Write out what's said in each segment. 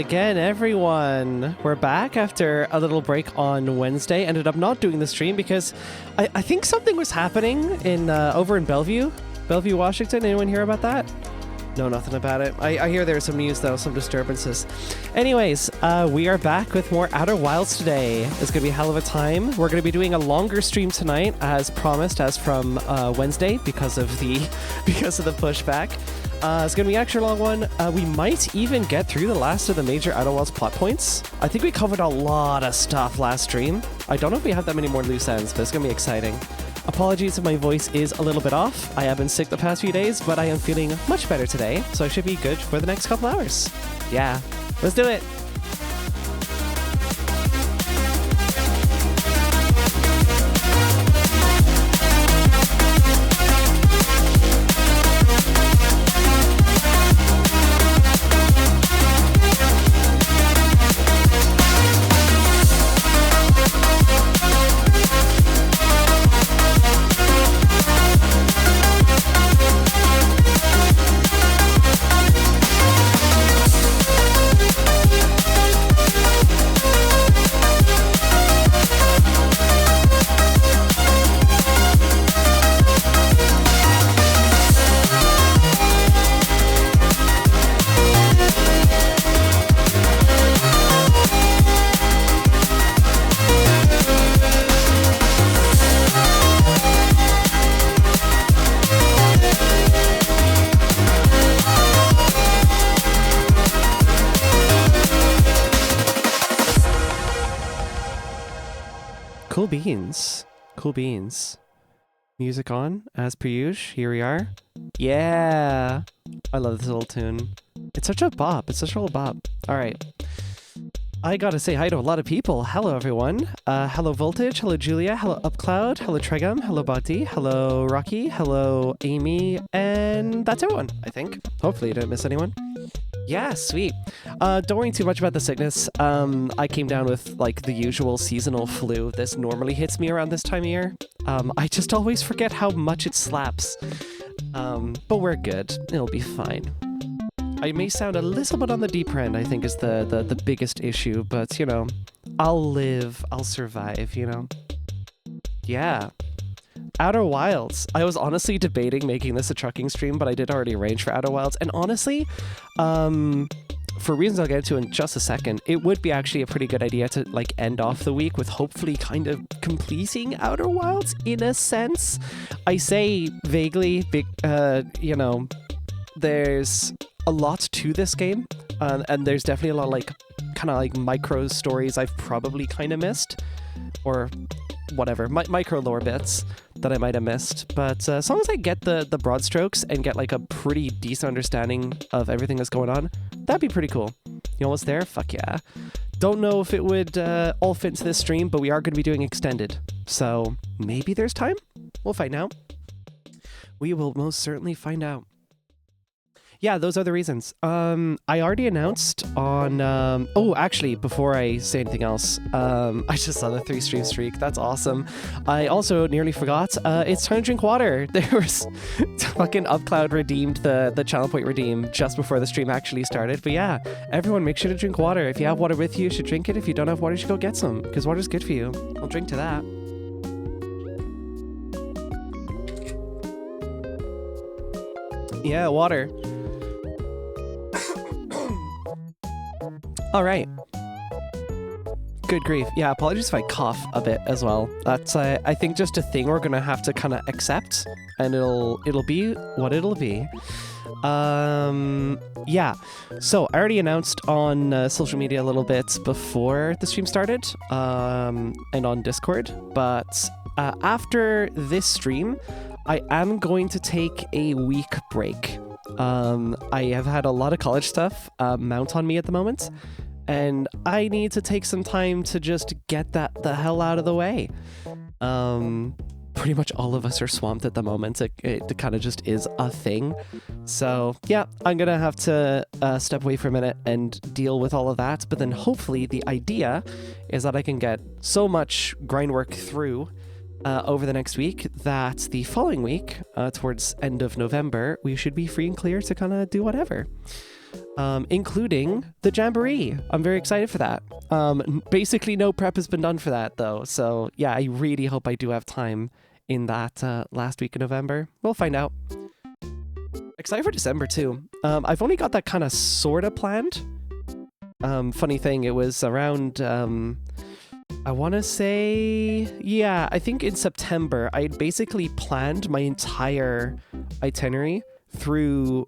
again, everyone. We're back after a little break on Wednesday. Ended up not doing the stream because I think something was happening in over in Bellevue, Washington. Anyone hear about that? No, nothing about it. I hear there's some news, though, some disturbances. Anyways, we are back with more Outer Wilds today. It's going to be a hell of a time. We're going to be doing a longer stream tonight, as promised, as from Wednesday, because of the pushback. It's going to be an extra long one. We might even get through the last of the major Outer Wilds plot points. I think we covered a lot of stuff last stream. I don't know if we have that many more loose ends, but it's going to be exciting. Apologies if my voice is a little bit off. I have been sick the past few days, but I am feeling much better today, so I should be good for the next couple hours. Yeah, let's do it. Cool beans. Music on, as per usual. Here we are. Yeah! I love this little tune. It's such a bop. It's such a little bop. Alright. I gotta say hi to a lot of people. Hello, everyone. Hello, Voltage. Hello, Julia. Hello, Upcloud. Hello, Tregum. Hello, Bhakti. Hello, Rocky. Hello, Amy. And that's everyone, I think. Hopefully you didn't miss anyone. Yeah, sweet. Don't worry too much about the sickness. I came down with, like, the usual seasonal flu. This normally hits me around this time of year. I just always forget how much it slaps. But we're good. It'll be fine. I may sound a little bit on the deeper end, I think, is the biggest issue. But, you know, I'll live. I'll survive, you know? Yeah. Outer Wilds. I was honestly debating making this a trucking stream, but I did already arrange for Outer Wilds. And honestly, for reasons I'll get into in just a second, it would be actually a pretty good idea to like end off the week with hopefully kind of completing Outer Wilds in a sense. I say vaguely, you know, there's a lot to this game, and there's definitely a lot of like kind of like micro stories I've probably kind of missed, or whatever, micro lore bits that I might have missed. But as long as I get the broad strokes and get like a pretty decent understanding of everything that's going on, that'd be pretty cool. You almost there? Fuck yeah. Don't know if it would all fit into this stream, but we are going to be doing extended. So maybe there's time? We'll find out. We will most certainly find out. Yeah, those are the reasons. I already announced on... oh, actually, before I say anything else, I just saw the 3-stream streak. That's awesome. I also nearly forgot. It's time to drink water. There was... fucking Upcloud redeemed the channel point redeem just before the stream actually started. But yeah, everyone make sure to drink water. If you have water with you, you should drink it. If you don't have water, you should go get some, because water's good for you. I'll drink to that. Yeah, water. All right. Good grief. Yeah, apologies if I cough a bit as well. That's, I think, just a thing we're gonna have to kind of accept, and it'll be what it'll be. Yeah. So I already announced on social media a little bit before the stream started, and on Discord. But after this stream, I am going to take a week break. I have had a lot of college stuff mount on me at the moment, and I need to take some time to just get that the hell out of the way. Pretty much all of us are swamped at the moment. It kind of just is a thing. So yeah, I'm gonna have to step away for a minute and deal with all of that, but then hopefully the idea is that I can get so much grind work through over the next week that the following week, towards end of November, we should be free and clear to kind of do whatever. including the Jamboree. I'm very excited for that. Basically, no prep has been done for that, though. So, yeah, I really hope I do have time in that last week of November. We'll find out. Excited for December, too. I've only got that kind of sort of planned. Funny thing, it was around... I want to say, yeah, I think in September, I had basically planned my entire itinerary through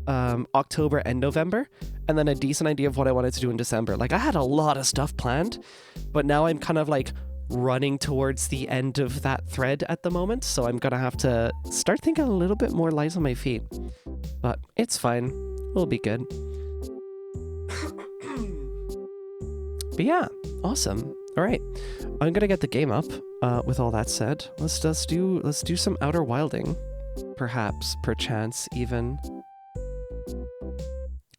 October and November, and then a decent idea of what I wanted to do in December. Like, I had a lot of stuff planned, but now I'm kind of like running towards the end of that thread at the moment, so I'm gonna have to start thinking a little bit more light on my feet. But it's fine. We'll be good. But yeah, awesome. All right, I'm gonna get the game up. With all that said, let's do some Outer Wilding, perchance even.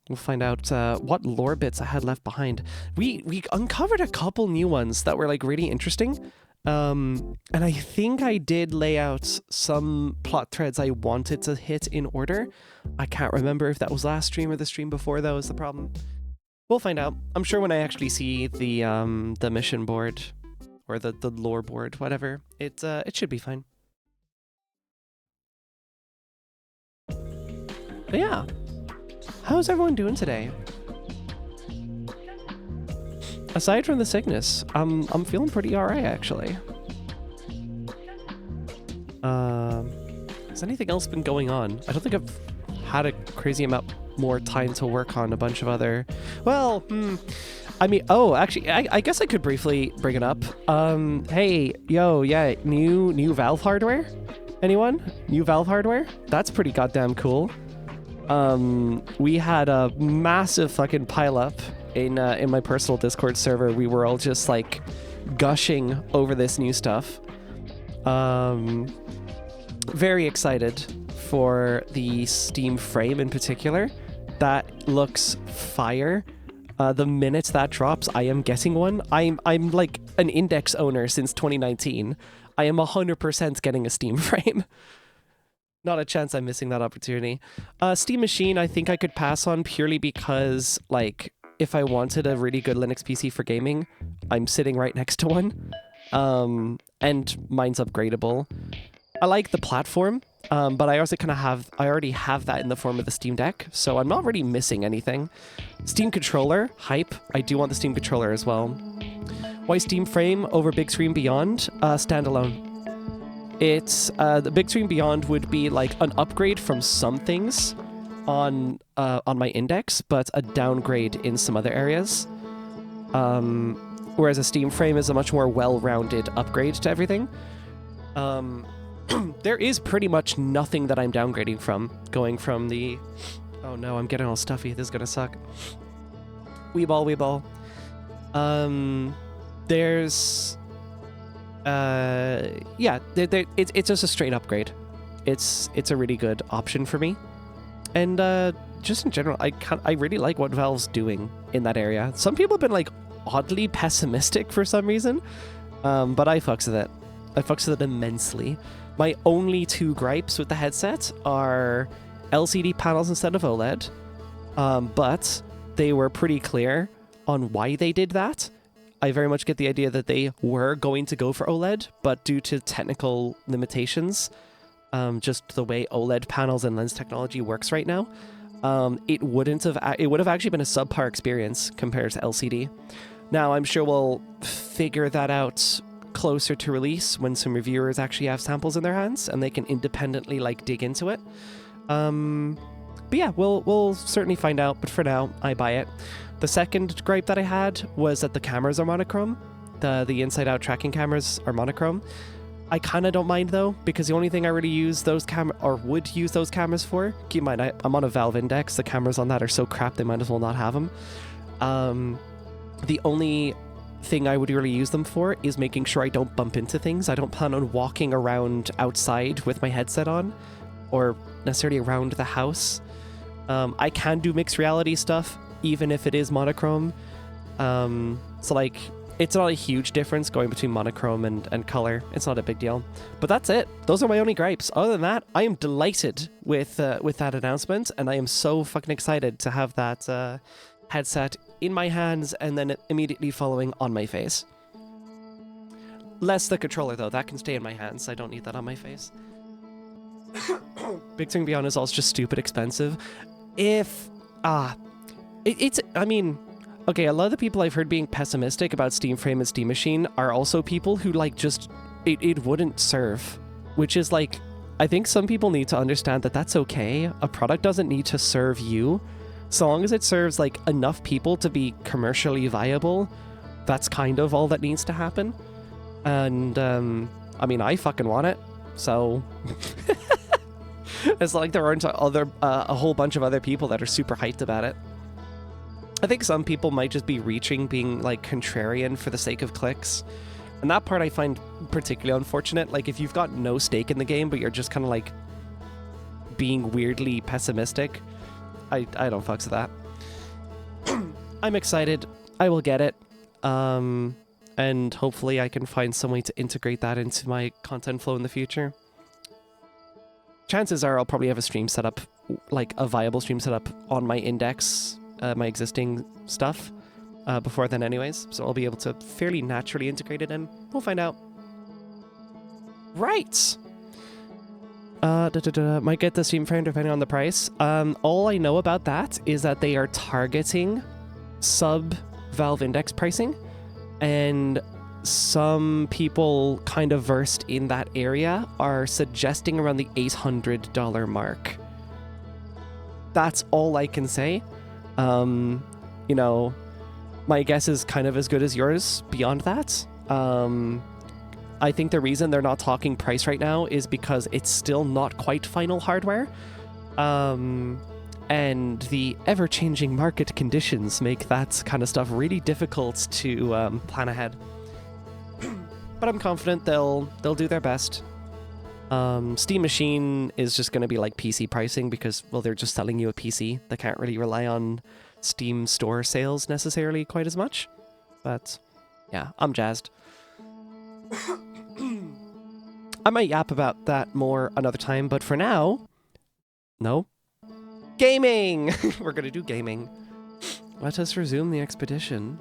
We'll find out what lore bits I had left behind. We uncovered a couple new ones that were like really interesting, and I think I did lay out some plot threads I wanted to hit in order. I can't remember if that was last stream or the stream before. That was the problem. We'll find out. I'm sure when I actually see the mission board or the lore board, whatever, it should be fine. But yeah, how's everyone doing today? Aside from the sickness, I'm feeling pretty alright actually. Has anything else been going on? I don't think I've had a crazy amount more time to work on a bunch of other... Well, I mean, oh, actually, I guess I could briefly bring it up. Hey, yo, yeah, new Valve hardware? Anyone? New Valve hardware? That's pretty goddamn cool. We had a massive fucking pileup in my personal Discord server. We were all just like gushing over this new stuff. Very excited for the Steam frame in particular. That looks fire. The minute that drops, I am getting one. I'm like an Index owner since 2019. I am 100% getting a Steam frame. Not a chance I'm missing that opportunity. Steam Machine, I think I could pass on purely because, like, if I wanted a really good Linux PC for gaming, I'm sitting right next to one. And mine's upgradable. I like the platform, but I also I already have that in the form of the Steam Deck, so I'm not really missing anything. Steam Controller, hype. I do want the Steam Controller as well. Why Steam Frame over Big Screen Beyond? Standalone. It's, the Big Screen Beyond would be like an upgrade from some things on my Index, but a downgrade in some other areas. Whereas a Steam Frame is a much more well-rounded upgrade to everything. There is pretty much nothing that I'm downgrading from, going from the... Oh no, I'm getting all stuffy. This is gonna suck. Weeball. There's... yeah, it's just a straight upgrade. It's a really good option for me. And just in general, I really like what Valve's doing in that area. Some people have been like oddly pessimistic for some reason, but I fucks with it. I fucks with it immensely. My only two gripes with the headset are LCD panels instead of OLED, but they were pretty clear on why they did that. I very much get the idea that they were going to go for OLED, but due to technical limitations, just the way OLED panels and lens technology works right now, it would have actually been a subpar experience compared to LCD. Now, I'm sure we'll figure that out closer to release when some reviewers actually have samples in their hands and they can independently like dig into it. But yeah, we'll certainly find out, but for now, I buy it. The second gripe that I had was that the cameras are monochrome. The inside-out tracking cameras are monochrome. I kind of don't mind though, because the only thing I really use those would use those cameras for, keep in mind, I'm on a Valve Index, the cameras on that are so crap they might as well not have them. The only thing I would really use them for is making sure I don't bump into things. I don't plan on walking around outside with my headset on, or necessarily around the house. I can do mixed reality stuff, even if it is monochrome. So like, It's not a huge difference going between monochrome and color. It's not a big deal. But that's it. Those are my only gripes. Other than that, I am delighted with that announcement, and I am so fucking excited to have that headset in my hands and then immediately following on my face. Less the controller, though. That can stay in my hands. I don't need that on my face. Big thing beyond is also just stupid expensive. I mean... Okay, a lot of the people I've heard being pessimistic about Steam Frame and Steam Machine are also people who, like, just... It wouldn't serve. Which is, like... I think some people need to understand that that's okay. A product doesn't need to serve you. So long as it serves, like, enough people to be commercially viable, that's kind of all that needs to happen. And, I mean, I fucking want it. So... It's like there aren't a whole bunch of other people that are super hyped about it. I think some people might just be being like contrarian for the sake of clicks. And that part I find particularly unfortunate. Like if you've got no stake in the game, but you're just kind of like being weirdly pessimistic, I don't fucks with that. I'm excited. I will get it. And hopefully I can find some way to integrate that into my content flow in the future. Chances are I'll probably have a stream set up, like a viable stream set up on my index, my existing stuff, before then anyways, so I'll be able to fairly naturally integrate it in. We'll find out. Right! Might get the Steam Frame depending on the price. All I know about that is that they are targeting sub-Valve Index pricing, and some people kind of versed in that area are suggesting around the $800 mark. That's all I can say. You know, my guess is kind of as good as yours beyond that. I think the reason they're not talking price right now is because it's still not quite final hardware. And the ever-changing market conditions make that kind of stuff really difficult to plan ahead. But I'm confident they'll do their best. Steam Machine is just going to be like PC pricing because, well, they're just selling you a PC. They can't really rely on Steam store sales necessarily quite as much. But yeah, I'm jazzed. I might yap about that more another time, but for now, no. Gaming! We're going to do gaming. Let us resume the expedition.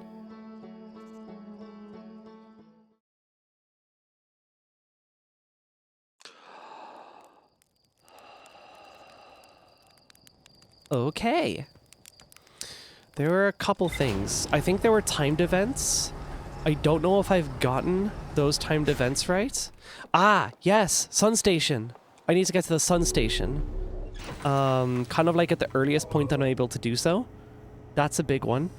Okay. There were a couple things. I think there were timed events. I don't know if I've gotten those timed events right. Ah, yes, Sun Station. I need to get to the Sun Station. Kind of like at the earliest point that I'm able to do so. That's a big one.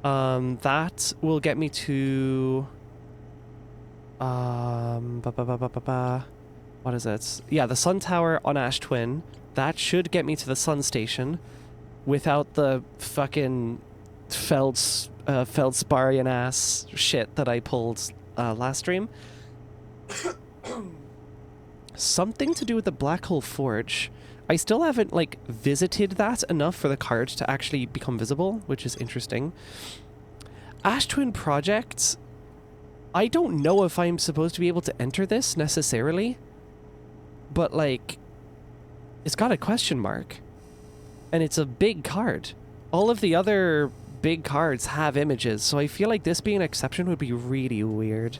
That will get me to... what is it? Yeah, the Sun Tower on Ash Twin. That should get me to the Sun Station without the fucking feldsparian ass shit that I pulled last stream. Something to do with the Black Hole Forge. I still haven't, like, visited that enough for the card to actually become visible, which is interesting. Ash Twin Project. I don't know if I'm supposed to be able to enter this necessarily, but, like, it's got a question mark. And it's a big card. All of the other big cards have images, so I feel like this being an exception would be really weird.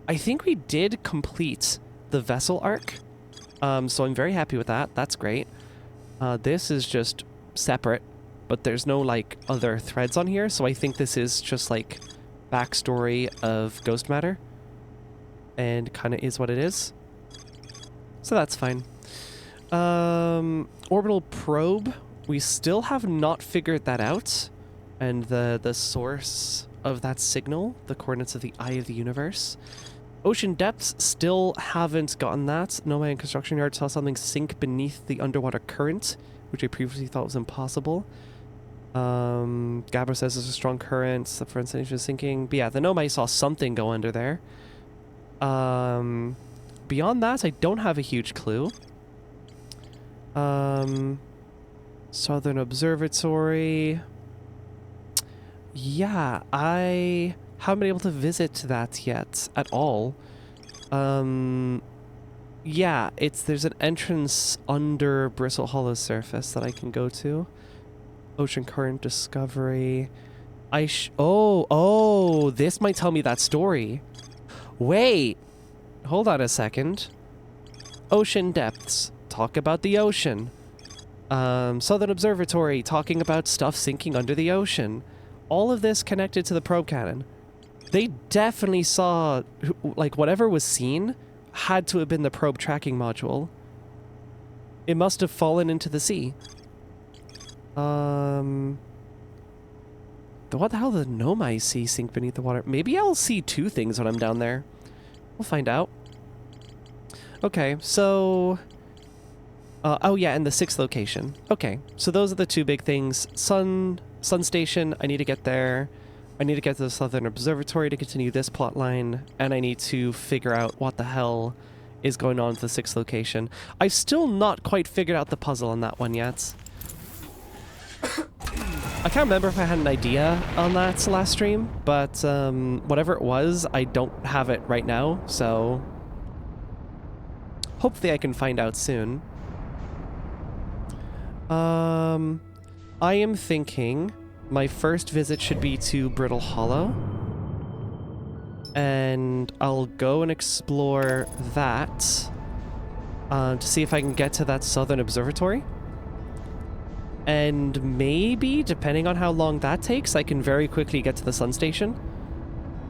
I think we did complete the vessel arc, so I'm very happy with that. That's great. This is just separate, but there's no, like, other threads on here, so I think this is just, like, backstory of Ghost Matter, and kind of is what it is. So that's fine. Orbital probe. We still have not figured that out. And the source of that signal, the coordinates of the eye of the universe. Ocean depths, still haven't gotten that. Nomad and construction yard saw something sink beneath the underwater current, which I previously thought was impossible. Gabra says there's a strong current, the for instance is sinking. But yeah, the Nomad saw something go under there. Beyond that, I don't have a huge clue. Southern Observatory. Yeah, haven't been able to visit that yet at all. Yeah, there's an entrance under Bristle Hollow's surface that I can go to. Ocean Current Discovery. Oh, this might tell me that story. Wait, hold on a second. Ocean Depths, talk about the ocean. Southern Observatory, talking about stuff sinking under the ocean. All of this connected to the probe cannon. They definitely saw, like, whatever was seen had to have been the probe tracking module. It must have fallen into the sea. What the hell did the Nomai Sea sink beneath the water? Maybe I'll see two things when I'm down there. We'll find out. Okay, so... oh yeah, and the sixth location. Okay, so those are the two big things. Sun Station, I need to get there. I need to get to the Southern Observatory to continue this plot line. And I need to figure out what the hell is going on with the sixth location. I've still not quite figured out the puzzle on that one yet. I can't remember if I had an idea on that last stream, but whatever it was, I don't have it right now, so hopefully I can find out soon. I am thinking my first visit should be to Brittle Hollow, and I'll go and explore that to see if I can get to that Southern Observatory. And maybe, depending on how long that takes, I can very quickly get to the Sun Station.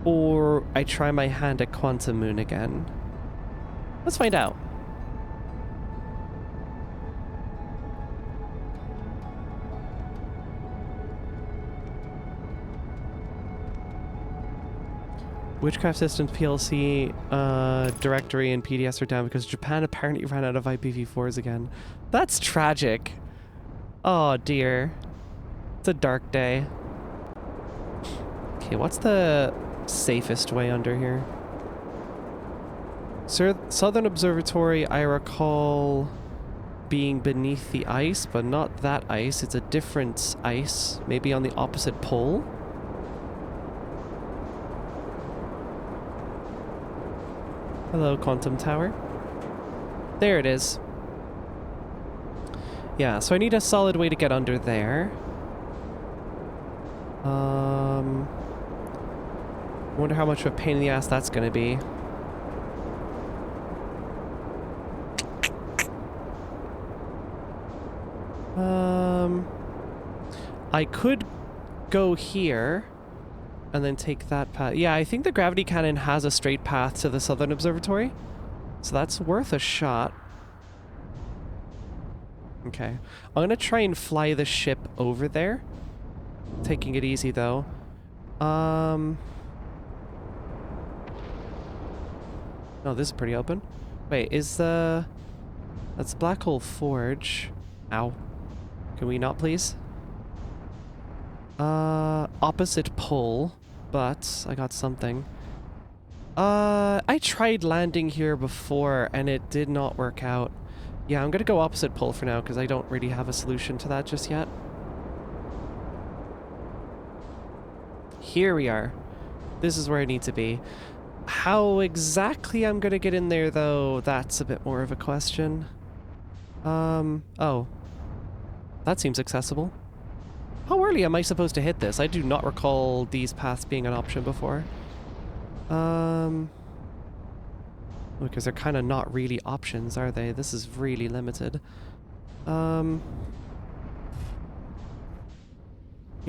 Or I try my hand at Quantum Moon again. Let's find out. Witchcraft Systems PLC directory and PDS are down because Japan apparently ran out of IPv4s again. That's tragic. Oh dear. It's a dark day. Okay, what's the safest way under here? Southern Observatory, I recall being beneath the ice, but not that ice. It's a different ice, maybe on the opposite pole. Hello, Quantum Tower. There it is. Yeah, so I need a solid way to get under there. Wonder how much of a pain in the ass that's gonna be. I could go here and then take that path. Yeah, I think the gravity cannon has a straight path to the Southern Observatory, so that's worth a shot. Okay. I'm gonna try and fly the ship over there. Taking it easy, though. No, this is pretty open. Wait, is the... That's Black Hole Forge. Ow. Can we not, please? Opposite pole, but I got something. I tried landing here before, and it did not work out. Yeah, I'm gonna go opposite pole for now, because I don't really have a solution to that just yet. Here we are. This is where I need to be. How exactly I'm gonna get in there, though, that's a bit more of a question. Oh. That seems accessible. How early am I supposed to hit this? I do not recall these paths being an option before. Because they're kind of not really options, are they? This is really limited. You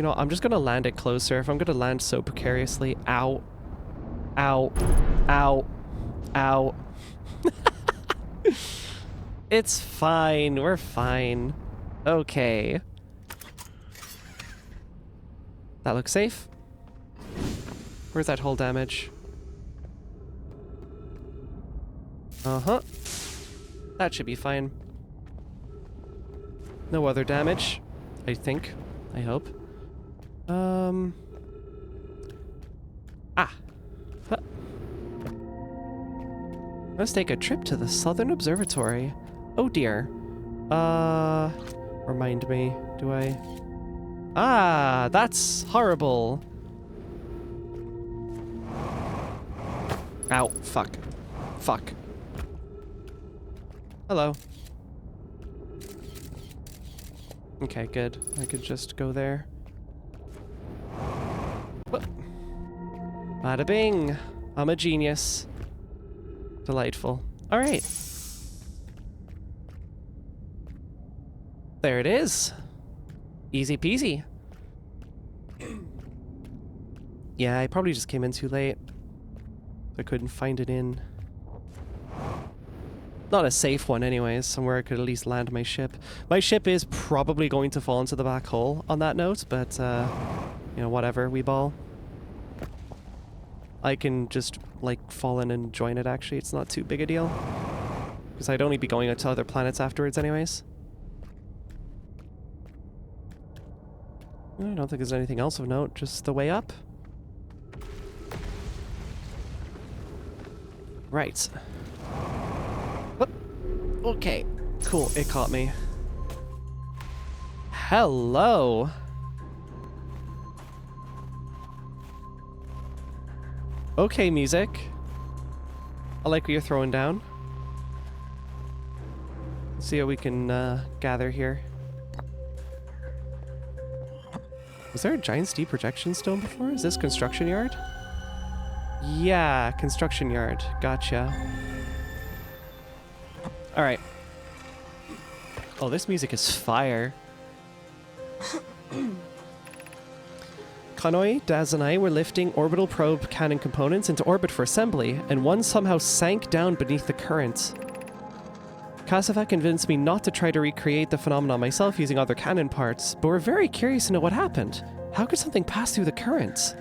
know, I'm just gonna land it closer. If I'm gonna land so precariously... Ow. Ow. Ow. Ow. It's fine. We're fine. Okay. That looks safe. Where's that hull damage? Uh-huh. That should be fine. No other damage, I think. I hope. Huh. Let's take a trip to the Southern Observatory. Oh dear. Remind me, do I... Ah, that's horrible. Ow. Fuck. Fuck. Hello. Okay, good. I could just go there. What? Bada bing. I'm a genius. Delightful. Alright. There it is. Easy peasy. Yeah, I probably just came in too late. I couldn't find it in. Not a safe one anyways, somewhere I could at least land my ship. My ship is probably going to fall into the black hole on that note, but, you know, whatever, we ball. I can just, like, fall in and join it, actually. It's not too big a deal. Because I'd only be going out to other planets afterwards anyways. I don't think there's anything else of note, just the way up. Right. Whoop. Okay, cool, it caught me. Hello! Okay, music. I like what you're throwing down. Let's see what we can gather here. Was there a giant steep projection stone before? Is this construction yard? Yeah, construction yard. Gotcha. Alright. Oh, this music is fire. Kanoi, Daz, and I were lifting orbital probe cannon components into orbit for assembly, and one somehow sank down beneath the current. Kasava convinced me not to try to recreate the phenomenon myself using other cannon parts, but we're very curious to know what happened. How could something pass through the current?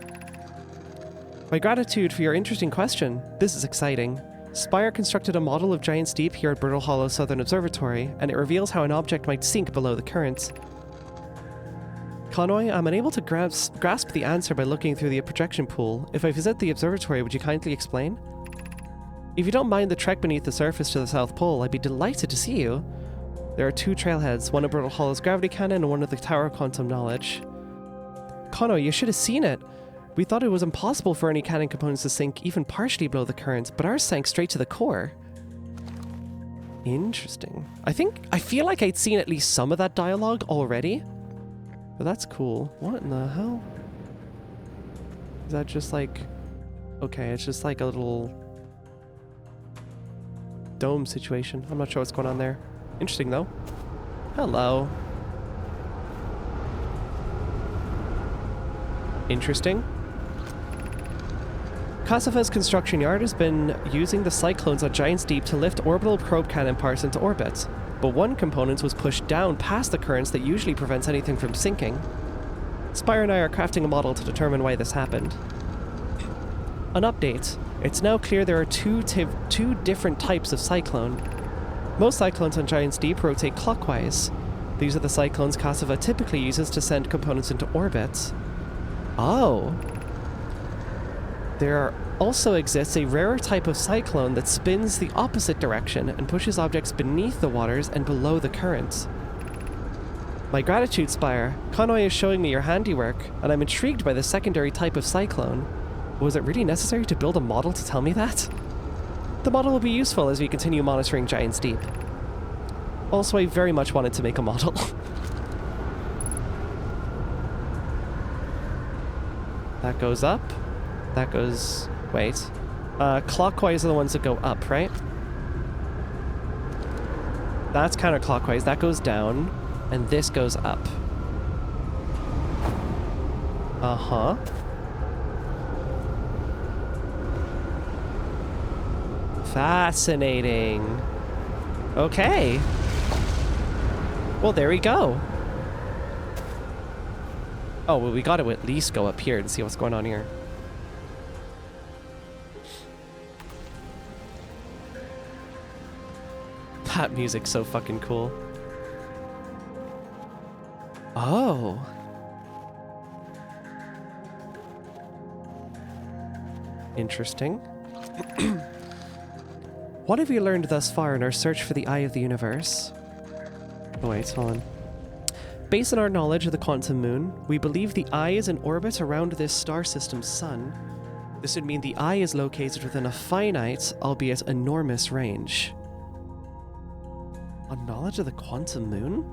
My gratitude for your interesting question. This is exciting. Spire constructed a model of Giant Steep here at Brittle Hollow Southern Observatory, and it reveals how an object might sink below the current. Kanoi, I'm unable to grasp the answer by looking through the projection pool. If I visit the observatory, would you kindly explain? If you don't mind the trek beneath the surface to the South Pole, I'd be delighted to see you. There are two trailheads, one at Brittle Hollow's gravity cannon and one at the Tower of Quantum Knowledge. Kanoi, you should have seen it. We thought it was impossible for any cannon components to sink even partially below the current, but ours sank straight to the core. Interesting. I feel like I'd seen at least some of that dialogue already. But that's cool. What in the hell? Is that just like... Okay, it's just like a little... dome situation. I'm not sure what's going on there. Interesting though. Hello. Interesting. Kasava's construction yard has been using the cyclones at Giant Steep to lift orbital probe cannon parts into orbit, but one component was pushed down past the currents that usually prevents anything from sinking. Spire and I are crafting a model to determine why this happened. An update. It's now clear there are two different types of cyclone. Most cyclones on Giant Steep rotate clockwise. These are the cyclones Kasava typically uses to send components into orbit. Oh. There also exists a rarer type of cyclone that spins the opposite direction and pushes objects beneath the waters and below the current. My gratitude, Spire. Kanoi is showing me your handiwork, and I'm intrigued by the secondary type of cyclone. Was it really necessary to build a model to tell me that? The model will be useful as we continue monitoring Giant Steep. Also, I very much wanted to make a model. That goes up. That goes... Wait. Clockwise are the ones that go up, right? That's counterclockwise. That goes down. And this goes up. Uh-huh. Fascinating. Okay. Well, there we go. Oh, well, we got to at least go up here and see what's going on here. That music's so fucking cool. Oh. Interesting. What have we learned thus far in our search for the Eye of the Universe? Oh wait, hold on. Based on our knowledge of the quantum moon, we believe the Eye is in orbit around this star system's sun. This would mean the eye is located within a finite, albeit enormous, range. A knowledge of the quantum moon?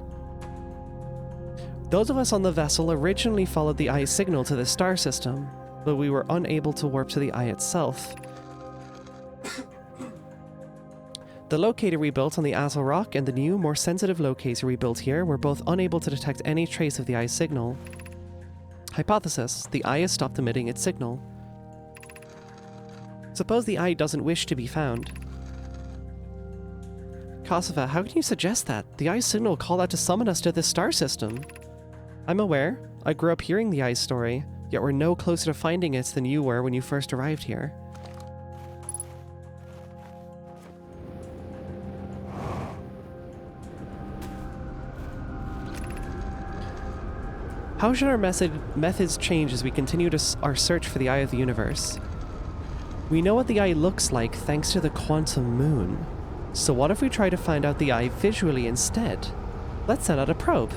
Those of us on the vessel originally followed the eye's signal to the star system, but we were unable to warp to the eye itself. The locator we built on the Atoll Rock and the new, more sensitive locator we built here were both unable to detect any trace of the eye's signal. Hypothesis: the eye has stopped emitting its signal. Suppose the eye doesn't wish to be found. Kosovo, how can you suggest that? The eye's signal called out to summon us to this star system. I'm aware. I grew up hearing the eye's story, yet we're no closer to finding it than you were when you first arrived here. How should our methods change as we continue our search for the Eye of the Universe? We know what the eye looks like thanks to the quantum moon. So what if we try to find out the eye visually instead? Let's send out a probe.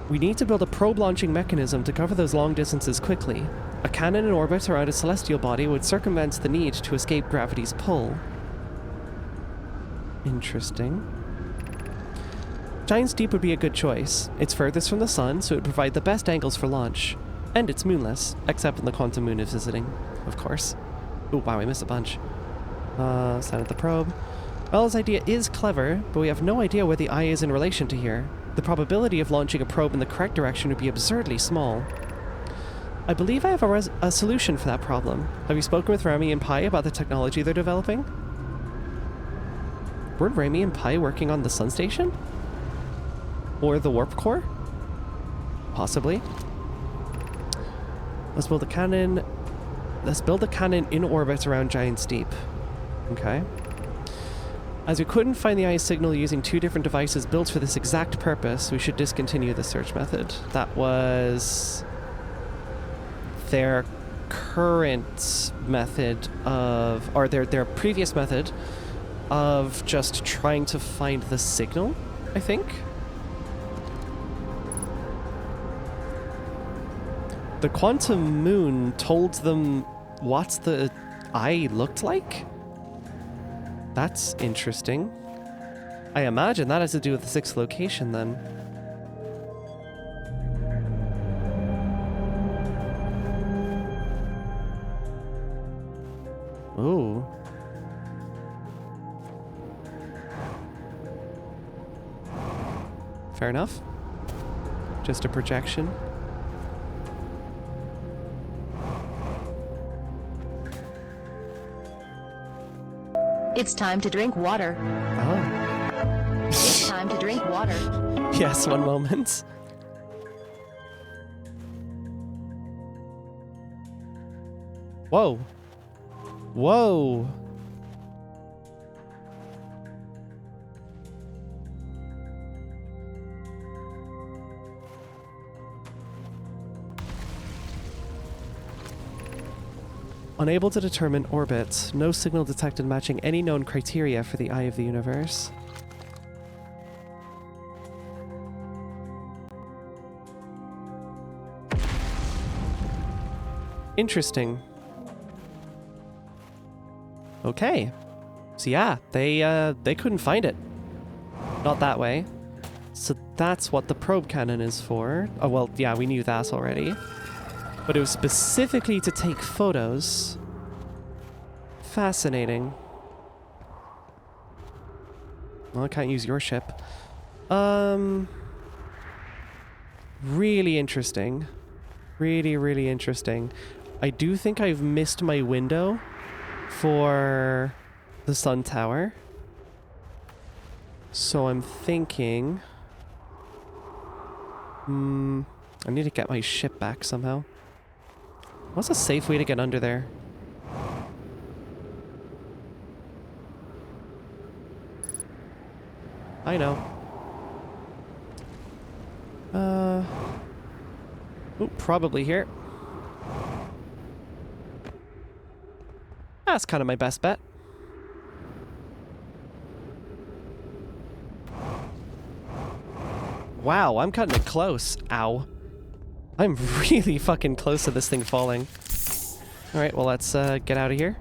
We need to build a probe launching mechanism to cover those long distances quickly. A cannon in orbit around a celestial body would circumvent the need to escape gravity's pull. Interesting. Giant's Deep would be a good choice. It's furthest from the sun, so it would provide the best angles for launch. And it's moonless, except when the quantum moon is visiting, of course. Ooh, wow, I missed a bunch. Send out the probe. Bella's idea is clever, but we have no idea where the eye is in relation to here. The probability of launching a probe in the correct direction would be absurdly small. I believe I have a solution for that problem. Have you spoken with Remy and Pi about the technology they're developing? Weren't Remy and Pi working on the sun station? Or the warp core? Possibly. Let's build a cannon. Let's build a cannon in orbit around Giant's Deep. Okay. As we couldn't find the eye's signal using two different devices built for this exact purpose, we should discontinue the search method. That was their current method of, or their previous method of just trying to find the signal, I think. The quantum moon told them what the eye looked like? That's interesting. I imagine that has to do with the sixth location then. Ooh. Fair enough. Just a projection. It's time to drink water. Oh. It's time to drink water. Yes, one moment. Whoa. Whoa. Unable to determine orbit. No signal detected matching any known criteria for the Eye of the Universe. Interesting. Okay. So yeah, they couldn't find it. Not that way. So that's what the probe cannon is for. Oh well, yeah, we knew that already. But it was specifically to take photos. Fascinating. Well, I can't use your ship. Really interesting. Really, really interesting. I do think I've missed my window for the sun tower. So I'm thinking... I need to get my ship back somehow. What's a safe way to get under there? I know. Oh, probably here. That's kind of my best bet. Wow, I'm cutting it close. Ow. I'm really fucking close to this thing falling. Alright, well, let's get out of here.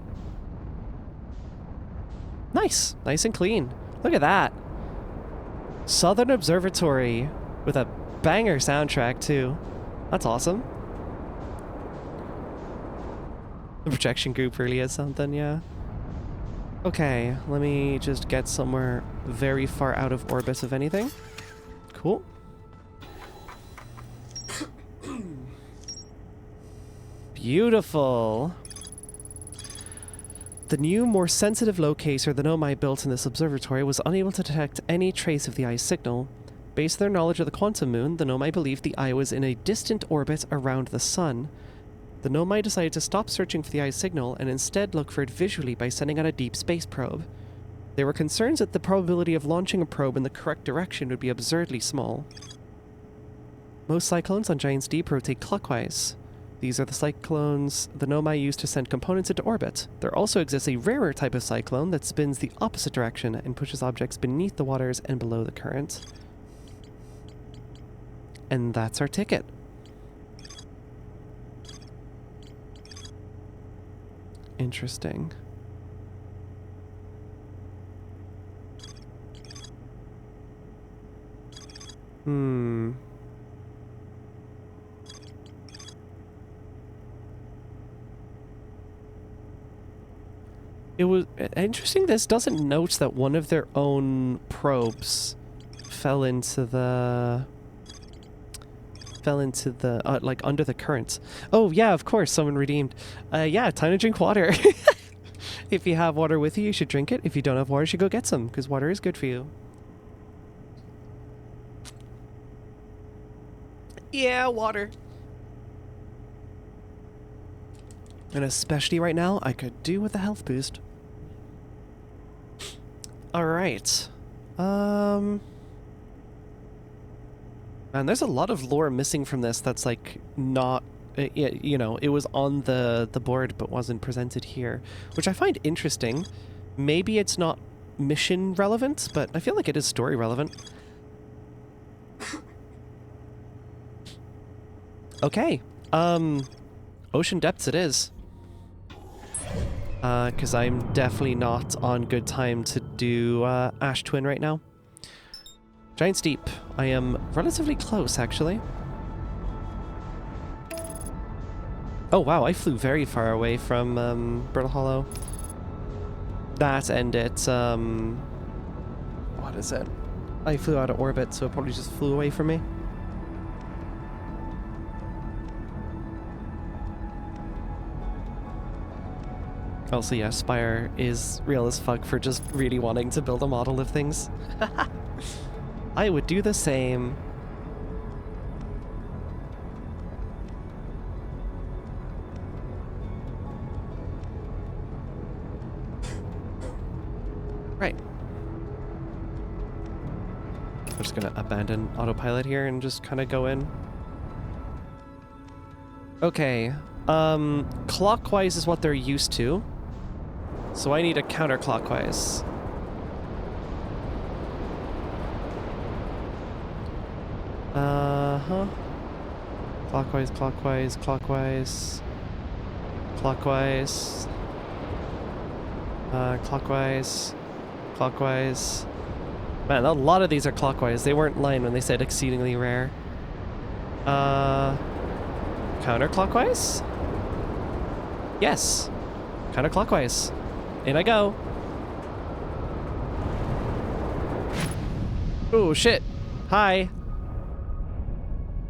Nice. Nice and clean. Look at that. Southern Observatory with a banger soundtrack, too. That's awesome. The projection group really is something, yeah. Okay, let me just get somewhere very far out of orbit of anything. Cool. Beautiful. The new, more sensitive locator the Nomai built in this observatory was unable to detect any trace of the eye's signal. Based on their knowledge of the quantum moon, the Nomai believed the eye was in a distant orbit around the sun. The Nomai decided to stop searching for the eye's signal and instead look for it visually by sending out a deep space probe. They were concerned that the probability of launching a probe in the correct direction would be absurdly small. Most cyclones on Giant's Deep rotate clockwise. These are the cyclones the Nomai use to send components into orbit. There also exists a rarer type of cyclone that spins the opposite direction and pushes objects beneath the waters and below the current. And that's our ticket. Interesting. It was interesting. This doesn't note that one of their own probes fell into the like under the current. Oh yeah, of course, someone redeemed. Yeah, time to drink water. If you have water with you, you should drink it. If you don't have water, you should go get some, because water is good for you. Yeah, water. And especially right now, I could do with a health boost. Alright. Man, there's a lot of lore missing from this that's like not, you know, it was on the board but wasn't presented here, which I find interesting. Maybe it's not mission relevant, but I feel like it is story relevant. Okay, ocean depths it is. Because I'm definitely not on good time to do Ash Twin right now. Giant's Deep. I am relatively close, actually. Oh wow, I flew very far away from Brittle Hollow. That and it, what is it? I flew out of orbit, so it probably just flew away from me. Also, yeah, Spire is real as fuck for just really wanting to build a model of things. I would do the same. Right. I'm just gonna abandon autopilot here and just kind of go in. Okay. Clockwise is what they're used to. So I need a counterclockwise. Uh-huh. Clockwise, clockwise, clockwise. Clockwise. Clockwise. Clockwise. Man, a lot of these are clockwise. They weren't lying when they said exceedingly rare. Counterclockwise? Yes. Counterclockwise. In I go. Oh, shit. Hi.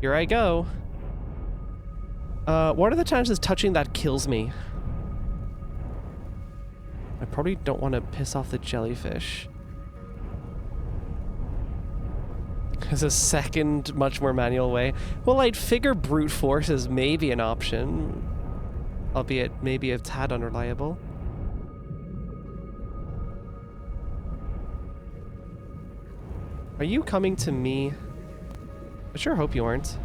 Here I go. What are the chances touching that kills me? I probably don't want to piss off the jellyfish. There's a second, much more manual way. Well, I'd figure brute force is maybe an option. Albeit maybe a tad unreliable. Are you coming to me? I sure hope you aren't.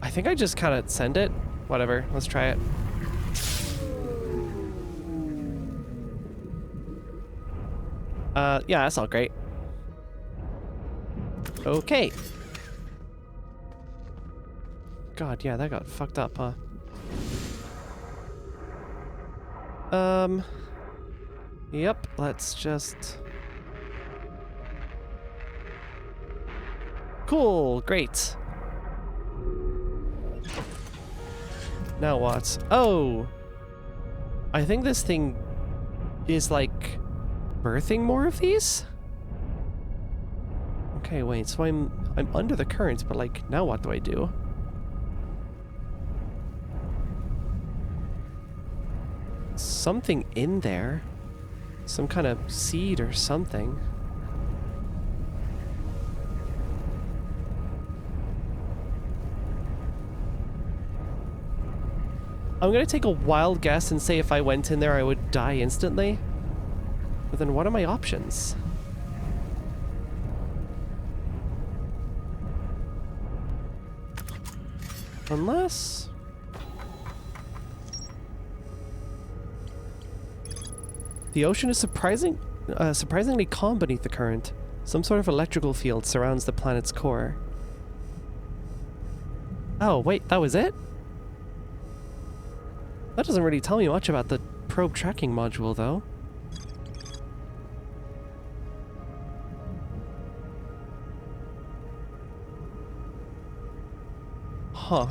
I think I just kind of send it. Whatever, let's try it. Yeah, that's all great. Okay. God, yeah, that got fucked up, huh? Yep, let's just... Cool, great. Now what? Oh! I think this thing is, like, birthing more of these? Okay, wait, so I'm under the currents, but, like, now what do I do? Something in there. Some kind of seed or something. I'm gonna take a wild guess and say if I went in there I would die instantly. But then what are my options? Unless... The ocean is surprisingly calm beneath the current. Some sort of electrical field surrounds the planet's core. Oh, wait, that was it? That doesn't really tell me much about the probe tracking module, though. Huh.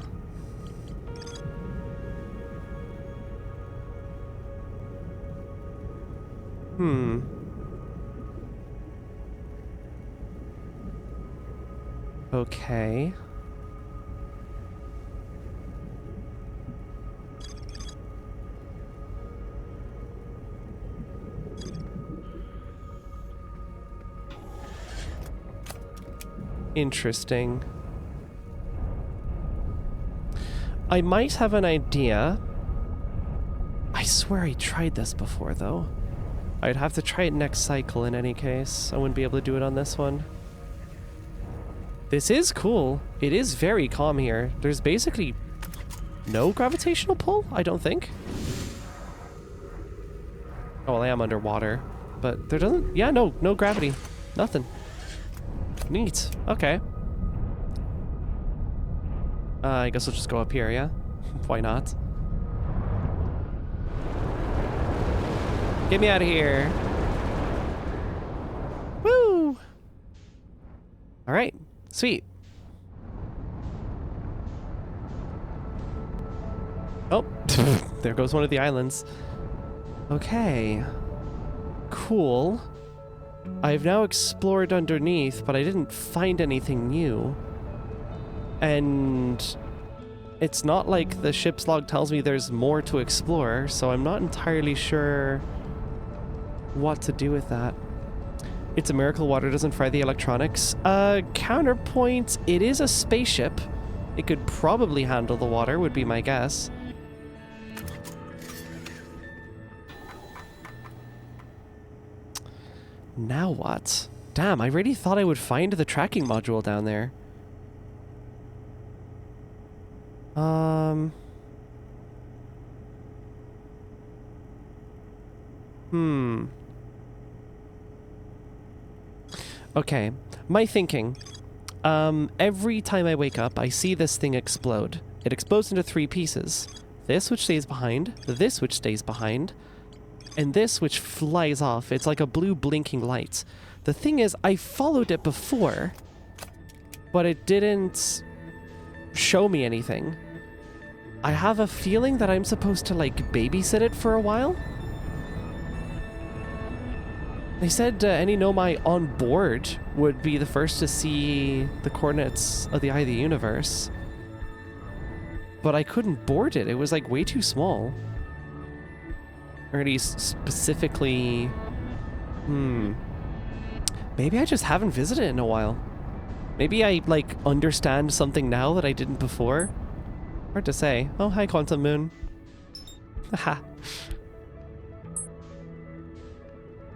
Hmm. Okay. Interesting. I might have an idea. I swear I tried this before, though. I'd have to try it next cycle in any case. I wouldn't be able to do it on this one. This is cool. It is very calm here. There's basically no gravitational pull, I don't think. Oh, well, I am underwater. But there doesn't... Yeah, no gravity. Nothing. Neat. Okay. I guess I'll just go up here, yeah? Why not? Get me out of here. Woo! Alright. Sweet. Oh. There goes one of the islands. Okay. Cool. I've now explored underneath, but I didn't find anything new. And it's not like the ship's log tells me there's more to explore, so I'm not entirely sure what to do with that. It's a miracle water doesn't fry the electronics. Counterpoint, it is a spaceship. It could probably handle the water, would be my guess. Now what? Damn, I really thought I would find the tracking module down there. Okay, my thinking. Every time I wake up, I see this thing explode. It explodes into 3 pieces. This which stays behind, this which stays behind, and this which flies off. It's like a blue blinking light. The thing is, I followed it before, but it didn't show me anything. I have a feeling that I'm supposed to, like, babysit it for a while. They said any Nomai on board would be the first to see the coordinates of the Eye of the Universe. But I couldn't board it. It was, like, way too small. Or at least specifically... Maybe I just haven't visited it in a while. Maybe I, like, understand something now that I didn't before. Hard to say. Oh, hi, Quantum Moon. Haha.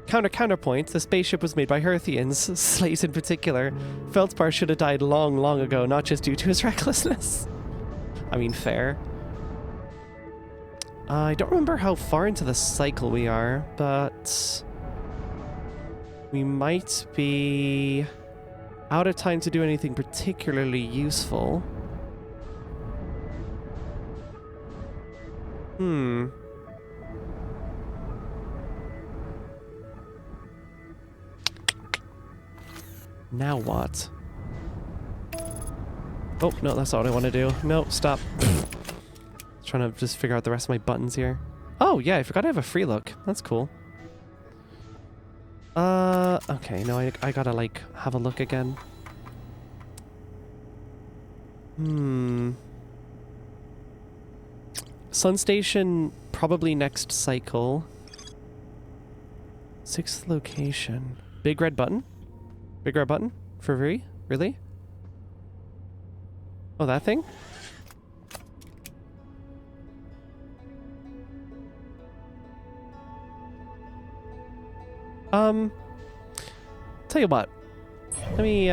Counterpoint, the spaceship was made by Hearthians, Slate in particular. Feldspar should have died long, long ago, not just due to his recklessness. I mean, fair. I don't remember how far into the cycle we are, but... we might be out of time to do anything particularly useful. Hmm. Now what? Oh, no, that's not what I want to do. No, stop. Trying to just figure out the rest of my buttons here. Oh, yeah, I forgot I have a free look. That's cool. Okay, no, I gotta, like, have a look again. Sun Station, probably next cycle. 6th location. Big red button? Big red button? For free? Really? Oh, that thing? Tell you what. Let me,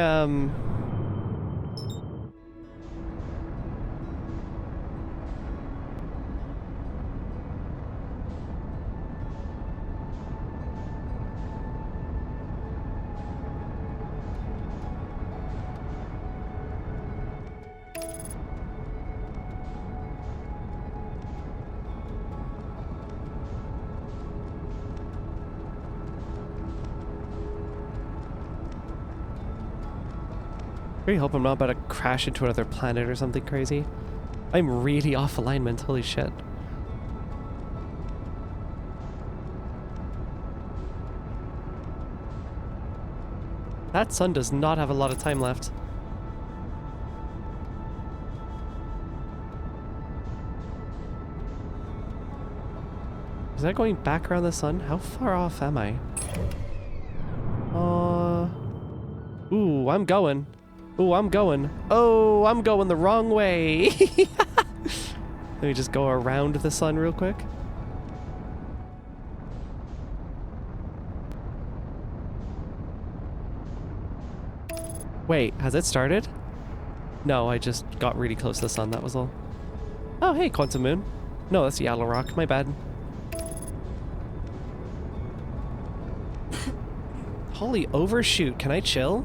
really hope I'm not about to crash into another planet or something crazy. I'm really off alignment, holy shit. That sun does not have a lot of time left. Is that going back around the sun? How far off am I? Ooh, I'm going. Ooh, I'm going. Oh, I'm going the wrong way. Let me just go around the sun real quick. Wait, has it started? No, I just got really close to the sun, that was all. Oh, hey, Quantum Moon. No, that's Yellow Rock, my bad. Holy overshoot, can I chill?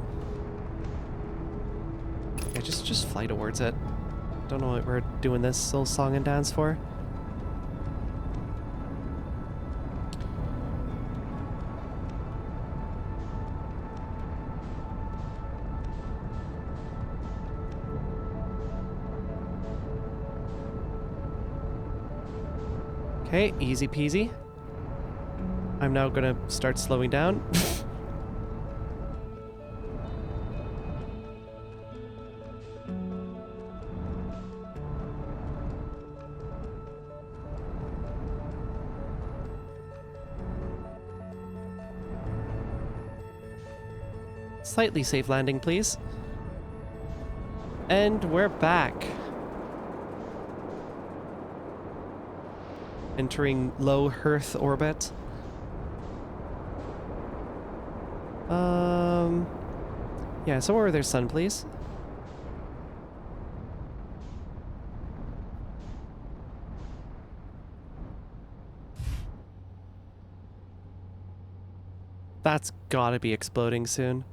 Yeah, just fly towards it. Don't know what we're doing this little song and dance for. Okay, easy peasy. I'm now gonna start slowing down. Slightly safe landing, please. And we're back. Entering low Earth orbit. Yeah, somewhere where there's sun, please. That's gotta be exploding soon.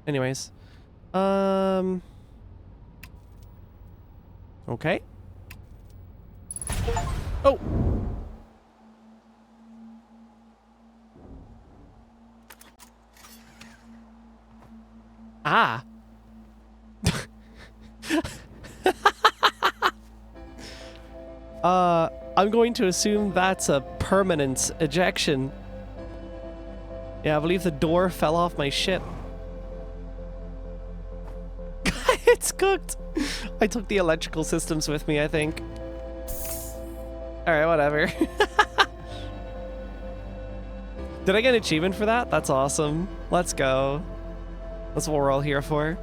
Anyways. Okay. Oh! Ah! I'm going to assume that's a permanent ejection. Yeah, I believe the door fell off my ship. It's cooked! I took the electrical systems with me, I think. Alright, whatever. Did I get an achievement for that? That's awesome. Let's go. That's what we're all here for.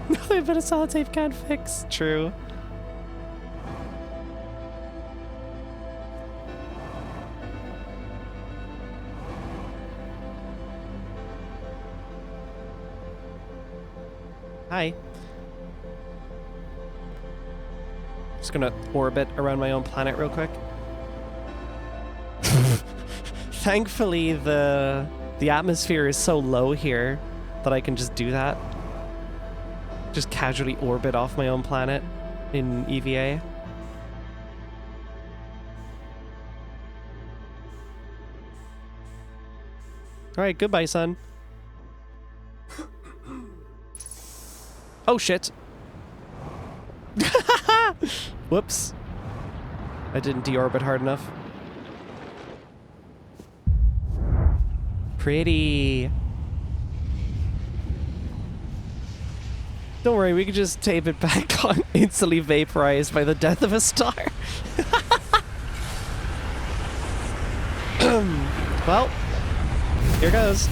Nothing but a solid tape can't fix. True. Hi. Just gonna orbit around my own planet real quick. Thankfully, the atmosphere is so low here that I can just do that. Just casually orbit off my own planet in EVA. Alright, goodbye, son. Oh, shit. Whoops. I didn't deorbit hard enough. Pretty. Don't worry, we can just tape it back on instantly vaporized by the death of a star. Well, here goes.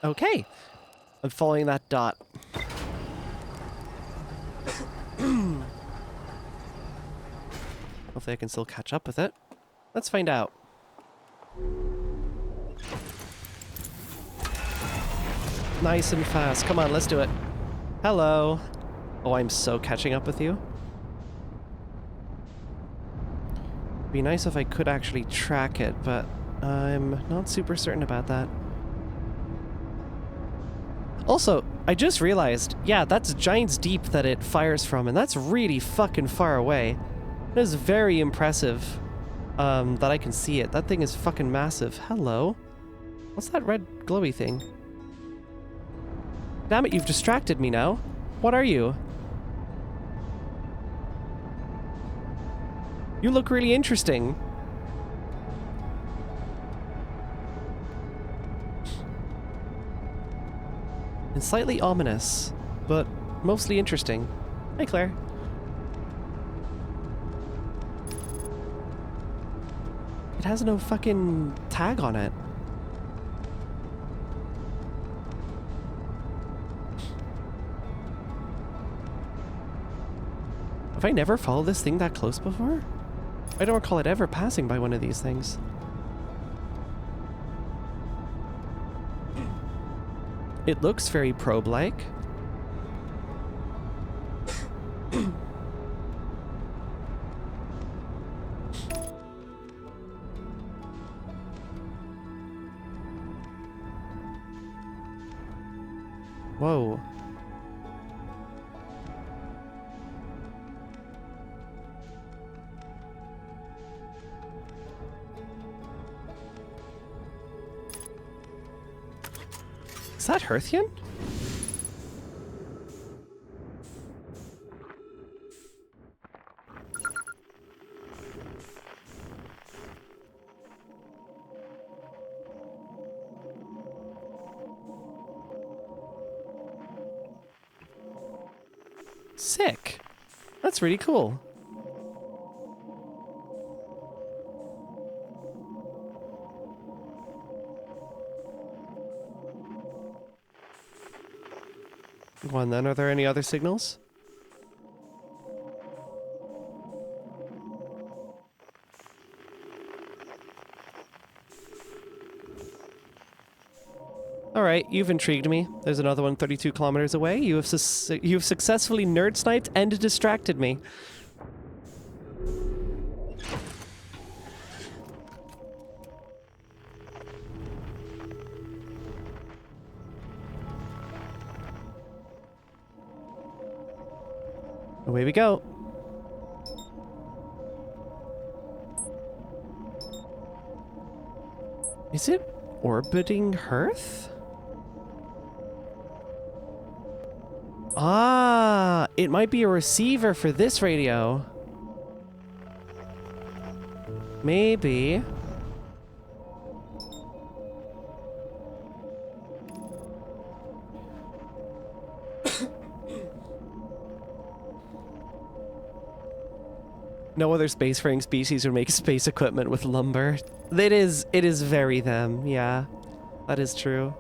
Okay. I'm following that dot. Hopefully I can still catch up with it. Let's find out. Nice and fast. Come on, let's do it. Hello. Oh, I'm so catching up with you. Be nice if I could actually track it, but I'm not super certain about that. Also, I just realized, yeah, that's Giant's Deep that it fires from, and that's really fucking far away. It is very impressive that I can see it. That thing is fucking massive. Hello? What's that red glowy thing? Damn it, you've distracted me now. What are you? You look really interesting. And slightly ominous, but mostly interesting. Hey, Claire. It has no fucking tag on it. Have I never followed this thing that close before? I don't recall it ever passing by one of these things. It looks very probe-like. Whoa. Is that Hearthian? Sick. That's really cool. Go on then, are there any other signals? Alright, you've intrigued me. There's another one 32 kilometers away. You've successfully nerd sniped and distracted me. Away we go. Is it orbiting Earth? Ah, it might be a receiver for this radio. Maybe. No other spacefaring species would make space equipment with lumber. It is very them, yeah. That is true.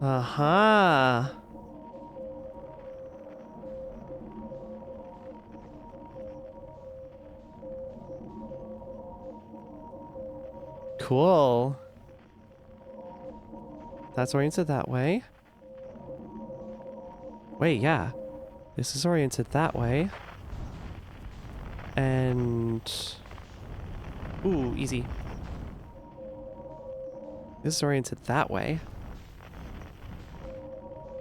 Aha. Cool. That's oriented that way. Wait, yeah. This is oriented that way. And... Ooh, easy. This is oriented that way.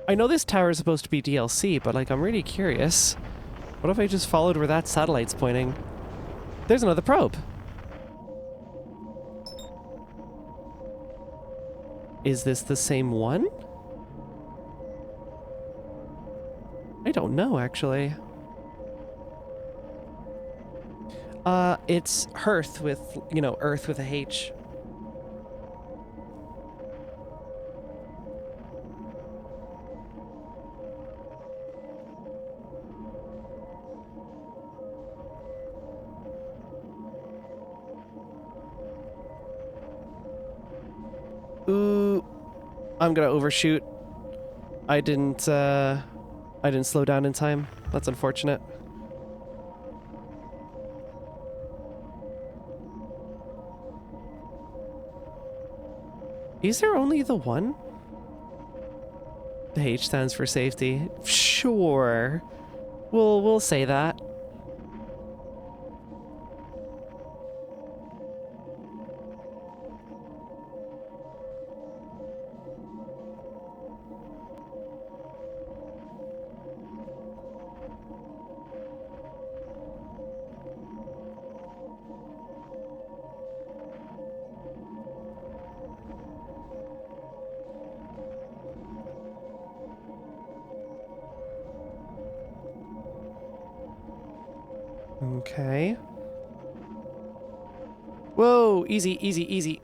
I know this tower is supposed to be DLC, but like, I'm really curious. What if I just followed where that satellite's pointing? There's another probe. Is this the same one? I don't know, actually. It's Hearth with, you know, Earth with a H. Ooh, I'm gonna overshoot. I didn't slow down in time. That's unfortunate. Is there only the one? The H stands for safety. Sure. We'll say that. Okay. Whoa, easy, easy, easy.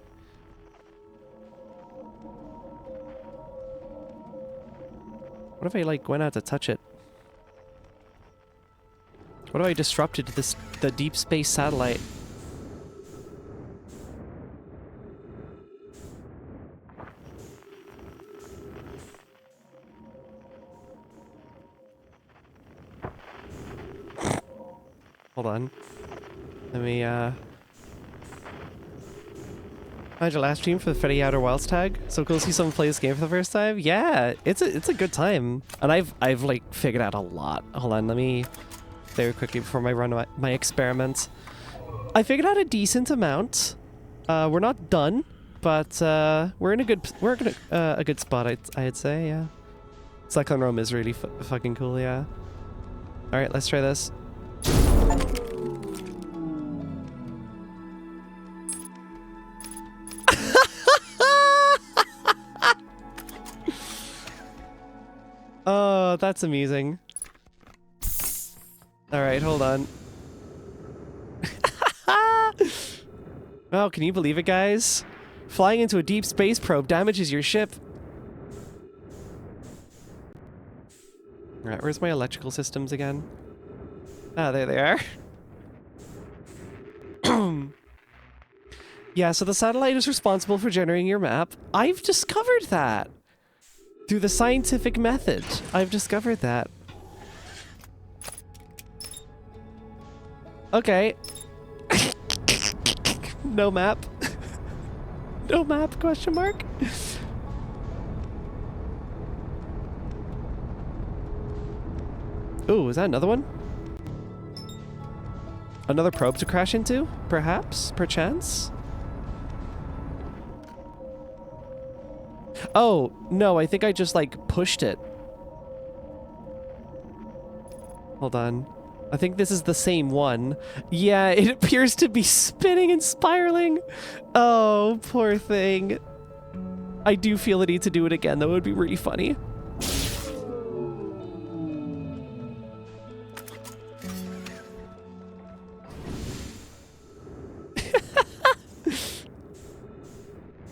What if I, like, went out to touch it? What if I disrupted the deep space satellite? Hold on. Let me, how'd your last stream for the Freddy Outer Wilds tag? So cool to see someone play this game for the first time. Yeah, it's a good time. And I've like figured out a lot. Hold on, let me very quickly before I run my experiment. I figured out a decent amount. We're not done, but we're in a good spot. I'd say, yeah. Cyclone Rome is really fucking cool, yeah. All right, let's try this. Oh, that's amusing. Alright, hold on. Wow, can you believe it, guys? Flying into a deep space probe damages your ship. Alright, where's my electrical systems again? Ah, there they are. Yeah, so the satellite is responsible for generating your map. I've discovered that! Through the scientific method, I've discovered that. Okay. No map. No map, question mark? Ooh, is that another one? Another probe to crash into? Perhaps? Perchance? Oh, no, I think I just, like, pushed it. Hold on. I think this is the same one. Yeah, it appears to be spinning and spiraling. Oh, poor thing. I do feel the need to do it again, though. It would be really funny.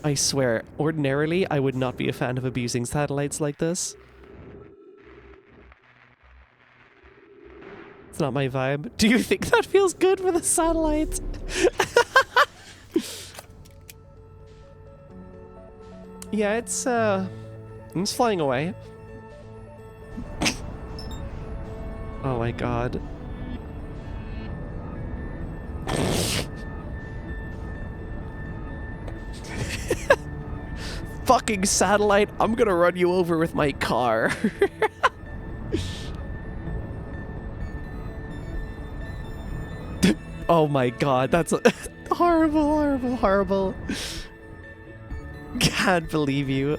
I swear, ordinarily, I would not be a fan of abusing satellites like this. It's not my vibe. Do you think that feels good with a satellite? Yeah, He's flying away. Oh my god. Fucking satellite, I'm gonna run you over with my car. Oh my god, that's horrible, horrible, horrible. Can't believe you.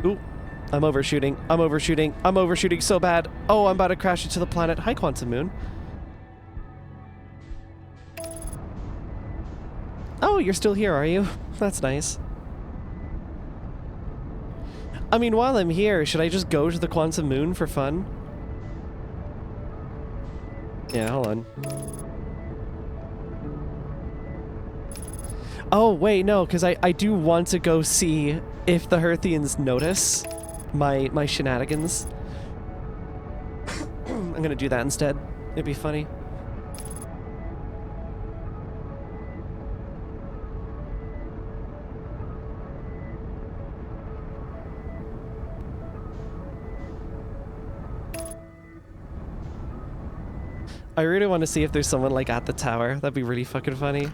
Ooh, I'm overshooting. I'm overshooting. I'm overshooting so bad. Oh, I'm about to crash into the planet. Hi, Quantum Moon. Oh, you're still here, are you? That's nice. I mean, while I'm here, should I just go to the Quantum Moon for fun? Yeah, hold on. Oh, wait, no, because I do want to go see if the Herthians notice my shenanigans. I'm gonna do that instead. It'd be funny. I really want to see if there's someone like at the tower. That'd be really fucking funny.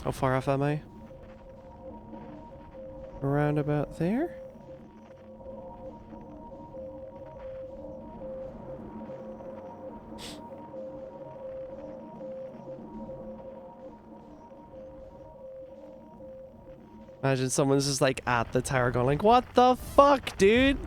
How far off am I? Around about there? Imagine someone's just like at the tower going like, what the fuck, dude?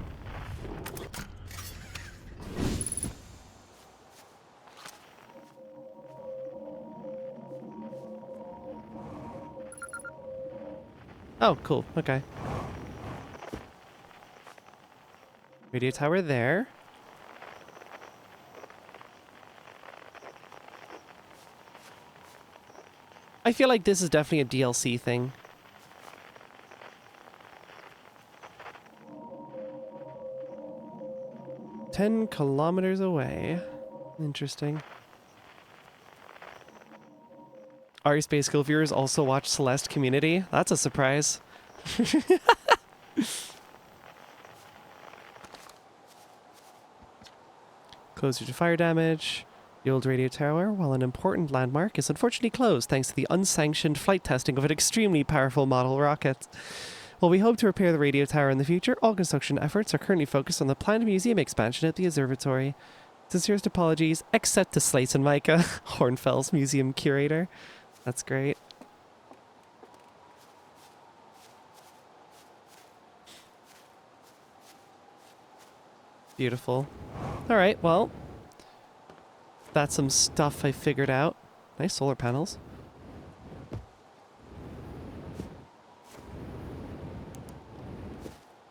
Oh, cool. Okay. Radio tower there. I feel like this is definitely a DLC thing. "10 kilometers away." Interesting. Are Space School viewers also watch Celeste Community? That's a surprise. Closer to fire damage. The old radio tower, while an important landmark, is unfortunately closed thanks to the unsanctioned flight testing of an extremely powerful model rocket. While we hope to repair the radio tower in the future, all construction efforts are currently focused on the planned museum expansion at the observatory. Sincerest apologies, except to Slates and Micah, Hornfell's museum curator. That's great. Beautiful. Alright, well. That's some stuff I figured out. Nice solar panels.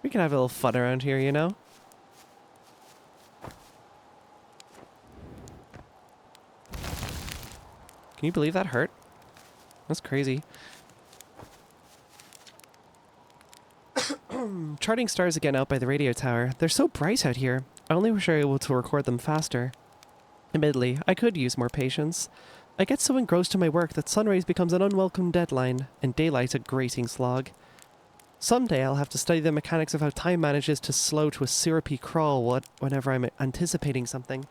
We can have a little fun around here, you know? Can you believe that hurt? That's crazy. Charting stars again out by the radio tower. They're so bright out here. I only wish I were able to record them faster. Admittedly, I could use more patience. I get so engrossed in my work that sunrise becomes an unwelcome deadline, and daylight a grating slog. Someday I'll have to study the mechanics of how time manages to slow to a syrupy crawl whenever I'm anticipating something.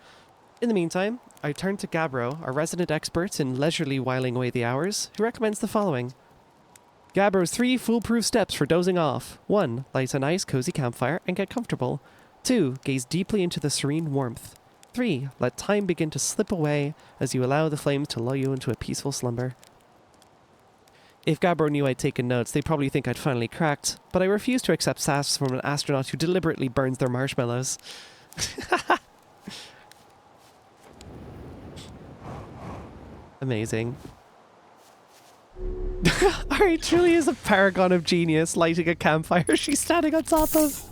In the meantime, I turn to Gabbro, our resident expert in leisurely whiling away the hours, who recommends the following. Gabbro's 3 foolproof steps for dozing off. 1. Light a nice, cozy campfire and get comfortable. 2. Gaze deeply into the serene warmth. 3. Let time begin to slip away as you allow the flames to lull you into a peaceful slumber. If Gabbro knew I'd taken notes, they'd probably think I'd finally cracked, but I refuse to accept sass from an astronaut who deliberately burns their marshmallows. Amazing. Ari truly is a paragon of genius, lighting a campfire she's standing on top of.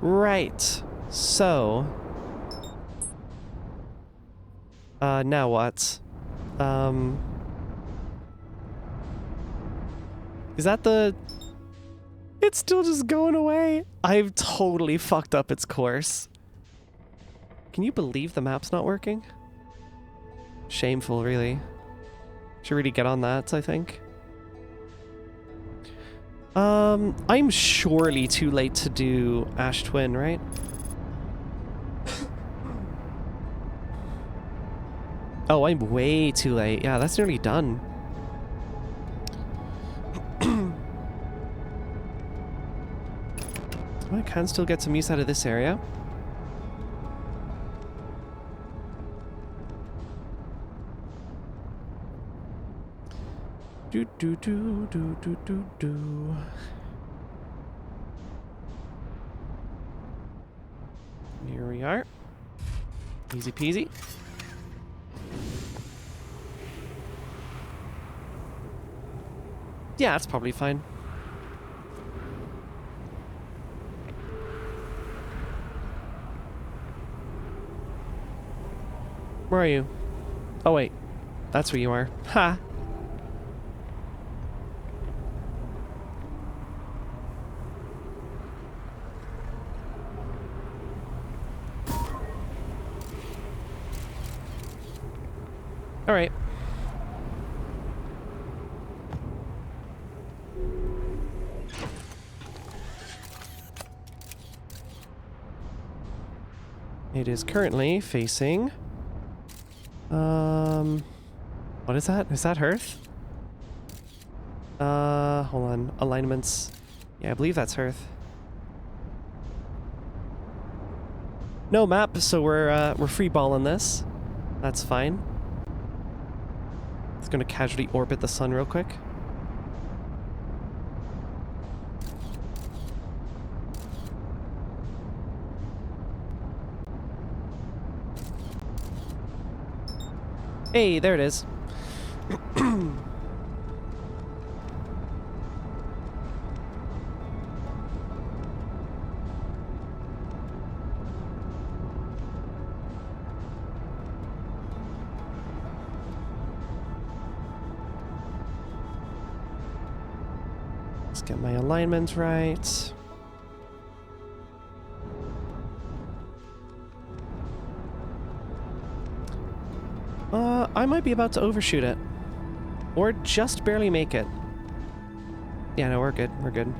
Right. So. Now what? Is that the... it's still just going away. I've totally fucked up its course. Can you believe the map's not working? Shameful, really. Should really get on that, I think. I'm surely too late to do Ash Twin, right? Oh, I'm way too late. Yeah, that's nearly done. I can still get some use out of this area. Do do do do do do do. Here we are. Easy peasy. Yeah, that's probably fine. Where are you? Oh wait, that's where you are. Ha! Alright. It is currently facing... What is that? Is that Hearth? Hold on. Alignments. Yeah, I believe that's Hearth. No map, so we're free balling this. That's fine. It's gonna casually orbit the sun real quick. Hey, there it is. Let's get my alignment right. I might be about to overshoot it. Or just barely make it. Yeah, no, we're good. We're good.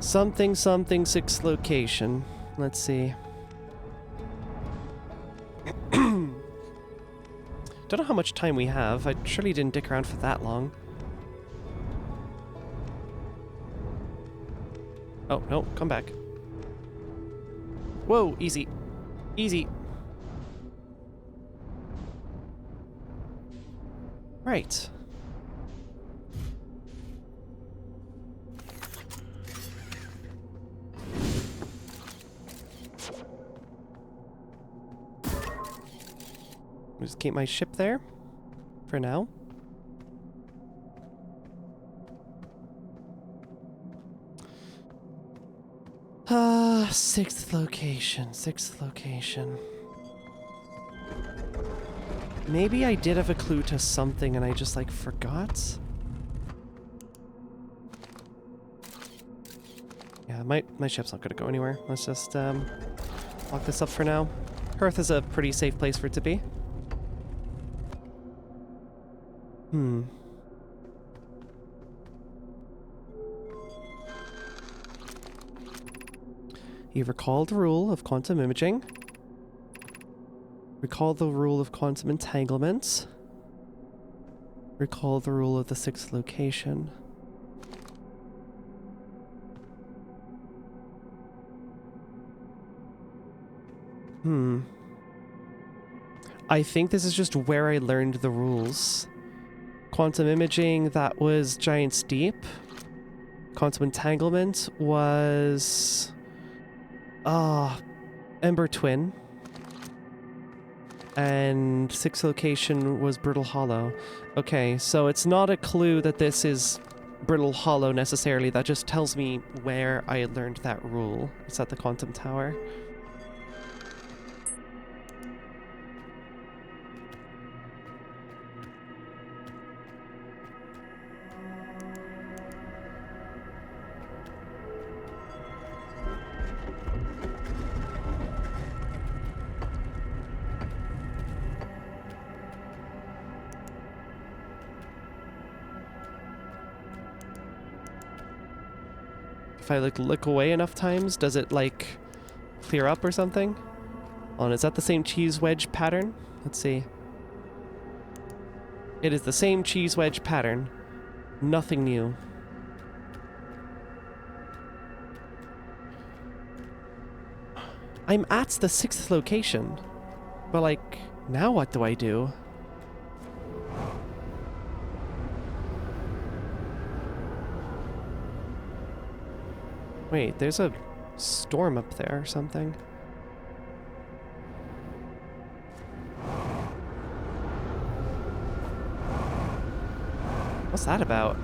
Something, something, 6th location. Let's see. Don't know how much time we have. I surely didn't dick around for that long. Oh, no, come back. Whoa, easy. Easy. Right. Just keep my ship there for now. Sixth location. Maybe I did have a clue to something and I just, like, forgot? Yeah, my ship's not gonna go anywhere. Let's just, lock this up for now. Hearth is a pretty safe place for it to be. You recall the rule of quantum imaging. Recall the rule of quantum entanglement. Recall the rule of the 6th location. I think this is just where I learned the rules. Quantum imaging, that was Giant's Deep. Quantum entanglement was... Ember Twin. And 6th location was Brittle Hollow. Okay, so it's not a clue that this is Brittle Hollow necessarily. That just tells me where I learned that rule. It's at the Quantum Tower. If I like look away enough times, does it like clear up or something? Oh, and is that the same cheese wedge pattern? Let's see. It is the same cheese wedge pattern. Nothing new. I'm at the 6th location. But like, now what do I do? Wait, there's a storm up there or something. What's that about?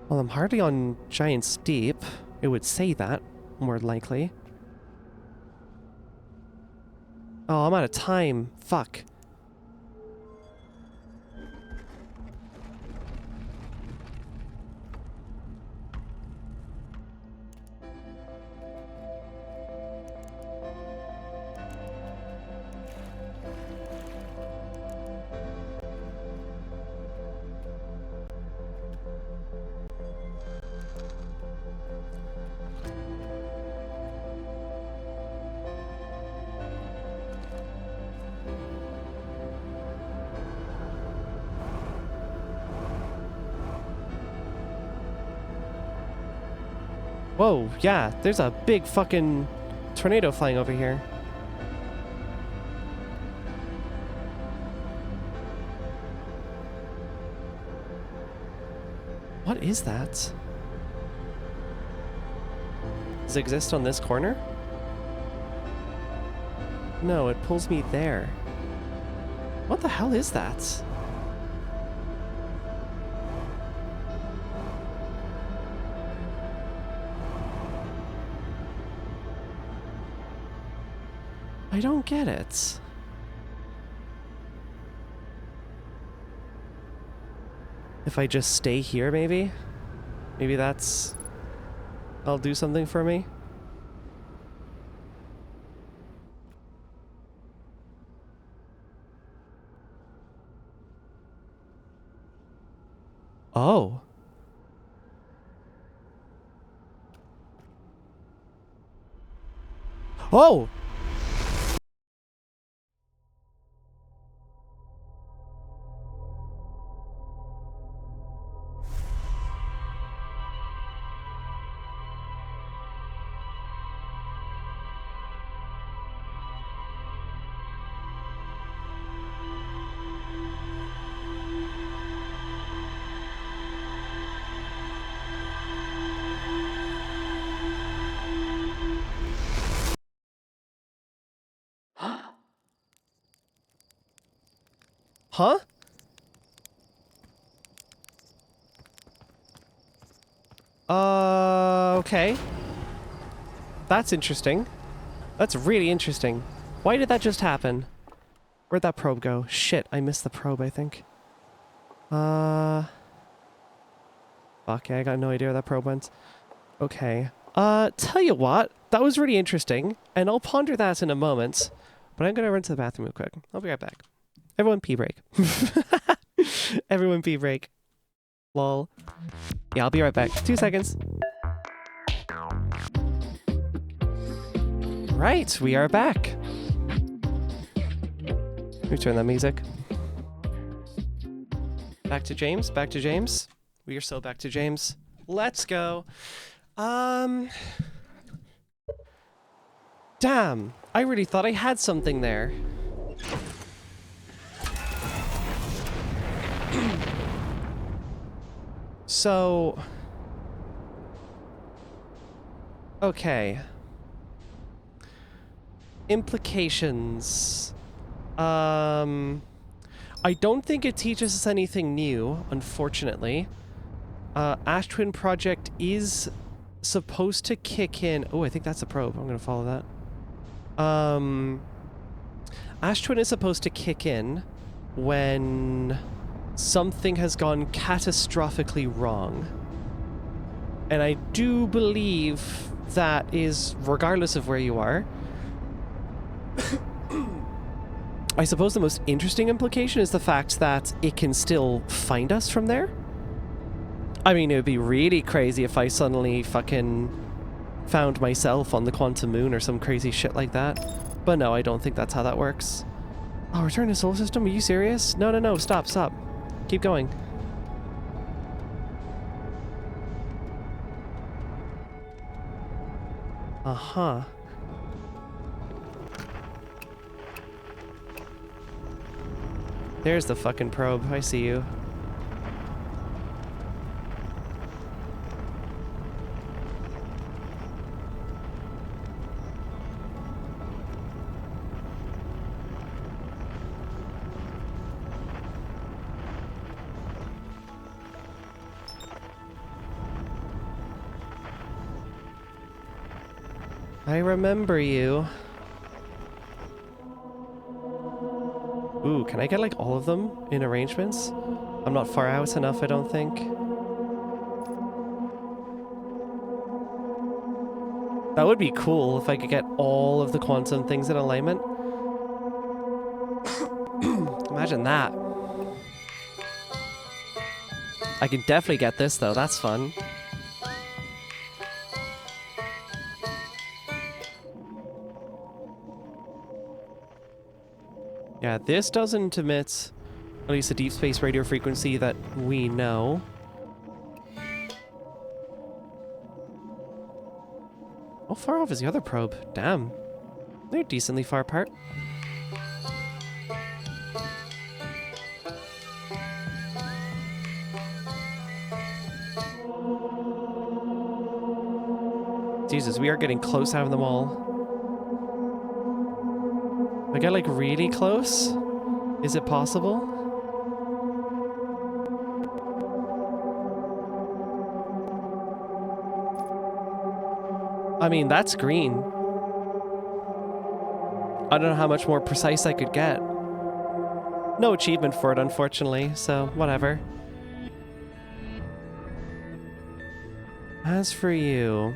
Well, I'm hardly on Giant Steep. It would say that, more likely. Oh, I'm out of time. Fuck. Whoa, yeah, there's a big fucking tornado flying over here. What is that? Does it exist on this corner? No, it pulls me there. What the hell is that? I don't get it. If I just stay here, maybe? Maybe that's... I'll do something for me? Oh. Oh! Huh? Okay. That's interesting. That's really interesting. Why did that just happen? Where'd that probe go? Shit, I missed the probe, I think. Fuck, yeah, I got no idea where that probe went. Okay. Tell you what, that was really interesting, and I'll ponder that in a moment, but I'm gonna run to the bathroom real quick. I'll be right back. Everyone pee break. Everyone pee break. Lol. Yeah, I'll be right back. 2 seconds. Right, we are back. Let me turn that music. Back to James, back to James. We are so back to James. Let's go. Damn, I really thought I had something there. So... Okay. Implications. I don't think it teaches us anything new, unfortunately. Ash Twin Project is supposed to kick in... Oh, I think that's a probe. I'm gonna follow that. Ash Twin is supposed to kick in when something has gone catastrophically wrong. And I do believe that is, regardless of where you are, I suppose the most interesting implication is the fact that it can still find us from there. I mean, it would be really crazy if I suddenly fucking found myself on the quantum moon or some crazy shit like that. But no, I don't think that's how that works. Oh, return to solar system? Are you serious? No, no, no. Stop, stop. Keep going. Uh-huh. There's the fucking probe. I see you. I remember you. Ooh, can I get like all of them in arrangements? I'm not far out enough, I don't think. That would be cool if I could get all of the quantum things in alignment. Imagine that. I can definitely get this though, that's fun. Yeah, this doesn't emit at least a deep space radio frequency that we know. How far off is the other probe? Damn. They're decently far apart. Jesus, we are getting close out of them all. I get like really close? Is it possible? I mean, that's green. I don't know how much more precise I could get. No achievement for it, unfortunately, so whatever. As for you...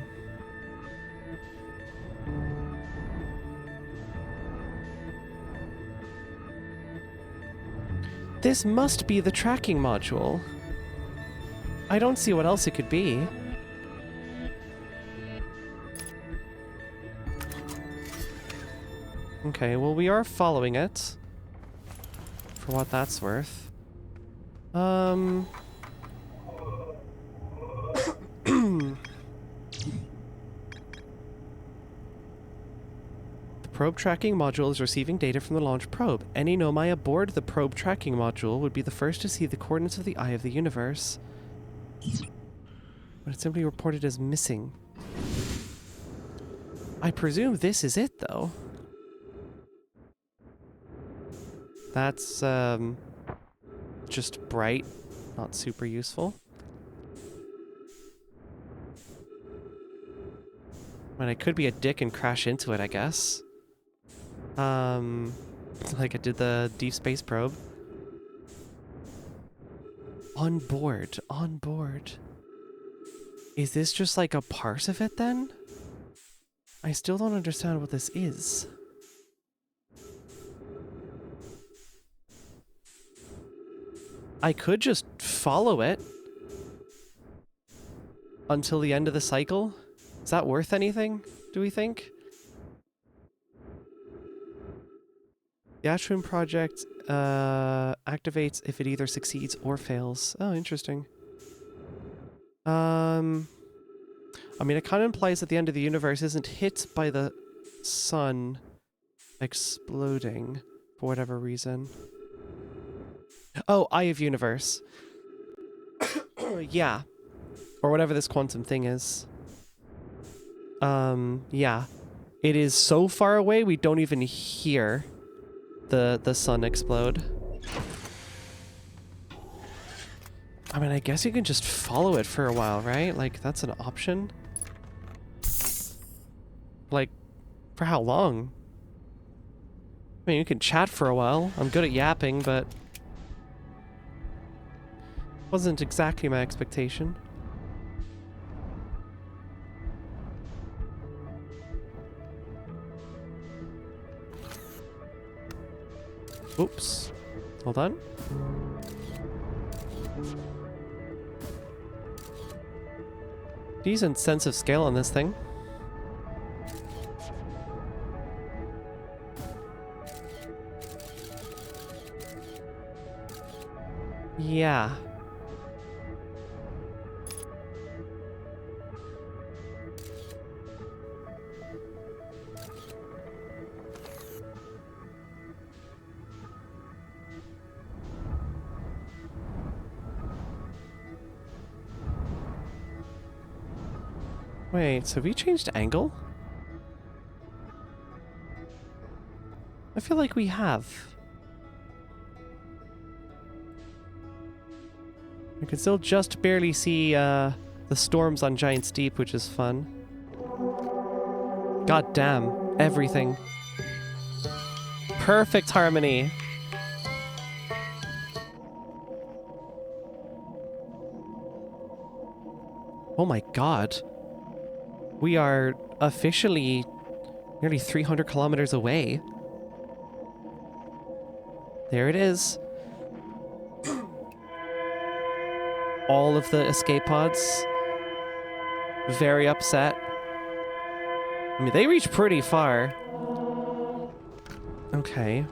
This must be the tracking module. I don't see what else it could be. Okay, well we are following it. For what that's worth. The probe tracking module is receiving data from the launch probe. Any Nomai aboard the probe tracking module would be the first to see the coordinates of the eye of the universe. But it's simply reported as missing. I presume this is it, though. That's, just bright, not super useful. And I could be a dick and crash into it, I guess. Like I did the deep space probe. On board, on board. Is this just like a part of it then? I still don't understand what this is. I could just follow it until the end of the cycle. Is that worth anything, do we think? The Ashroom project activates if it either succeeds or fails. Oh, interesting. I mean, it kind of implies that the end of the universe isn't hit by the sun exploding for whatever reason. Oh, Eye of Universe. Yeah. Or whatever this quantum thing is. Yeah. It is so far away we don't even hear the sun explode. I mean, I guess you can just follow it for a while, right? Like, that's an option. Like, for how long? I mean, you can chat for a while. I'm good at yapping, but... wasn't exactly my expectation. Oops. Hold on. Decent sense of scale on this thing. Yeah. Wait, so have we changed angle? I feel like we have. I can still just barely see the storms on Giant's Deep, which is fun. God damn, everything. Perfect harmony. Oh my god. We are officially nearly 300 kilometers away. There it is. All of the escape pods. Very upset. I mean, they reach pretty far. Okay.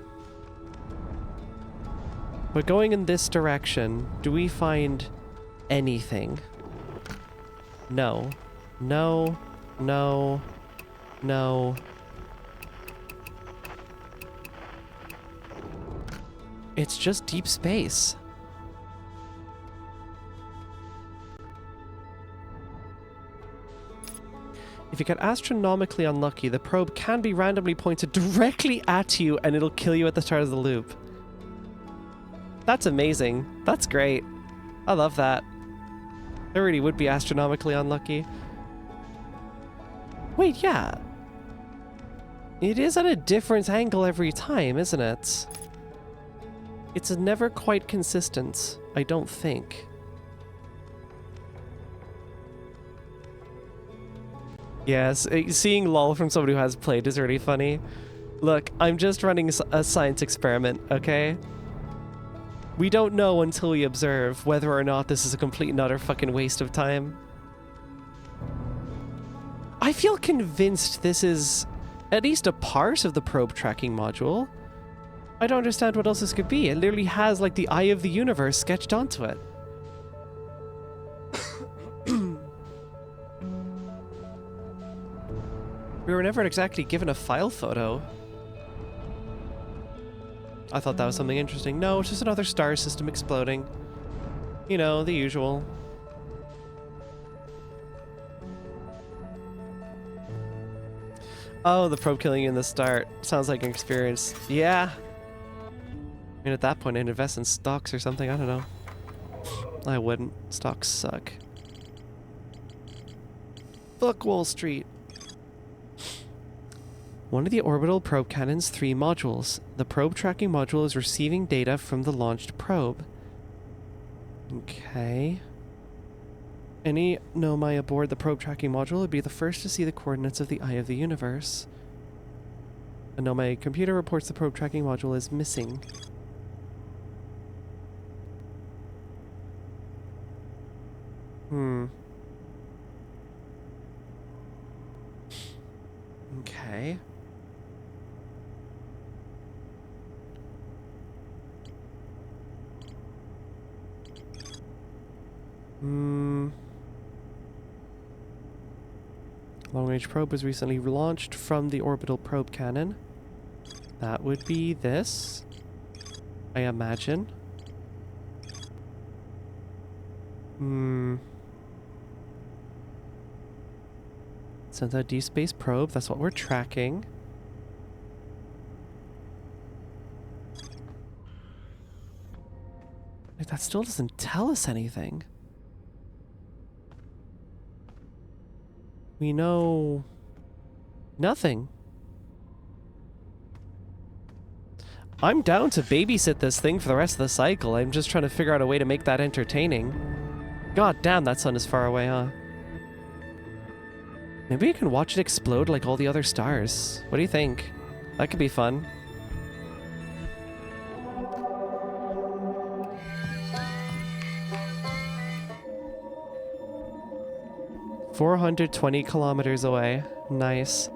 But going in this direction, do we find anything? No. No. No. No. It's just deep space. If you get astronomically unlucky, the probe can be randomly pointed directly at you and it'll kill you at the start of the loop. That's amazing. That's great. I love that. I really would be astronomically unlucky. Wait, yeah. It is at a different angle every time, isn't it? It's never quite consistent, I don't think. Yes, seeing lol from somebody who has played is really funny. Look, I'm just running a science experiment, okay? We don't know until we observe whether or not this is a complete and utter fucking waste of time. I feel convinced this is at least a part of the probe tracking module. I don't understand what else this could be. It literally has like the eye of the universe sketched onto it. We were never exactly given a file photo. I thought that was something interesting. No, it's just another star system exploding. You know, the usual. Oh, the probe killing you in the start. Sounds like an experience. Yeah. I mean, at that point, I'd invest in stocks or something. I don't know. I wouldn't. Stocks suck. Fuck Wall Street. One of the orbital probe cannon's 3 modules. The probe tracking module is receiving data from the launched probe. Okay. Any Nomai aboard the probe tracking module would be the first to see the coordinates of the eye of the universe. A Nomai computer reports the probe tracking module is missing. Okay. Long-range probe was recently launched from the orbital probe cannon. That would be this, I imagine. Sends out deep space probe. That's what we're tracking. Like, that still doesn't tell us anything. We know nothing. I'm down to babysit this thing for the rest of the cycle. I'm just trying to figure out a way to make that entertaining. God damn, that sun is far away, huh? Maybe you can watch it explode like all the other stars. What do you think? That could be fun. 420 kilometers away. Nice.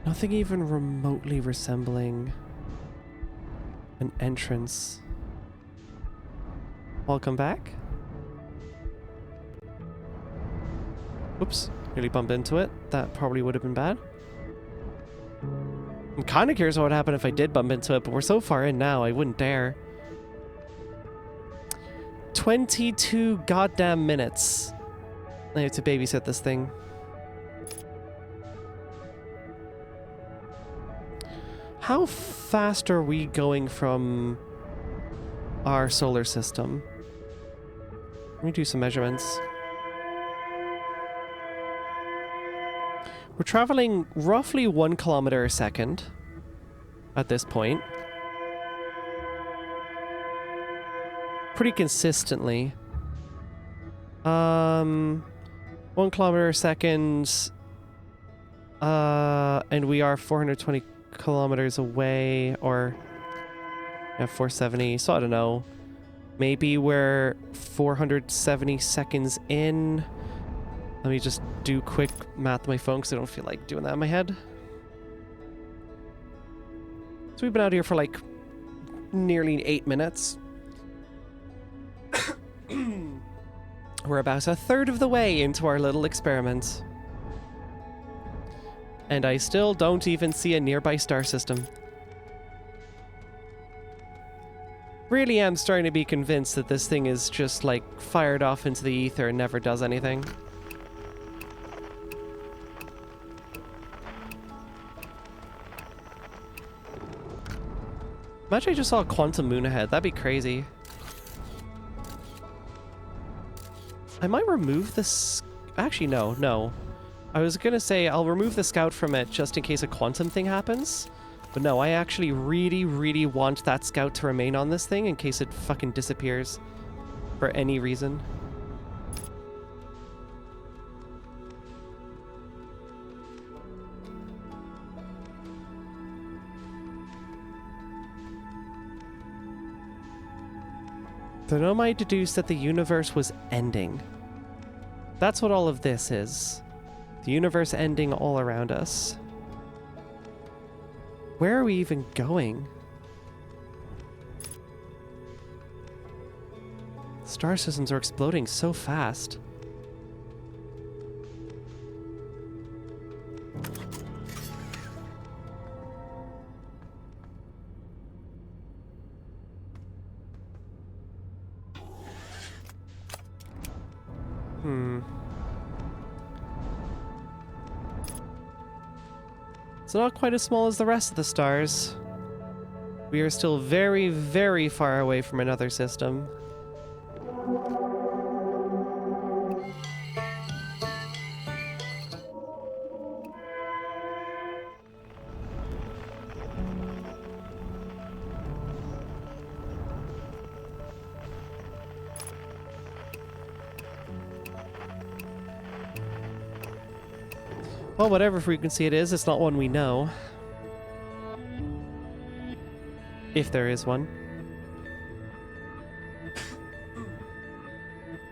Nothing even remotely resembling an entrance. Welcome back. Oops, nearly bumped into it. That probably would have been bad. I'm kind of curious what would happen if I did bump into it, but we're so far in now, I wouldn't dare. 22 goddamn minutes. I have to babysit this thing. How fast are we going from our solar system? Let me do some measurements. We're traveling roughly 1 kilometer a second at this point. Pretty consistently. 1 kilometer a second. And we are 420 kilometers away, or yeah, 470. So I don't know. Maybe we're 470 seconds in. Let me just do quick math on my phone because I don't feel like doing that in my head. So we've been out here for like nearly 8 minutes. We're about a third of the way into our little experiment. And I still don't even see a nearby star system. Really am starting to be convinced that this thing is just like fired off into the ether and never does anything. Imagine I just saw a quantum moon ahead. That'd be crazy. I might remove this. Actually, no. I was gonna say I'll remove the scout from it just in case a quantum thing happens. But no, I actually really, really want that scout to remain on this thing in case it fucking disappears for any reason. The Nomai deduced that the universe was ending. That's what all of this is. The universe ending all around us. Where are we even going? Star systems are exploding so fast. It's not quite as small as the rest of the stars. We are still very, very far away from another system. Well, whatever frequency it is, it's not one we know. If there is one.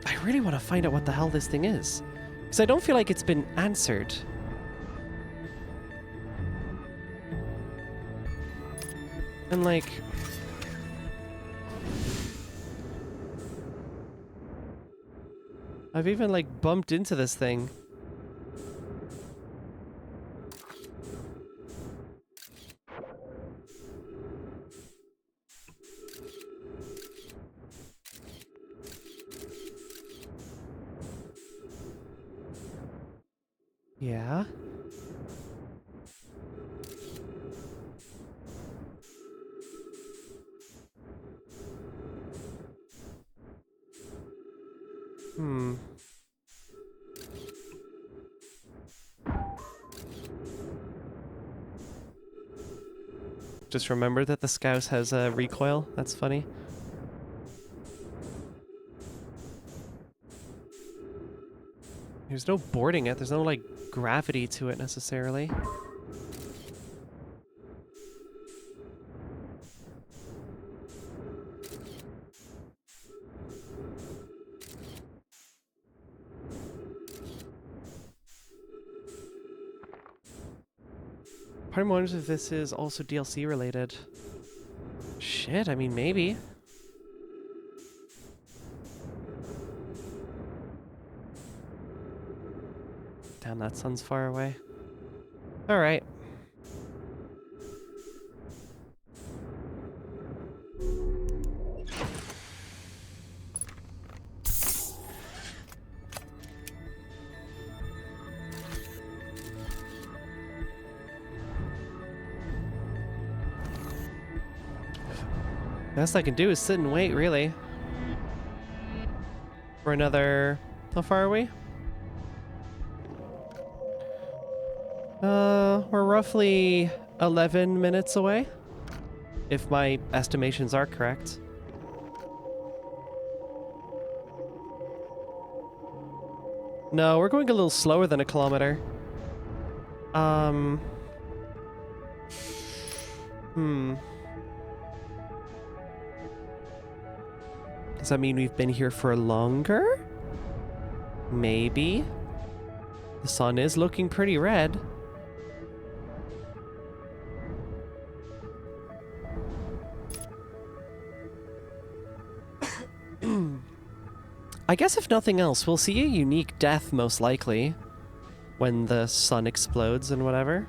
I really want to find out what the hell this thing is. Because I don't feel like it's been answered. And like... I've even like bumped into this thing. Yeah. Just remember that the Scout has a recoil. That's funny. There's no boarding it. There's no, like, gravity to it necessarily. Part of me wonders if this is also DLC related. Shit, I mean, maybe. Damn, that sun's far away. Alright. Best I can do is sit and wait, really. For another... How far are we? We're roughly 11 minutes away. If my estimations are correct. No, we're going a little slower than a kilometer. Does that mean we've been here for longer? Maybe. The sun is looking pretty red. I guess if nothing else, we'll see a unique death most likely when the sun explodes and whatever.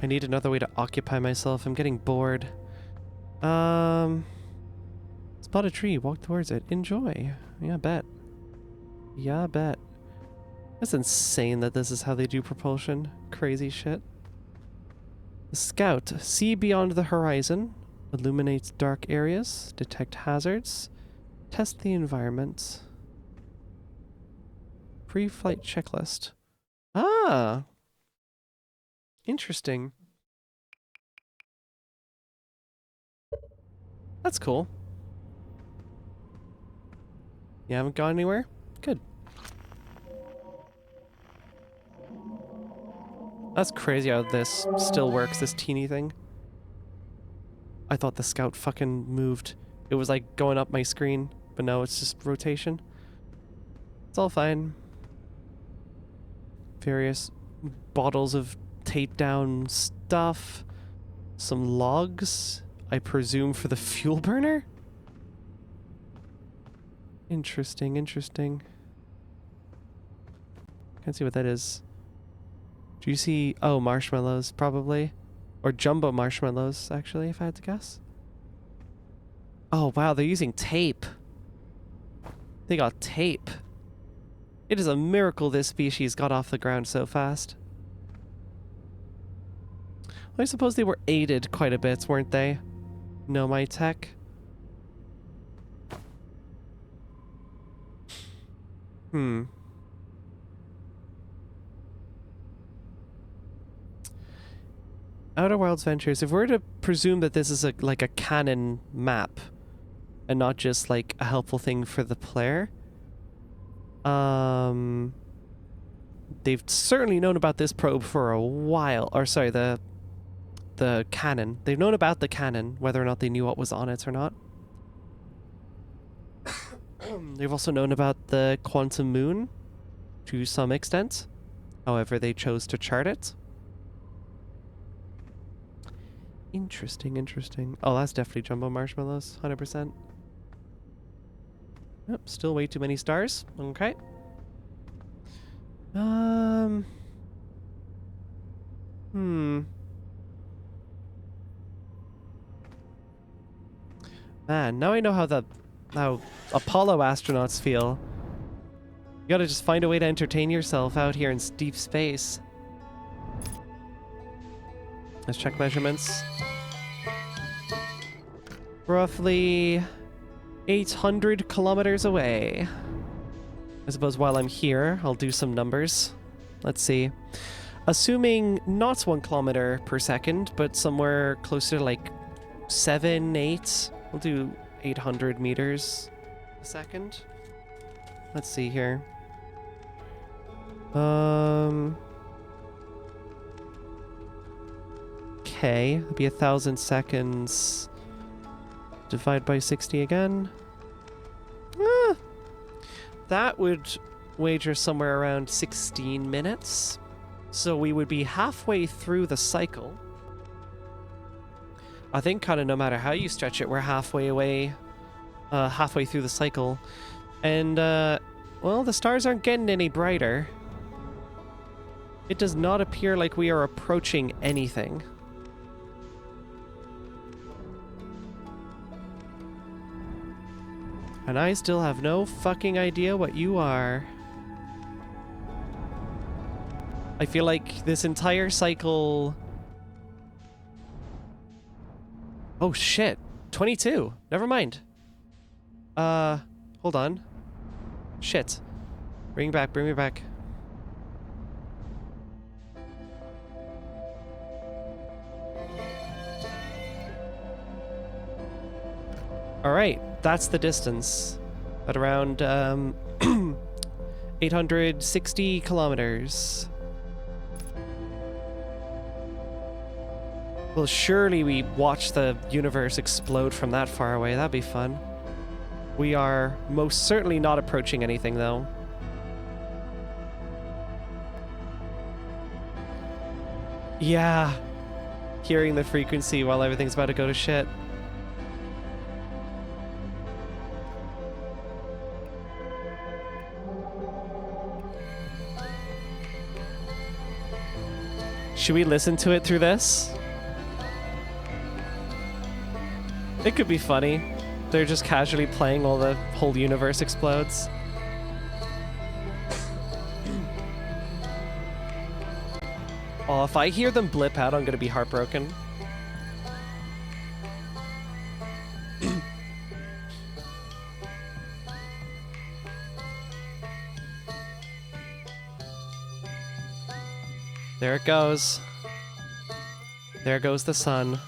I need another way to occupy myself. I'm getting bored. Spot a tree, walk towards it, enjoy. Yeah, bet. Yeah, bet. That's insane that this is how they do propulsion. Crazy shit. The scout. See beyond the horizon. Illuminates dark areas. Detect hazards. Test the environment. Pre-flight checklist. Ah! Interesting. That's cool. You haven't gone anywhere? Good. That's crazy how this still works, this teeny thing. I thought the scout fucking moved. It was like going up my screen, but no, it's just rotation. It's all fine. Various bottles of tape down stuff. Some logs, I presume for the fuel burner? Interesting, interesting. Can't see what that is. Do you see... Oh, marshmallows, probably. Or jumbo marshmallows, actually, if I had to guess. Oh, wow, they're using tape. They got tape. It is a miracle this species got off the ground so fast. Well, I suppose they were aided quite a bit, weren't they? No, my tech. Outer Worlds Ventures. If we're to presume that this is like a canon map and not just like a helpful thing for the player, they've certainly known about this probe for a while. Or sorry, the cannon. They've known about the cannon, whether or not they knew what was on it or not. They've also known about the quantum moon to some extent. However, they chose to chart it. Interesting, interesting. Oh, that's definitely jumbo marshmallows, 100%. Yep, still way too many stars. Okay. Man, now I know how Apollo astronauts feel. You gotta just find a way to entertain yourself out here in deep space. Let's check measurements. Roughly 800 kilometers away. I suppose while I'm here, I'll do some numbers. Let's see. Assuming not 1 kilometer per second, but somewhere closer to like 7, 8. We'll do 800 meters a second. Let's see here. Okay, that'd be 1,000 seconds. Divide by 60 again. That would wager somewhere around 16 minutes. So we would be halfway through the cycle. I think kind of no matter how you stretch it, we're halfway through the cycle. And, well, the stars aren't getting any brighter. It does not appear like we are approaching anything. And I still have no fucking idea what you are. I feel like this entire cycle... Oh shit, 22. Never mind. Hold on. Shit. Bring me back. Alright, that's the distance. At around, 860 kilometers. Well, surely we watch the universe explode from that far away. That'd be fun. We are most certainly not approaching anything, though. Yeah. Hearing the frequency while everything's about to go to shit. Should we listen to it through this? It could be funny. They're just casually playing while the whole universe explodes. Oh, if I hear them blip out, I'm gonna be heartbroken. There it goes. There goes the sun.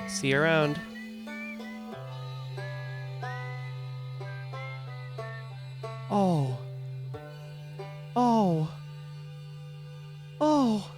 See you around. Oh. Oh. Oh.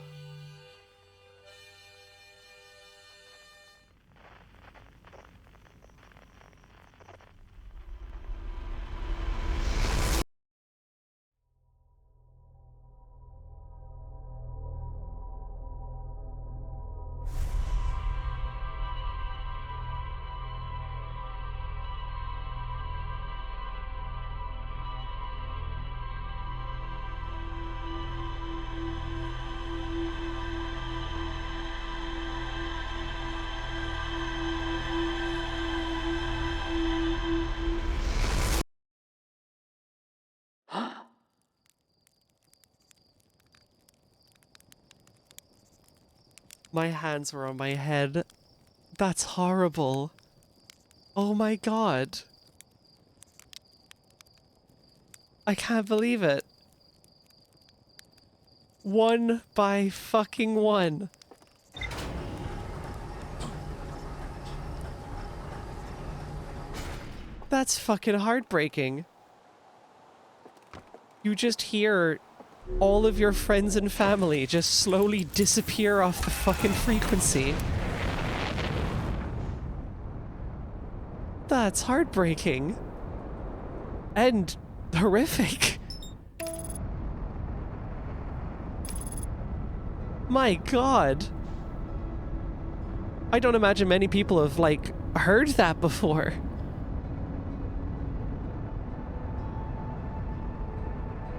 My hands were on my head. That's horrible. Oh my god. I can't believe it. 1 by fucking 1. That's fucking heartbreaking. You just hear all of your friends and family just slowly disappear off the fucking frequency. That's heartbreaking. And horrific. My god. I don't imagine many people have, like, heard that before.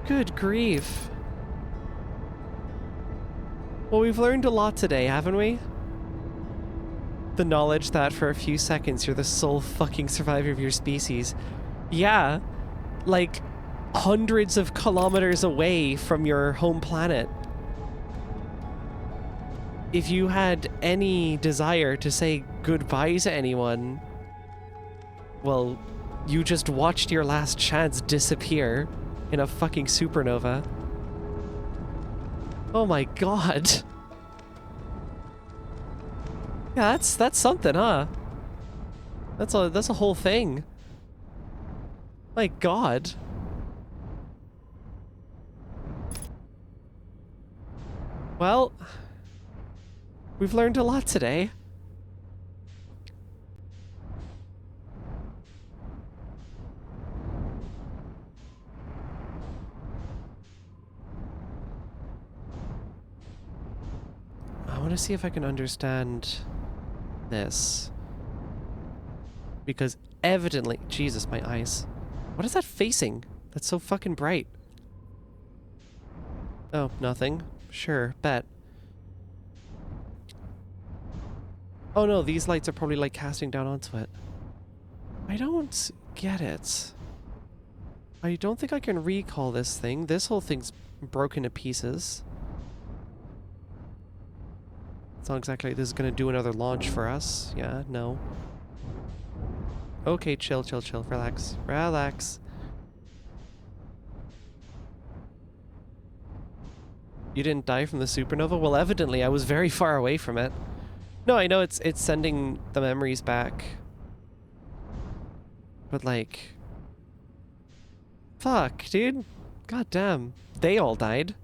Good grief. Well, we've learned a lot today, haven't we? The knowledge that for a few seconds you're the sole fucking survivor of your species. Yeah, like hundreds of kilometers away from your home planet. If you had any desire to say goodbye to anyone, well, you just watched your last chance disappear in a fucking supernova. Oh my god. Yeah, that's something, huh? That's a whole thing. My god. Well, we've learned a lot today. I want to see if I can understand this. Because evidently... Jesus, my eyes. What is that facing? That's so fucking bright. Oh, nothing. Sure, bet. Oh no, these lights are probably like casting down onto it. I don't get it. I don't think I can recall this thing. This whole thing's broken to pieces. It's not exactly like this is gonna do another launch for us. Yeah, no. Okay, chill, chill, chill. Relax. Relax. You didn't die from the supernova? Well, evidently I was very far away from it. No, I know it's sending the memories back. But like... Fuck, dude. God damn. They all died.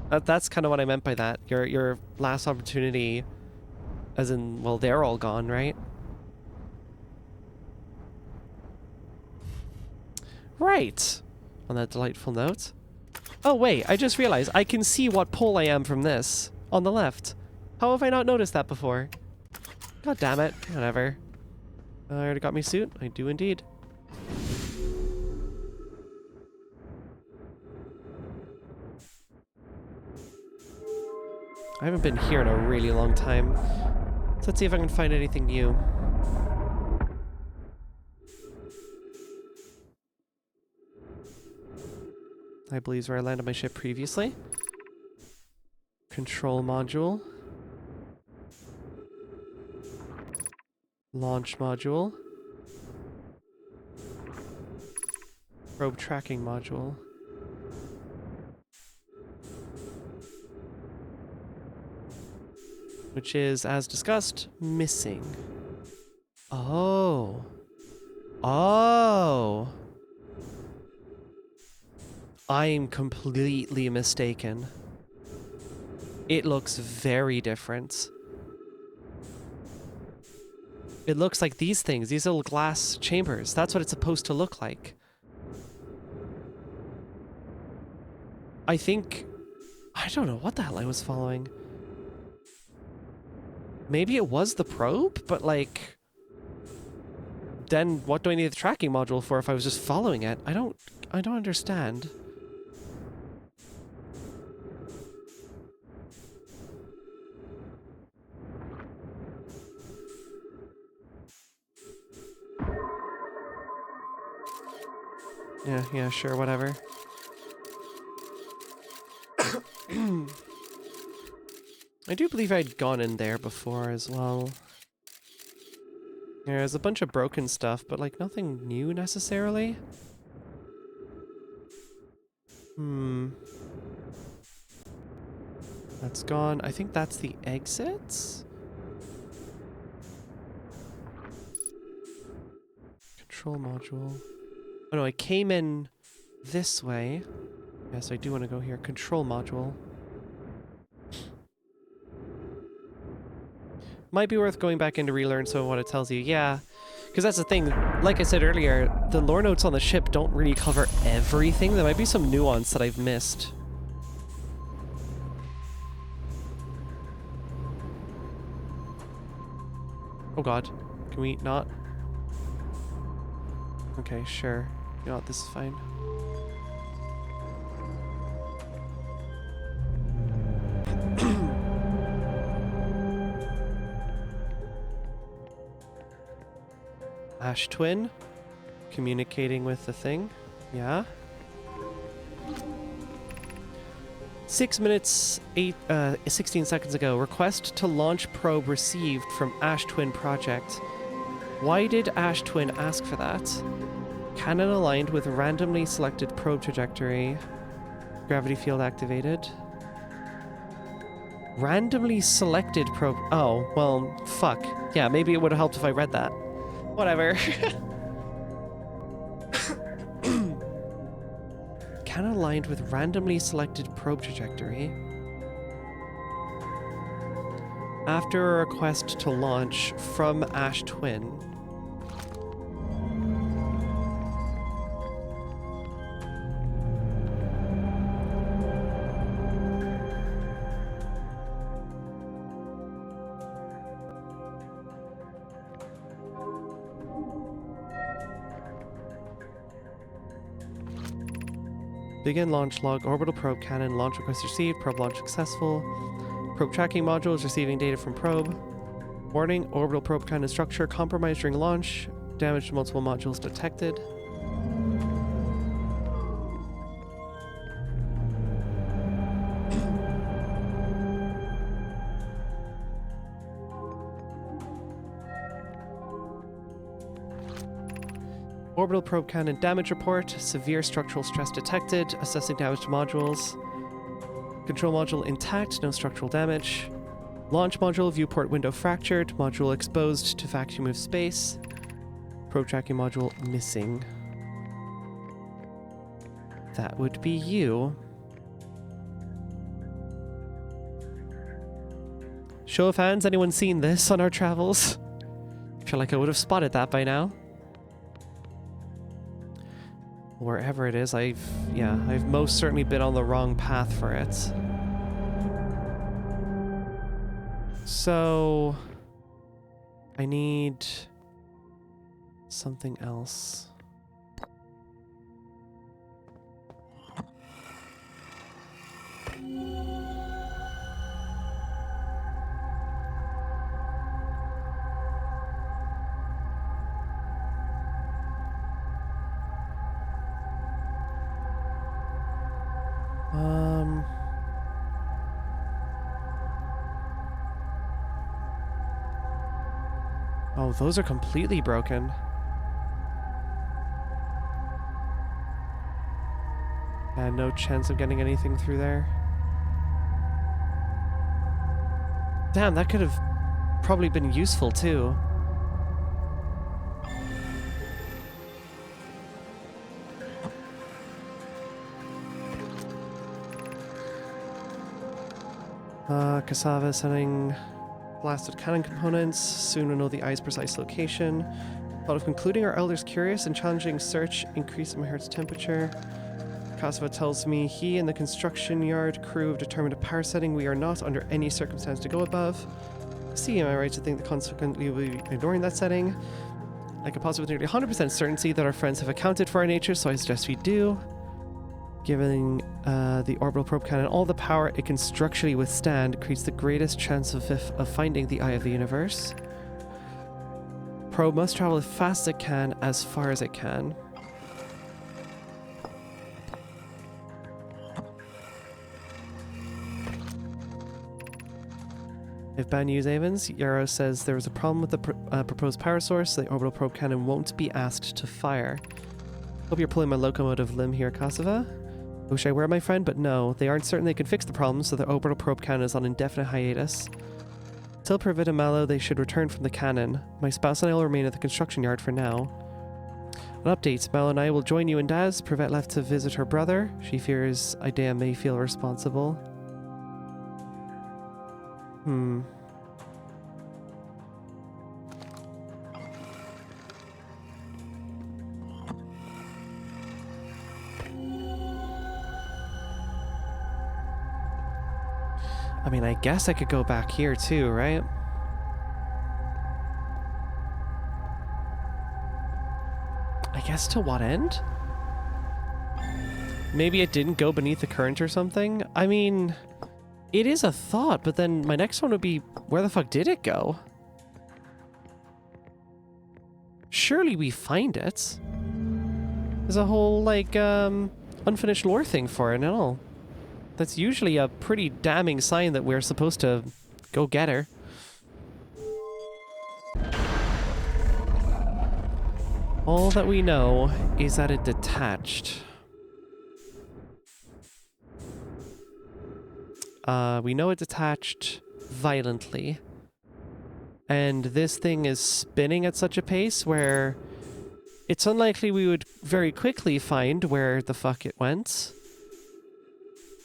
That's kind of what I meant by that. Your last opportunity, as in, well, they're all gone, right? Right. On that delightful note. Oh wait, I just realized I can see what pole I am from this. On the left. How have I not noticed that before? God damn it. Whatever. I already got me suit. I do indeed. I haven't been here in a really long time. So let's see if I can find anything new. I believe is where I landed my ship previously. Control module. Launch module. Probe tracking module. Which is, as discussed, missing. Oh. Oh. I'm completely mistaken. It looks very different. It looks like these things, these little glass chambers. That's what it's supposed to look like. I think... I don't know what the hell I was following. Maybe it was the probe, but like... Then what do I need the tracking module for if I was just following it? I don't understand. Yeah, sure, whatever. I do believe I'd gone in there before as well. There's a bunch of broken stuff, but like nothing new necessarily. That's gone. I think that's the exits? Control module. Oh no, I came in this way. Yes, I do want to go here. Control module. Might be worth going back in to relearn some of what it tells you. Yeah, because that's the thing. Like I said earlier, the lore notes on the ship don't really cover everything. There might be some nuance that I've missed. Oh god. Can we not? Okay, sure. You know what, this is fine. Ash Twin. Communicating with the thing. Yeah. 6 minutes, 16 seconds ago. Request to launch probe received from Ash Twin Project. Why did Ash Twin ask for that? Cannon aligned with randomly selected probe trajectory. Gravity field activated. Randomly selected probe... Oh, well, fuck. Yeah, maybe it would have helped if I read that. Whatever. cannon aligned with randomly selected probe trajectory. After a request to launch from Ash Twin. Begin launch log. Orbital probe cannon. Launch request received. Probe launch successful. Probe tracking module is receiving data from probe. Warning, orbital probe cannon structure compromised during launch. Damage to multiple modules detected. Orbital probe cannon damage report. Severe structural stress detected. Assessing damage to modules. Control module intact, no structural damage. Launch module viewport window fractured. Module exposed to vacuum of space. Probe tracking module missing. That would be you. Show of hands, anyone seen this on our travels? I feel like I would have spotted that by now. Wherever it is, I've most certainly been on the wrong path for it. So I need something else. Oh, those are completely broken. And no chance of getting anything through there. Damn, that could have probably been useful too. Cassava sending blasted cannon components. Soon we'll know the eye's precise location. Thought of concluding our elders curious and challenging search, increasing my heart's temperature. Cassava tells me he and the construction yard crew have determined a power setting we are not under any circumstance to go above. See, am I right to think that consequently we'll be ignoring that setting? I can possibly with nearly 100% certainty that our friends have accounted for our nature, so I suggest we do. Giving the orbital probe cannon all the power it can structurally withstand creates the greatest chance of finding the eye of the universe. Probe must travel as fast as it can, as far as it can. If bad news, Avens, Yarrow says there was a problem with the proposed power source, so the orbital probe cannon won't be asked to fire. Hope you're pulling my locomotive limb here, Cassava. Wish I were, my friend, but no. They aren't certain they can fix the problem, so the orbital probe cannon is on indefinite hiatus. Till Pravita Mallow, they should return from the cannon. My spouse and I will remain at the construction yard for now. An update, Mallow and I will join you and Daz. Pravette left to visit her brother. She fears Idea may feel responsible. I mean, I guess I could go back here too, right? I guess to what end? Maybe it didn't go beneath the current or something? I mean, it is a thought, but then my next one would be, where the fuck did it go? Surely we find it. There's a whole, like, unfinished lore thing for it and all. That's usually a pretty damning sign that we're supposed to go get her. All that we know is that it detached. We know it detached violently. And this thing is spinning at such a pace where it's unlikely we would very quickly find where the fuck it went.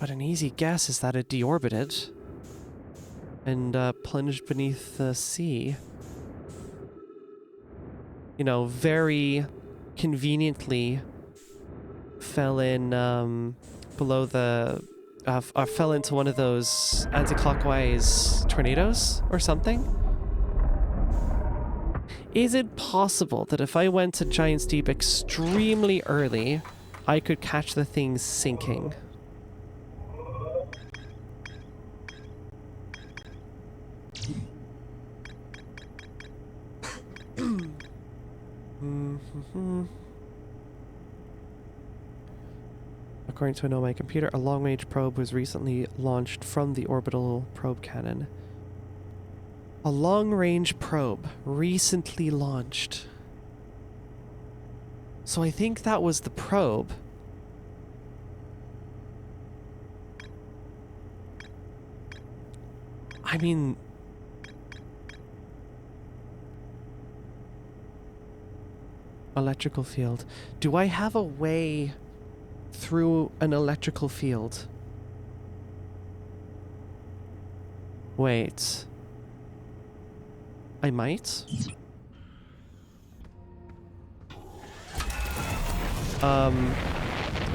But an easy guess is that it deorbited and plunged beneath the sea. You know, very conveniently fell in below the... fell into one of those anti-clockwise tornadoes or something? Is it possible that if I went to Giant's Deep extremely early, I could catch the thing sinking? According to my computer, a long-range probe was recently launched from the orbital probe cannon. A long-range probe recently launched. So I think that was the probe. I mean... Electrical field. Do I have a way through an electrical field? Wait. I might?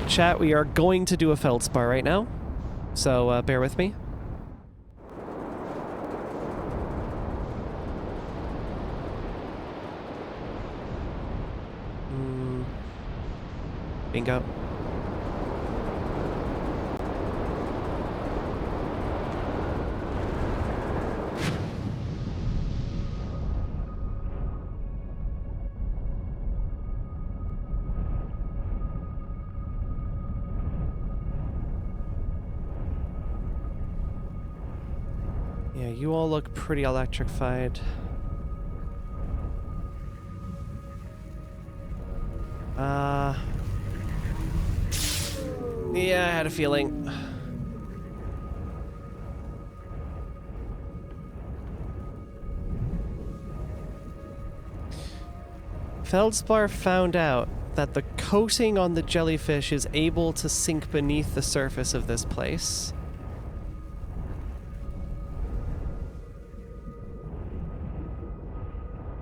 Chat, we are going to do a feldspar right now. So, bear with me. Bingo. Yeah, you all look pretty electrified. Yeah, I had a feeling. Feldspar found out that the coating on the jellyfish is able to sink beneath the surface of this place.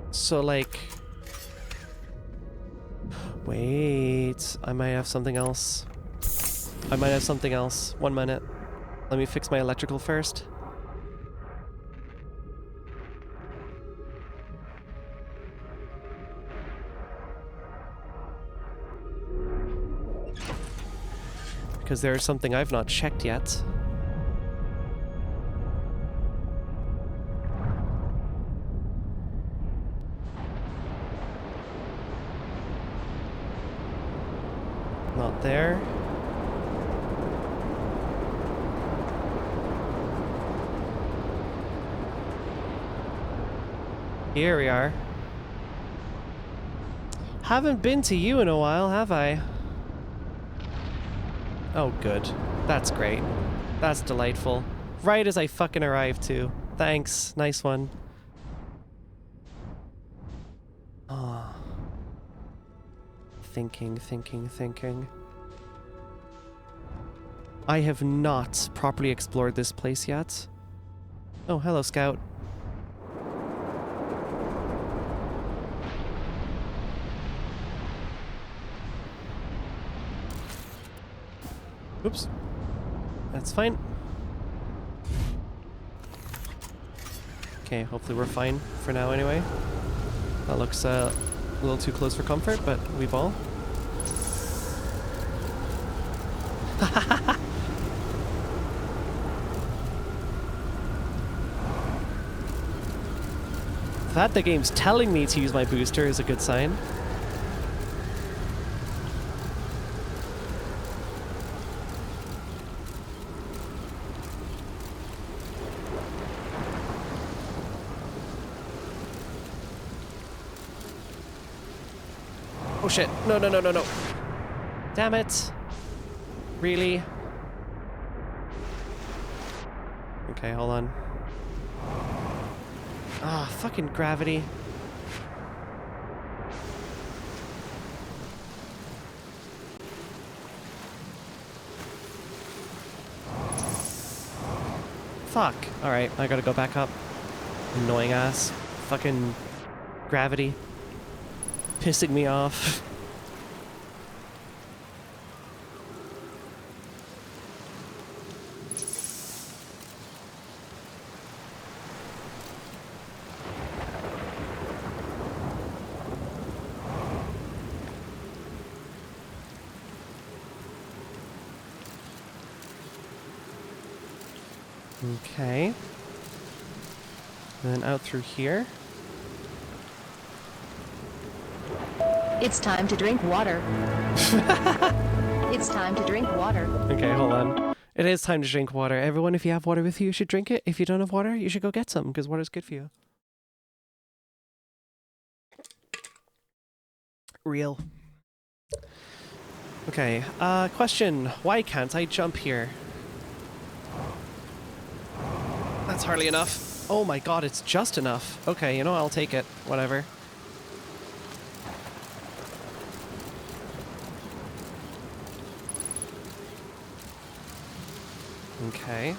So, like... Wait, I might have something else. I might have something else. 1 minute. Let me fix my electrical first. Because there is something I've not checked yet. Not there. Here we are. Haven't been to you in a while, have I? Oh, good. That's great. That's delightful. Right as I fucking arrived, too. Thanks. Nice one. Ah. Thinking. I have not properly explored this place yet. Oh, hello, Scout. Oops. That's fine. Okay, hopefully we're fine for now anyway. That looks a little too close for comfort, but we ball. That the game's telling me to use my booster is a good sign. Oh shit. No. Damn it. Really? Okay, hold on. Ah, fucking gravity. Fuck. Alright, I gotta go back up. Annoying ass. Fucking gravity. Pissing me off. Okay. And then out through here. It's time to drink water. It's time to drink water. Okay, hold on. It is time to drink water. Everyone, if you have water with you, you should drink it. If you don't have water, you should go get some, because water's good for you. Real. Okay, question. Why can't I jump here? That's hardly enough. Oh my god, it's just enough. Okay, you know, I'll take it. Whatever. Okay.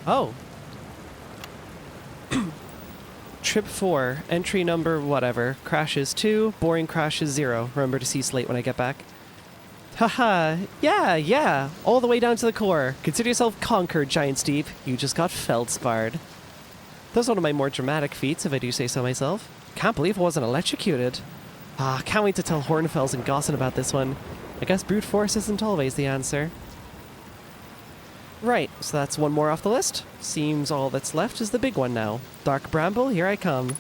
Oh. Trip 4, entry number whatever, crashes 2, boring crashes 0. Remember to see Slate when I get back. Haha, yeah, all the way down to the core. Consider yourself conquered, Giant Steve. You just got feldsparred. That was one of my more dramatic feats, if I do say so myself. Can't believe I wasn't electrocuted. Can't wait to tell Hornfels and Gossin about this one. I guess brute force isn't always the answer. Right, so that's one more off the list. Seems all that's left is the big one now. Dark Bramble, here I come.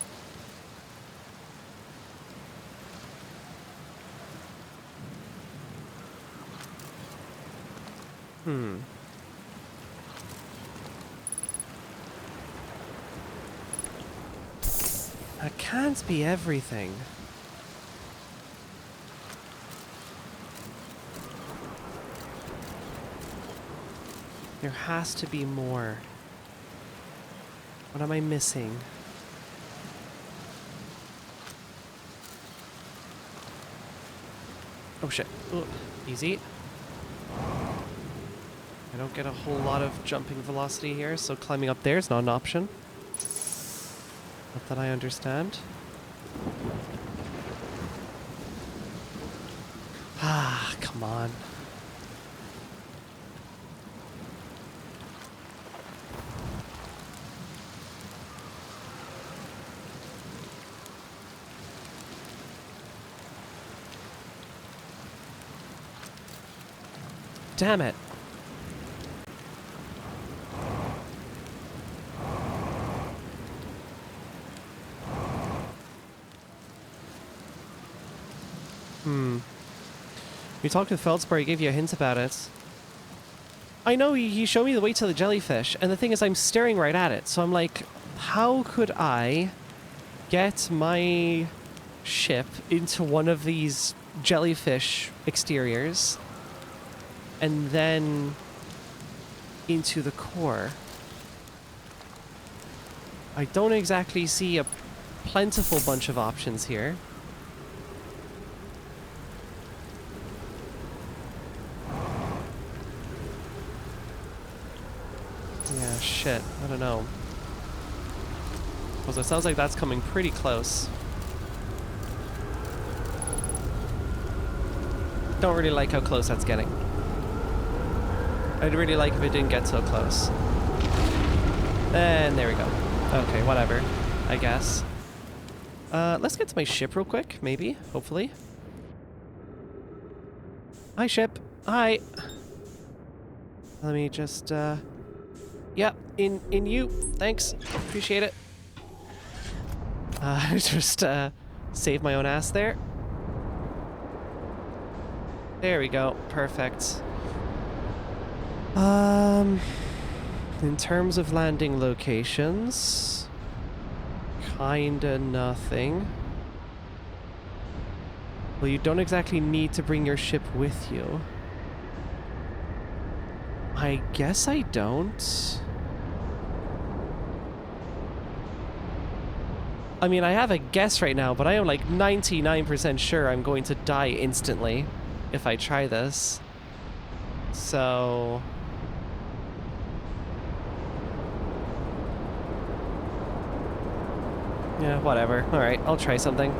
That can't be everything. There has to be more. What am I missing? Oh shit. Ooh, easy. I don't get a whole lot of jumping velocity here, so climbing up there is not an option. Not that I understand. Come on. Damn it. We talked with Feldspar, he gave you a hint about it. I know, he showed me the way to the jellyfish, and the thing is I'm staring right at it, so I'm like, how could I get my ship into one of these jellyfish exteriors and then into the core? I don't exactly see a plentiful bunch of options here. Yeah, shit. I don't know. Because it sounds like that's coming pretty close. Don't really like how close that's getting. I'd really like if it didn't get so close. And there we go. Okay, whatever. I guess. Let's get to my ship real quick, maybe. Hopefully. Hi, ship. Hi. Let me just, yeah, in you. Thanks. Appreciate it. Just, save my own ass there. There we go. Perfect. In terms of landing locations, kinda nothing. Well, you don't exactly need to bring your ship with you. I guess I don't. I mean, I have a guess right now, but I am like 99% sure I'm going to die instantly if I try this. So... yeah, whatever. Alright, I'll try something.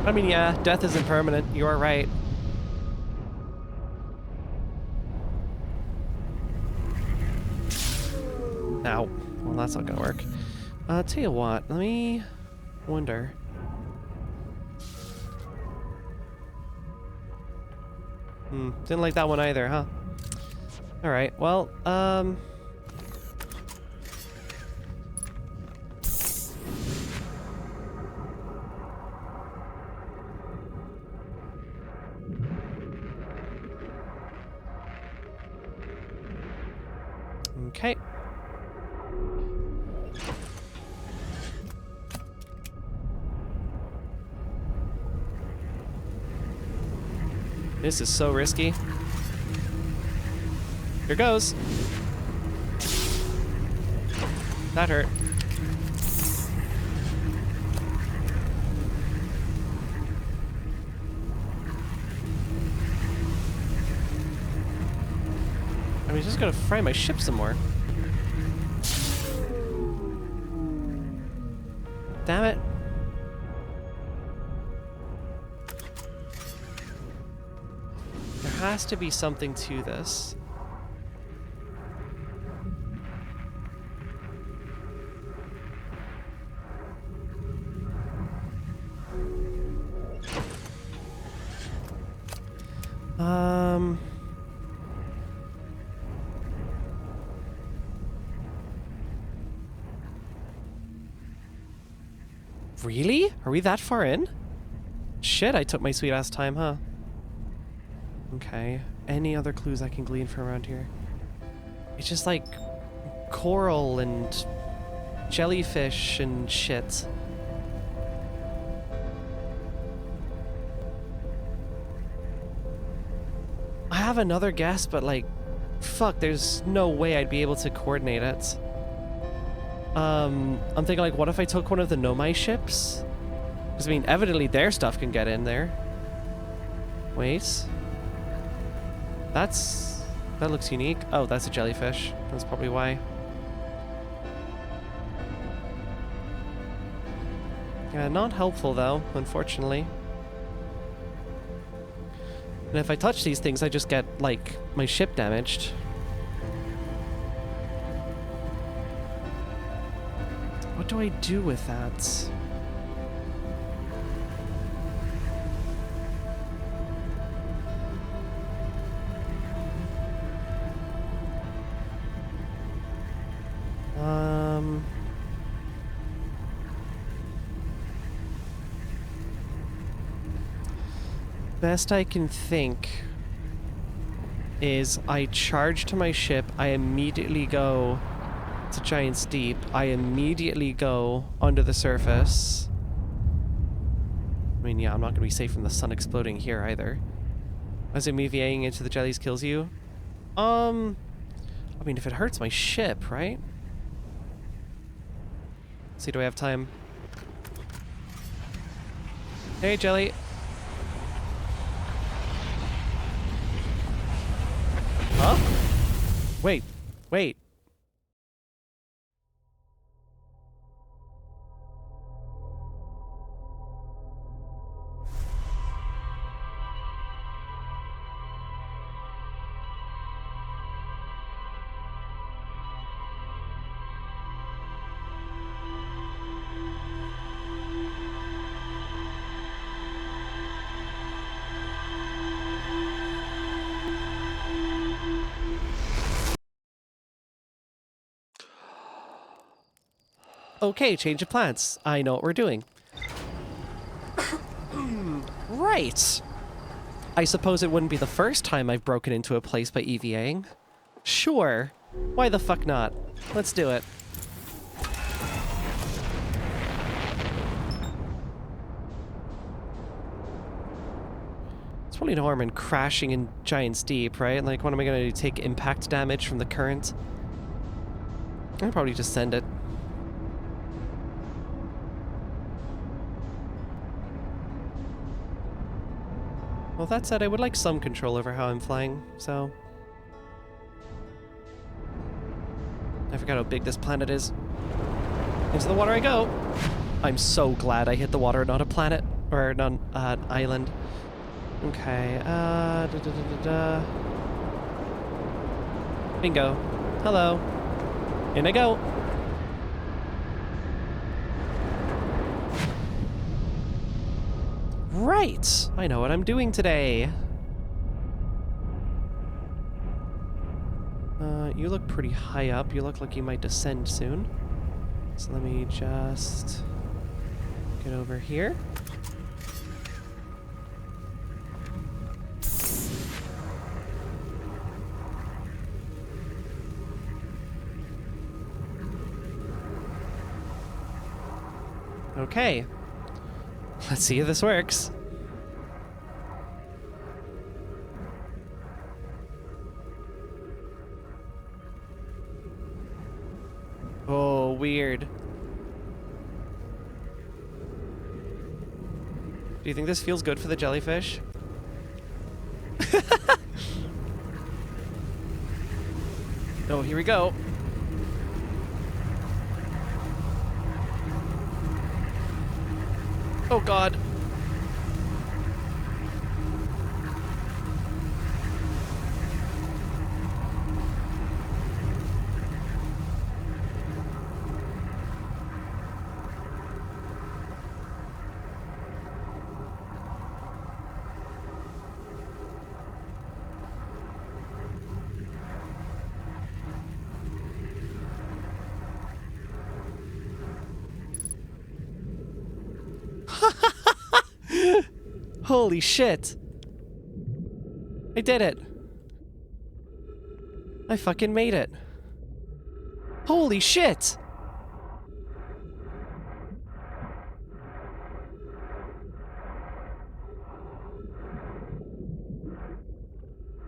I mean, yeah, death isn't permanent. You are right. Ow. Well, that's not gonna work. Tell you what, let me wonder. Didn't like that one either, huh? Alright, well, okay. This is so risky. Here goes. That hurt. I mean, just gotta fry my ship some more. Damn it. There has to be something to this. Really? Are we that far in? Shit, I took my sweet ass time, huh? Okay. Any other clues I can glean from around here? It's just like coral and jellyfish and shit. I have another guess, but like, fuck, there's no way I'd be able to coordinate it. I'm thinking like, what if I took one of the Nomai ships? Because I mean, evidently their stuff can get in there. Wait. That looks unique. Oh, that's a jellyfish. That's probably why. Yeah, not helpful though, unfortunately. And if I touch these things, I just get, like, my ship damaged. What do I do with that? Best I can think is I charge to my ship, I immediately go to Giant's Deep, I immediately go under the surface. I mean, yeah, I'm not going to be safe from the sun exploding here either. As I'm EVAing into the jellies kills you? I mean, if it hurts my ship, right? Let's see, do I have time? Hey, jelly. Huh? Wait. Okay, change of plans. I know what we're doing. Right. I suppose it wouldn't be the first time I've broken into a place by EVAing. Sure. Why the fuck not? Let's do it. It's probably no harm in crashing in Giant's Deep, right? Like, what am I gonna do? Take impact damage from the current? I'd probably just send it. Well, that said, I would like some control over how I'm flying, so... I forgot how big this planet is. Into the water I go! I'm so glad I hit the water, not a planet. Or not an island. Okay, Bingo. Hello. In I go. Right! I know what I'm doing today. You look pretty high up. You look like you might descend soon. So let me just get over here. Okay. Let's see if this works. Oh, weird. Do you think this feels good for the jellyfish? Oh, here we go. Oh god. Holy shit. I did it. I fucking made it. Holy shit.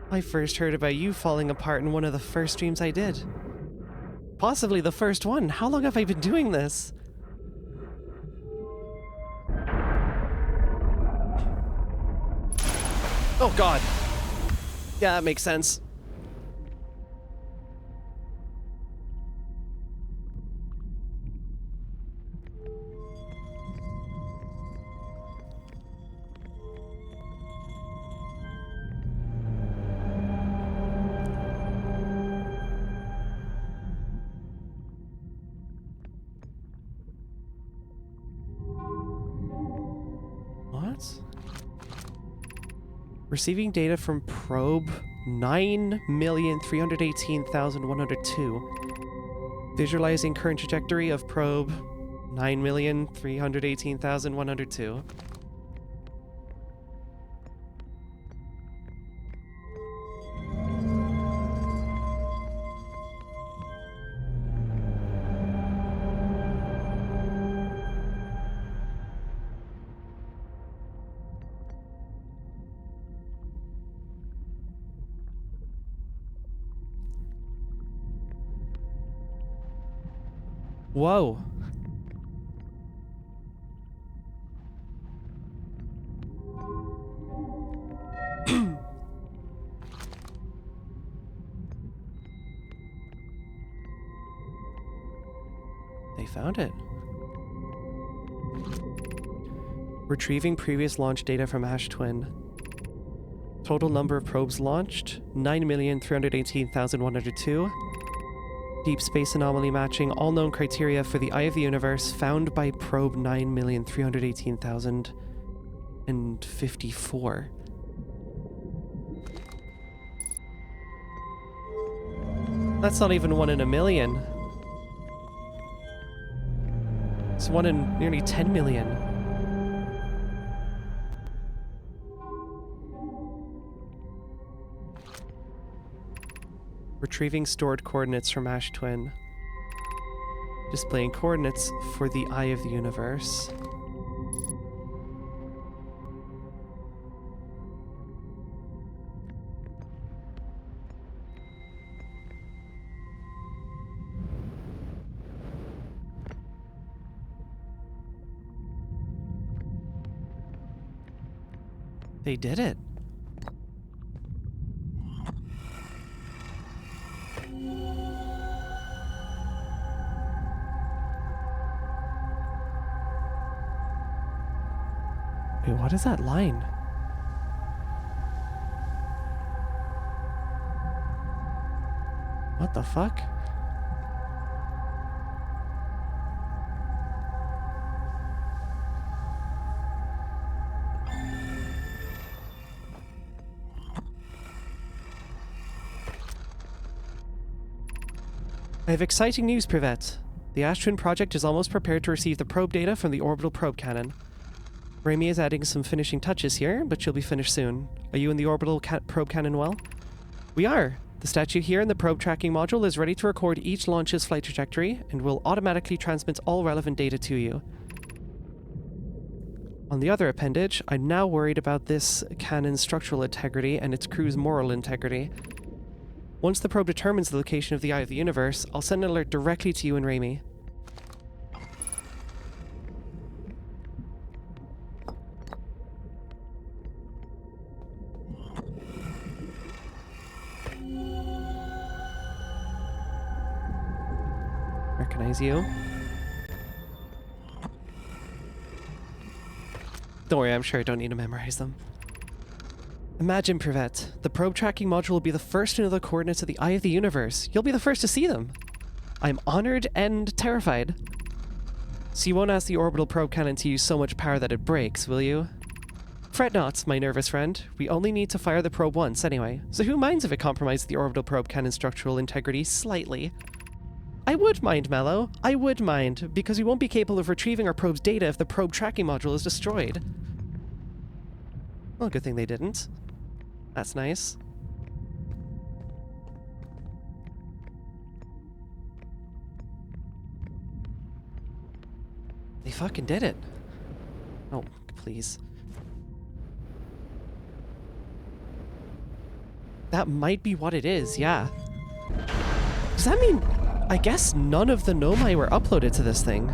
I first heard about you falling apart in one of the first streams I did. Possibly the first one. How long have I been doing this? Oh god. Yeah, that makes sense. What? Receiving data from probe 9,318,102. Visualizing current trajectory of probe 9,318,102. Whoa. They found it. Retrieving previous launch data from Ash Twin. Total number of probes launched, 9,318,102. Deep space anomaly matching all known criteria for the Eye of the Universe found by probe 9,318,054. That's not even 1 in a million. It's 1 in nearly 10 million. Retrieving stored coordinates from Ash Twin. Displaying coordinates for the Eye of the Universe. They did it. Wait, what is that line? What the fuck? I have exciting news, Privet. The Ashtwin project is almost prepared to receive the probe data from the orbital probe cannon. Raimi is adding some finishing touches here, but she'll be finished soon. Are you and the orbital probe cannon well? We are. The statue here in the probe tracking module is ready to record each launch's flight trajectory and will automatically transmit all relevant data to you. On the other appendage, I'm now worried about this cannon's structural integrity and its crew's moral integrity. Once the probe determines the location of the Eye of the Universe, I'll send an alert directly to you and Raimi. Recognize you. Don't worry, I'm sure I don't need to memorize them. Imagine, Privet. The probe tracking module will be the first to know the coordinates of the Eye of the Universe. You'll be the first to see them. I'm honored and terrified. So you won't ask the orbital probe cannon to use so much power that it breaks, will you? Fret not, my nervous friend. We only need to fire the probe once anyway, so who minds if it compromises the orbital probe cannon's structural integrity slightly? I would mind, Mallow. I would mind, because we won't be capable of retrieving our probe's data if the probe tracking module is destroyed. Well, good thing they didn't. That's nice. They fucking did it. Oh, please. That might be what it is, yeah. Does that mean... I guess none of the Nomai were uploaded to this thing.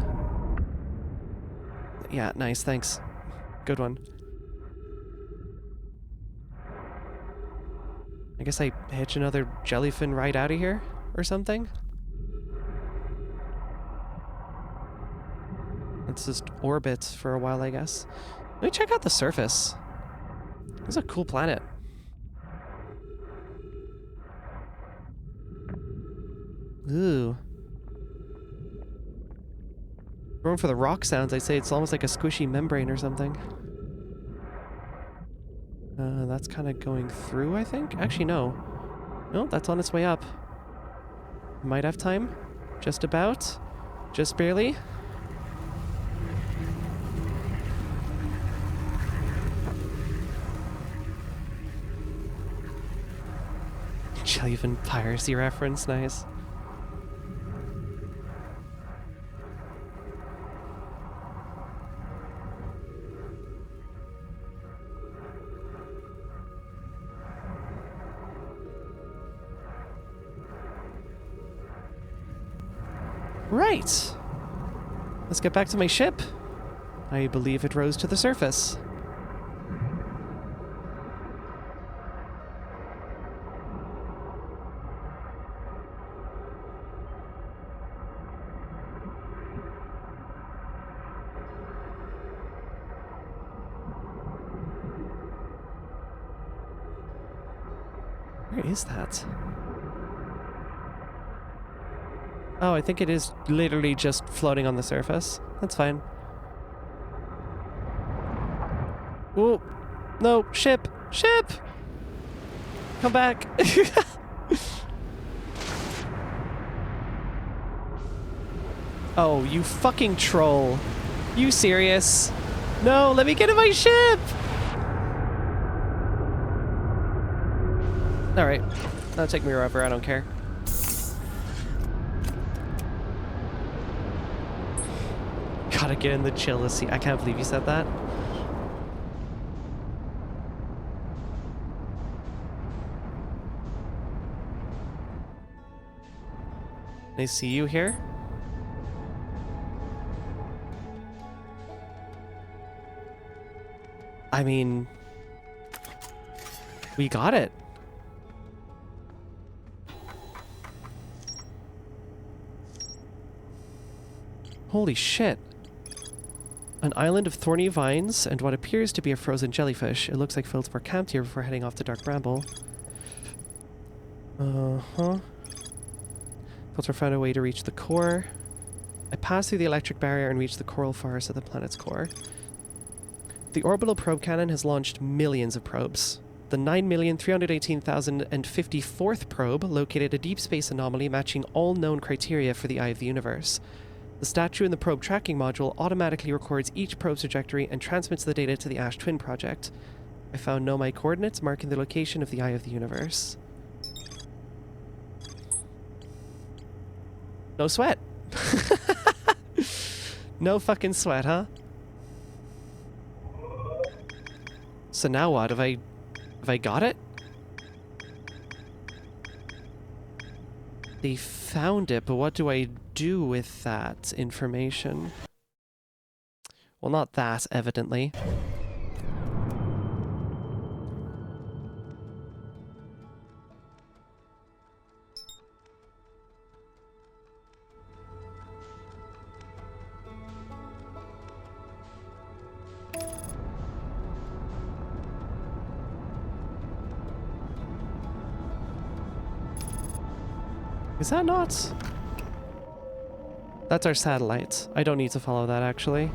Yeah, nice, thanks. Good one. I guess I hitch another jellyfin right out of here, or something? Let's just orbit for a while, I guess. Let me check out the surface. This is a cool planet. Ooh. Going for the rock sounds, I'd say it's almost like a squishy membrane or something. That's kind of going through, I think? Actually, no. No, that's on its way up. Might have time. Just about. Just barely. Jellyfin piracy reference, nice. Right. Let's get back to my ship. I believe it rose to the surface. Where is that? Oh, I think it is literally just floating on the surface. That's fine. Oh, no, ship! Ship! Come back! Oh, you fucking troll. You serious? No, let me get in my ship! Alright. That'll take me wherever, I don't care. Gotta get in the chill to see. I can't believe you said that. I see you here. I mean, We got it. Holy shit. An island of thorny vines and what appears to be a frozen jellyfish. It looks like folks were camped here before heading off to Dark Bramble. Uh-huh. Filter found a way to reach the core. I passed through the electric barrier and reached the coral forest at the planet's core. The orbital probe cannon has launched millions of probes. The 9,318,054th probe located a deep space anomaly matching all known criteria for the Eye of the Universe. The statue in the probe tracking module automatically records each probe's trajectory and transmits the data to the Ash Twin Project. I found Nomai coordinates marking the location of the Eye of the Universe. No sweat. No fucking sweat, huh? So now what? Have I got it? They found it, but what do I do with that information? Well, not that, evidently. Is that not? That's our satellite. I don't need to follow that, actually.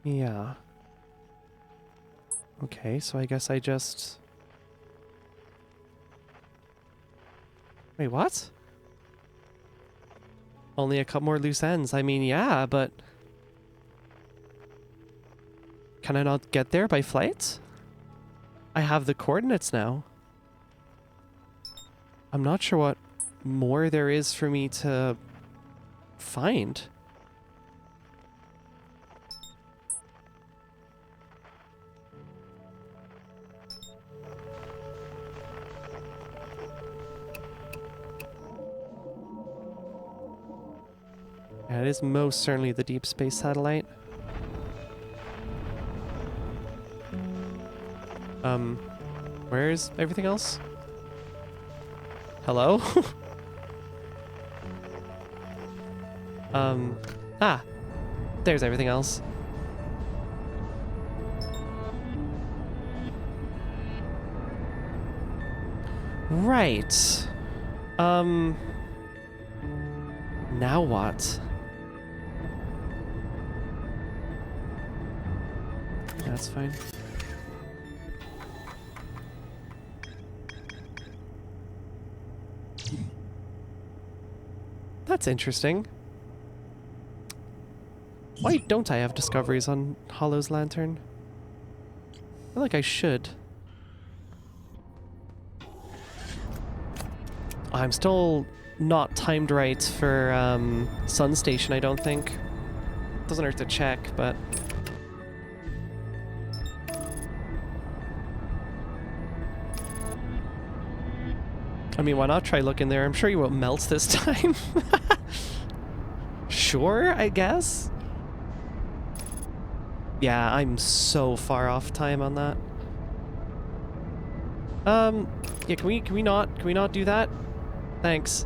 Yeah. Okay, so I guess I just... Wait, what? Only a couple more loose ends. I mean, yeah, but... Can I not get there by flight? I have the coordinates now. I'm not sure what more there is for me to find. Yeah, it is most certainly the deep space satellite. Where's everything else? Hello? There's everything else. Right. Now what? That's fine. That's interesting. Why don't I have discoveries on Hollow's Lantern? I feel like I should. I'm still not timed right for Sun Station, I don't think. Doesn't hurt to check, but... I mean, why not try looking there? I'm sure you won't melt this time. Sure, I guess. Yeah, I'm so far off time on that. Yeah, can we not do that? Thanks.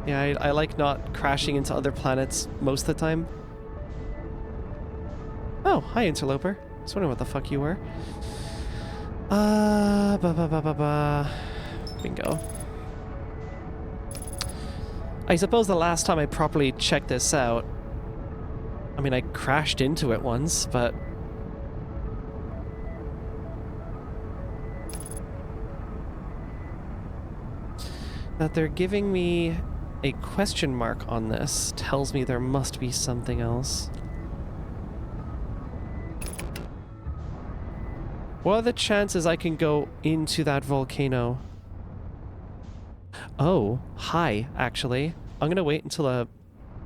Yeah, I like not crashing into other planets most of the time. Oh, hi, Interloper. I was wondering what the fuck you were. Bingo. I suppose the last time I properly checked this out, I mean, I crashed into it once, but... that they're giving me a question mark on this tells me there must be something else. What are the chances I can go into that volcano? Oh, hi, actually. I'm gonna wait until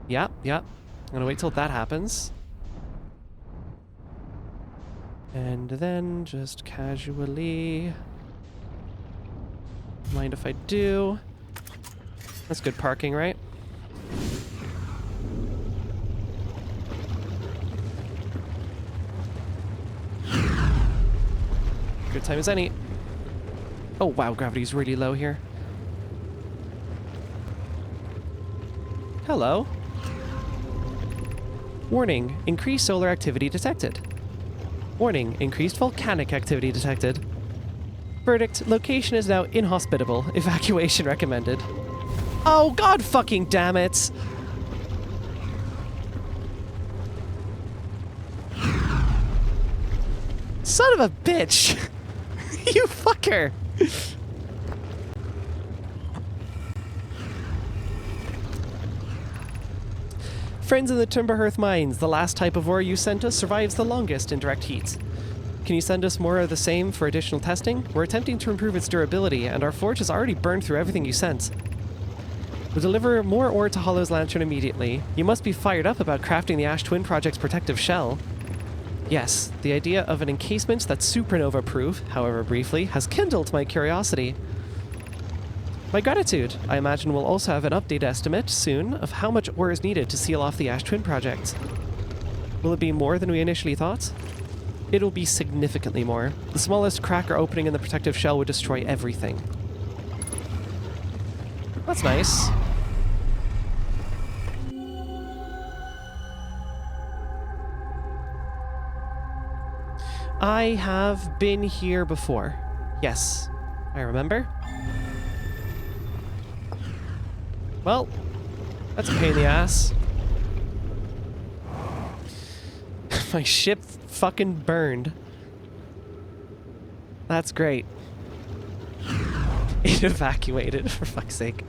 yeah. I'm gonna wait till that happens. And then just casually... Mind if I do? That's good parking, right? Good time as any. Oh wow, gravity's really low here. Hello. Warning, increased solar activity detected. Warning, increased volcanic activity detected. Verdict, location is now inhospitable. Evacuation recommended. Oh god fucking damn it! Son of a bitch! You fucker! Friends in the Timberhearth mines, the last type of ore you sent us survives the longest in direct heat. Can you send us more of the same for additional testing? We're attempting to improve its durability, and our forge has already burned through everything you sent. We'll deliver more ore to Hollow's Lantern immediately. You must be fired up about crafting the Ash Twin Project's protective shell. Yes, the idea of an encasement that's supernova-proof, however briefly, has kindled my curiosity. My gratitude. I imagine we'll also have an update estimate soon of how much ore is needed to seal off the Ash Twin Project. Will it be more than we initially thought? It'll be significantly more. The smallest crack or opening in the protective shell would destroy everything. That's nice. I have been here before. Yes, I remember. Well, that's a pain in the ass. My ship fucking burned. That's great. It evacuated, for fuck's sake.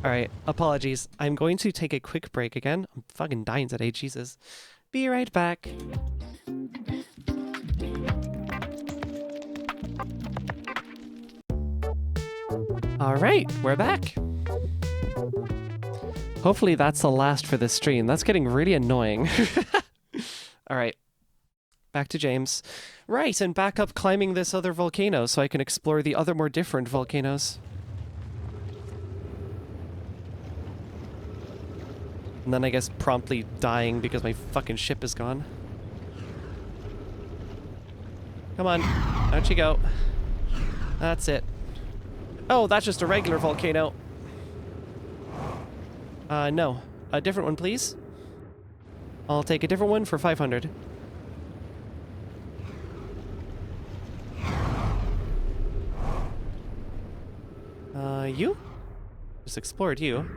Alright, apologies. I'm going to take a quick break again. I'm fucking dying today, Jesus. Be right back. Alright, we're back. Hopefully that's the last for this stream. That's getting really annoying. Alright. Back to James. Right, and back up climbing this other volcano so I can explore the other more different volcanoes. And then I guess promptly dying because my fucking ship is gone. Come on, out you go. That's it. Oh, that's just a regular volcano. No. A different one, please. I'll take a different one for 500. You? Just explored you.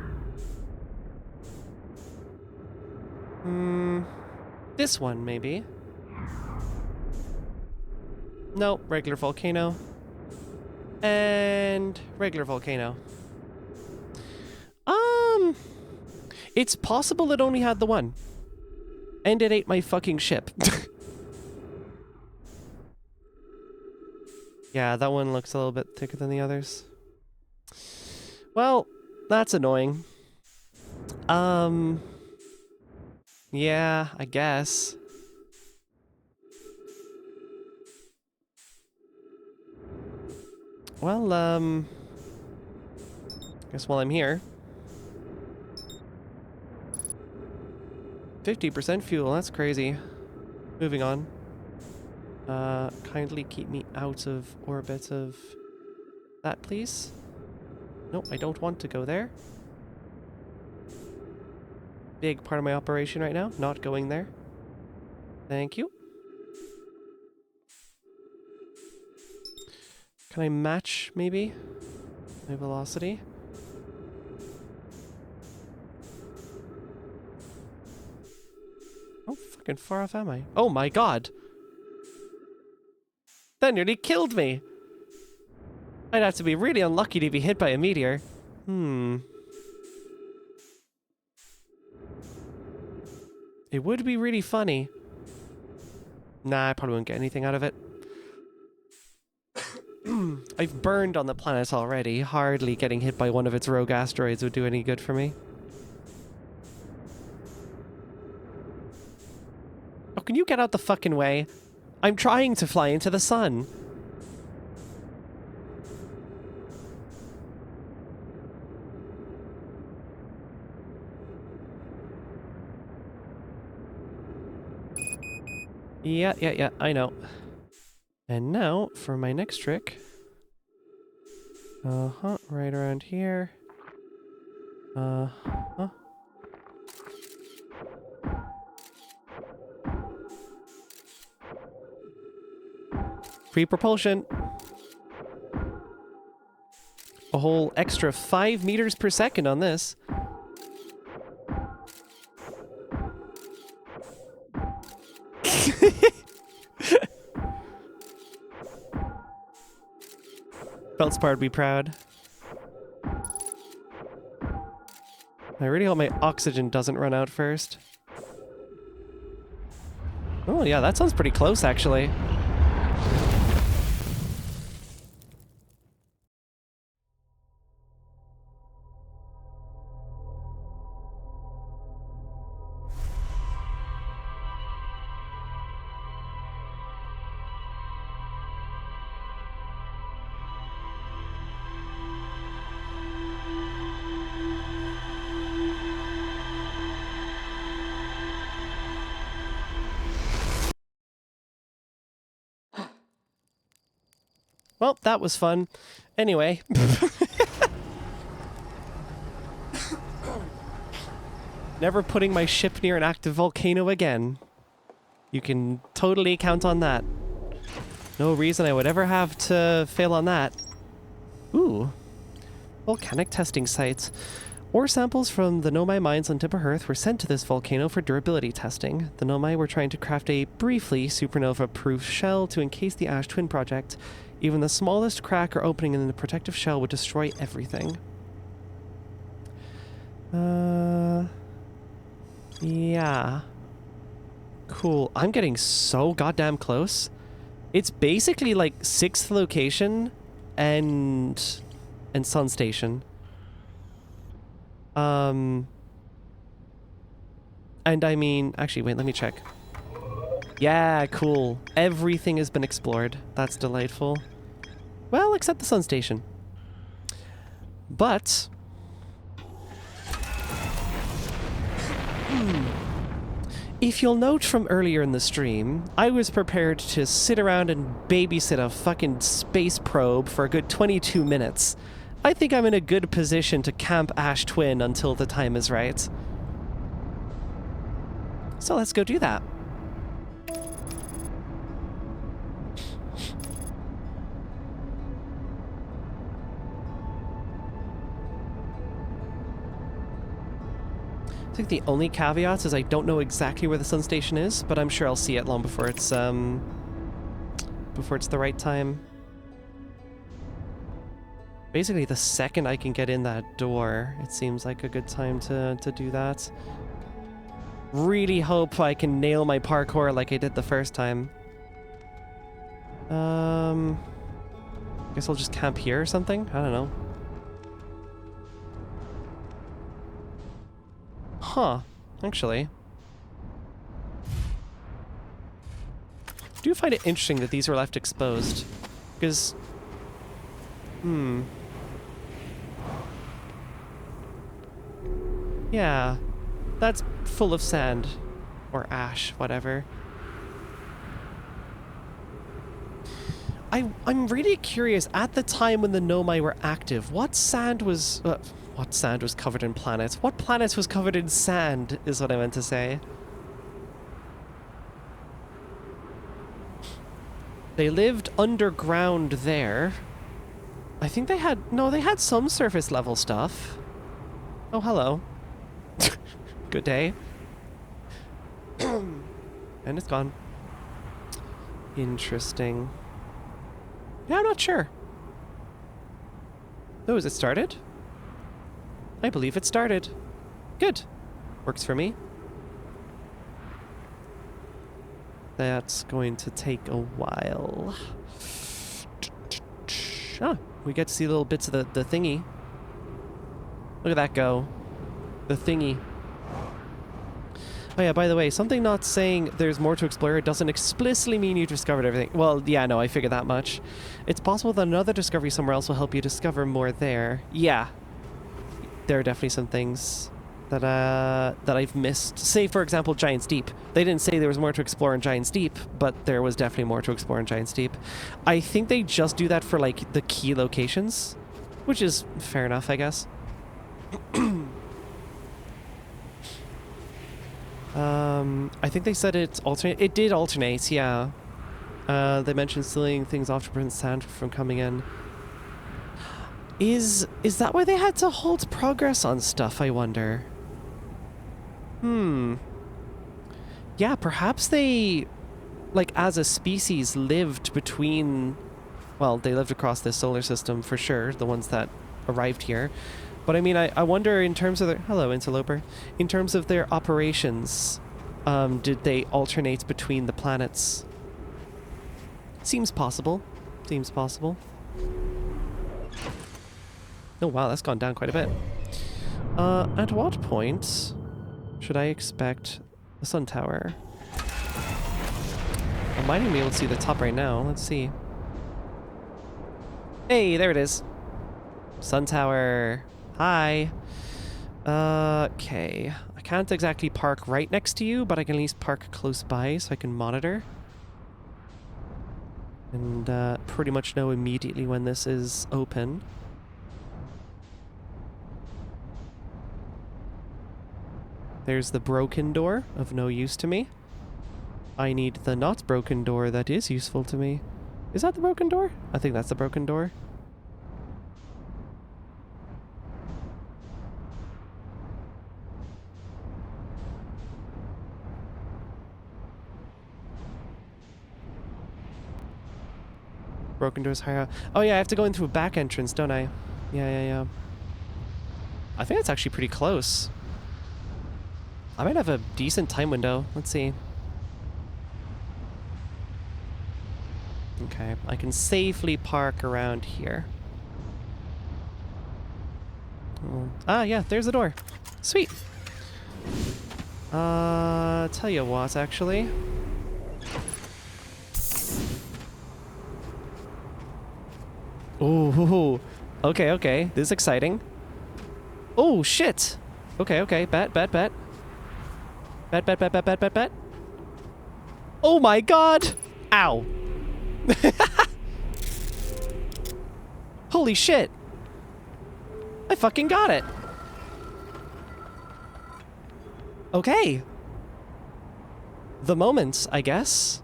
This one, maybe. No, regular volcano. And regular volcano. It's possible it only had the one. And it ate my fucking ship. Yeah, that one looks a little bit thicker than the others. Well, that's annoying. Yeah, I guess. Well, guess while I'm here. 50% fuel, that's crazy. Moving on. Kindly keep me out of orbit of that, please. Nope, I don't want to go there. Big part of my operation right now, not going there. Thank you. Can I match, maybe? My velocity? How fucking far off am I? Oh my god! That nearly killed me! I'd have to be really unlucky to be hit by a meteor. It would be really funny. Nah, I probably won't get anything out of it. I've burned on the planet already. Hardly getting hit by one of its rogue asteroids would do any good for me. Oh, can you get out the fucking way? I'm trying to fly into the sun. Yeah, I know. And now, for my next trick. Right around here. Free propulsion. A whole extra 5 meters per second on this. Feldspar would be proud. I really hope my oxygen doesn't run out first. Oh yeah, that sounds pretty close actually. Well, that was fun. Anyway. Never putting my ship near an active volcano again. You can totally count on that. No reason I would ever have to fail on that. Ooh. Volcanic testing sites. Ore samples from the Nomai mines on Timber Hearth were sent to this volcano for durability testing. The Nomai were trying to craft a briefly supernova-proof shell to encase the Ash Twin project. Even the smallest crack or opening in the protective shell would destroy everything. Yeah. Cool. I'm getting so goddamn close. It's basically like 6th location and Sun Station. And I mean, actually, wait, let me check. Yeah, cool. Everything has been explored. That's delightful. Well, except the Sun Station. But... if you'll note from earlier in the stream, I was prepared to sit around and babysit a fucking space probe for a good 22 minutes. I think I'm in a good position to camp Ash Twin until the time is right. So let's go do that. I think the only caveat is I don't know exactly where the Sun Station is, but I'm sure I'll see it long before it's the right time. Basically, the second I can get in that door, it seems like a good time to do that. Really hope I can nail my parkour like I did the first time. Guess I'll just camp here or something? I don't know. Huh, actually. I do find it interesting that these were left exposed. Because... yeah, that's full of sand. Or ash, whatever. I'm really curious, at the time when the Nomai were active, what sand was covered in planets? What planet was covered in sand, is what I meant to say. They lived underground there. I think they had some surface level stuff. Oh, hello. Good day. And it's gone. Interesting. Yeah, I'm not sure. Oh, is it started? I believe it started. Good. Works for me. That's going to take a while. Ah, we get to see little bits of the thingy. Look at that go. The thingy. Oh yeah, by the way, something not saying there's more to explore doesn't explicitly mean you've discovered everything. Well, yeah, no, I figured that much. It's possible that another discovery somewhere else will help you discover more there. Yeah. There are definitely some things that I've missed. Say, for example, Giant's Deep. They didn't say there was more to explore in Giant's Deep, but there was definitely more to explore in Giant's Deep. I think they just do that for, like, the key locations, which is fair enough, I guess. I think they said it's alternate. It did alternate, yeah. They mentioned sealing things off to prevent sand from coming in. Is that why they had to halt progress on stuff, I wonder? Yeah, perhaps they, like, as a species lived between... Well, they lived across this solar system for sure, the ones that arrived here. But I mean, I wonder in terms of their... Hello, interloper. In terms of their operations, did they alternate between the planets? Seems possible. Seems possible. Oh wow, that's gone down quite a bit. At what point should I expect the sun tower? I might even be able to see the top right now. Let's see. Hey, there it is. Sun tower. Hi. Okay. I can't exactly park right next to you, but I can at least park close by so I can monitor. And pretty much know immediately when this is open. There's the broken door of no use to me. I need the not broken door that is useful to me. Is that the broken door? I think that's the broken door. Broken doors higher. Oh yeah, I have to go in through a back entrance, don't I? Yeah. I think that's actually pretty close. I might have a decent time window. Let's see. Okay, I can safely park around here. Oh. Ah, yeah, there's the door. Sweet. Tell you what, actually. Ooh, okay. This is exciting. Oh, shit. Okay. Bet. Bet. Oh my god! Ow. Holy shit. I fucking got it. Okay. The moment, I guess.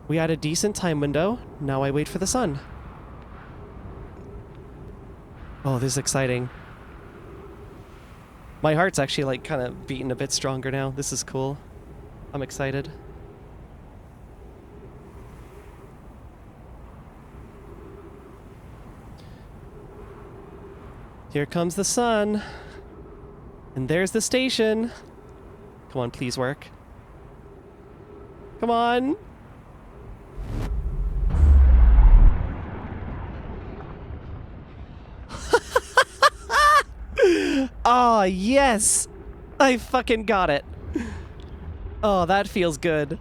We had a decent time window. Now I wait for the sun. Oh, this is exciting. My heart's actually, like, kind of beating a bit stronger now. This is cool. I'm excited. Here comes the sun. And there's the station. Come on, please work. Come on. Oh, yes! I fucking got it. Oh, that feels good.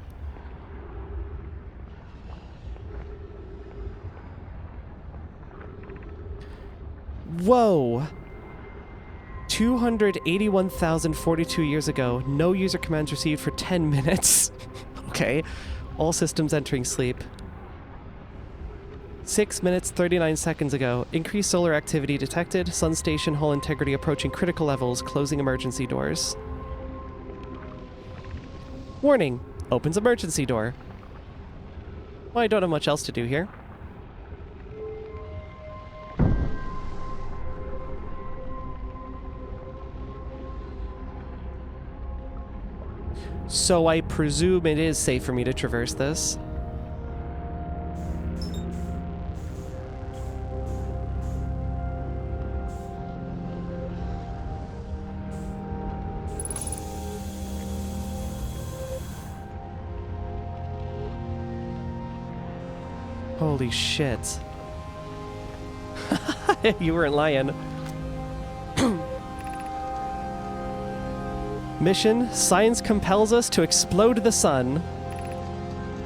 Whoa. 281,042 years ago, no user commands received for 10 minutes. Okay. All systems entering sleep. 6 minutes, 39 seconds ago, increased solar activity detected, sun station hull integrity approaching critical levels, closing emergency doors. Warning, opens emergency door. Well, I don't have much else to do here. So I presume it is safe for me to traverse this. Holy shit. You weren't lying. Mission, science compels us to explode the sun.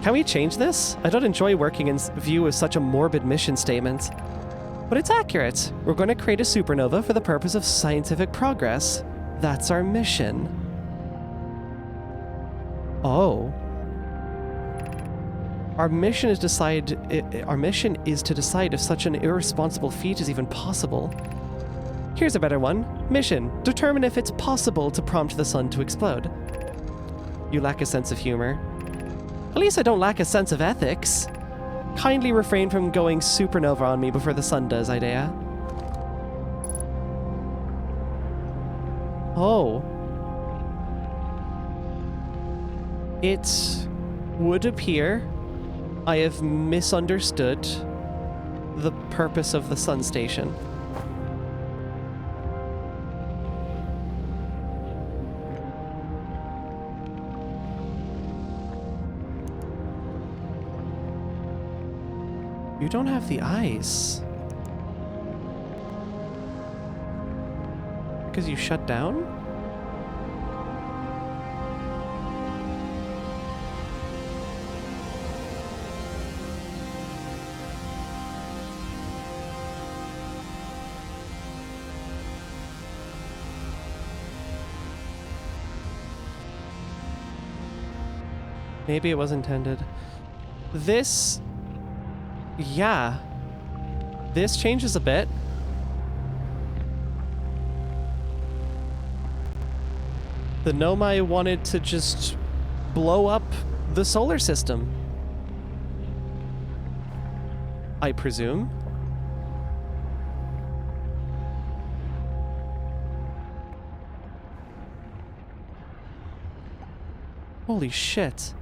Can we change this? I don't enjoy working in view of such a morbid mission statement. But it's accurate. We're going to create a supernova for the purpose of scientific progress. That's our mission. Oh. Our mission is to decide if such an irresponsible feat is even possible. Here's a better one. Mission, determine if it's possible to prompt the sun to explode. You lack a sense of humor. At least I don't lack a sense of ethics. Kindly refrain from going supernova on me before the sun does, Idea. Oh. It would appear I have misunderstood the purpose of the sun station. You don't have the eyes. Because you shut down? Maybe it was intended. This... yeah. This changes a bit. The Nomai wanted to just blow up the solar system. I presume. Holy shit.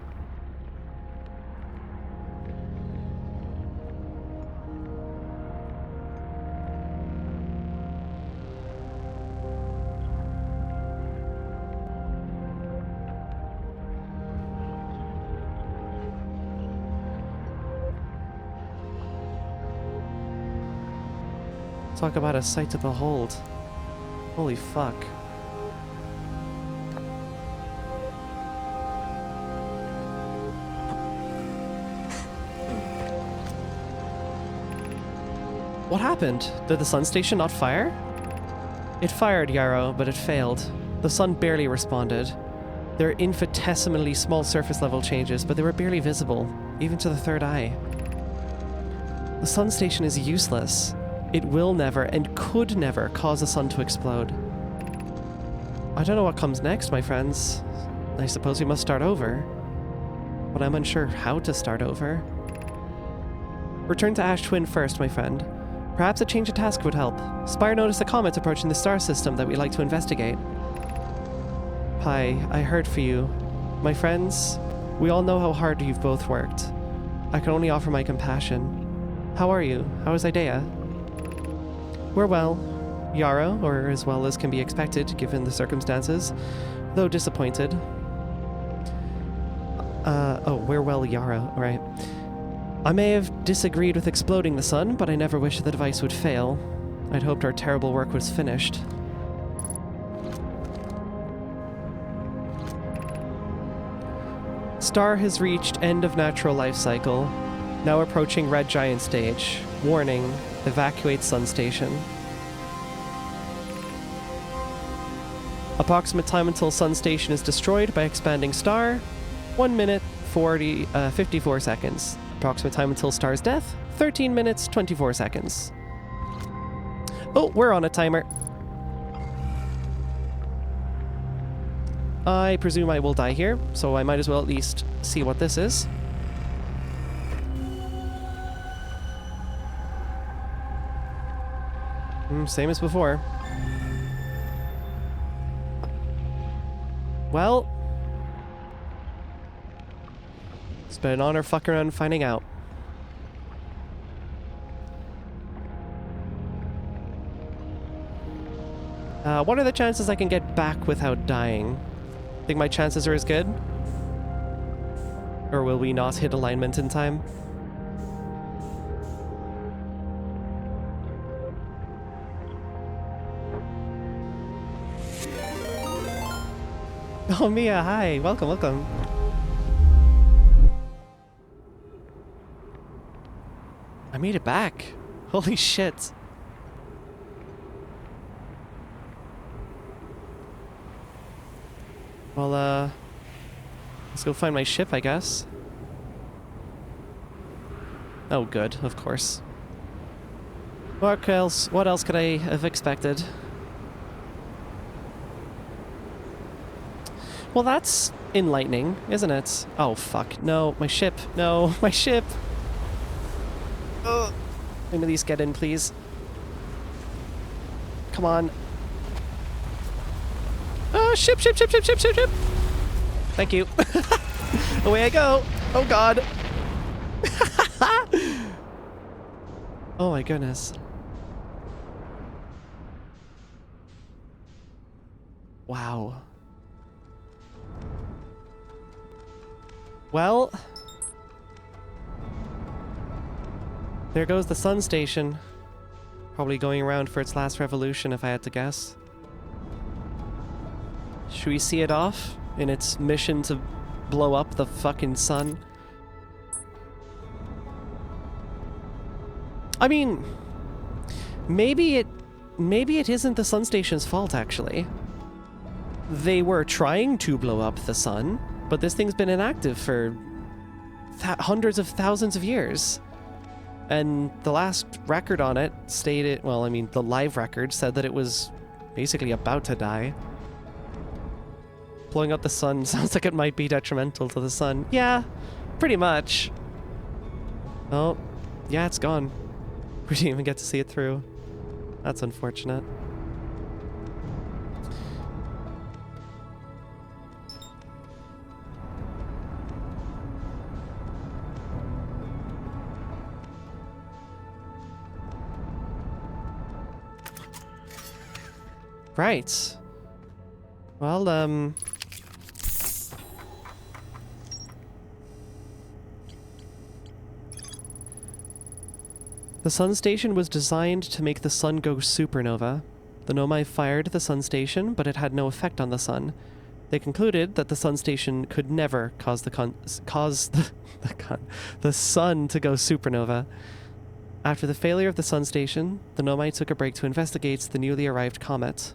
Talk about a sight to behold. Holy fuck. What happened? Did the sun station not fire? It fired, Yarrow, but it failed. The sun barely responded. There are infinitesimally small surface level changes, but they were barely visible, even to the third eye. The sun station is useless. It will never and could never cause the sun to explode. I don't know what comes next, my friends. I suppose we must start over. But I'm unsure how to start over. Return to Ash Twin first, my friend. Perhaps a change of task would help. Spire noticed a comet approaching the star system that we'd like to investigate. Hi, I heard for you. My friends, we all know how hard you've both worked. I can only offer my compassion. How are you? How is Idea? We're well. Yarrow, or as well as can be expected given the circumstances, though disappointed. We're well, Yarrow, right. I may have disagreed with exploding the sun, but I never wished the device would fail. I'd hoped our terrible work was finished. Star has reached end of natural life cycle. Now approaching red giant stage. Warning, evacuate sun station. Approximate time until sun station is destroyed by expanding star, 1 minute 54 seconds. Approximate time until star's death, 13 minutes 24 seconds. Oh, we're on a timer. I presume I will die here, so I might as well at least see what this is. Same as before. Well, it's been an honor fucking around finding out. What are the chances I can get back without dying? Think my chances are as good? Or will we not hit alignment in time? Oh, Mia, hi. Welcome, welcome. I made it back. Holy shit. Well, let's go find my ship, I guess. Oh, good, of course. What else could I have expected? Well, that's enlightening, isn't it? Oh, fuck. No, my ship. No, my ship. Ugh. Let me at least get in, please. Come on. Ship, ship, ship, ship, ship, ship, ship. Thank you. Away I go. Oh, God. Oh, my goodness. Wow. Well, there goes the sun station. Probably going around for its last revolution, if I had to guess. Should we see it off in its mission to blow up the fucking sun? I mean, maybe it isn't the sun station's fault, actually. They were trying to blow up the sun, but this thing's been inactive for hundreds of thousands of years. And the last record on it stated, well, I mean, the live record said that it was basically about to die. Blowing up the sun sounds like it might be detrimental to the sun. Yeah, pretty much. Oh, yeah, it's gone. We didn't even get to see it through. That's unfortunate. Right. Well, the sun station was designed to make the sun go supernova. The Nomai fired the sun station, but it had no effect on the sun. They concluded that the sun station could never cause the sun to go supernova. After the failure of the sun station, the Nomai took a break to investigate the newly arrived comet.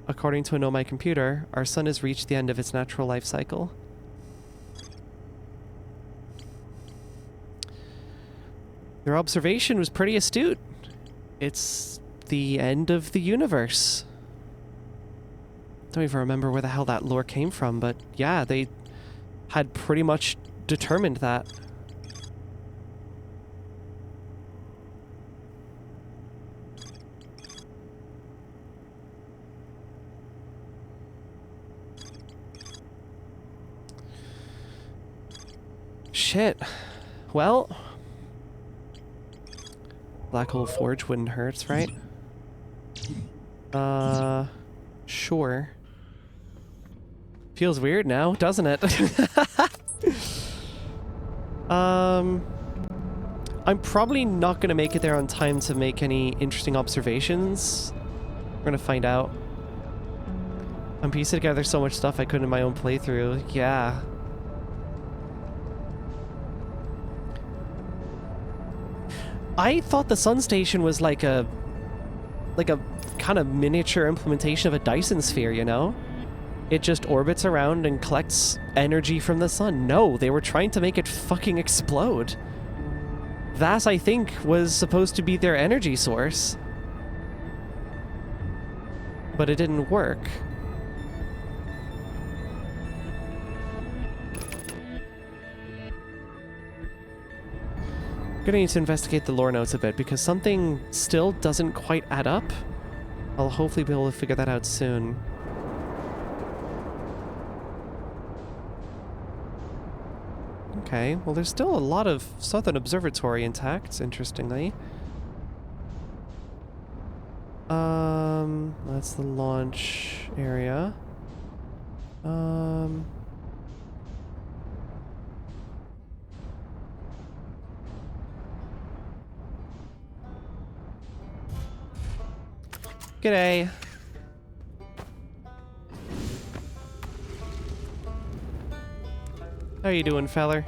According to a Nomai computer, our sun has reached the end of its natural life cycle. Their observation was pretty astute. It's the end of the universe. Don't even remember where the hell that lore came from, but yeah, they had pretty much determined that. Shit. Well, Black Hole Forge wouldn't hurt, right? Sure. Feels weird now, doesn't it? I'm probably not gonna make it there on time to make any interesting observations. We're gonna find out. I'm piecing together so much stuff I couldn't in my own playthrough. Yeah. I thought the sun station was like a kind of miniature implementation of a Dyson sphere, you know? It just orbits around and collects energy from the sun. No, they were trying to make it fucking explode. That, I think, was supposed to be their energy source. But it didn't work. Gonna need to investigate the lore notes a bit because something still doesn't quite add up. I'll hopefully be able to figure that out soon. Okay, well there's still a lot of Southern Observatory intact, interestingly. That's the launch area. G'day. How you doing, feller?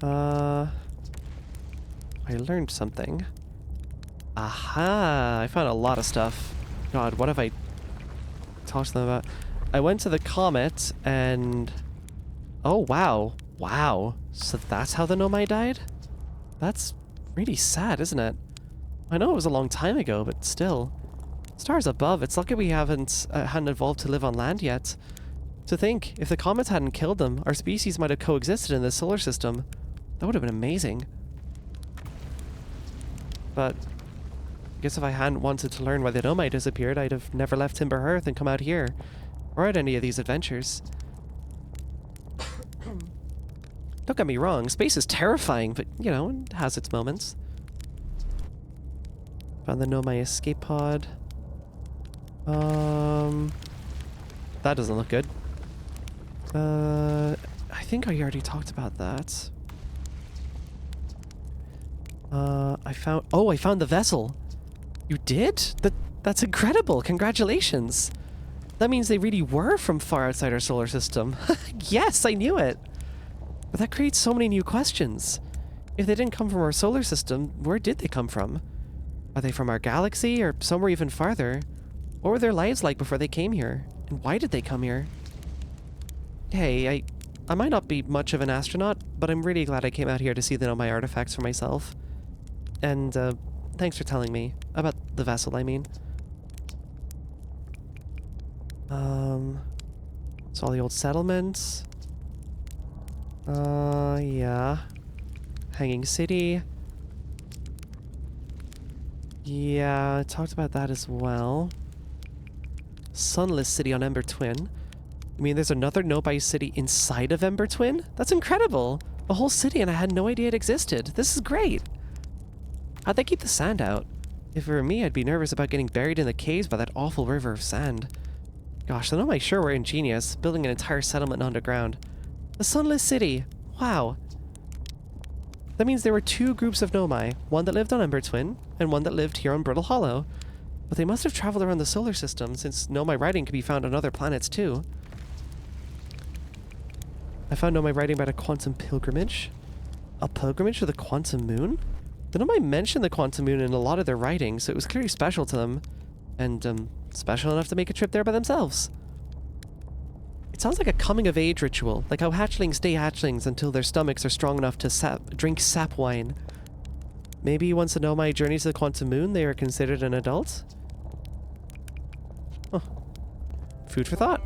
I learned something. Aha! I found a lot of stuff. God, what have I talked to them about? I went to the comet and... Oh, wow. Wow. So that's how the Nomai died? That's really sad, isn't it? I know it was a long time ago, but still. Stars above, it's lucky we hadn't evolved to live on land yet. To think, if the comets hadn't killed them, our species might have coexisted in the solar system. That would have been amazing. But I guess if I hadn't wanted to learn why the Nomai disappeared, I'd have never left Timber Earth and come out here. Or had any of these adventures. Don't get me wrong, space is terrifying, but, you know, it has its moments. Found the Nomai escape pod. That doesn't look good. I think I already talked about that. I found the vessel. You did? That's incredible. Congratulations. That means they really were from far outside our solar system. Yes, I knew it. But that creates so many new questions. If they didn't come from our solar system, where did they come from? Are they from our galaxy or somewhere even farther? What were their lives like before they came here? And why did they come here? Hey, I might not be much of an astronaut, but I'm really glad I came out here to see my artifacts for myself. And, thanks for telling me. About the vessel, I mean. It's all the old settlements. Yeah. Hanging City. Yeah, I talked about that as well. Sunless City on Ember Twin. I mean, there's another Nomai city inside of Ember Twin? That's incredible! A whole city and I had no idea it existed. This is great! How'd they keep the sand out? If it were me, I'd be nervous about getting buried in the caves by that awful river of sand. Gosh, the Nomai sure were ingenious, building an entire settlement underground. The Sunless City! Wow! That means there were two groups of Nomai, one that lived on Ember Twin, and one that lived here on Brittle Hollow. But they must have traveled around the solar system, since Nomai writing can be found on other planets too. I found Nomai writing about a quantum pilgrimage. A pilgrimage to the quantum moon? The Nomai mentioned the quantum moon in a lot of their writings, so it was clearly special to them. And, special enough to make a trip there by themselves. It sounds like a coming-of-age ritual, like how hatchlings stay hatchlings until their stomachs are strong enough to drink sap wine. Maybe once the Nomai journeys to the quantum moon, they are considered an adult? Oh. Food for thought.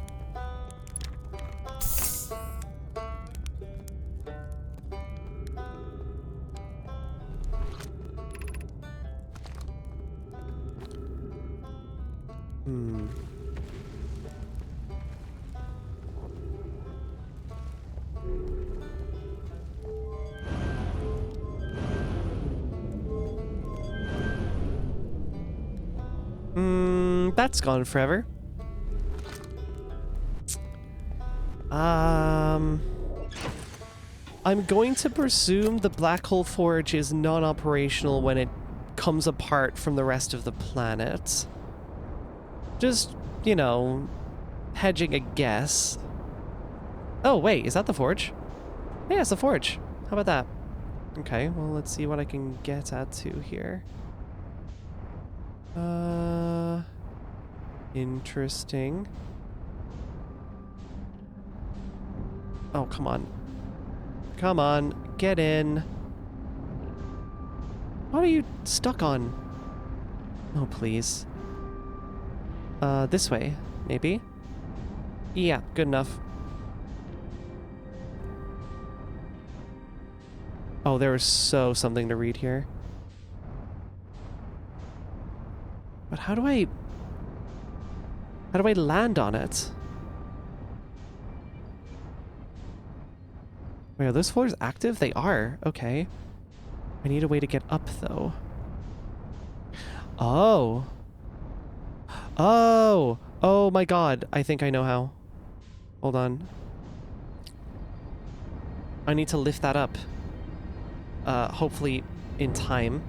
That's gone forever. I'm going to presume the Black Hole Forge is non-operational when it comes apart from the rest of the planet. Just, you know, hedging a guess. Oh, wait, is that the Forge? Yeah, it's the Forge. How about that? Okay, well, let's see what I can get at to here. Interesting. Oh, come on. Come on, get in. What are you stuck on? Oh, please. This way, maybe? Yeah, good enough. Oh, there was so something to read here. But how do I land on it? Wait, are those floors active? They are. Okay. I need a way to get up, though. Oh. Oh. Oh my god. I think I know how. Hold on. I need to lift that up. Hopefully in time.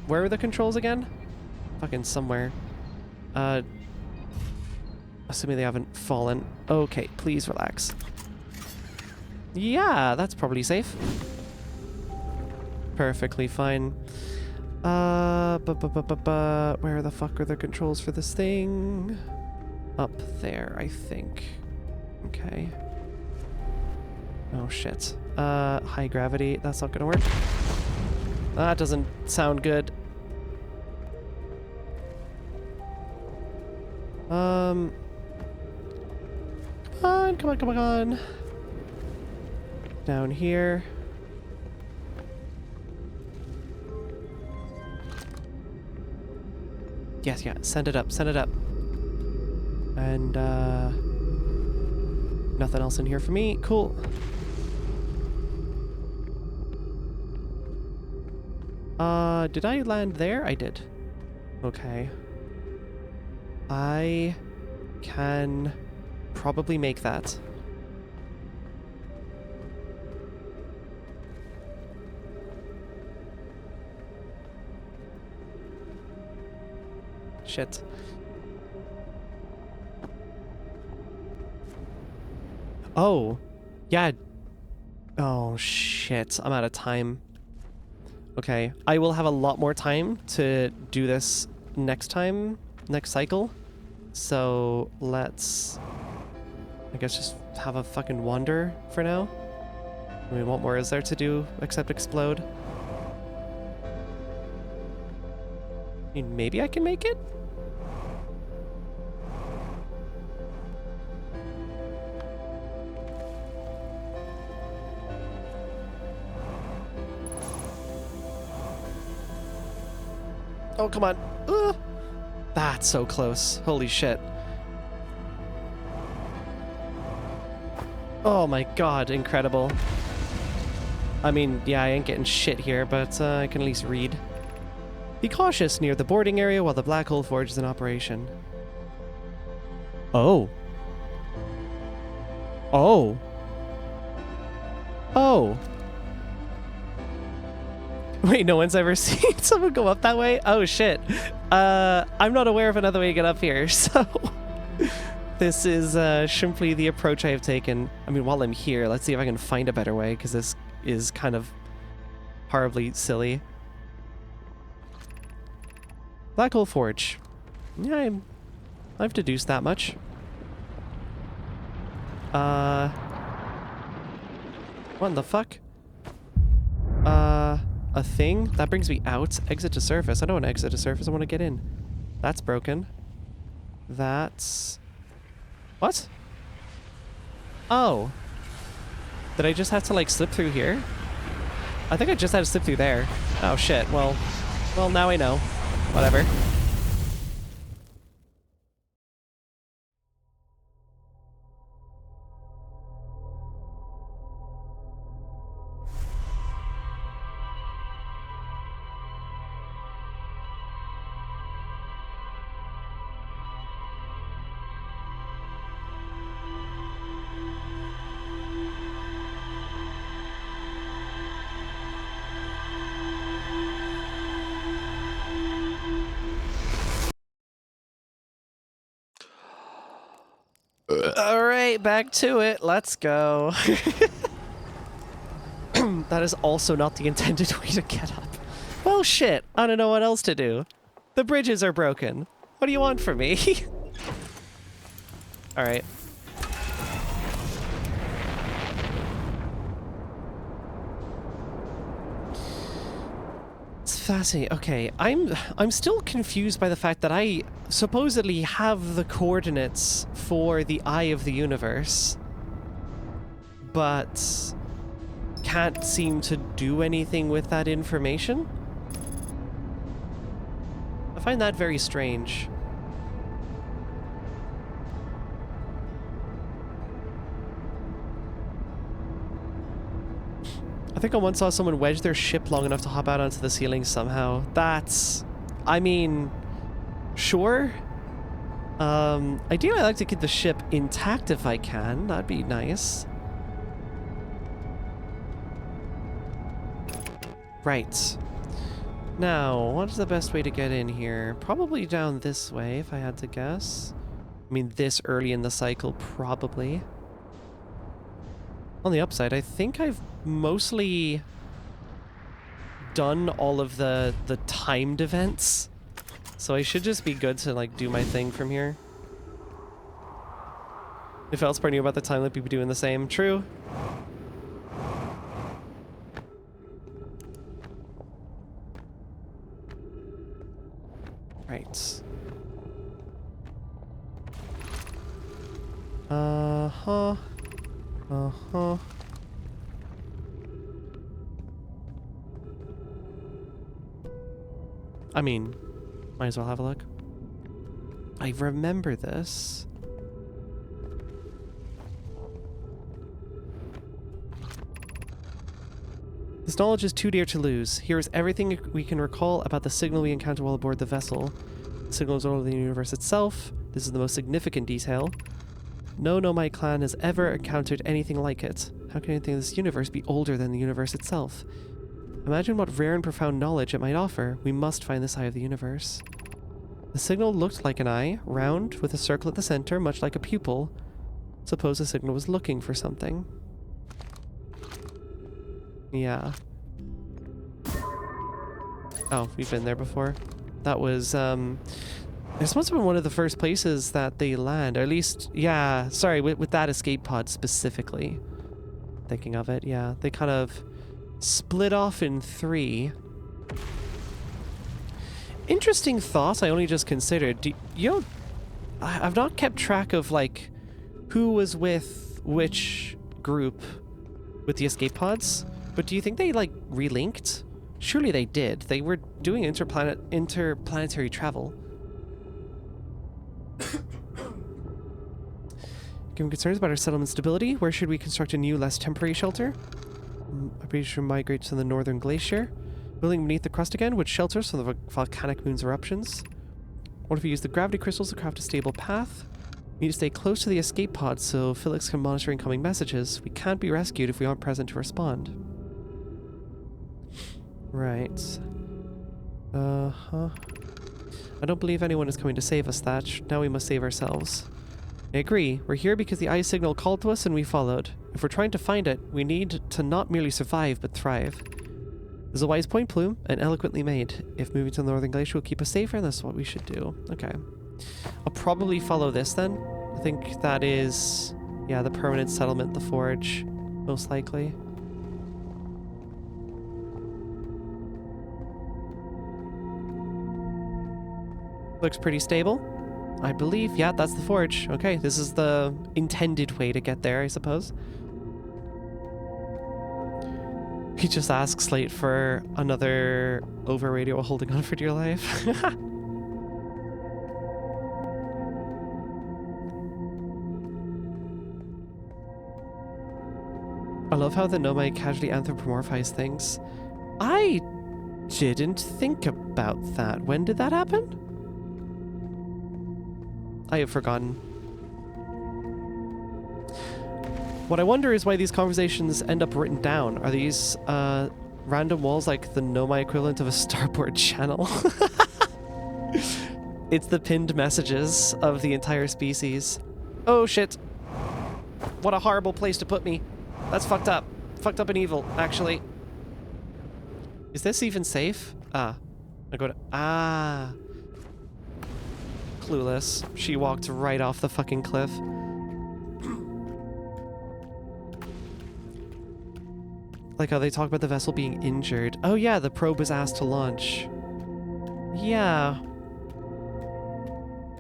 Where are the controls again? Fucking somewhere. Assuming they haven't fallen. Okay, please relax. Yeah, that's probably safe. Perfectly fine. Where the fuck are the controls for this thing? Up there, I think. Okay. Oh shit. High gravity, that's not gonna work. That doesn't sound good. Come on, come on, come on. Down here. Yes, yeah, send it up, send it up. And, nothing else in here for me. Cool. Did I land there? I did. Okay. I can probably make that. Shit. Oh. Yeah. Oh, shit. I'm out of time. Okay. I will have a lot more time to do this next time, next cycle. So let's, I guess, just have a fucking wander for now. I mean, what more is there to do except explode? I mean, maybe I can make it? Oh, come on. That's so close. Holy shit. Oh my god, incredible. I mean, yeah, I ain't getting shit here, but I can at least read. Be cautious near the boarding area while the black hole forge is in operation. Oh. Oh. Oh. Wait, no one's ever seen someone go up that way? Oh shit. I'm not aware of another way to get up here, so this is simply the approach I have taken. I mean, while I'm here, let's see if I can find a better way, because this is kind of horribly silly. Black hole forge. Yeah, I've deduced that much. What in the fuck? A thing? That brings me out. Exit to surface. I don't want to exit to surface. I want to get in. That's broken. That's... What? Oh. Did I just have to, like, slip through here? I think I just had to slip through there. Oh, shit. Well, now I know. Whatever. Alright, back to it. Let's go. That is also not the intended way to get up. Well, shit. I don't know what else to do. The bridges are broken. What do you want from me? Alright. It's fascinating. Okay, I'm still confused by the fact that I supposedly have the coordinates for the eye of the universe, but can't seem to do anything with that information. I find that very strange. I think I once saw someone wedge their ship long enough to hop out onto the ceiling somehow. That's... I mean... Sure. Ideally I'd like to keep the ship intact if I can. That'd be nice. Right. Now, what's the best way to get in here? Probably down this way, if I had to guess. I mean, this early in the cycle, probably. On the upside, I think I've mostly done all of the timed events. So I should just be good to, like, do my thing from here. If Elspar knew about the time, that people doing the same. True. Right. Uh-huh. Uh-huh. I mean, might as well have a look. I remember this. This knowledge is too dear to lose. Here is everything we can recall about the signal we encountered while aboard the vessel. The signal is older than the universe itself. This is the most significant detail. No Nomai clan has ever encountered anything like it. How can anything in this universe be older than the universe itself? Imagine what rare and profound knowledge it might offer. We must find this eye of the universe. The signal looked like an eye, round, with a circle at the center, much like a pupil. Suppose the signal was looking for something. Yeah. Oh, we've been there before. That was, this must have been one of the first places that they land, or at least, yeah, sorry, with that escape pod specifically. Thinking of it, yeah. They kind of split off in 3. Interesting thought I only just considered. I've not kept track of, like, who was with which group with the escape pods, but do you think they, like, relinked? Surely they did. They were doing interplanetary travel. Given concerns about our settlement stability, where should we construct a new, less temporary shelter? I believe we should migrate to the northern glacier. Building beneath the crust again would shelter us from the volcanic moon's eruptions. What if we use the gravity crystals to craft a stable path? We need to stay close to the escape pod so Felix can monitor incoming messages. We can't be rescued if we aren't present to respond. Right. Uh-huh. I don't believe anyone is coming to save us, Thatch. Now we must save ourselves. I agree. We're here because the eye signal called to us and we followed. If we're trying to find it, we need to not merely survive, but thrive. This is a wise point, Plume, and eloquently made. If moving to the Northern Glacier will keep us safer, that's what we should do. Okay. I'll probably follow this then. I think that is, yeah, the permanent settlement, the Forge, most likely. Looks pretty stable. I believe, yeah, that's the Forge. Okay, this is the intended way to get there, I suppose. He just asks Slate for another over radio while holding on for dear life. I love how the Nomai casually anthropomorphize things. I didn't think about that. When did that happen? I have forgotten. What I wonder is why these conversations end up written down. Are these random walls like the Nomai equivalent of a starboard channel? It's the pinned messages of the entire species. Oh shit. What a horrible place to put me. That's fucked up. Fucked up and evil, actually. Is this even safe? Ah. I go to... Ah. Clueless. She walked right off the fucking cliff. Like how they talk about the vessel being injured. Oh yeah, the probe was asked to launch. Yeah.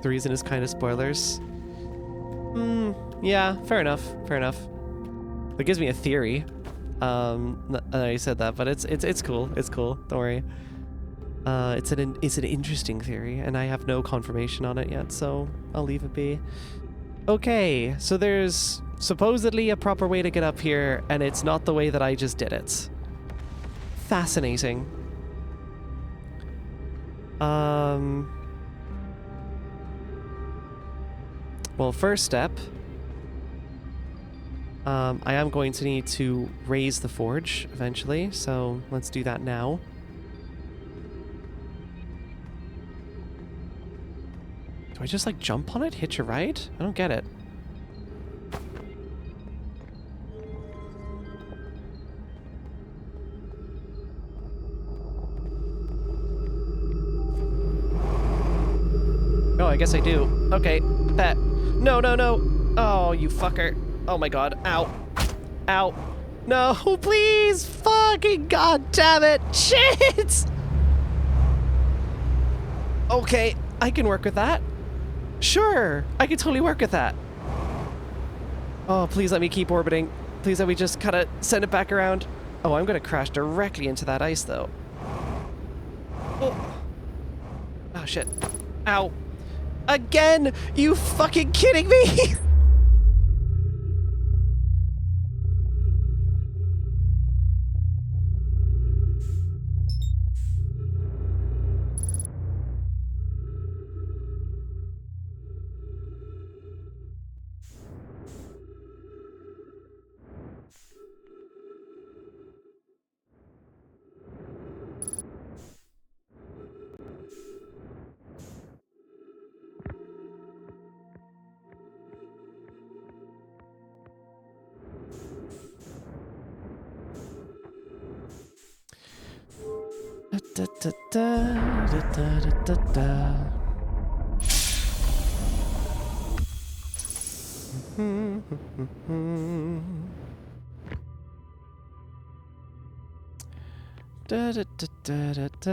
The reason is kind of spoilers. Yeah, fair enough. Fair enough. That gives me a theory. I know you said that, but it's cool. It's cool. Don't worry. It's an interesting theory, and I have no confirmation on it yet, so I'll leave it be. Okay, so there's supposedly a proper way to get up here, and it's not the way that I just did it. Fascinating. Well, first step, I am going to need to raise the forge eventually, so let's do that now. Do I just like jump on it, hitch a ride? I don't get it. Oh, I guess I do. Okay, that. No, no, no. Oh, you fucker. Oh my god. Ow. Ow. No, please. Fucking god damn it. Shit. Okay, I can work with that. Sure, I can totally work with that. Oh, please let me keep orbiting. Please let me just kind of send it back around. Oh, I'm going to crash directly into that ice, though. Oh. Oh, shit. Ow. Again? You fucking kidding me? Da, da, da, da, da, da, da. Da, da, da, da, da, da.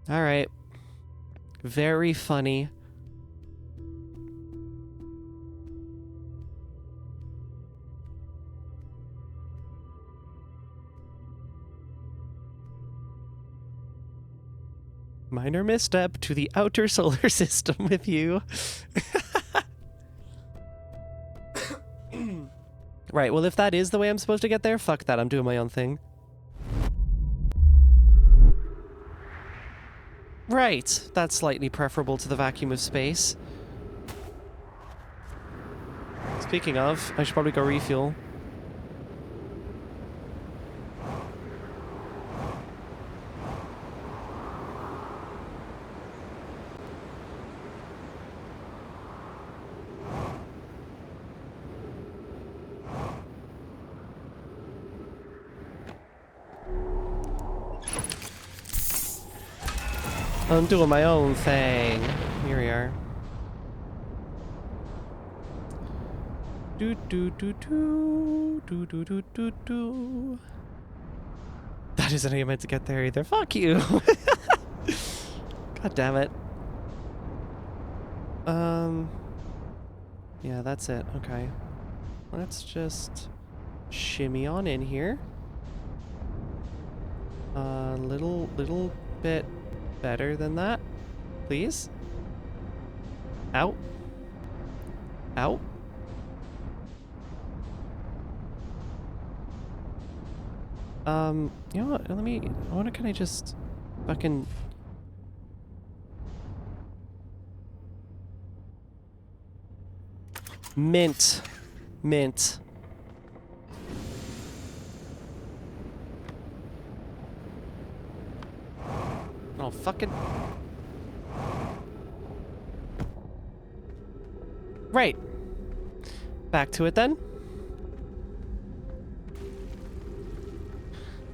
All right. Very funny. Minor misstep to the outer solar system with you. Right, well if that is the way I'm supposed to get there, fuck that, I'm doing my own thing. Right, that's slightly preferable to the vacuum of space. Speaking of, I should probably go refuel. I'm doing my own thing. Here we are. Do do do do do do do do do. That isn't how you meant to get there either. Fuck you. God damn it. Yeah, that's it. Okay. Let's just shimmy on in here. Little bit better than that, please. Out. Out. You know what? I want to kind of just fucking. Mint. Oh, fucking. Right. Back to it then.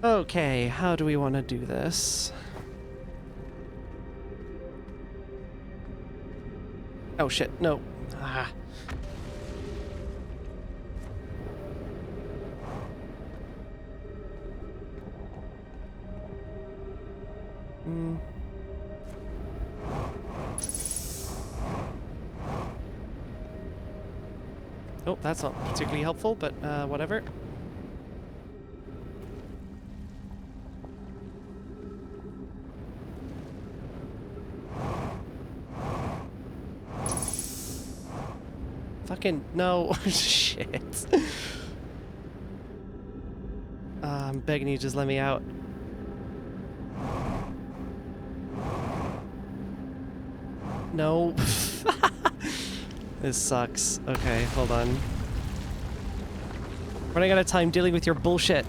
Okay, how do we want to do this? Oh shit, no. Ah. Oh, that's not particularly helpful, but whatever. Fucking no. Shit. I'm begging you, just let me out. No. This sucks. Okay, hold on. Running out of time dealing with your bullshit.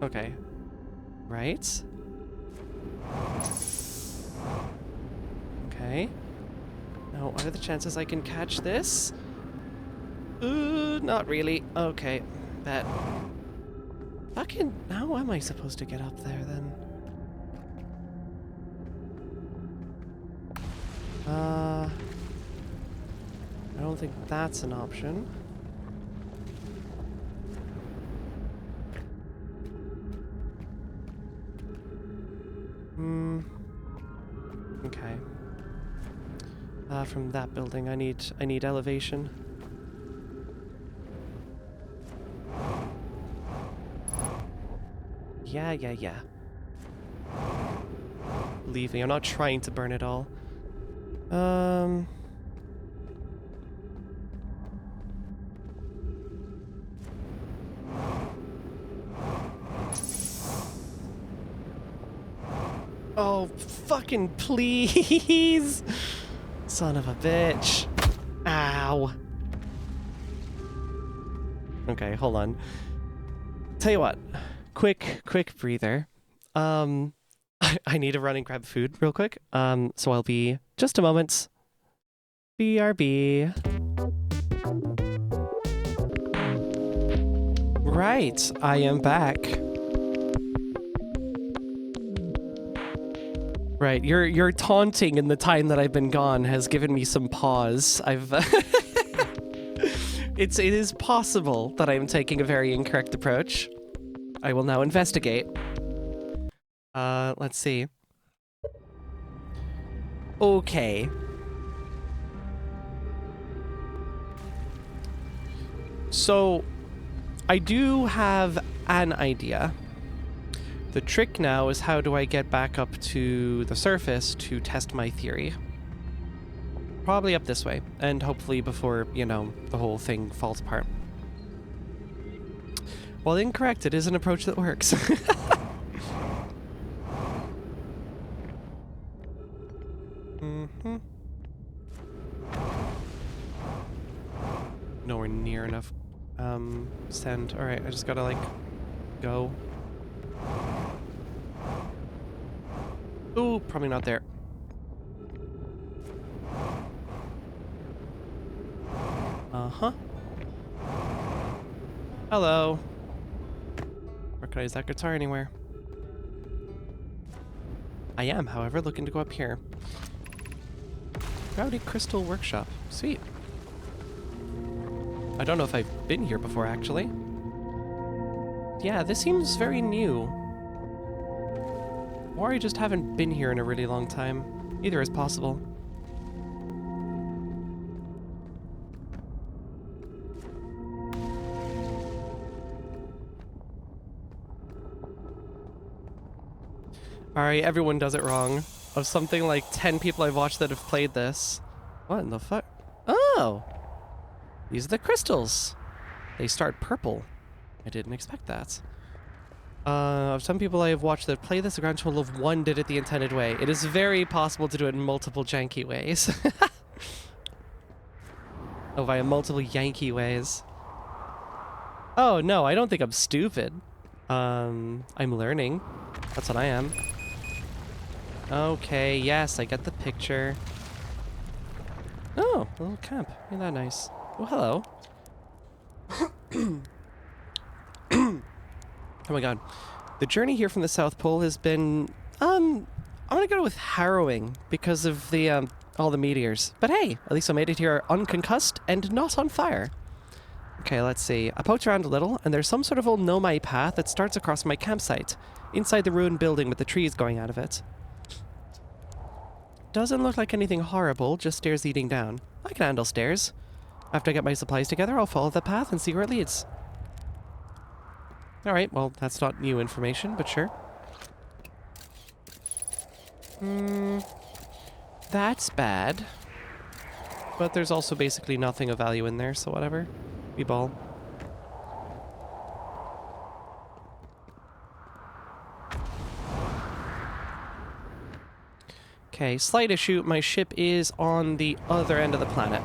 Okay. Right. Okay. Now, what are the chances I can catch this? Not really. Okay. Bet. Fucking... How am I supposed to get up there, then? I don't think that's an option. Okay. From that building, I need elevation. Yeah. Believe me, I'm not trying to burn it all. Oh, fucking please! Son of a bitch. Ow. Okay, hold on. Tell you what. Quick breather. I need to run and grab food real quick. So I'll be just a moment. BRB. Right, I am back. Right, your taunting in the time that I've been gone has given me some pause. It is possible that I am taking a very incorrect approach. I will now investigate. Let's see. Okay. So, I do have an idea. The trick now is how do I get back up to the surface to test my theory? Probably up this way, and hopefully before, you know, the whole thing falls apart. While incorrect, it is an approach that works. Nowhere near enough. Send. Alright, I just gotta, like, go. Ooh, probably not there. Uh-huh. Hello. Recognize that guitar anywhere. I am, however, looking to go up here. Rowdy Crystal Workshop. Sweet. I don't know if I've been here before, actually. Yeah, this seems very new. Or I just haven't been here in a really long time. Either is possible. Alright, everyone does it wrong. Of something like 10 people I've watched that have played this. What in the fuck? Oh! These are the crystals. They start purple. I didn't expect that. Of some people I have watched that play this, a grand total of 1 did it the intended way. It is very possible to do it in multiple janky ways. Oh, via multiple Yankee ways. Oh, no, I don't think I'm stupid. I'm learning. That's what I am. Okay, yes, I get the picture. Oh, a little camp. Ain't that nice? Oh, hello. Oh my god. The journey here from the South Pole has been, I'm gonna go with harrowing because of the, all the meteors. But hey, at least I made it here unconcussed and not on fire. Okay, let's see. I poked around a little, and there's some sort of old nomai path that starts across my campsite, inside the ruined building with the trees going out of it. Doesn't look like anything horrible, just stairs leading down. I can handle stairs. After I get my supplies together, I'll follow the path and see where it leads. Alright, well, that's not new information, but sure. That's bad. But there's also basically nothing of value in there, so whatever. We ball. Okay, slight issue. My ship is on the other end of the planet.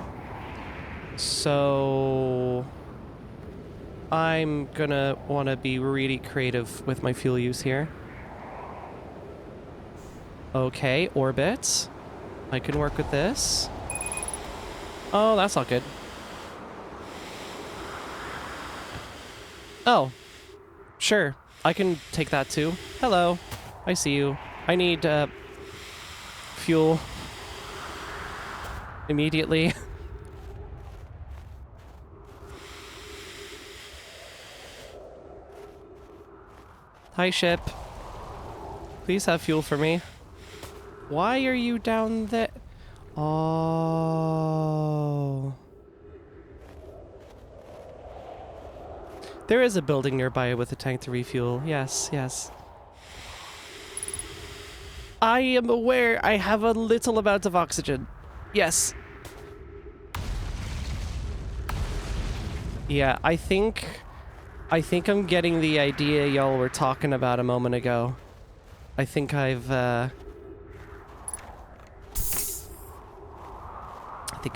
So I'm gonna want to be really creative with my fuel use here. Okay, orbit. I can work with this. Oh, that's not good. Oh, sure. I can take that too. Hello. I see you. I need fuel immediately. Hi, ship. Please have fuel for me. Why are you down there? Oh. There is a building nearby with a tank to refuel. Yes, yes. I am aware I have a little amount of oxygen. Yes. Yeah, I think I'm getting the idea y'all were talking about a moment ago. I think I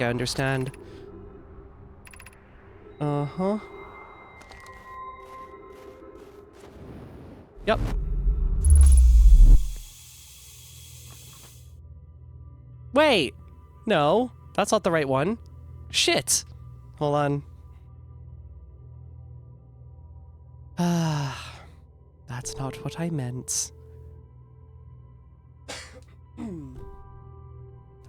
understand. Uh-huh. Yep. Wait! No, that's not the right one. Shit! Hold on. Ah, that's not what I meant.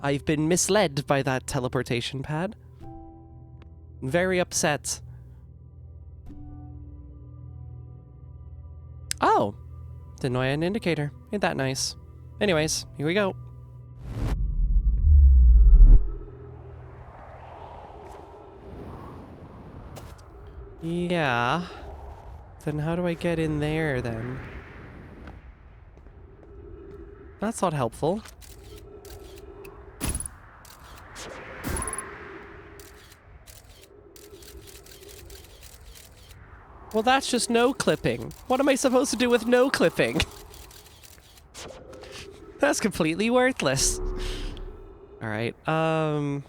I've been misled by that teleportation pad. Very upset. Oh! Didn't know I had an indicator. Ain't that nice. Anyways, here we go. Yeah. Then how do I get in there, then? That's not helpful. Well, that's just no clipping. What am I supposed to do with no clipping? That's completely worthless. Alright, How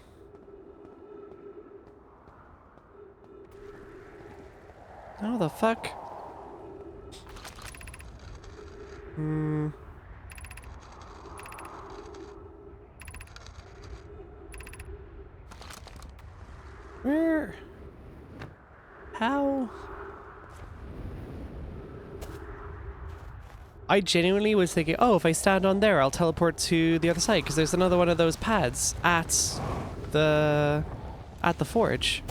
the fuck? Where? How? I genuinely was thinking, oh, if I stand on there, I'll teleport to the other side, because there's another one of those pads at the forge.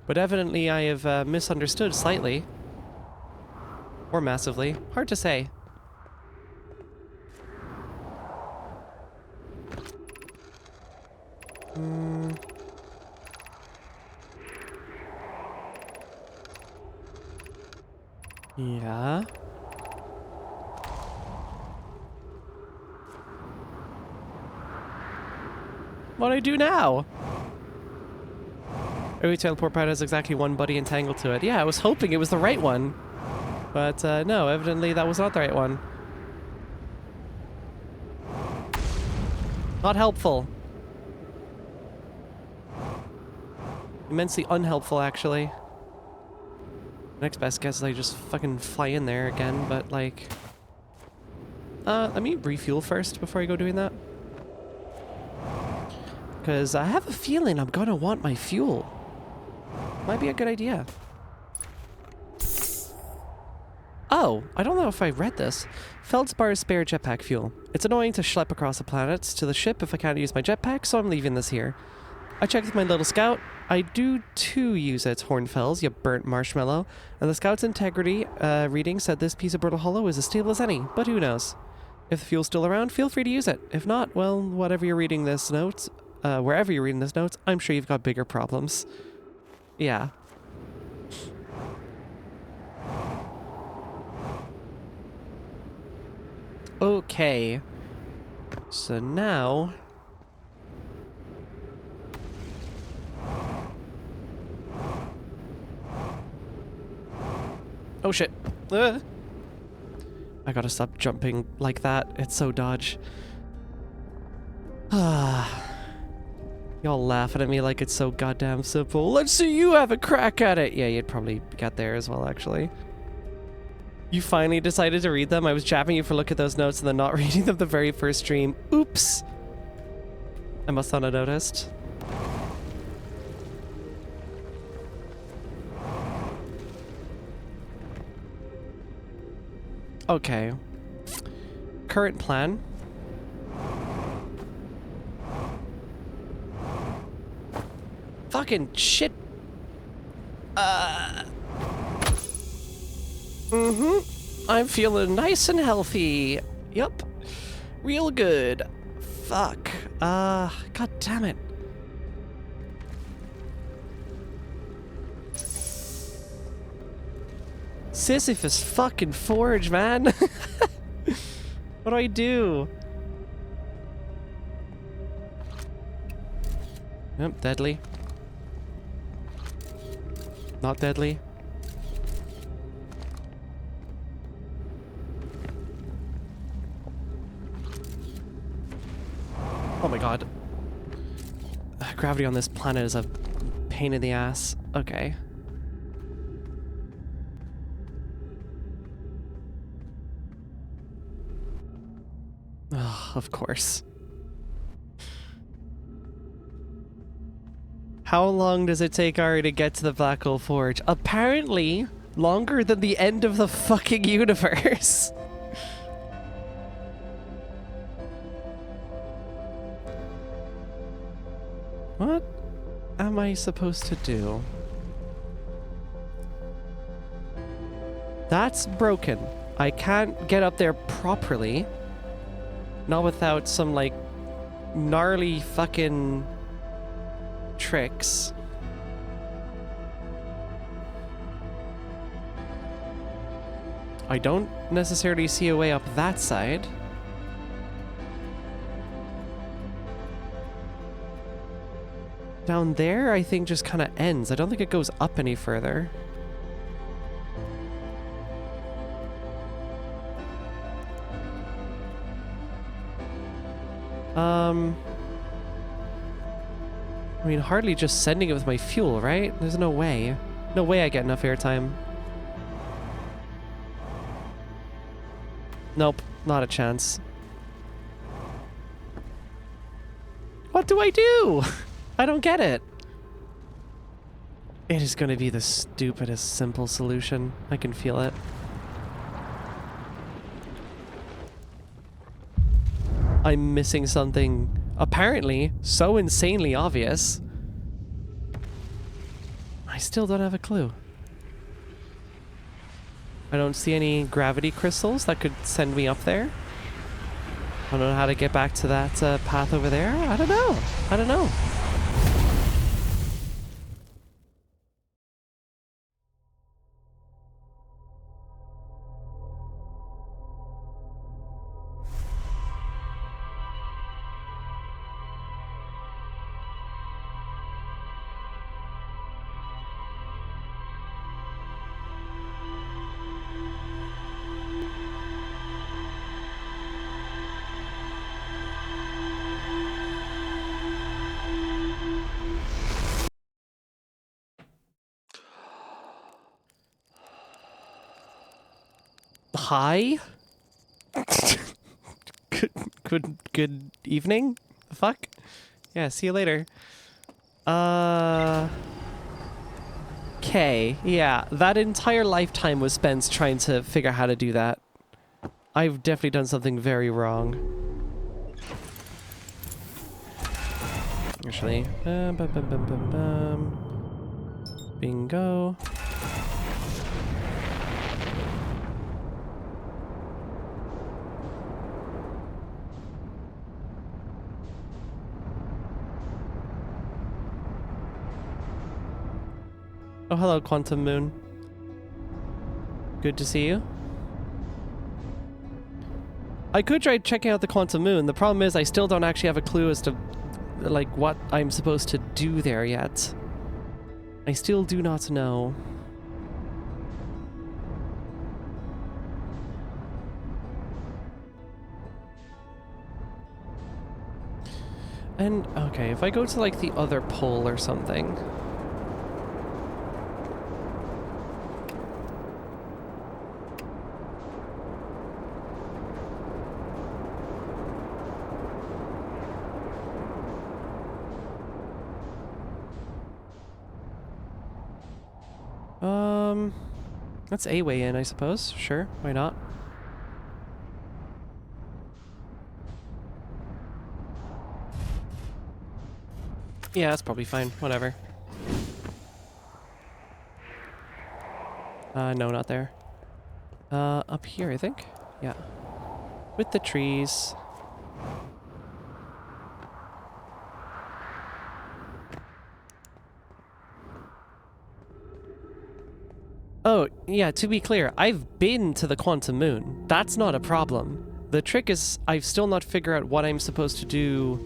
But evidently I have misunderstood slightly. Or massively. Hard to say. Yeah. What do I do now? Every teleport pad has exactly one buddy entangled to it. Yeah, I was hoping it was the right one. But no, evidently that was not the right one. Not helpful. Immensely unhelpful, actually. Next best guess is I just fucking fly in there again, but like... let me refuel first before I go doing that. Because I have a feeling I'm gonna want my fuel. Might be a good idea. Oh, I don't know if I read this. Feldspar spare jetpack fuel. It's annoying to schlep across the planet to the ship if I can't use my jetpack, so I'm leaving this here. I checked with my little scout. I do too use it, Hornfells, you burnt marshmallow. And the scout's integrity reading said this piece of brittle hollow is as stable as any, but who knows? If the fuel's still around, feel free to use it. If not, well, whatever you're reading this note, wherever you're reading this note, I'm sure you've got bigger problems. Yeah. Okay. So now... Oh shit. I gotta stop jumping like that. It's so dodge. Y'all laughing at me like it's so goddamn simple. Let's see you have a crack at it. Yeah, you'd probably get there as well, actually. You finally decided to read them? I was jabbing you for look at those notes and then not reading them the very first stream. Oops. I must not have noticed. Okay. Current plan. Fucking shit. I'm feeling nice and healthy. Yup. Real good. Fuck. God damn it. Sisyphus fucking forge, man. What do I do? Yep, deadly. Not deadly. Oh my god. Gravity on this planet is a pain in the ass. Okay. Ugh, of course. How long does it take Ari to get to the Black Hole Forge? Apparently, longer than the end of the fucking universe. What am I supposed to do? That's broken. I can't get up there properly. Not without some, like, gnarly fucking tricks. I don't necessarily see a way up that side. Down there, I think, just kind of ends. I don't think it goes up any further. I mean, hardly just sending it with my fuel, right? There's no way. No way I get enough airtime. Nope, not a chance. What do I do? I don't get it. It is going to be the stupidest simple solution. I can feel it. I'm missing something apparently so insanely obvious. I still don't have a clue. I don't see any gravity crystals that could send me up there. I don't know how to get back to that path over there. I don't know. I don't know. Hi? good evening? The fuck? Yeah, see you later. Okay, yeah, that entire lifetime was spent trying to figure out how to do that. I've definitely done something very wrong. Actually, bingo. Oh, hello, Quantum Moon. Good to see you. I could try checking out the Quantum Moon. The problem is I still don't actually have a clue as to, like, what I'm supposed to do there yet. I still do not know. And, okay, if I go to, like, the other pole or something... That's a way in, I suppose. Sure, why not? Yeah, that's probably fine. Whatever. No, not there. Up here, I think? Yeah. With the trees. Oh, yeah, to be clear, I've been to the Quantum Moon. That's not a problem. The trick is I've still not figured out what I'm supposed to do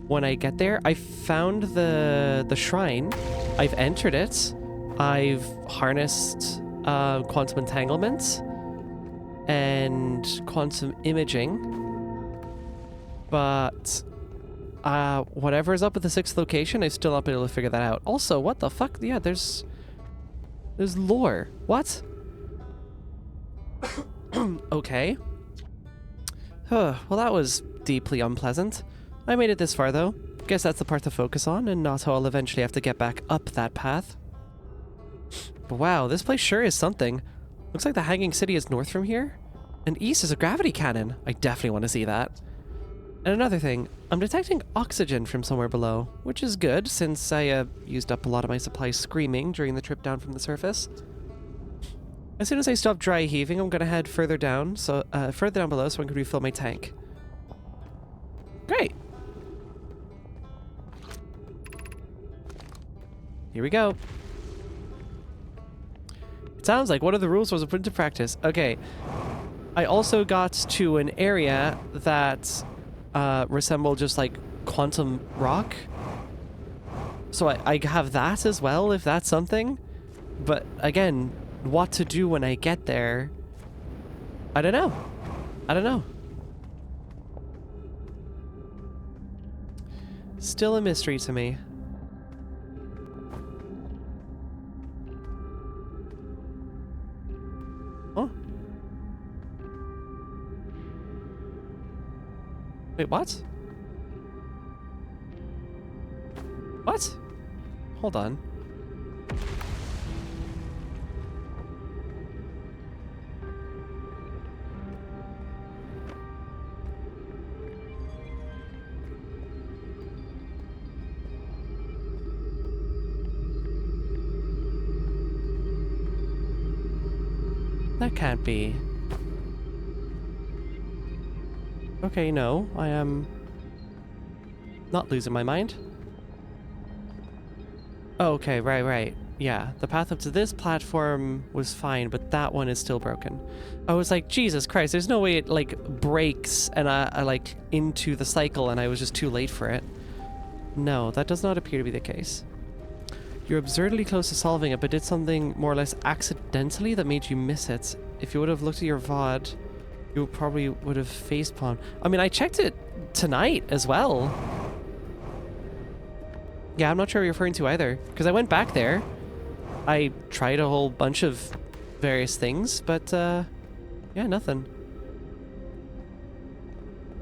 when I get there. I found the shrine. I've entered it. I've harnessed quantum entanglement and quantum imaging. But whatever is up at the 6th location, I've still not been able to figure that out. Also, what the fuck? Yeah, there's lore. What? Okay. Well, that was deeply unpleasant. I made it this far, though. Guess that's the part to focus on, and not how I'll eventually have to get back up that path. But wow, this place sure is something. Looks like the Hanging City is north from here, and east is a gravity cannon. I definitely want to see that. And another thing, I'm detecting oxygen from somewhere below, which is good since I used up a lot of my supplies screaming during the trip down from the surface. As soon as I stop dry heaving, I'm gonna head further down below so I can refill my tank. Great. Here we go. It sounds like one of the rules was put into practice. Okay. I also got to an area that resemble just like quantum rock. So I have that as well, if that's something. But again, what to do when I get there, I don't know. I don't know. Still a mystery to me. Oh. Wait, what? What? Hold on. That can't be. Okay, no, I am not losing my mind. Oh, okay, right. Yeah, the path up to this platform was fine, but that one is still broken. I was like, Jesus Christ, there's no way it, like, breaks and I like, into the cycle and I was just too late for it. No, that does not appear to be the case. You're absurdly close to solving it, but did something more or less accidentally that made you miss it. If you would have looked at your VOD, you probably would have facepalmed. I mean, I checked it tonight as well. Yeah, I'm not sure what you're referring to either, because I went back there. I tried a whole bunch of various things, but, yeah, nothing.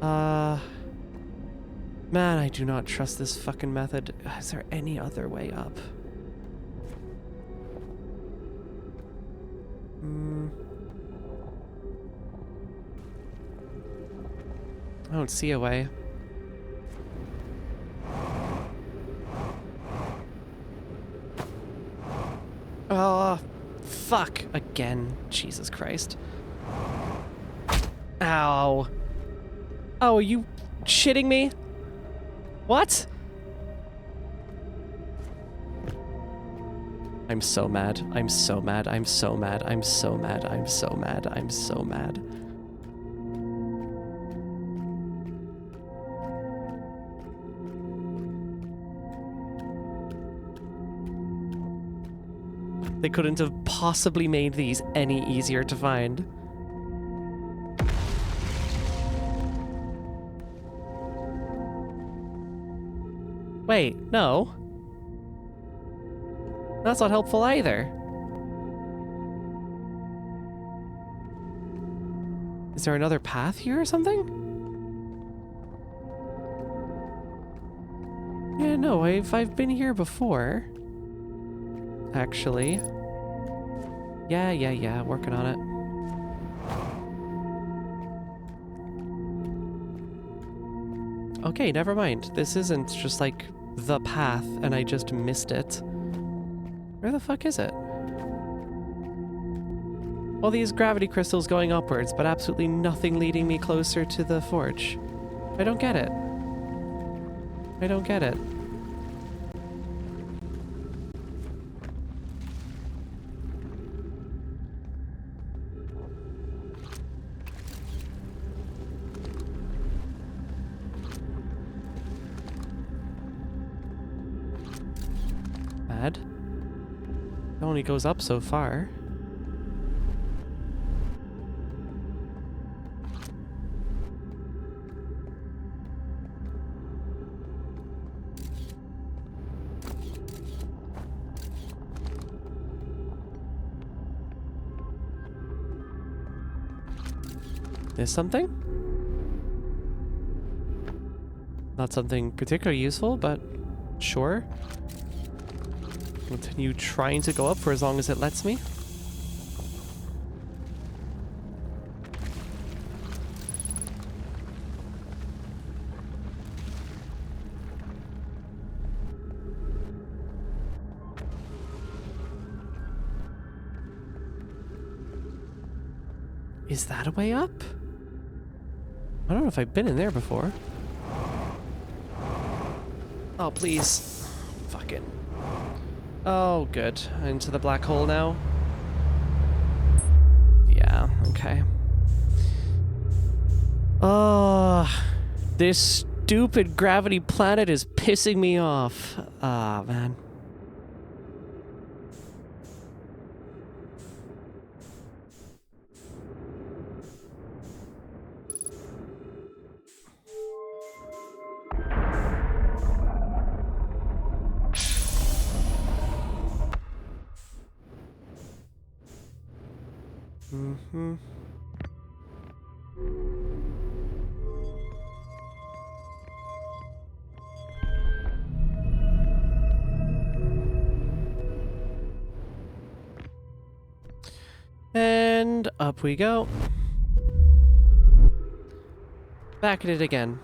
Man, I do not trust this fucking method. Is there any other way up? I don't see a way. Oh, fuck. Again. Jesus Christ. Ow. Oh, are you shitting me? What? I'm so mad. I'm so mad. I'm so mad. I'm so mad. I'm so mad. I'm so mad. They couldn't have possibly made these any easier to find. Wait, no. That's not helpful either. Is there another path here or something? Yeah, no, I've been here before. Actually. Yeah, working on it. Okay, never mind. This isn't just like the path and I just missed it. Where the fuck is it? All these gravity crystals going upwards, but absolutely nothing leading me closer to the forge. I don't get it. I don't get it. Bad. It only goes up so far. Is something? Not something particularly useful, but sure. Continue trying to go up for as long as it lets me. Is that a way up? I don't know if I've been in there before. Oh, please. Fuck it. Oh, good. Into the black hole now? Yeah, okay. Oh, this stupid gravity planet is pissing me off. Ah, man. Mm-hmm. And up we go. Back at it again.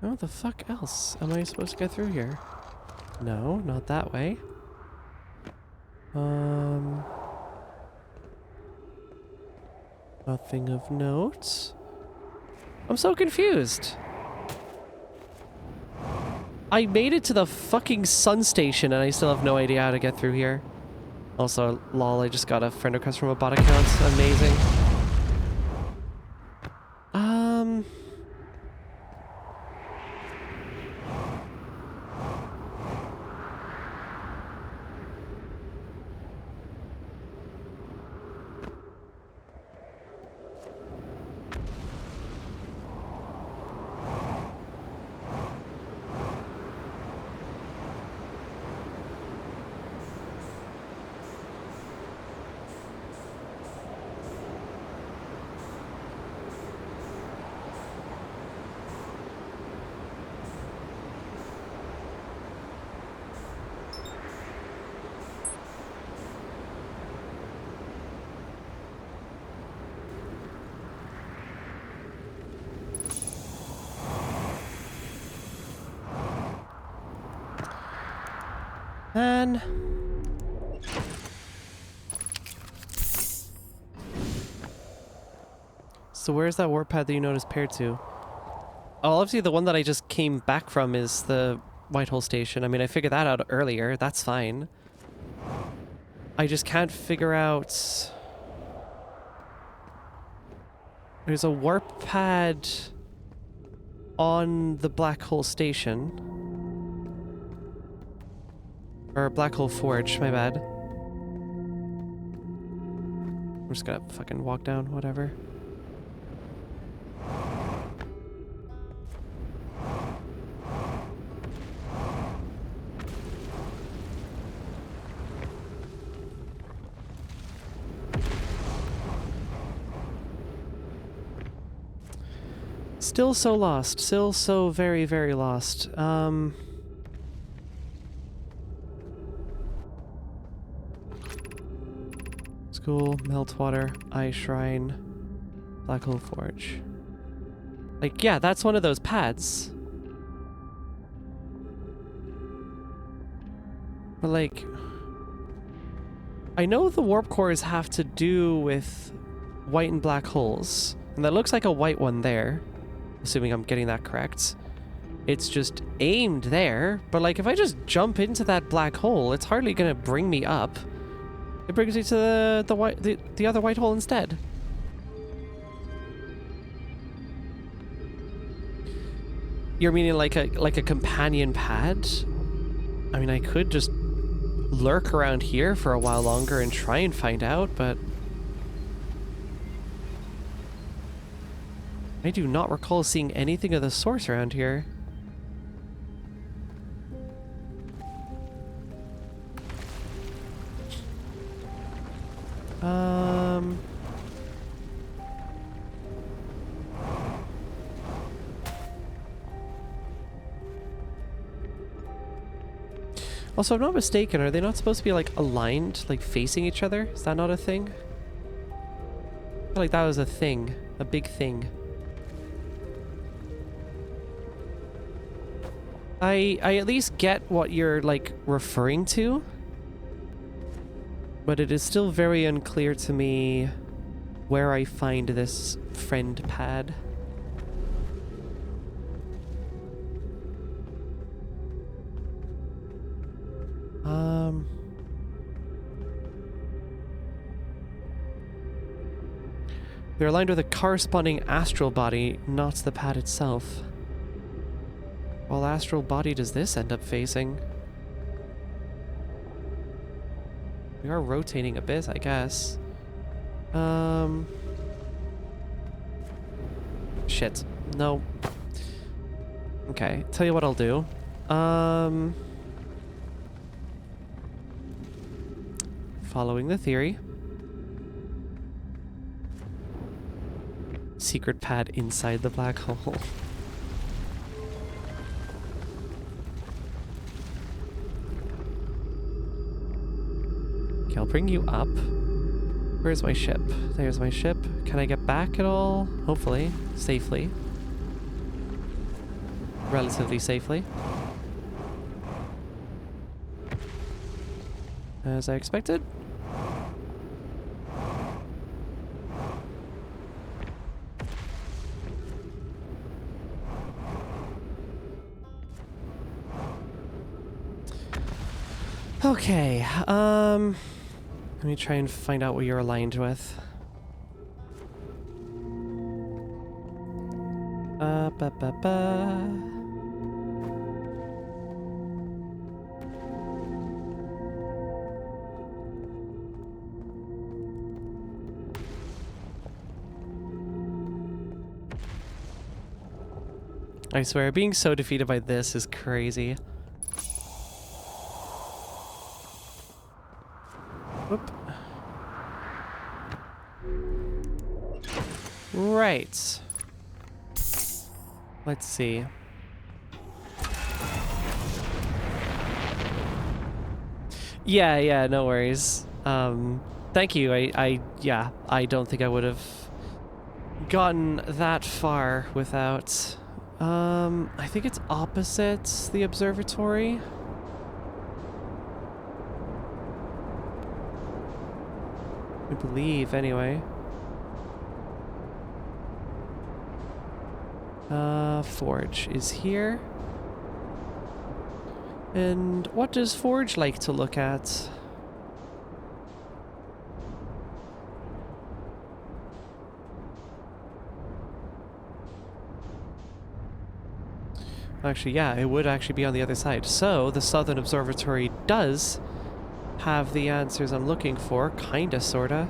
How the fuck else am I supposed to get through here? No, not that way. Nothing of note. I'm so confused. I made it to the fucking sun station and I still have no idea how to get through here. Also, lol, I just got a friend request from a bot account. Amazing. Man. So where's that warp pad that you noticed paired to? Oh, obviously the one that I just came back from is the Whitehall station. I mean, I figured that out earlier. That's fine. I just can't figure out... There's a warp pad on the black hole station. Or black hole forge, my bad. I'm just gonna fucking walk down, whatever. Still so lost. Still so very, very lost. School, Meltwater, Ice Shrine, Black Hole Forge. Like, yeah, that's one of those pads. But like, I know the warp cores have to do with white and black holes. And that looks like a white one there. Assuming I'm getting that correct. It's just aimed there, but like if I just jump into that black hole, it's hardly gonna bring me up. It brings me to the other white hole instead. You're meaning like a companion pad? I mean, I could just lurk around here for a while longer and try and find out, but I do not recall seeing anything of the source around here. Also, if I'm not mistaken, are they not supposed to be like aligned, like facing each other? Is that not a thing? I feel like that was a thing, a big thing. I at least get what you're like referring to, but it is still very unclear to me where I find this friend pad. They're aligned with a corresponding astral body, not the pad itself. What astral body does this end up facing? We are rotating a bit, I guess. Shit. No. Okay, tell you what I'll do. Following the theory. Secret pad inside the black hole. Okay, I'll bring you up. Where's my ship? There's my ship. Can I get back at all? Hopefully. Safely. Relatively safely. As I expected. Okay, let me try and find out what you're aligned with. I swear, being so defeated by this is crazy. Whoop. Right. Let's see. Yeah, no worries. Thank you. Yeah, I don't think I would have gotten that far without, I think it's opposite the observatory. I believe, anyway. Forge is here. And what does Forge like to look at? Actually, yeah, it would actually be on the other side. So, the Southern Observatory does have the answers I'm looking for. Kinda, sorta.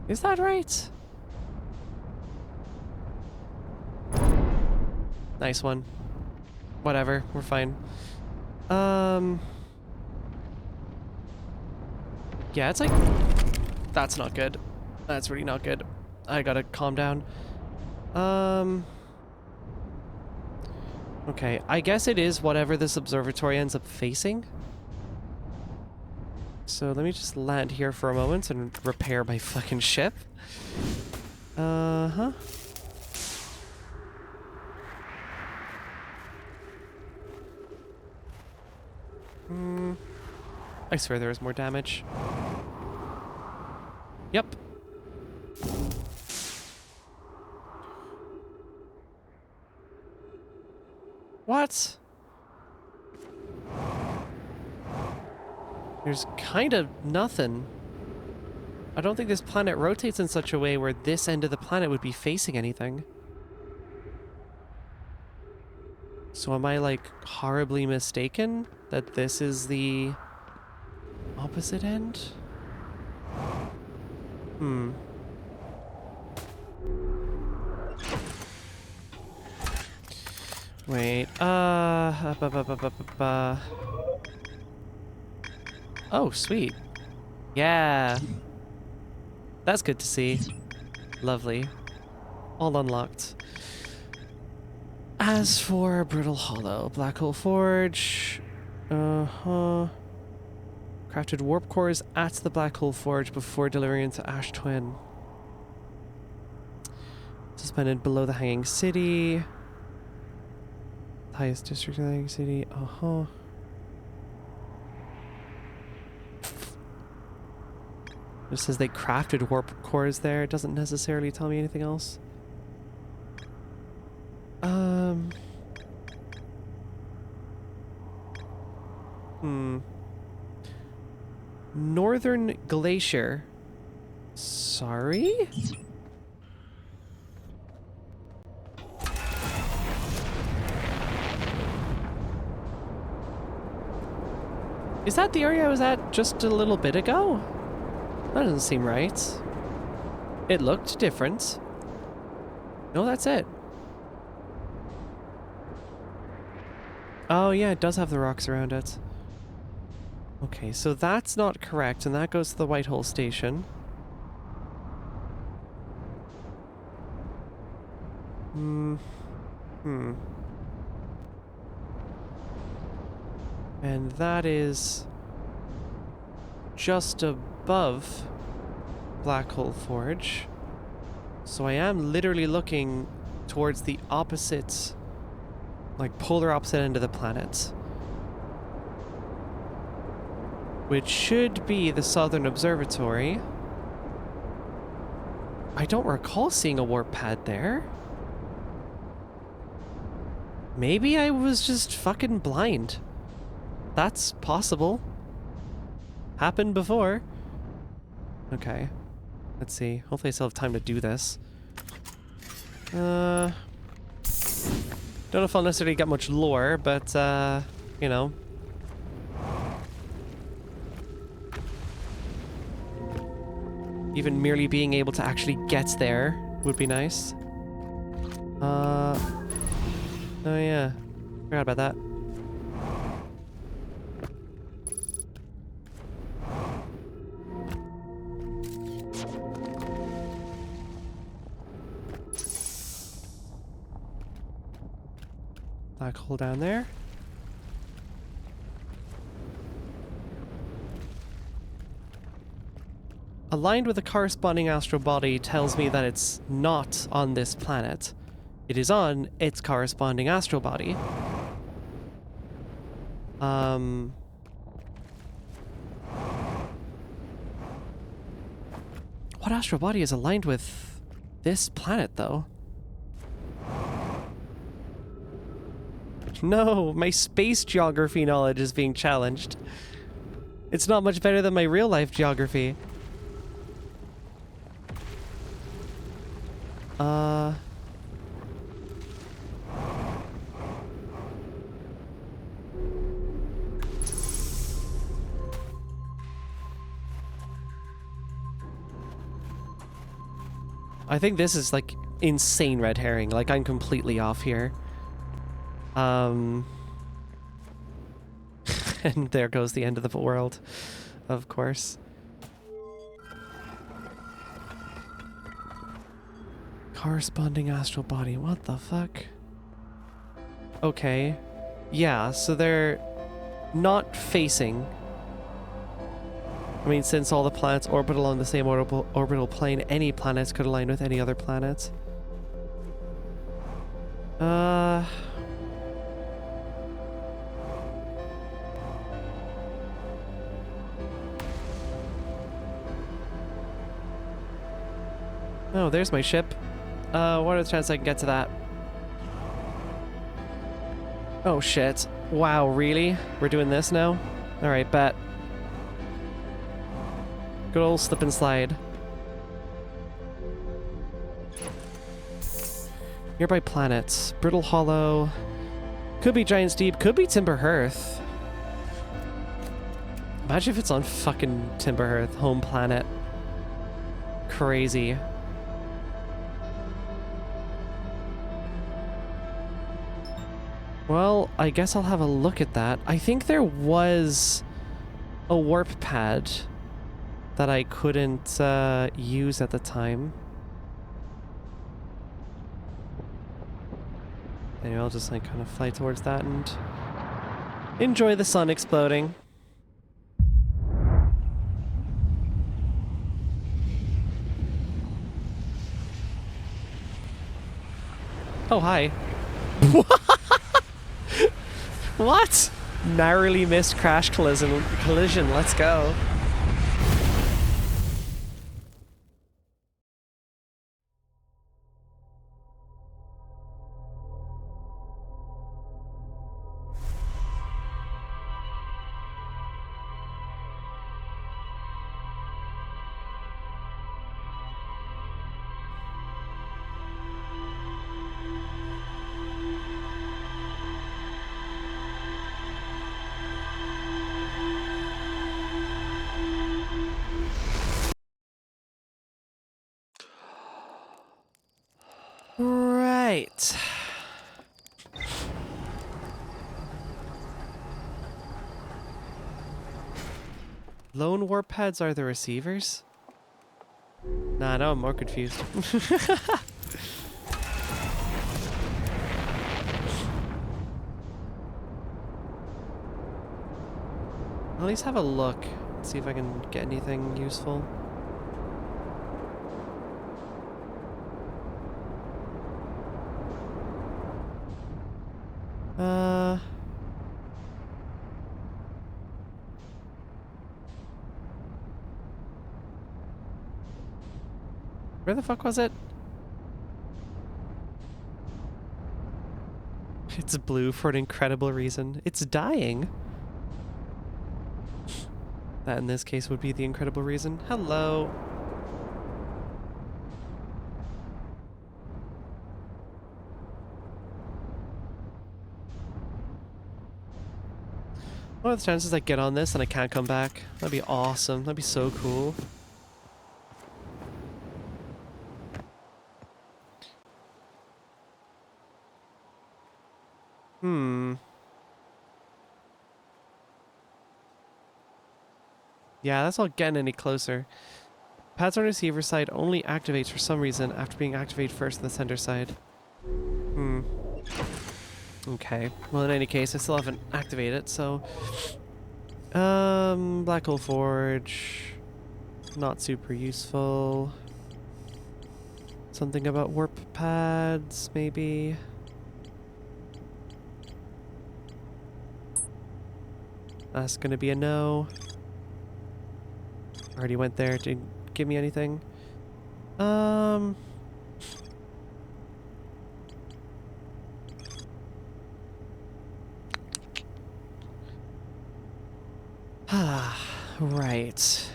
Is that right? Nice one. Whatever, we're fine. Yeah, it's like... That's not good. That's really not good. I gotta calm down. Okay, I guess it is whatever this observatory ends up facing. So let me just land here for a moment and repair my fucking ship. Uh-huh. I swear there is more damage. Yep. What? There's kind of nothing. I don't think this planet rotates in such a way where this end of the planet would be facing anything. So am I, like, horribly mistaken that this is the opposite end? Hmm. Wait, oh, sweet. Yeah. That's good to see. Lovely. All unlocked. As for Brutal Hollow, Black Hole Forge. Crafted warp cores at the Black Hole Forge before delivering into Ash Twin. Suspended below the Hanging City. Highest district in the Hanging City. It says they crafted warp cores there. It doesn't necessarily tell me anything else. Northern Glacier. Sorry? Is that the area I was at just a little bit ago? That doesn't seem right. It looked different. No, that's it. Oh yeah, it does have the rocks around it. Okay, so that's not correct, and that goes to the Whitehall station. And that is just above Black Hole Forge. So I am literally looking towards the opposite, like polar opposite end of the planet. Which should be the Southern Observatory. I don't recall seeing a warp pad there. Maybe I was just fucking blind. That's possible. Happened before. Okay. Let's see. Hopefully I still have time to do this. Don't know if I'll necessarily get much lore, but, you know. Even merely being able to actually get there would be nice. Oh yeah. Forgot about that. Black hole down there. Aligned with the corresponding astral body tells me that it's not on this planet. It is on its corresponding astral body. What astral body is aligned with this planet, though? No, my space geography knowledge is being challenged. It's not much better than my real-life geography. I think this is like insane red herring. Like I'm completely off here. And there goes the end of the world, of course. Corresponding astral body. What the fuck? Okay. Yeah, so they're not facing. I mean, since all the planets orbit along the same orbital plane, any planets could align with any other planets. Oh, there's my ship. What are the chances I can get to that? Oh shit. Wow, really? We're doing this now? Alright, bet. Good old slip and slide. Nearby planets. Brittle Hollow. Could be Giant's Deep. Could be Timber Hearth. Imagine if it's on fucking Timber Hearth, home planet. Crazy. Well, I guess I'll have a look at that. I think there was a warp pad that I couldn't use at the time. Anyway, I'll just like kind of fly towards that and enjoy the sun exploding. Oh, hi. What? Narrowly missed crash collision. Let's go. Right. Lone warp pads are the receivers? Nah, now I'm more confused. I'll at least have a look. See if I can get anything useful. Where the fuck was it? It's blue for an incredible reason. It's dying. That in this case would be the incredible reason. Hello. What are the chances I get on this and I can't come back? That'd be awesome. That'd be so cool. Yeah, that's not getting any closer. Pads on receiver side only activates for some reason after being activated first on the center side. Okay. Well, in any case, I still haven't activated it, so... Black Hole Forge. Not super useful. Something about warp pads, maybe? That's gonna be a no. Already went there. Didn't give me anything. Right.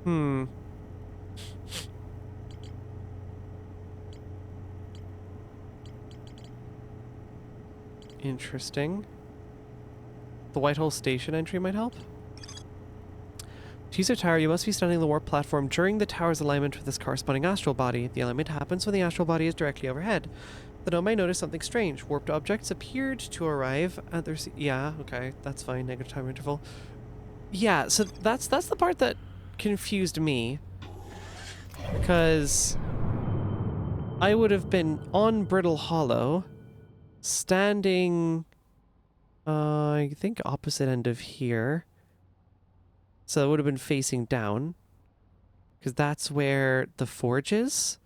Hmm. Interesting. The Whitehall Station entry might help. To use a tower, you must be standing on the warp platform during the tower's alignment with its corresponding astral body. The alignment happens when the astral body is directly overhead. The gnome may notice something strange. Warped objects appeared to arrive at their... Yeah, okay, that's fine. Negative time interval. Yeah, so that's the part that confused me. Because I would have been on Brittle Hollow, standing... I think opposite end of here. So it would have been facing down. Because that's where the forge is.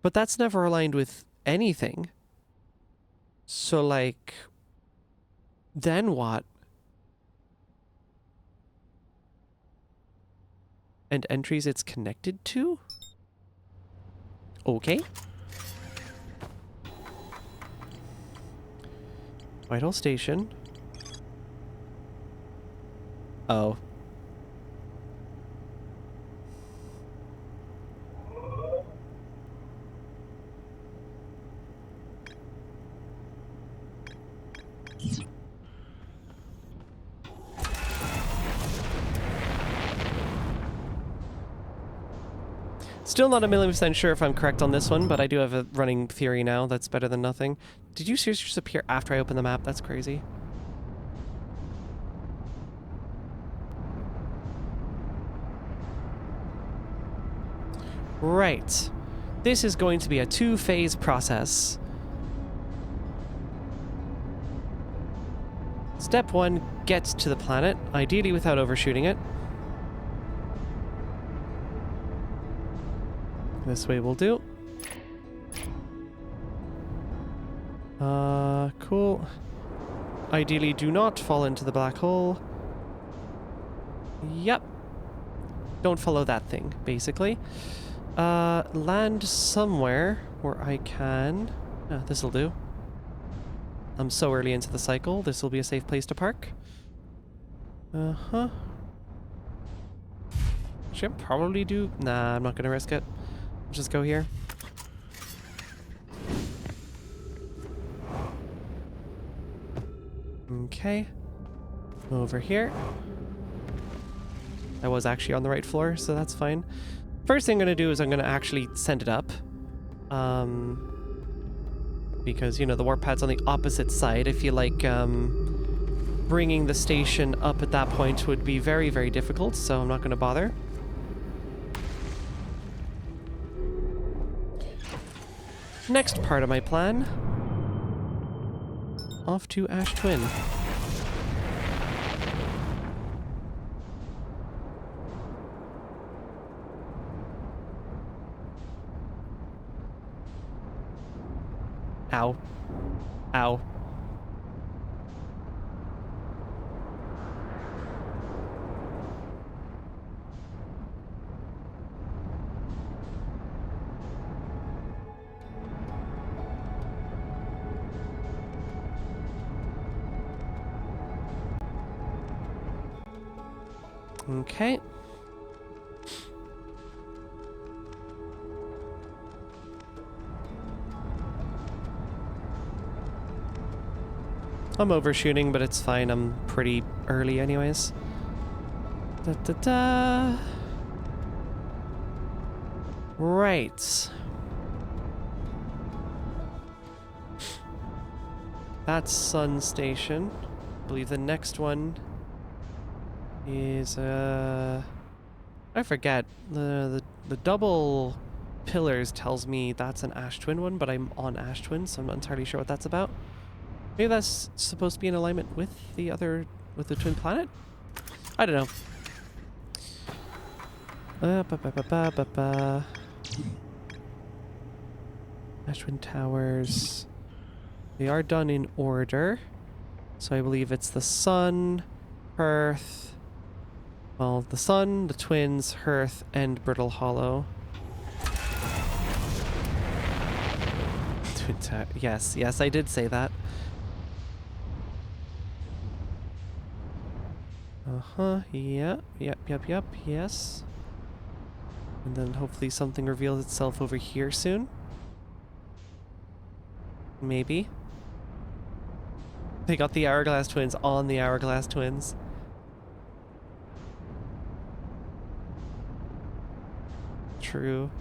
But that's never aligned with anything. So, like... Then what? And entries it's connected to? Okay. Whitehall Station. Oh. Still not 1,000,000% sure if I'm correct on this one, but I do have a running theory now that's better than nothing. Did you seriously just appear after I opened the map? That's crazy. Right. This is going to be a 2-phase process. Step 1, get to the planet, ideally without overshooting it. This way will do. Cool. Ideally do not fall into the black hole. Yep. Don't follow that thing, basically. Land somewhere where I can... this'll do. I'm so early into the cycle, this will be a safe place to park. Uh-huh. Should probably do... Nah, I'm not gonna risk it. Just go here. Okay. Over here. I was actually on the right floor, so that's fine. First thing I'm gonna do is I'm gonna actually send it up. Because, you know, the warp pad's on the opposite side. I feel like, bringing the station up at that point would be very, very difficult, so I'm not gonna bother. Next part of my plan. Off to Ash Twin. Ow. Ow. Okay. I'm overshooting, but it's fine. I'm pretty early anyways. Da da da. Right. That's Sun Station. I believe the next one is I forget. The double pillars tells me that's an Ash Twin one, but I'm on Ash Twin, so I'm not entirely sure what that's about. Maybe that's supposed to be in alignment with the other, with the twin planet? I don't know. Ash Twin Towers. They are done in order. So I believe it's the Sun, Earth, well, the Sun, the Twins, Hearth, and Brittle Hollow. Yes, yes, I did say that. Uh-huh, yep, yes. And then hopefully something reveals itself over here soon. Maybe. They got the Hourglass Twins on the Hourglass Twins. True.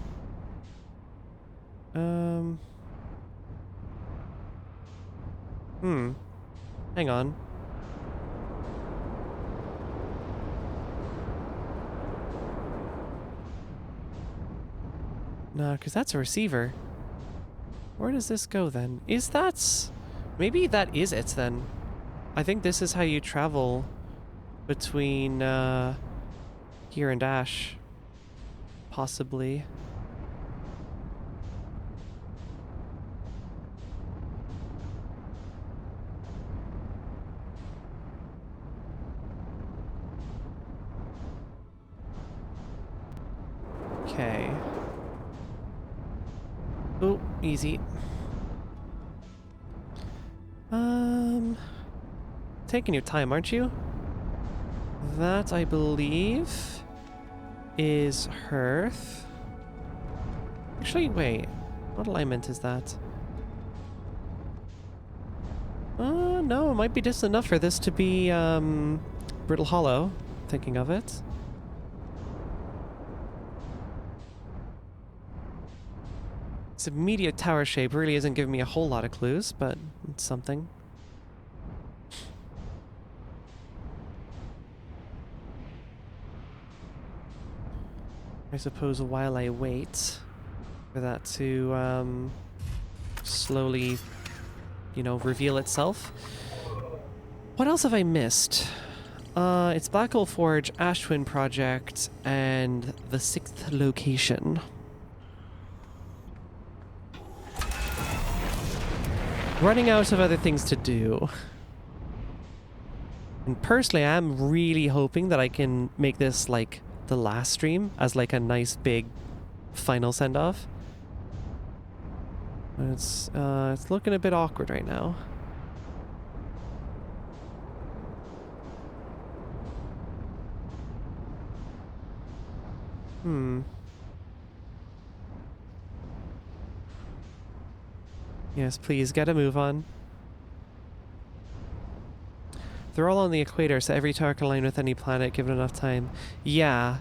Hang on. No, because that's a receiver. Where does this go then? Is that... Maybe that is it then. I think this is how you travel between here and Ash. Possibly. Okay. Oh, easy. Taking your time, aren't you? That, I believe, is Hearth. Actually, wait. What alignment is that? No, it might be just enough for this to be, Brittle Hollow, thinking of it. Its immediate tower shape really isn't giving me a whole lot of clues, but it's something. I suppose while I wait for that to slowly, you know, reveal itself. What else have I missed? It's Black Hole Forge, Ash Twin Project, and the 6th location. Running out of other things to do. And personally, I'm really hoping that I can make this like the last stream as like a nice big final send-off. But it's looking a bit awkward right now. Yes, please get a move on. They're all on the equator, so every tower can align with any planet given enough time. Yeah.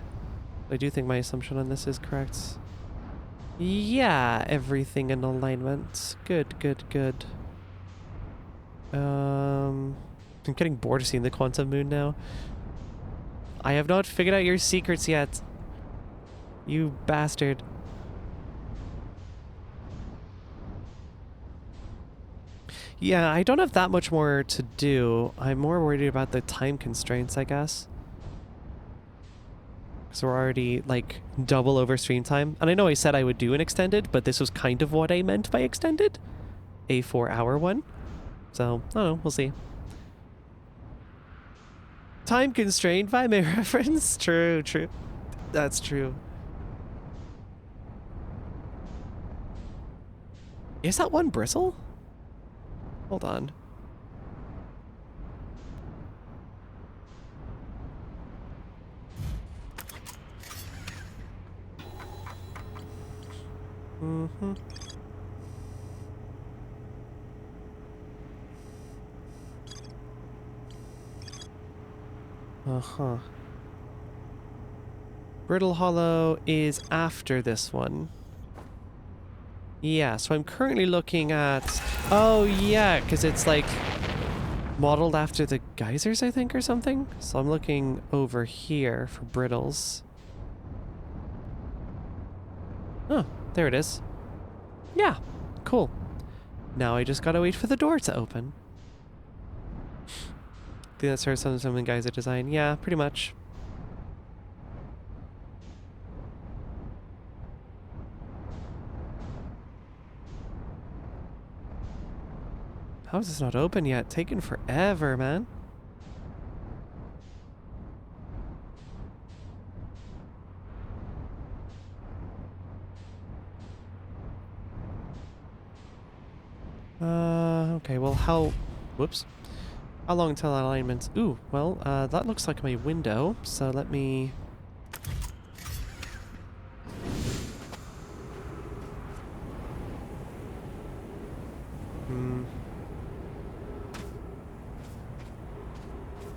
I do think my assumption on this is correct. Yeah, everything in alignment. Good, good, good. I'm getting bored of seeing the quantum moon now. I have not figured out your secrets yet. You bastard. Yeah, I don't have that much more to do. I'm more worried about the time constraints, I guess. Because we're already, like, double over stream time. And I know I said I would do an extended, but this was kind of what I meant by extended. A 4-hour one. So, I don't know, we'll see. Time constraint by my reference. True, true. That's true. Is that one bristle? Hold on. Mm-hmm. Uh-huh. Brittle Hollow is after this one. Yeah, so I'm currently looking at... Oh, yeah, because it's, like, modeled after the geysers, I think, or something. So I'm looking over here for brittles. Oh, there it is. Yeah, cool. Now I just gotta wait for the door to open. I think that's sort of some geyser design. Yeah, pretty much. How is this not open yet? Taking forever, man. Okay, well, whoops. How long until alignment? Ooh, well, that looks like my window, so let me...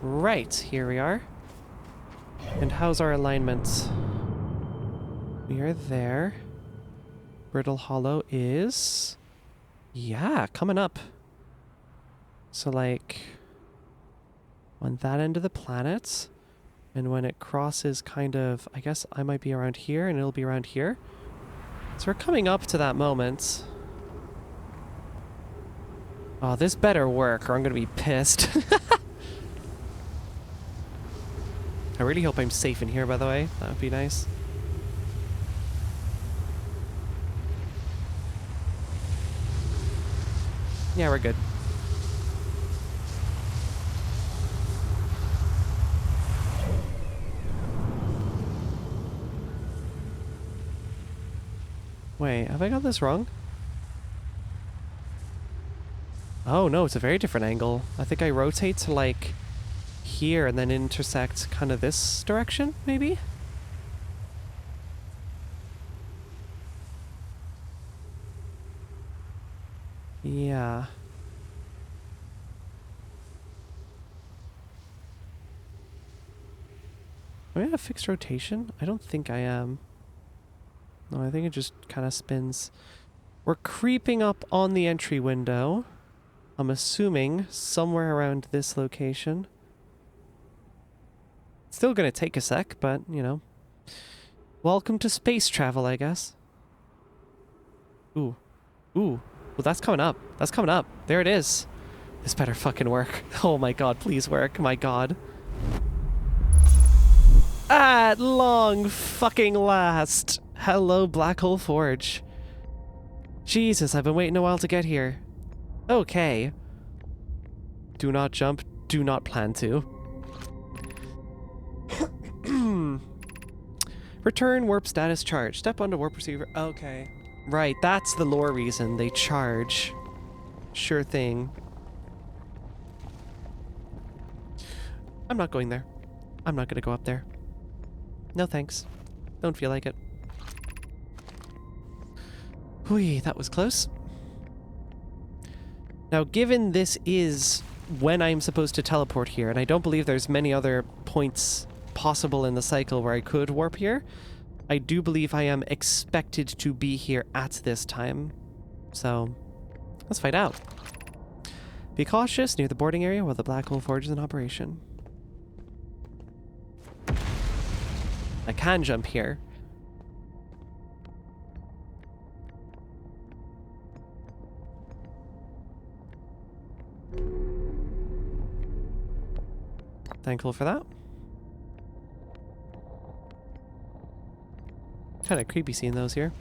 Right, here we are. And how's our alignment? We are there. Brittle Hollow is... yeah, coming up. So, like, on that end of the planet, and when it crosses kind of... I guess I might be around here, and it'll be around here. So we're coming up to that moment. Oh, this better work, or I'm gonna be pissed. I really hope I'm safe in here, by the way. That would be nice. Yeah, we're good. Wait, have I got this wrong? Oh no, it's a very different angle. I think I rotate to like here and then intersect kind of this direction, maybe? Yeah. Am I at a fixed rotation? I don't think I am. No, I think it just kind of spins. We're creeping up on the entry window. I'm assuming somewhere around this location. Still gonna take a sec, but, you know. Welcome to space travel, I guess. Ooh. Ooh. Well, that's coming up. That's coming up. There it is. This better fucking work. Oh my god, please work. My god. At long fucking last. Hello, Black Hole Forge. Jesus, I've been waiting a while to get here. Okay. Do not jump. Do not plan to. Return warp status charge. Step onto warp receiver. Okay. Right, that's the lore reason they charge. Sure thing. I'm not going there. I'm not gonna go up there. No thanks. Don't feel like it. Whee, that was close. Now, given this is when I'm supposed to teleport here, and I don't believe there's many other points possible in the cycle where I could warp here, I do believe I am expected to be here at this time. So, let's find out. Be cautious near the boarding area while the Black Hole Forge is in operation. I can jump here. Thankful for that. Kind of creepy seeing those here.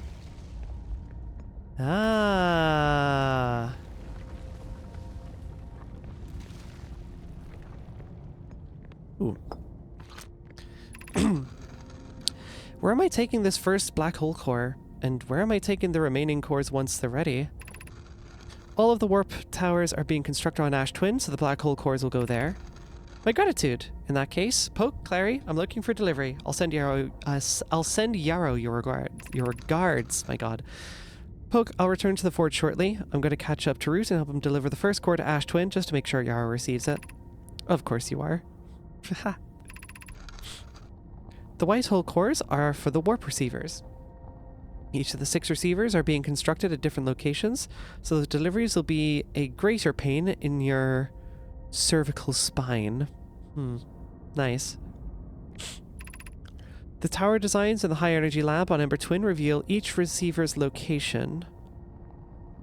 Ah. Ooh. Where am I taking this first black hole core? And where am I taking the remaining cores once they're ready? All of the warp towers are being constructed on Ash Twin, so the black hole cores will go there. My gratitude. In that case, Poke, Clary, I'm looking for delivery. I'll send Yarrow. Your regards. My God. Poke, I'll return to the forge shortly. I'm going to catch up to Root and help him deliver the first core to Ash Twin, just to make sure Yarrow receives it. Of course you are. The white hole cores are for the warp receivers. Each of the 6 receivers are being constructed at different locations, so the deliveries will be a greater pain in your cervical spine. Nice. The tower designs in the high energy lab on Ember Twin reveal each receiver's location.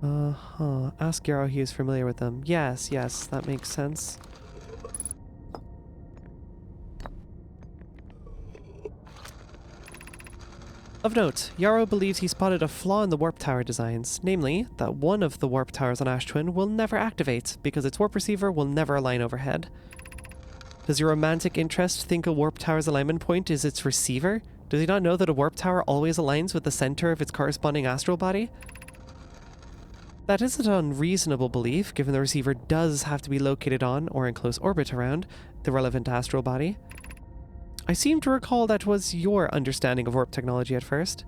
Ask Yarrow he is familiar with them. Yes, that makes sense. Of note, Yarrow believes he spotted a flaw in the warp tower designs, namely, that one of the warp towers on Ash Twin will never activate, because its warp receiver will never align overhead. Does your romantic interest think a warp tower's alignment point is its receiver? Does he not know that a warp tower always aligns with the center of its corresponding astral body? That is an unreasonable belief, given the receiver does have to be located on, or in close orbit around, the relevant astral body. I seem to recall that was your understanding of warp technology at first.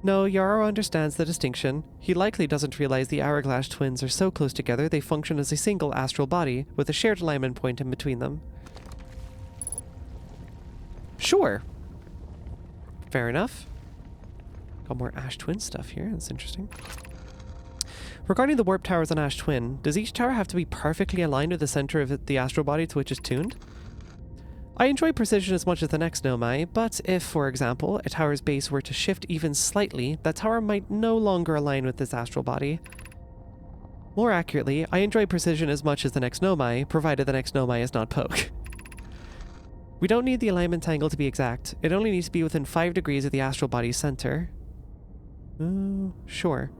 No, Yarrow understands the distinction. He likely doesn't realize the Hourglass twins are so close together they function as a single astral body, with a shared alignment point in between them. Sure. Fair enough. Got more Ash Twin stuff here. That's interesting. Regarding the warp towers on Ash Twin, does each tower have to be perfectly aligned with the center of the astral body to which it's tuned? I enjoy precision as much as the next Nomai, but if, for example, a tower's base were to shift even slightly, that tower might no longer align with this astral body. More accurately, I enjoy precision as much as the next Nomai, provided the next Nomai is not Poke. We don't need the alignment angle to be exact. It only needs to be within 5 degrees of the astral body's center. Sure.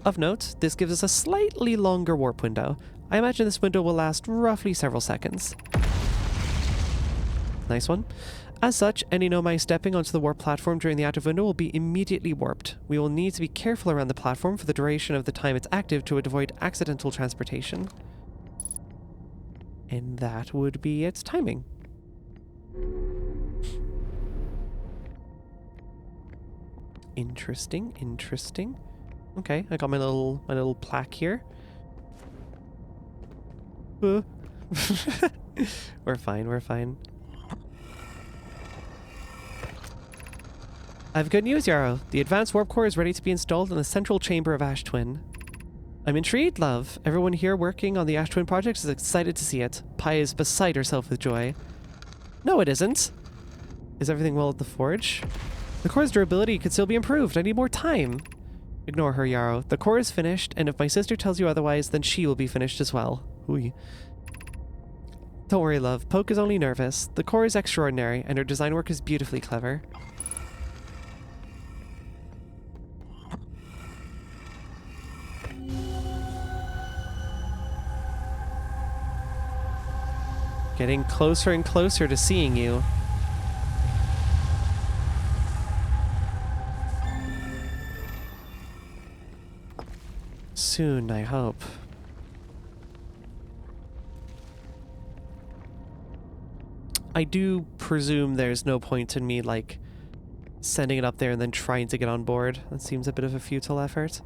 Of note, this gives us a slightly longer warp window. I imagine this window will last roughly several seconds. Nice one. As such, any Nomai stepping onto the warp platform during the active window will be immediately warped. We will need to be careful around the platform for the duration of the time it's active to avoid accidental transportation. And that would be its timing. Interesting, interesting. Okay, I got my little plaque here. We're fine, we're fine. I have good news, Yarrow. The advanced warp core is ready to be installed in the central chamber of Ash Twin. I'm intrigued, love. Everyone here working on the Ash Twin project is excited to see it. Pi is beside herself with joy. No, it isn't. Is everything well at the forge? The core's durability could still be improved. I need more time. Ignore her, Yarrow. The core is finished, and if my sister tells you otherwise, then she will be finished as well. Ooh. Don't worry, love. Poke is only nervous. The core is extraordinary, and her design work is beautifully clever. Getting closer and closer to seeing you. Soon, I hope. I do presume there's no point in me, like, sending it up there and then trying to get on board. That seems a bit of a futile effort.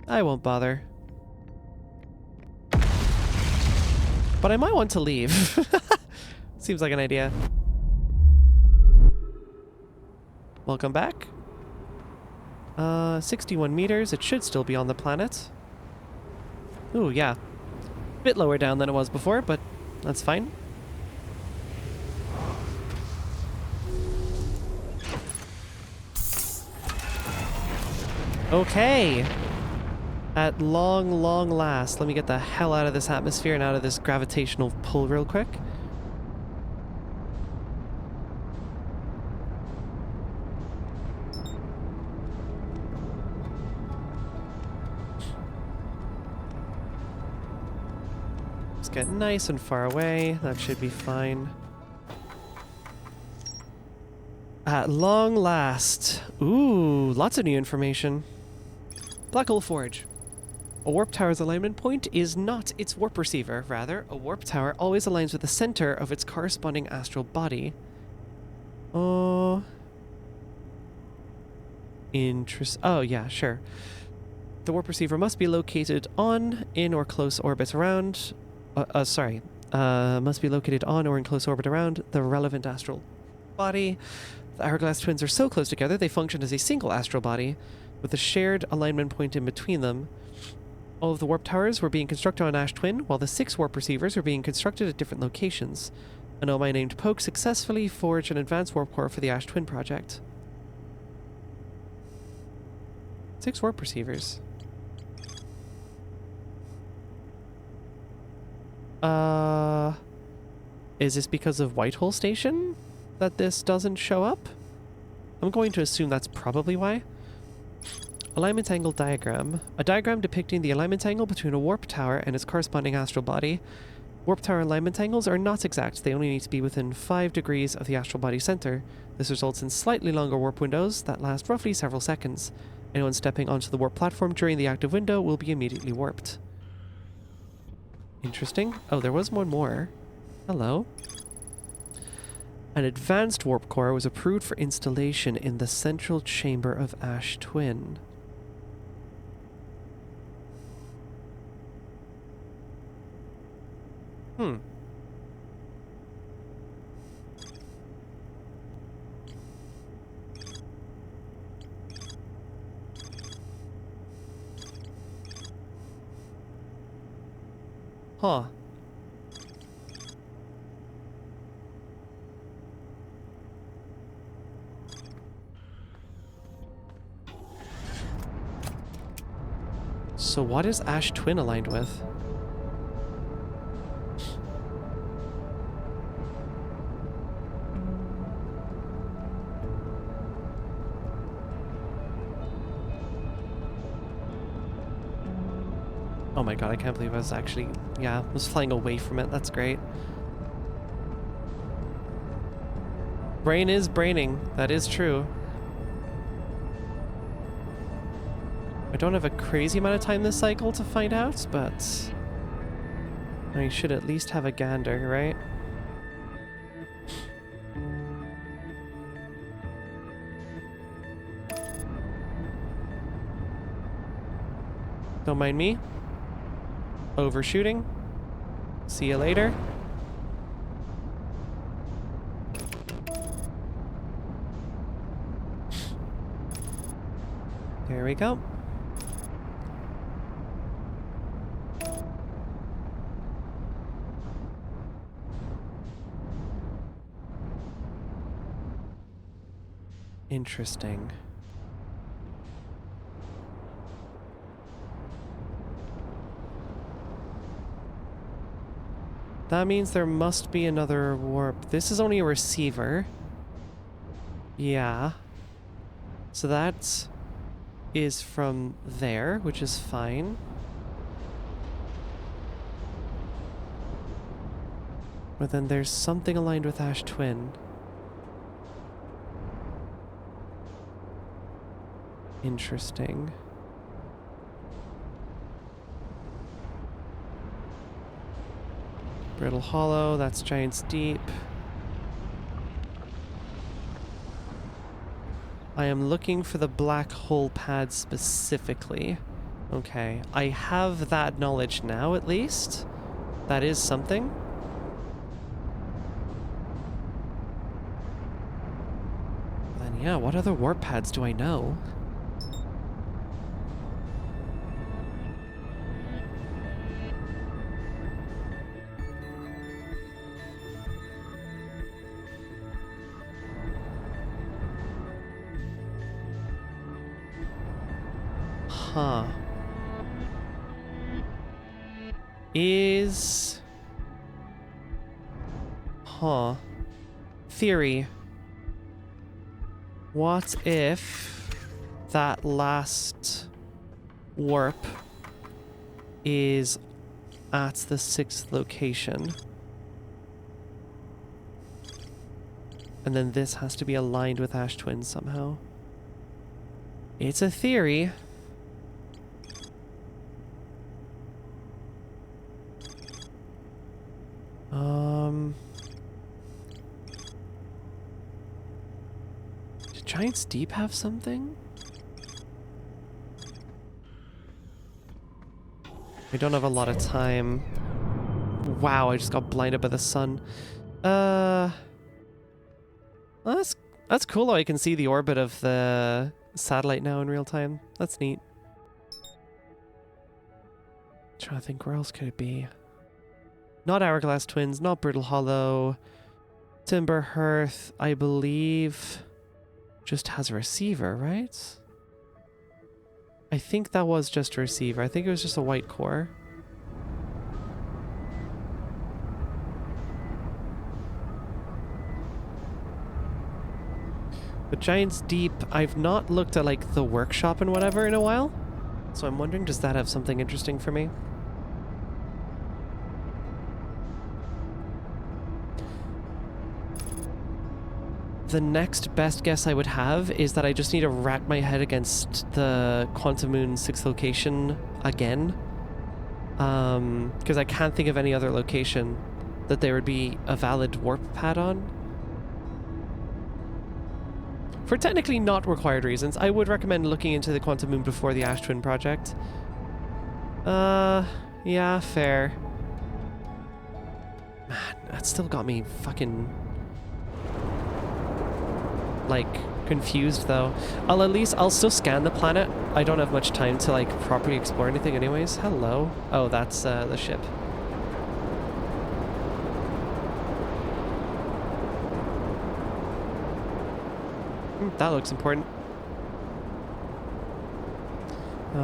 I won't bother. But I might want to leave. Seems like an idea. Welcome back. 61 meters. It should still be on the planet. Ooh, yeah. Bit lower down than it was before, but that's fine. Okay. At long, long last. Let me get the hell out of this atmosphere and out of this gravitational pull real quick. Let's get nice and far away. That should be fine. At long last. Ooh, lots of new information. Black Hole Forge. A warp tower's alignment point is not its warp receiver. Rather, a warp tower always aligns with the center of its corresponding astral body. Oh. Oh, yeah, sure. The warp receiver must be located on, in, or close orbit around... must be located on or in close orbit around the relevant astral body. The Hourglass twins are so close together they function as a single astral body, with a shared alignment point in between them. All of the warp towers were being constructed on Ash Twin, while the 6 warp receivers were being constructed at different locations. An Omai named Poke successfully forged an advanced warp core for the Ash Twin project. 6 warp receivers. Is this because of Whitehole Station that this doesn't show up? I'm going to assume that's probably why. Alignment angle diagram. A diagram depicting the alignment angle between a warp tower and its corresponding astral body. Warp tower alignment angles are not exact. They only need to be within 5 degrees of the astral body center. This results in slightly longer warp windows that last roughly several seconds. Anyone stepping onto the warp platform during the active window will be immediately warped. Interesting. Oh, there was one more. Hello. An advanced warp core was approved for installation in the central chamber of Ash Twin. Hmm. Huh. So what is Ash Twin aligned with? Oh my god, I can't believe I was actually, yeah, I was flying away from it. That's great. Brain is braining. That is true. I don't have a crazy amount of time this cycle to find out, but I should at least have a gander, right? Don't mind me. Overshooting. See you later. There we go. Interesting. That means there must be another warp. This is only a receiver. Yeah. So that is from there, which is fine. But then there's something aligned with Ash Twin. Interesting. Brittle Hollow, that's Giant's Deep. I am looking for the black hole pad specifically. Okay, I have that knowledge now at least. That is something. Then yeah, what other warp pads do I know? Huh. Theory. What if that last warp is at the 6th location? And then this has to be aligned with Ash Twin somehow. It's a theory. Did Giant's Deep have something? I don't have a lot of time. Wow, I just got blinded by the sun. Well, that's cool though. I can see the orbit of the satellite now in real time. That's neat. Trying to think, where else could it be? Not Hourglass Twins, not Brittle Hollow. Timber Hearth, I believe, just has a receiver, right? I think that was just a receiver. I think it was just a white core. But Giant's Deep, I've not looked at like the workshop and whatever in a while. So I'm wondering, does that have something interesting for me? The next best guess I would have is that I just need to rack my head against the Quantum Moon 6th location again. Because I can't think of any other location that there would be a valid warp pad on. For technically not required reasons, I would recommend looking into the Quantum Moon before the Ash Twin project. Yeah, fair. Man, that still got me fucking... like, confused, though. I'll still scan the planet. I don't have much time to, like, properly explore anything anyways. Hello. Oh, that's, the ship. That looks important.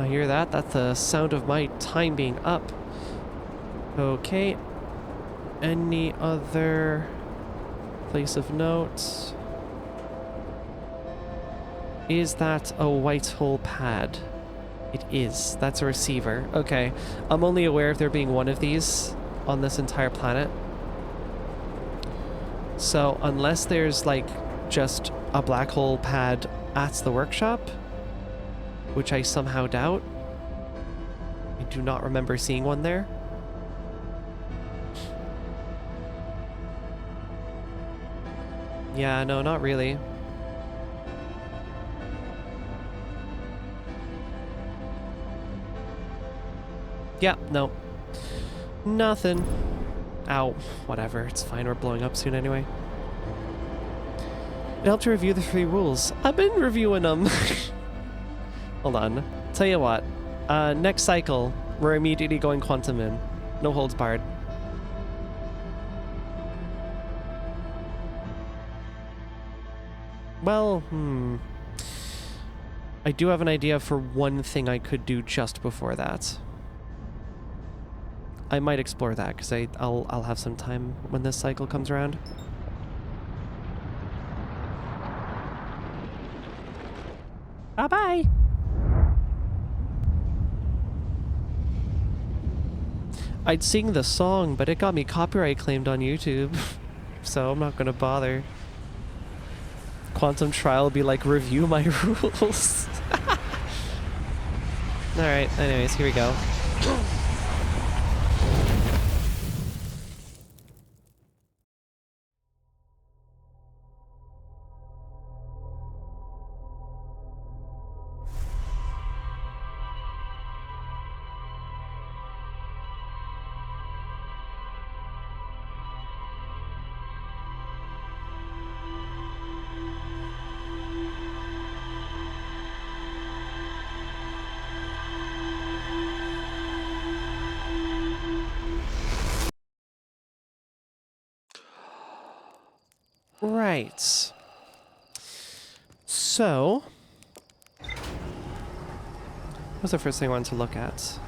Hear that? That's the sound of my time being up. Okay. Any other place of note? Is that a white hole pad? It is. That's a receiver. Okay. I'm only aware of there being one of these on this entire planet. So unless there's like just a black hole pad at the workshop, which I somehow doubt. I do not remember seeing one there. Yeah, no, not really. Yeah, no. Nothing. Ow. Whatever. It's fine. We're blowing up soon anyway. It helped to review the 3 rules. I've been reviewing them. Hold on. Tell you what. Next cycle, we're immediately going Quantum in. No holds barred. Well, I do have an idea for one thing I could do just before that. I might explore that because I'll have some time when this cycle comes around. Bye-bye! I'd sing the song, but it got me copyright claimed on YouTube, so I'm not gonna bother. Quantum Trial will be like, review my rules. Alright, anyways, here we go. Right. So, what was the first thing I wanted to look at?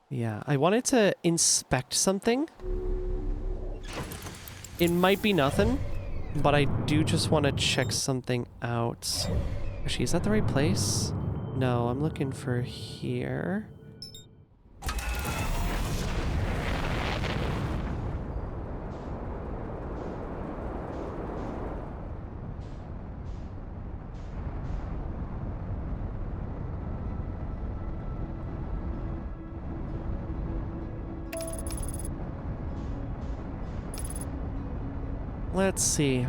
Yeah, I wanted to inspect something. It might be nothing, but I do just want to check something out. Actually, is that the right place? No, I'm looking for here. Let's see.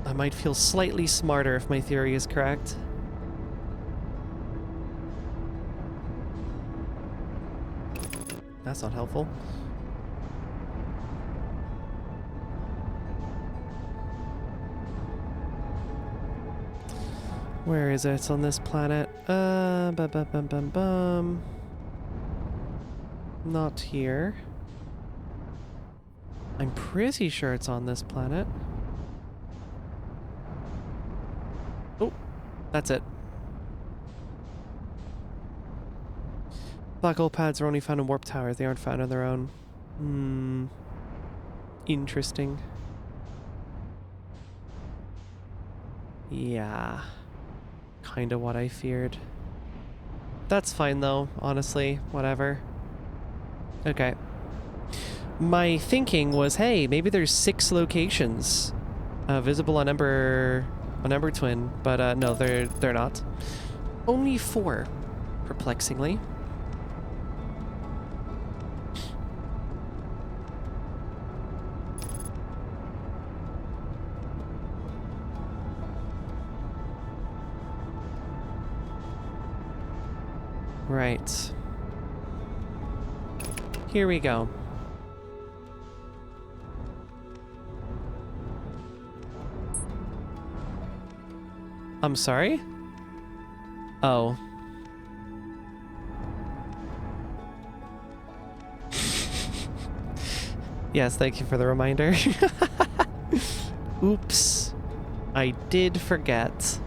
I might feel slightly smarter if my theory is correct. That's not helpful. Where is it on this planet? Not here. I'm pretty sure it's on this planet. Oh, that's it. Black hole pads are only found in warp towers. They aren't found on their own. Interesting. Yeah. Kinda what I feared. That's fine though, honestly. Whatever. Okay. My thinking was, hey, maybe there's 6 locations visible on Ember Twin, but no, they're not. Only 4, perplexingly. Right. Here we go. I'm sorry? Oh. Yes, thank you for the reminder. Oops. I did forget.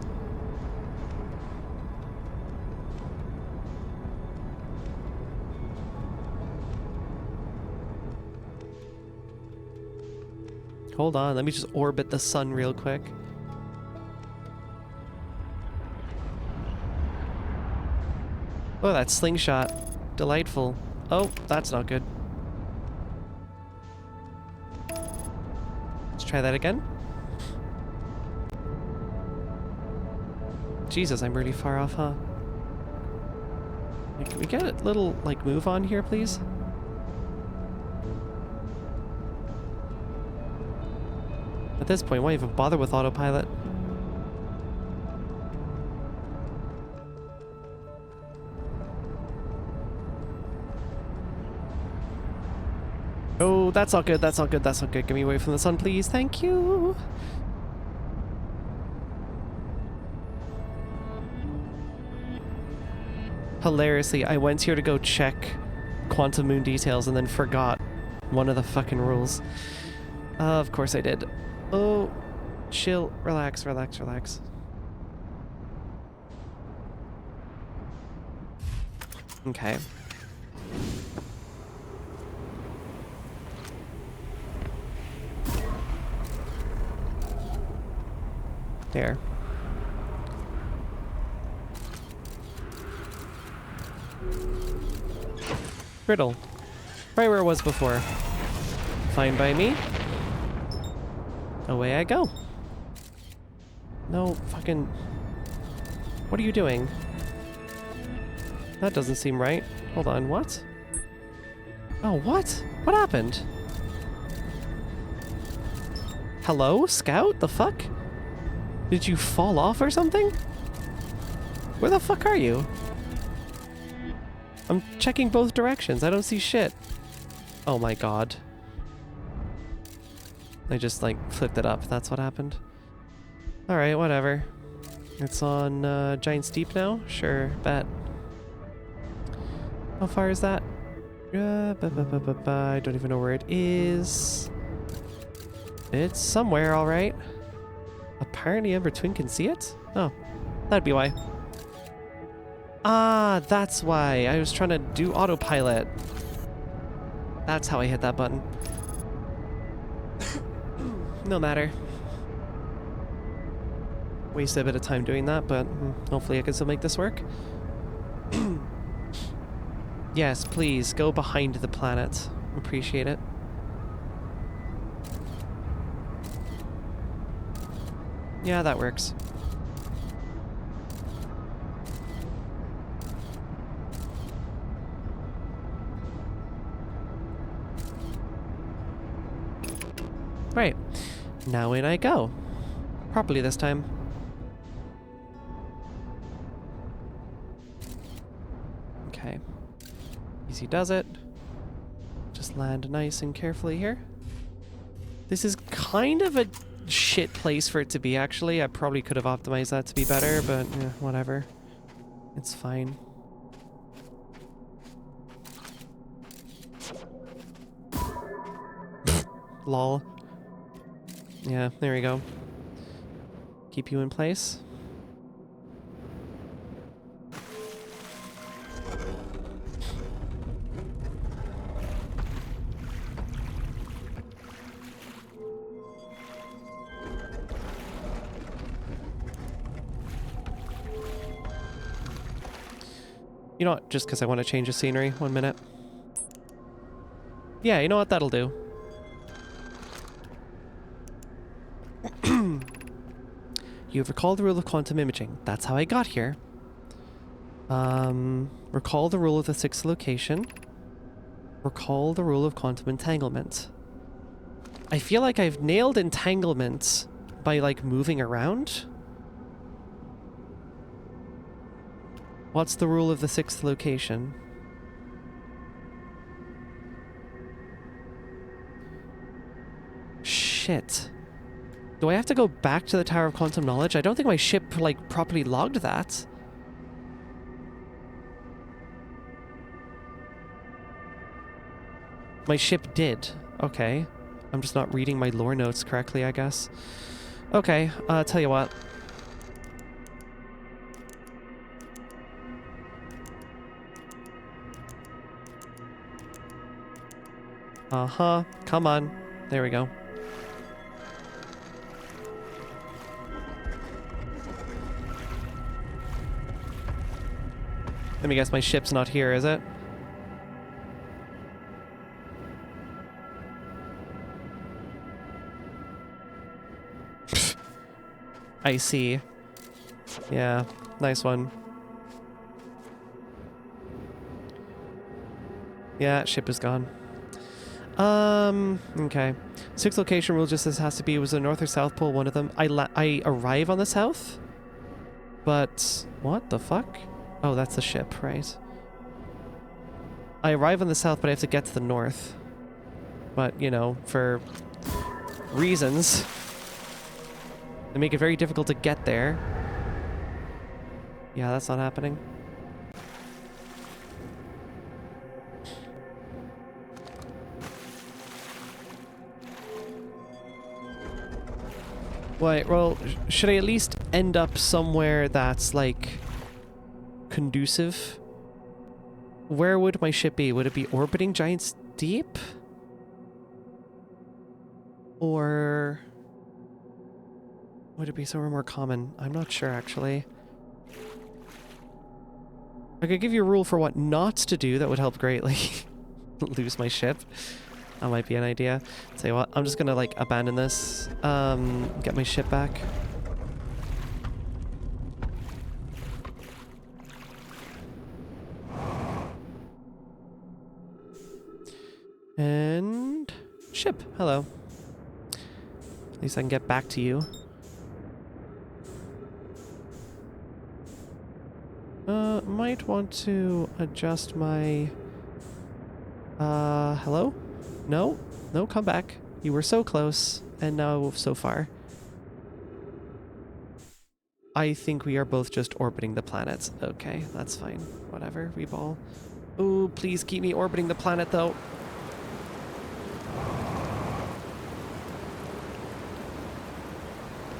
Hold on, let me just orbit the sun real quick. Oh, that slingshot. Delightful. Oh, that's not good. Let's try that again. Jesus, I'm really far off, huh? Can we get a little, like, move on here, please? At this point, why even bother with autopilot? Oh, that's not good, that's not good, that's not good. Get me away from the sun, please. Thank you. Hilariously, I went here to go check quantum moon details and then forgot one of the fucking rules. Of course I did. Oh, chill, relax, relax, relax. Okay. There. Riddle. Right where it was before. Fine by me. Away I go. No fucking... What are you doing? That doesn't seem right. Hold on, what? Oh, what? What happened? Hello, Scout? The fuck? Did you fall off or something? Where the fuck are you? I'm checking both directions. I don't see shit. Oh my god. I just, like, flipped it up. That's what happened. Alright, whatever. It's on Giant Steep now? Sure, bet. How far is that? I don't even know where it is. It's somewhere, alright. Apparently Ember Twin can see it? Oh, that'd be why. Ah, that's why. I was trying to do autopilot. That's how I hit that button. No matter. Wasted a bit of time doing that, but hopefully I can still make this work. Yes, please, go behind the planet. Appreciate it. Yeah, that works. Right. Now in I go. Properly this time. Okay. Easy does it. Just land nice and carefully here. This is kind of a shit place for it to be, actually. I probably could have optimized that to be better, but whatever. It's fine. Lol. Yeah, there we go. Keep you in place. You know what? Just because I want to change the scenery. 1 minute. Yeah, you know what? That'll do. You've recalled the rule of quantum imaging. That's how I got here. Recall the rule of the sixth location. Recall the rule of quantum entanglement. I feel like I've nailed entanglement by, like, moving around. What's the rule of the 6th location? Shit. Do I have to go back to the Tower of Quantum Knowledge? I don't think my ship, like, properly logged that. My ship did. Okay. I'm just not reading my lore notes correctly, I guess. Okay, tell you what. Uh-huh. Come on. There we go. Let me guess, my ship's not here, is it? I see. Yeah, nice one. Yeah, ship is gone. Okay. 6th location rule just says has to be, was the North or South Pole one of them? I arrive on the South? But, what the fuck? Oh, that's the ship, right. I arrive on the South, but I have to get to the North. But, you know, for reasons, they make it very difficult to get there. Yeah, that's not happening. Wait, well, should I at least end up somewhere that's, like, conducive? Where would my ship be? Would it be orbiting Giant's Deep? Or would it be somewhere more common? I'm not sure, actually. I could give you a rule for what not to do. That would help greatly. Lose my ship. That might be an idea. Tell you what, I'm just gonna, like, abandon this. Get my ship back. And ship. Hello. At least I can get back to you. Might want to adjust my... hello? No? No, come back. You were so close, and now so far. I think we are both just orbiting the planet. Okay, that's fine. Whatever, we ball. Ooh, please keep me orbiting the planet, though.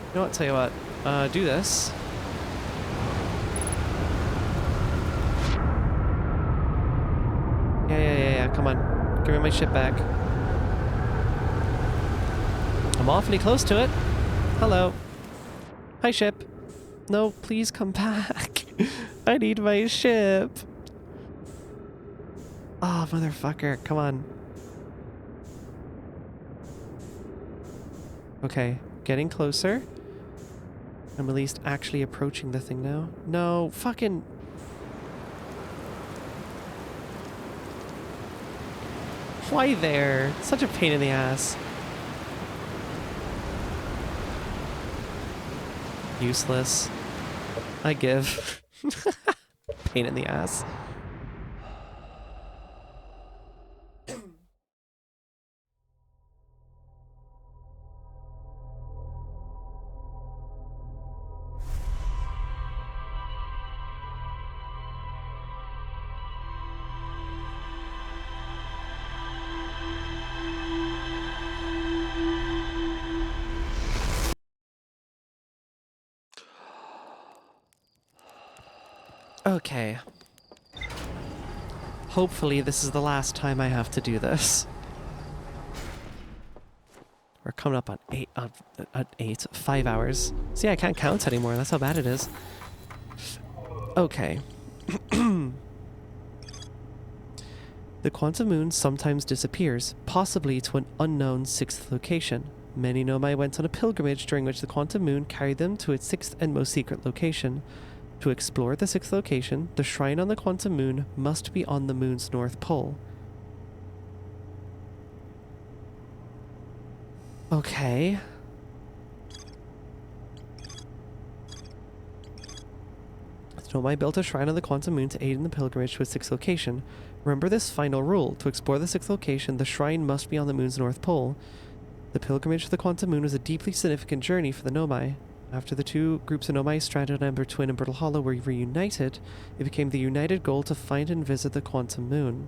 You know what, tell you what. Do this. Yeah, come on. Give me my ship back. I'm awfully close to it. Hello. Hi, ship. No, please come back. I need my ship. Oh, motherfucker. Come on. Okay, getting closer. I'm at least actually approaching the thing now. No, fucking... Why there? Such a pain in the ass. Useless. I give. Pain in the ass. Okay. Hopefully this is the last time I have to do this. We're coming up on 5 hours. See, I can't count anymore. That's how bad it is. Okay. The quantum moon sometimes disappears, possibly to an unknown 6th location. Many Nomai went on a pilgrimage during which the quantum moon carried them to its 6th and most secret location. To explore the 6th location, the shrine on the quantum moon must be on the moon's north pole. Okay. Nomai built a shrine on the Quantum Moon to aid in the pilgrimage to its sixth location. Remember this final rule. To explore the sixth location, the shrine must be on the moon's north pole. The pilgrimage to the Quantum Moon was a deeply significant journey for the Nomai. After the two groups of Nomai stranded on Ember Twin and Brittle Hollow were reunited, it became the united goal to find and visit the Quantum Moon.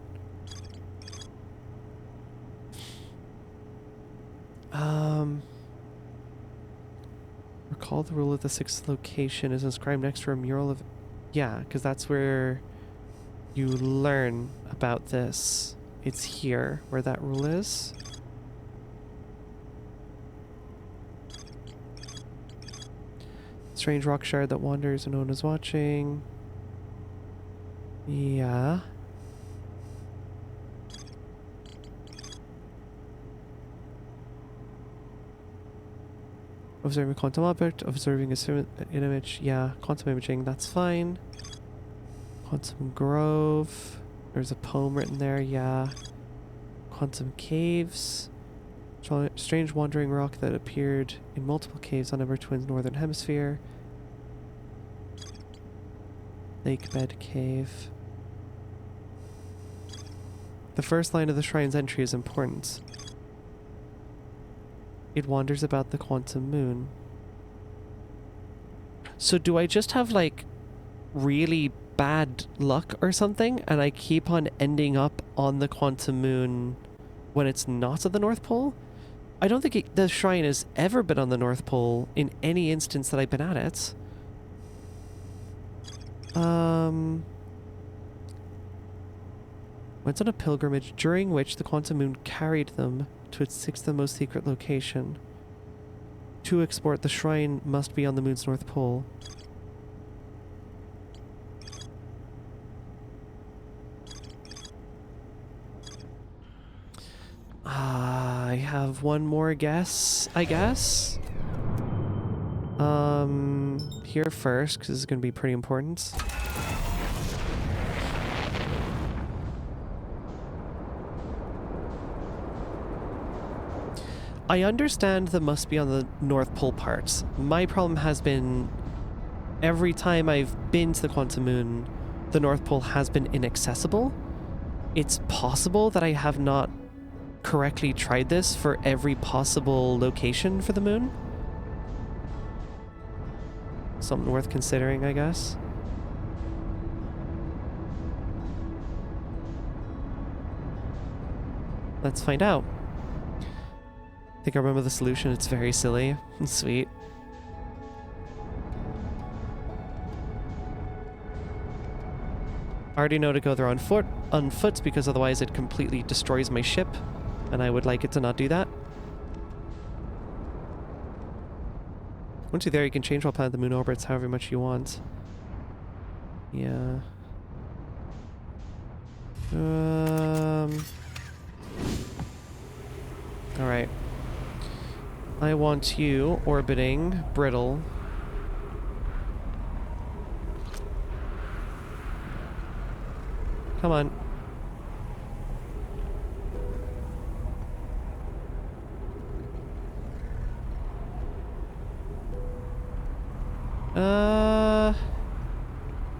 Recall the rule of the sixth location is inscribed next to a mural of... Yeah, because that's where you learn about this. It's here where that rule is. Strange rock shard that wanders and no one is watching. Yeah. Observing quantum object, observing an image. Yeah, quantum imaging, that's fine. Quantum Grove. There's a poem written there, yeah. Quantum Caves. Strange wandering rock that appeared in multiple caves on Ember Twin's northern hemisphere. Lake Bed Cave. The first line of the shrine's entry is important. It wanders about the Quantum Moon. So do I just have like really bad luck or something and I keep on ending up on the Quantum Moon when it's not at the North Pole? I don't think the shrine has ever been on the North Pole in any instance that I've been at it. Went on a pilgrimage during which the Quantum Moon carried them to its sixth and most secret location. To explore it, the shrine must be on the moon's north pole. I have one more guess, I guess. Here first, because this is going to be pretty important. I understand the must be on the North Pole part. My problem has been every time I've been to the Quantum Moon, the North Pole has been inaccessible. It's possible that I have not correctly tried this for every possible location for the moon. Something worth considering, I guess. Let's find out. I think I remember the solution. It's very silly and sweet. I already know to go there on foot because otherwise it completely destroys my ship, and I would like it to not do that. Once you're there, you can change what planet the moon orbits however much you want. Yeah. Alright. I want you orbiting Brittle. Come on.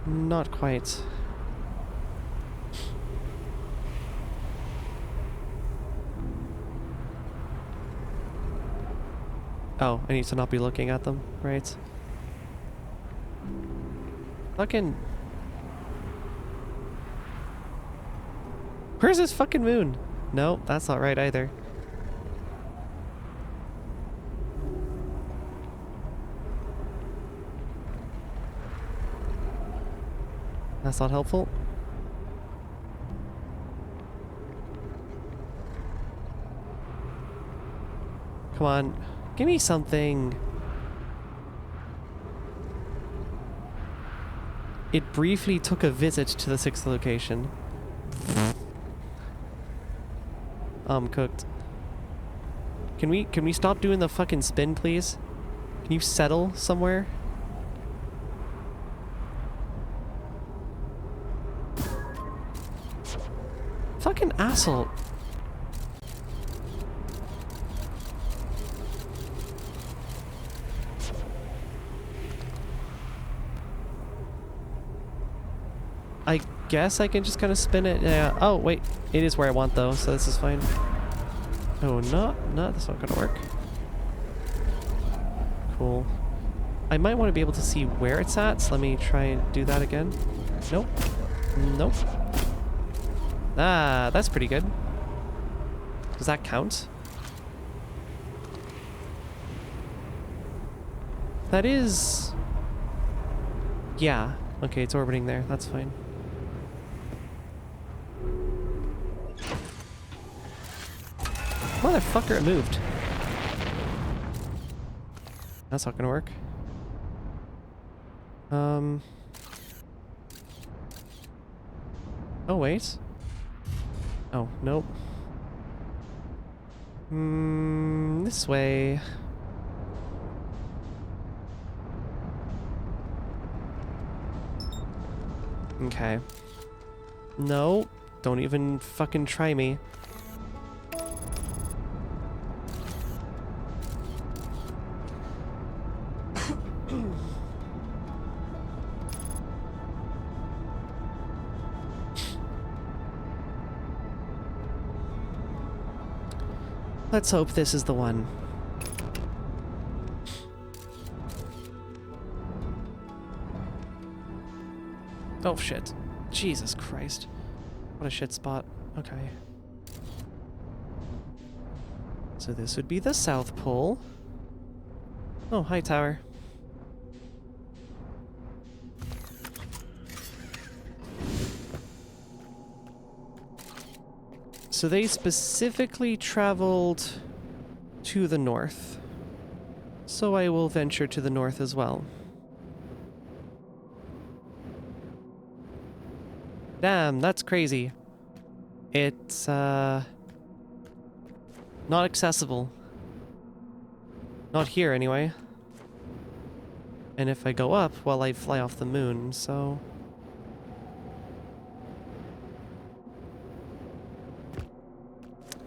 Not quite. Oh, I need to not be looking at them, right? Fucking... Where's this fucking moon? No, that's not right either. That's not helpful. Come on. Give me something. It briefly took a visit to the sixth location. I'm cooked. Can we stop doing the fucking spin, please? Can you settle somewhere? Fucking asshole. I guess I can just kind of spin it. Yeah. Oh, wait. It is where I want, though, so this is fine. Oh, no. No, that's not going to work. Cool. I might want to be able to see where it's at, so let me try and do that again. Nope. Nope. Ah, that's pretty good. Does that count? That is... Yeah. Okay, it's orbiting there. That's fine. Motherfucker, it moved. That's not gonna work. Oh, wait. Oh, nope. This way. Okay. No, don't even fucking try me. Let's hope this is the one. Oh shit. Jesus Christ. What a shit spot. Okay. So this would be the South Pole. Oh, hi tower. So they specifically traveled to the north. So I will venture to the north as well. Damn, that's crazy. It's, not accessible. Not here, anyway. And if I go up, well, I fly off the moon, so...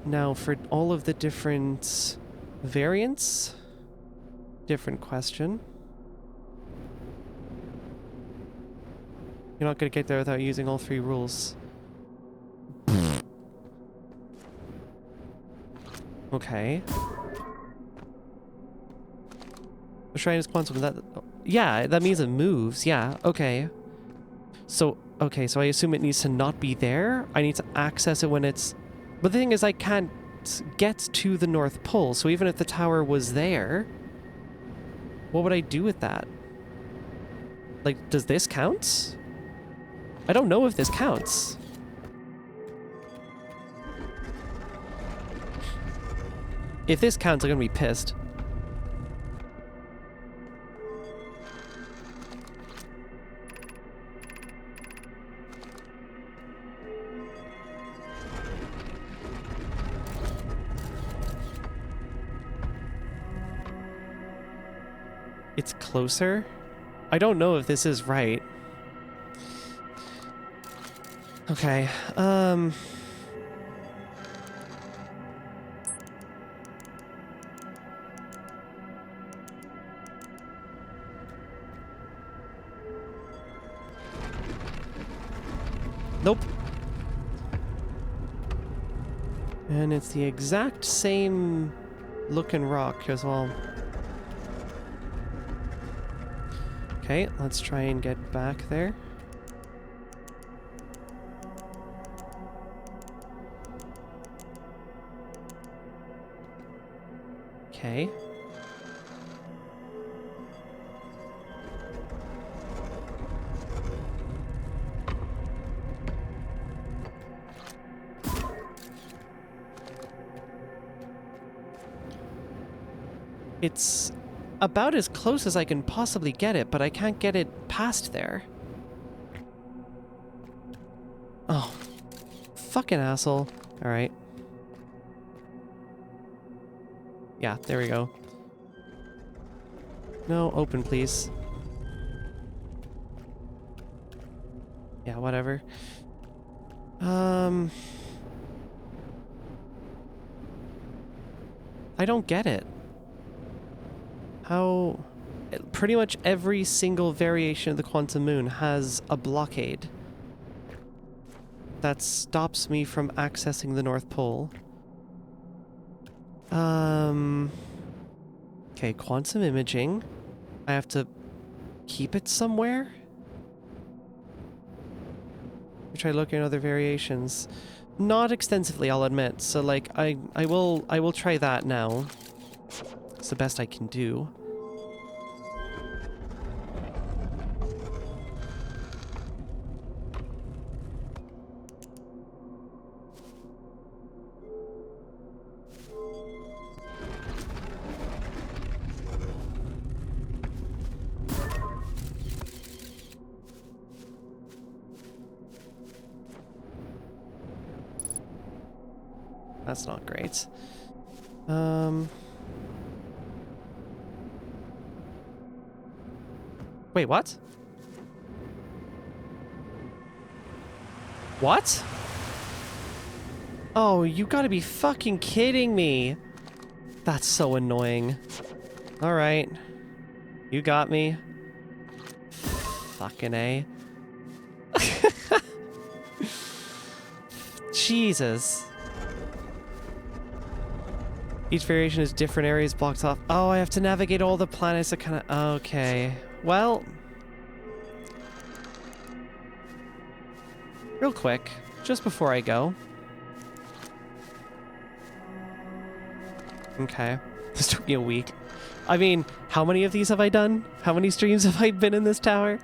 Now, for all of the different variants, different question. You're not going to get there without using all three rules. Okay. The shrine is quantum. That, yeah, that means it moves. Yeah, okay. So, okay, so I assume it needs to not be there. I need to access it when it's... But the thing is, I can't get to the North Pole, so even if the tower was there, what would I do with that? Like, does this count? I don't know if this counts. If this counts, I'm gonna be pissed. It's closer? I don't know if this is right. Okay, Nope. And it's the exact same looking rock as well. Okay, let's try and get back there. Okay. It's about as close as I can possibly get it, but I can't get it past there. Oh. Fucking asshole. Alright. Yeah, there we go. No, open, please. Yeah, whatever. I don't get it. How... Pretty much every single variation of the quantum moon has a blockade. that stops me from accessing the North Pole. Okay, quantum imaging. I have to keep it somewhere? I try looking at other variations. Not extensively, I'll admit. So like I will try that now. It's the best I can do. That's not great. Wait, what? What? Oh, you gotta be fucking kidding me. That's so annoying. Alright. You got me. Fucking A. Jesus. Each variation is different areas blocked off. Oh, I have to navigate all the planets that kind of... Okay. Well... Real quick, just before I go. Okay. This took me a week. I mean, how many of these have I done? How many streams have I been in this tower?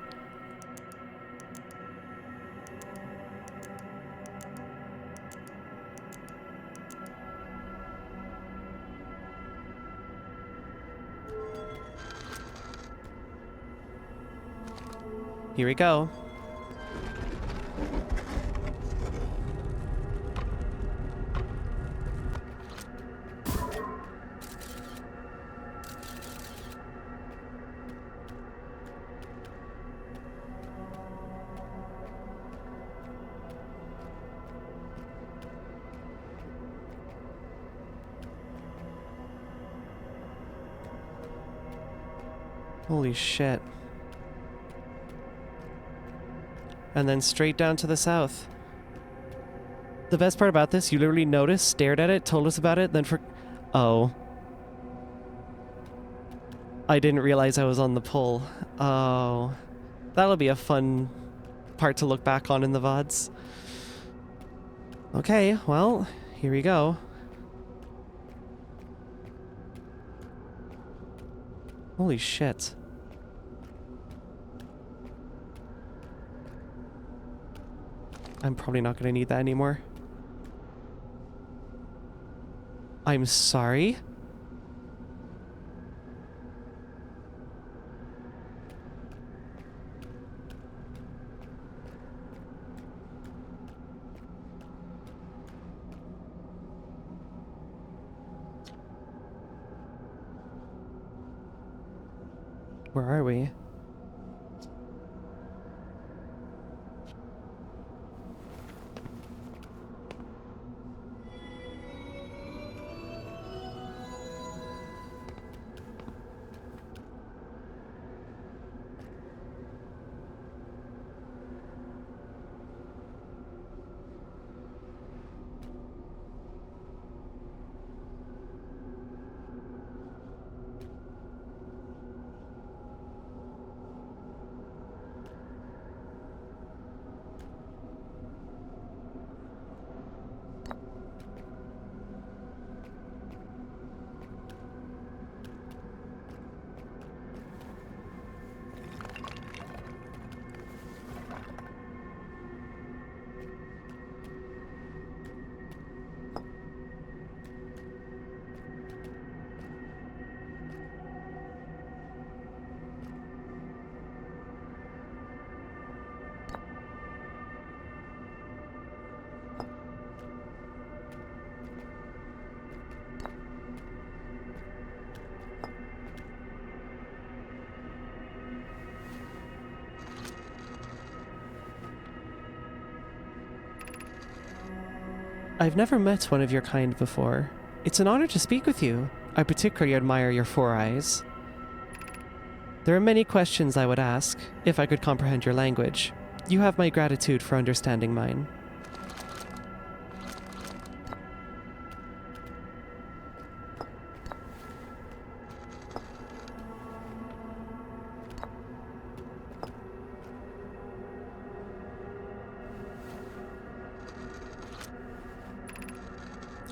Here we go. Holy shit. And then straight down to the south. The best part about this, you literally noticed, stared at it, told us about it, then Oh. I didn't realize I was on the pull. Oh. That'll be a fun part to look back on in the VODs. Okay, well, here we go. Holy shit. I'm probably not going to need that anymore. I'm sorry? Where are we? I've never met one of your kind before. It's an honor to speak with you. I particularly admire your 4 eyes. There are many questions I would ask, if I could comprehend your language. You have my gratitude for understanding mine.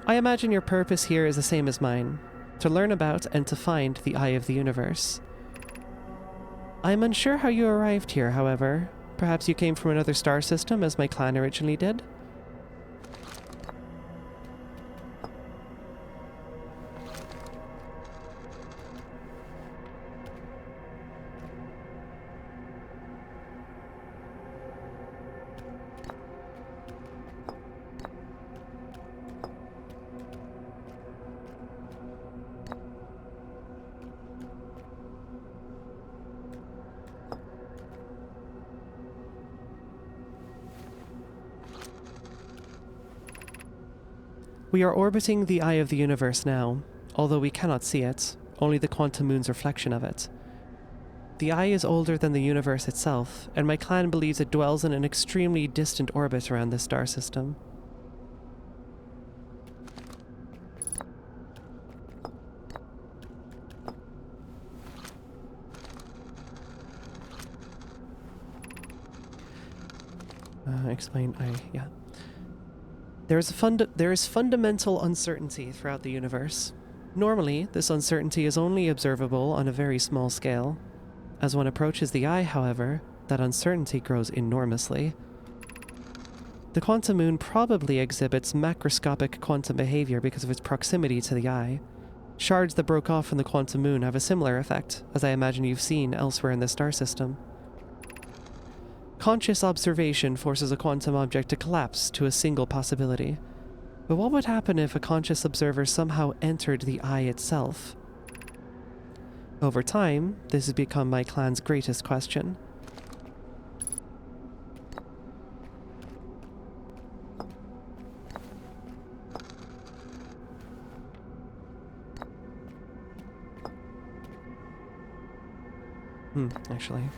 I imagine your purpose here is the same as mine, to learn about and to find the eye of the universe. I'm unsure how you arrived here, however. Perhaps you came from another star system as my clan originally did? We are orbiting the eye of the universe now, although we cannot see it, only the quantum moon's reflection of it. The eye is older than the universe itself, and my clan believes it dwells in an extremely distant orbit around this star system. Yeah. There is fundamental uncertainty throughout the universe. Normally, this uncertainty is only observable on a very small scale. As one approaches the eye, however, that uncertainty grows enormously. The quantum moon probably exhibits macroscopic quantum behavior because of its proximity to the eye. Shards that broke off from the quantum moon have a similar effect, as I imagine you've seen elsewhere in the star system. Conscious observation forces a quantum object to collapse to a single possibility. But what would happen if a conscious observer somehow entered the eye itself? Over time, this has become my clan's greatest question. Actually.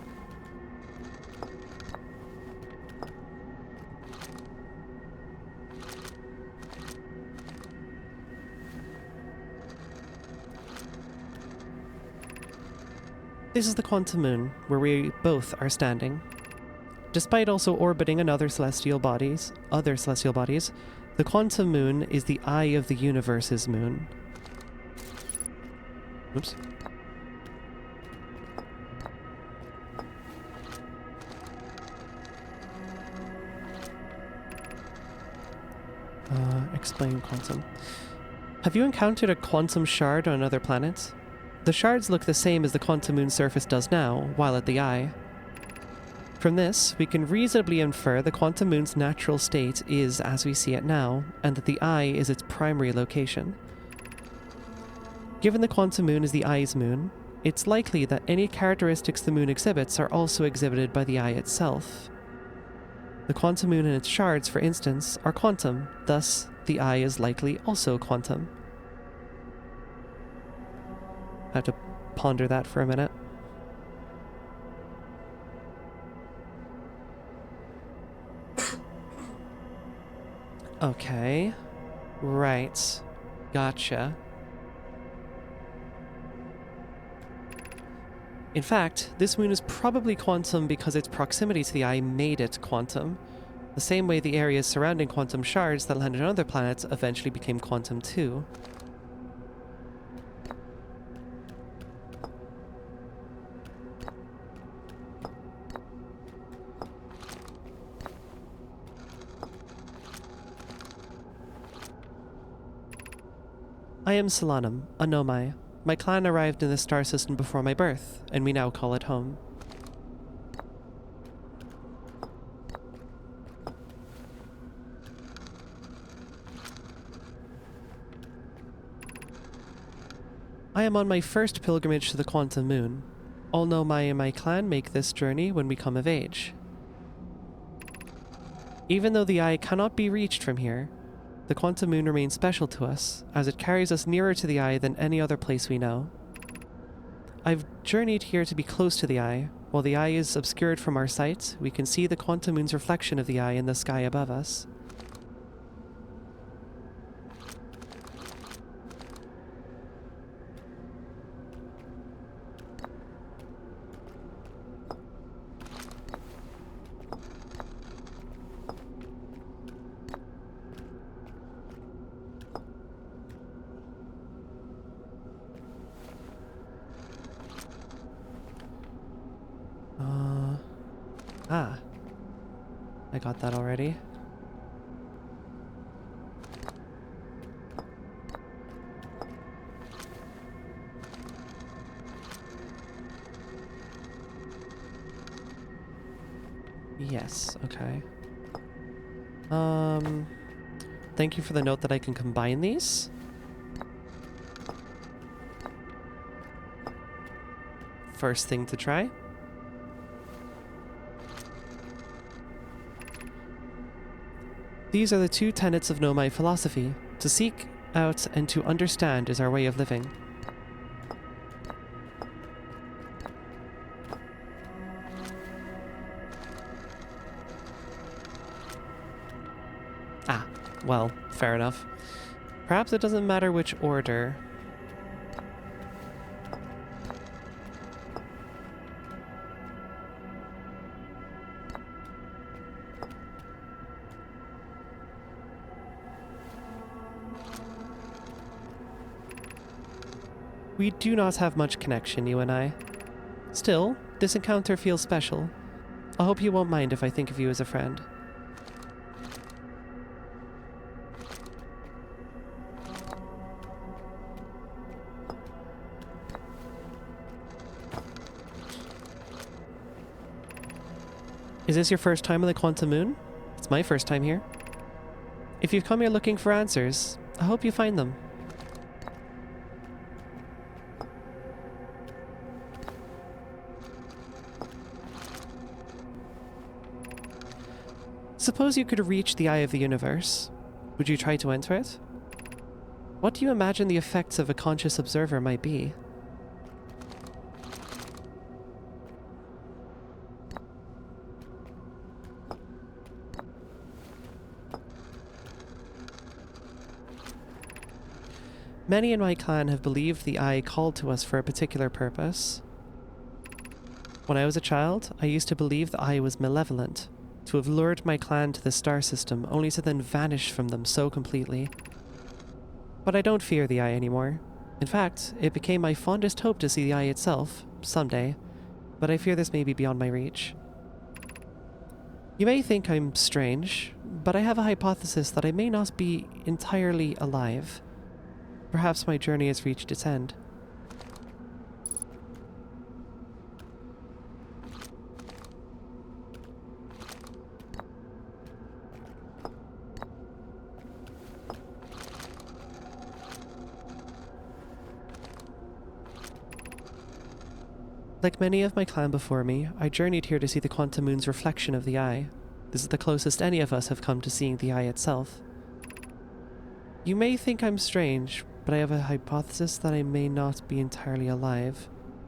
This is the quantum moon, where we both are standing. Despite also orbiting other celestial bodies, the quantum moon is the eye of the universe's moon. Oops. Explain quantum. Have you encountered a quantum shard on another planet? The shards look the same as the quantum moon's surface does now, while at the eye. From this, we can reasonably infer the quantum moon's natural state is as we see it now, and that the eye is its primary location. Given the quantum moon is the eye's moon, it's likely that any characteristics the moon exhibits are also exhibited by the eye itself. The quantum moon and its shards, for instance, are quantum, thus the eye is likely also quantum. I have to ponder that for a minute. Okay. Right. Gotcha. In fact, this moon is probably quantum because its proximity to the eye made it quantum. The same way the areas surrounding quantum shards that landed on other planets eventually became quantum too. I am Solanum, a Nomai. My clan arrived in the star system before my birth, and we now call it home. I am on my first pilgrimage to the quantum moon. All Nomai in my clan make this journey when we come of age. Even though the eye cannot be reached from here, the quantum moon remains special to us, as it carries us nearer to the eye than any other place we know. I've journeyed here to be close to the eye. While the eye is obscured from our sight, we can see the quantum moon's reflection of the eye in the sky above us. I got that already. Yes, okay. Thank you for the note that I can combine these. First thing to try. These are the two tenets of Nomai philosophy. To seek out and to understand is our way of living. Ah, well, fair enough. Perhaps it doesn't matter which order. We do not have much connection, you and I. Still, this encounter feels special. I hope you won't mind if I think of you as a friend. Is this your first time on the Quantum Moon? It's my first time here. If you've come here looking for answers, I hope you find them. Suppose you could reach the eye of the universe. Would you try to enter it? What do you imagine the effects of a conscious observer might be? Many in my clan have believed the eye called to us for a particular purpose. When I was a child, I used to believe the eye was malevolent, to have lured my clan to the star system only to then vanish from them so completely. But I don't fear the eye anymore. In fact, it became my fondest hope to see the eye itself, someday, but I fear this may be beyond my reach. You may think I'm strange, but I have a hypothesis that I may not be entirely alive. Perhaps my journey has reached its end. Like many of my clan before me, I journeyed here to see the Quantum Moon's reflection of the eye. This is the closest any of us have come to seeing the eye itself. You may think I'm strange, but I have a hypothesis that I may not be entirely alive.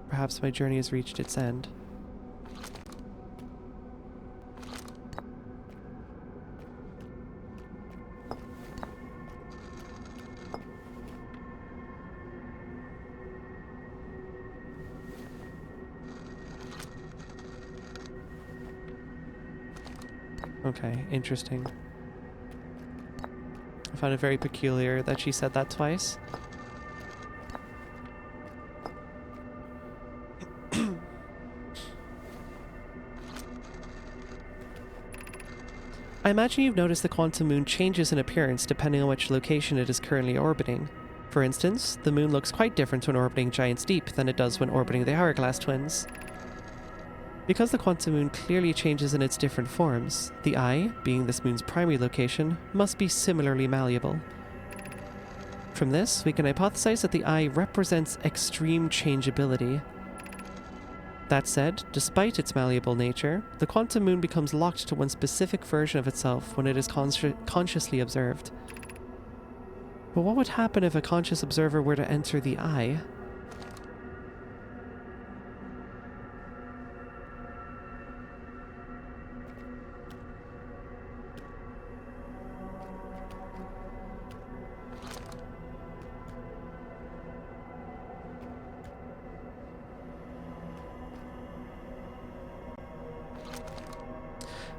Perhaps my journey has reached its end. Okay, interesting. I found it very peculiar that she said that twice. I imagine you've noticed the Quantum Moon changes in appearance depending on which location it is currently orbiting. For instance, the moon looks quite different when orbiting Giant's Deep than it does when orbiting the Hourglass Twins. Because the Quantum Moon clearly changes in its different forms, the eye, being this moon's primary location, must be similarly malleable. From this, we can hypothesize that the eye represents extreme changeability. That said, despite its malleable nature, the Quantum Moon becomes locked to one specific version of itself when it is consciously observed. But what would happen if a conscious observer were to enter the eye?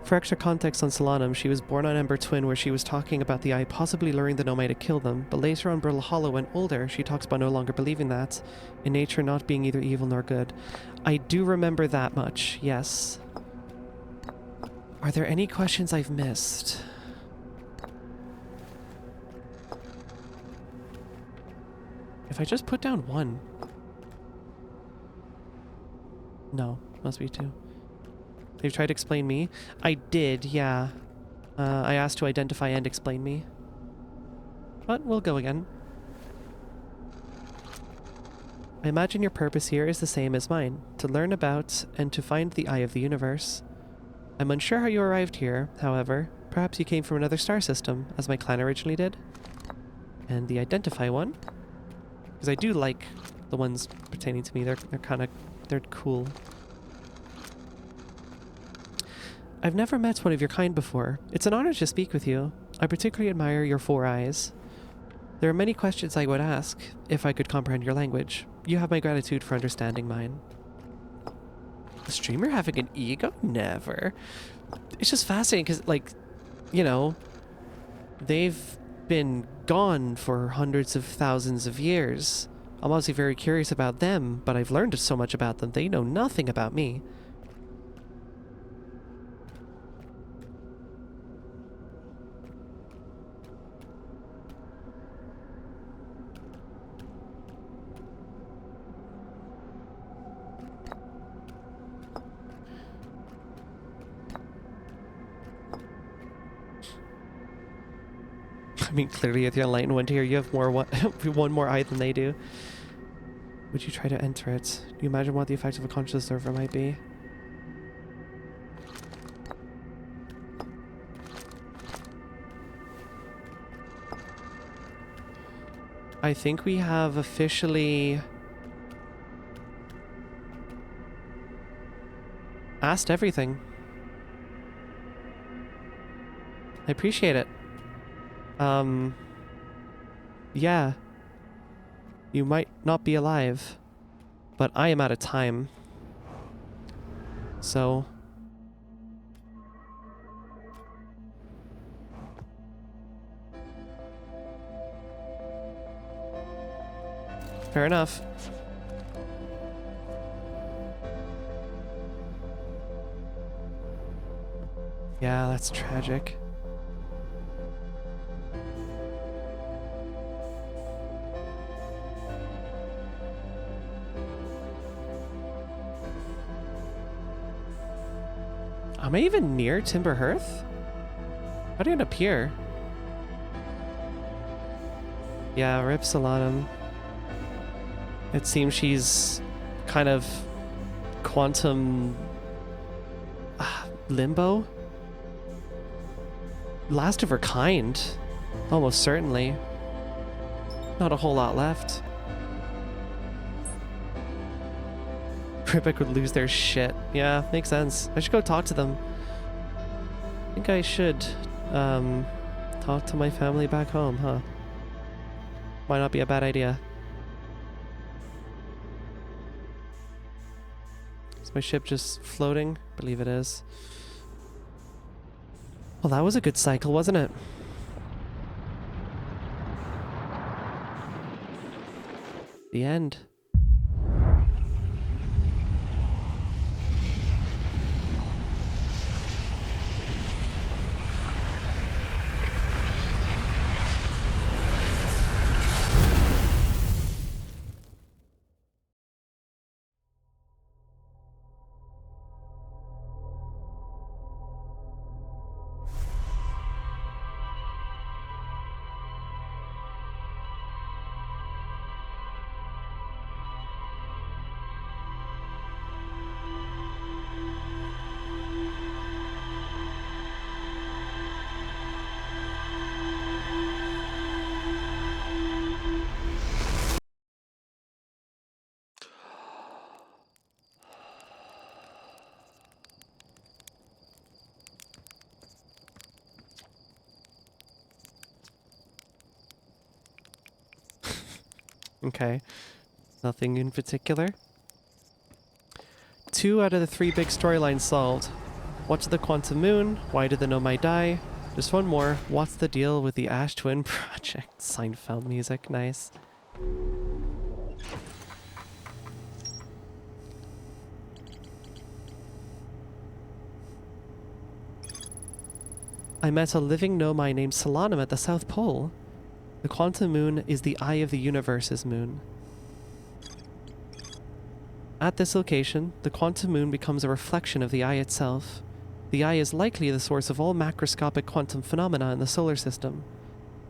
For extra context on Solanum, she was born on Ember Twin, where she was talking about the eye possibly luring the Nomai to kill them, but later on Brilhalla, when older, she talks about no longer believing that, in nature not being either evil nor good. I do remember that much, yes. Are there any questions I've missed? If I just put down one. No, must be two. They've tried to explain me? I did, yeah. I asked to identify and explain me. But we'll go again. I imagine your purpose here is the same as mine, to learn about and to find the eye of the universe. I'm unsure how you arrived here, however. Perhaps you came from another star system, as my clan originally did. And the identify one. Because I do like the ones pertaining to me. They're kind of... they're cool. I've never met one of your kind before. It's an honor to speak with you. I particularly admire your 4 eyes. There are many questions I would ask, if I could comprehend your language. You have my gratitude for understanding mine. The streamer having an ego? Never. It's just fascinating because, like, you know, they've been gone for hundreds of thousands of years. I'm obviously very curious about them, but I've learned so much about them. They know nothing about me. I mean, clearly if you're enlightened one here, you have more one more eye than they do. Would you try to enter it? Do you imagine what the effect of a conscious observer might be? I think we have officially asked everything. I appreciate it. Yeah. You might not be alive, but I am out of time. So... fair enough. Yeah, that's tragic. Am I even near Timber Hearth? How do you end up here? Yeah, Rip Solanum. It seems she's kind of quantum limbo. Last of her kind, almost certainly. Not a whole lot left. Ripik would lose their shit. Yeah, makes sense. I should go talk to them. I think I should talk to my family back home, huh? Might not be a bad idea. Is my ship just floating? I believe it is. Well, that was a good cycle, wasn't it? The end. Okay. Nothing in particular. 2 out of the 3 big storylines solved. What's the quantum moon? Why did the Nomai die? Just one more. What's the deal with the Ash Twin project? Seinfeld music. Nice. I met a living nomai named Solanum at the South Pole. The quantum moon is the eye of the universe's moon. At this location, the quantum moon becomes a reflection of the eye itself. The eye is likely the source of all macroscopic quantum phenomena in the solar system.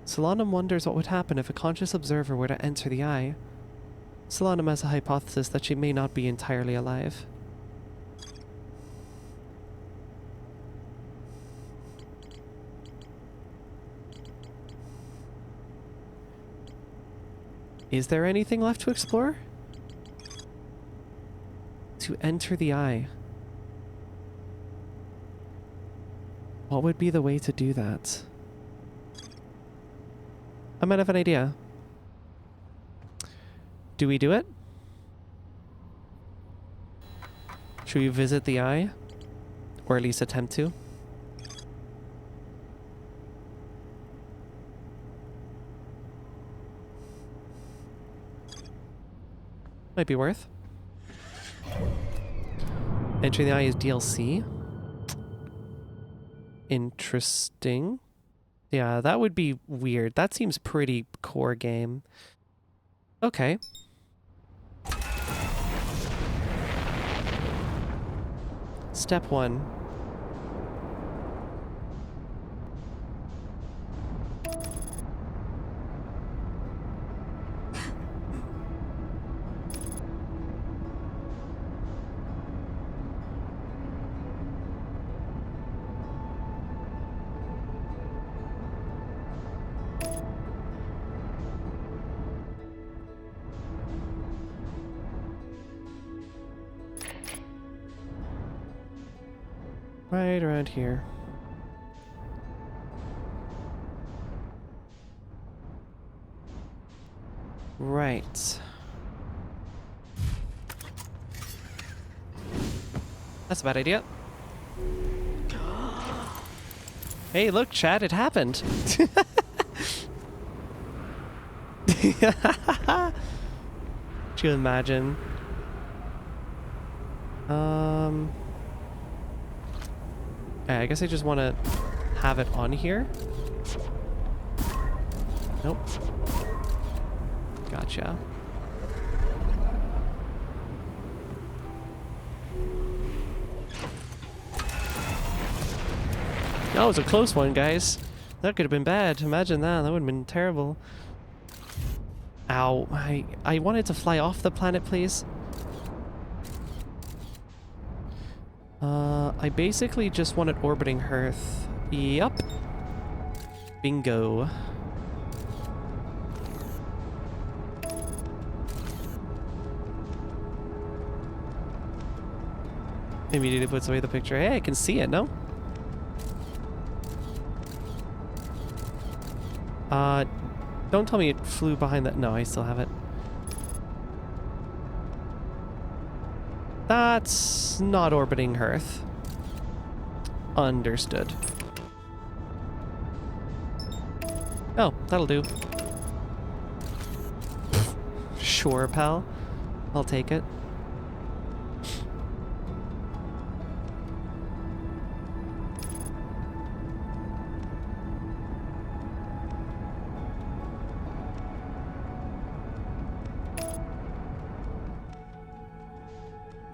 Solanum wonders what would happen if a conscious observer were to enter the eye. Solanum has a hypothesis that she may not be entirely alive. Is there anything left to explore? To enter the eye. What would be the way to do that? I might have an idea. Do we do it? Should we visit the eye? Or at least attempt to? Might be worth. Entering the eye is DLC. Interesting. Yeah, that would be weird. That seems pretty core game. Okay. Step 1. Right around here. Right. That's a bad idea. Hey, look, Chad, it happened. Could you imagine? I guess I just want to have it on here. Nope. Gotcha. That was a close one, guys. That could have been bad. Imagine that. That would have been terrible. Ow. I wanted to fly off the planet, please. I basically just wanted orbiting Earth. Yup. Bingo. Immediately puts away the picture. Hey, I can see it, no? Don't tell me it flew behind that. No, I still have it. That's not orbiting Earth. Understood. Oh, that'll do. Sure, pal. I'll take it.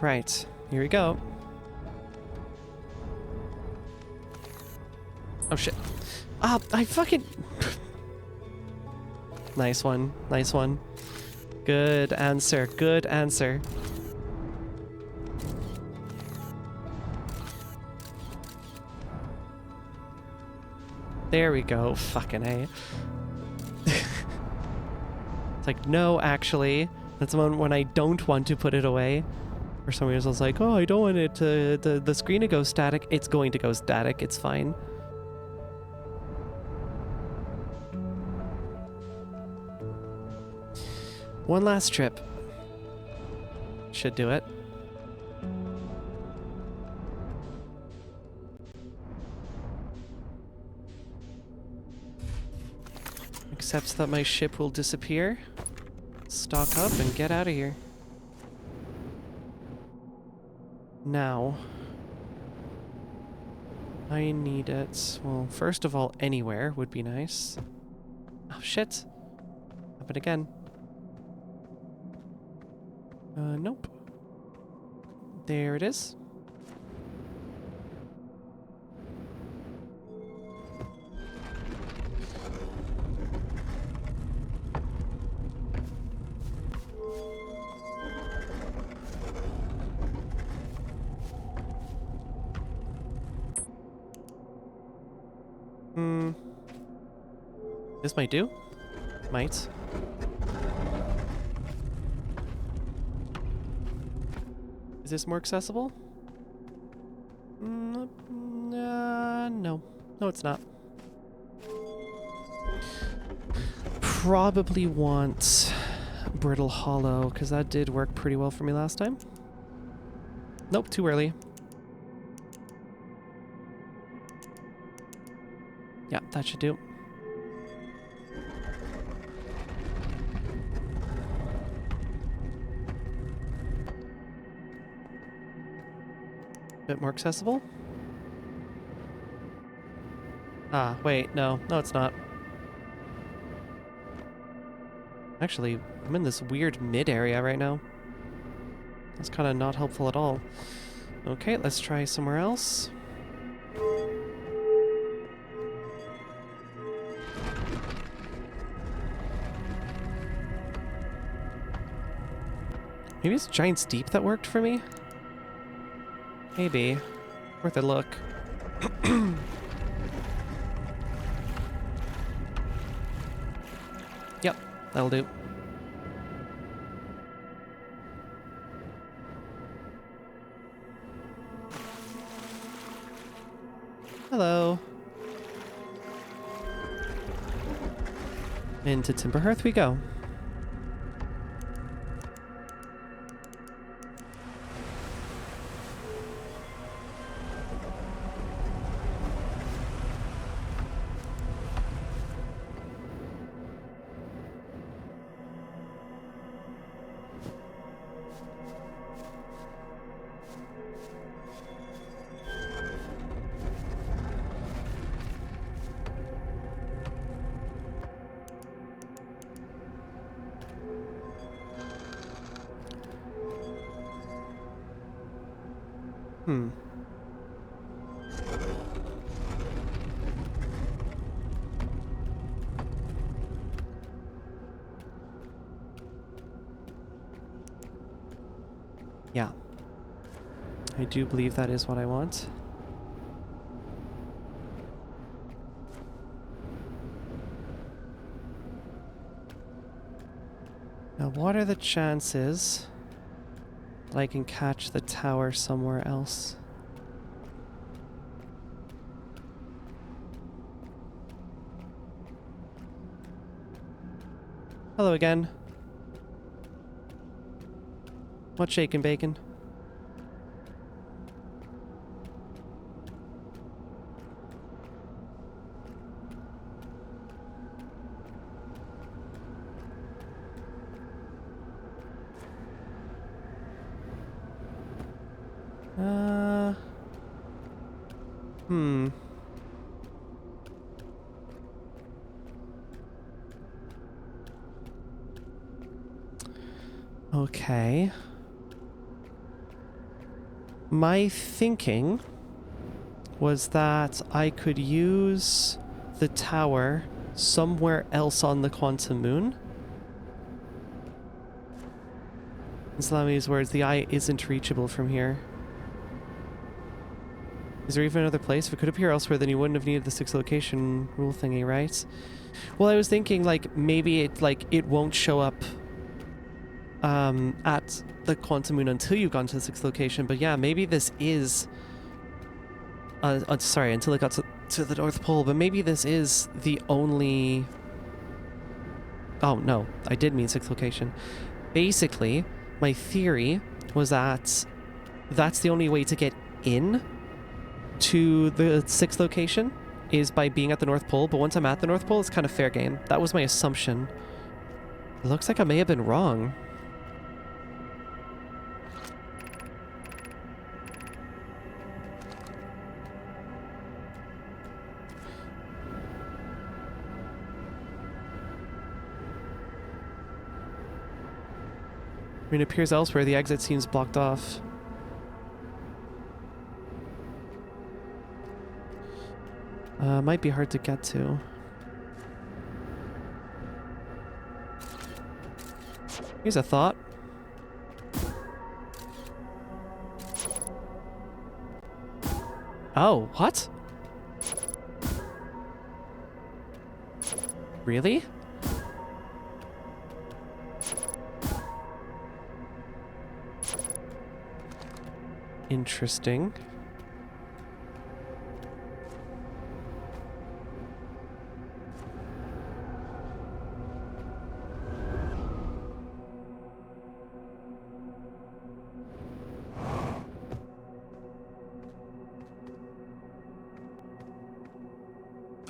Right, here we go. Oh shit. Ah, I fucking... Nice one, nice one. Good answer, good answer. There we go, fucking A. It's like, no, actually. That's the moment when I don't want to put it away. For some reason I was like, oh, I don't want it to, the screen to go static. It's going to go static, it's fine. One last trip. Should do it. Accepts that my ship will disappear. Stock up and get out of here. Now. I need it. Well, first of all, anywhere would be nice. Oh, shit. Happen again. Nope. There it is. This might do. Might. Is this more accessible? No. No, it's not. Probably want Brittle Hollow, because that did work pretty well for me last time. Nope, too early. Yeah, that should do. Bit more accessible? Ah, wait, no. No, it's not. Actually, I'm in this weird mid area right now. That's kind of not helpful at all. Okay, let's try somewhere else. Maybe it's Giant's Deep that worked for me? Maybe. Worth a look. Yep, that'll do. Hello. Into Timberhearth we go. Yeah. I do believe that is what I want. Now, what are the chances that I can catch the tower somewhere else? Hello again. What's shaking, bacon? Okay. My thinking was that I could use the tower somewhere else on the quantum moon. In Salami's words, the eye isn't reachable from here. Is there even another place? If it could appear elsewhere, then you wouldn't have needed the 6 location rule thingy, right? Well, I was thinking, like, maybe it won't show up at the quantum moon until you've gone to the 6th location, but yeah, maybe this is sorry, until it got to the North Pole, but maybe this is the only... Oh no, I did mean 6th location. Basically, my theory was that that's the only way to get in to the 6th location is by being at the North Pole, but once I'm at the North Pole, it's kind of fair game. That was my assumption. It looks like I may have been wrong. I mean, it appears elsewhere the exit seems blocked off. Might be hard to get to. Here's a thought. Oh, what? Really? Interesting.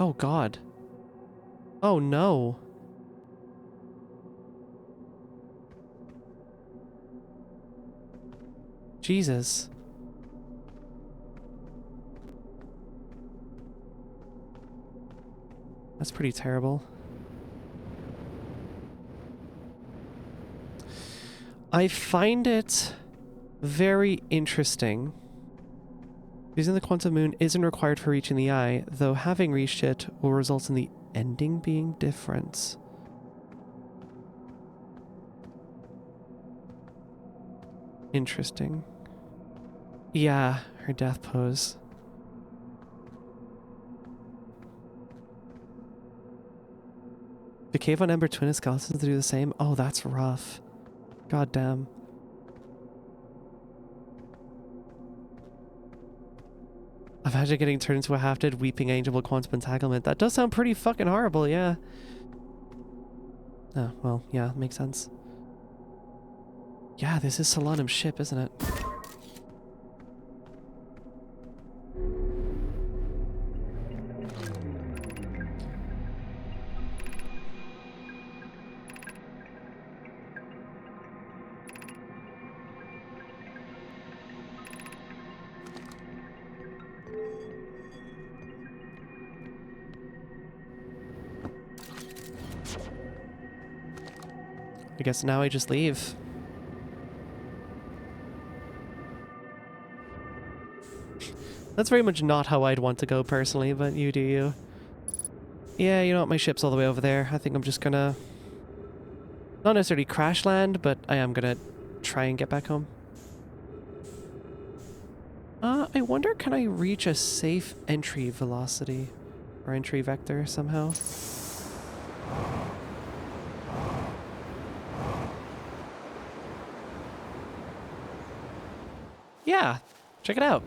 Oh God. Oh no. Jesus. That's pretty terrible. I find it very interesting. Using the quantum moon isn't required for reaching the eye, though having reached it will result in the ending being different. Interesting. Yeah, her death pose. The cave on Ember Twin is skeletons to do the same? Oh, that's rough. God damn. Imagine getting turned into a half-dead weeping angel with quantum entanglement. That does sound pretty fucking horrible, yeah. Oh, well, yeah, makes sense. Yeah, this is Solanum's ship, isn't it? I guess now I just leave. That's very much not how I'd want to go personally, but you do you. Yeah, you know what, my ship's all the way over there. I think I'm just gonna... not necessarily crash land, but I am gonna try and get back home. I wonder, can I reach a safe entry velocity? Or entry vector somehow? Yeah, check it out.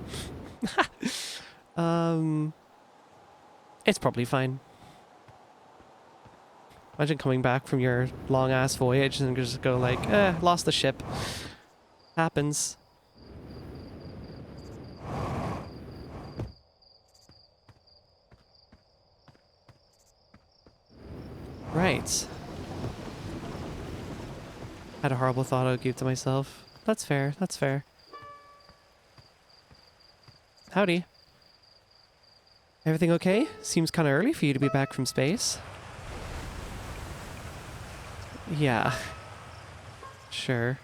It's probably fine. Imagine coming back from your long-ass voyage and just go like, lost the ship. Happens. Right. Had a horrible thought I would give to myself. That's fair, that's fair. Howdy. Everything okay? Seems kind of early for you to be back from space. Yeah. Sure.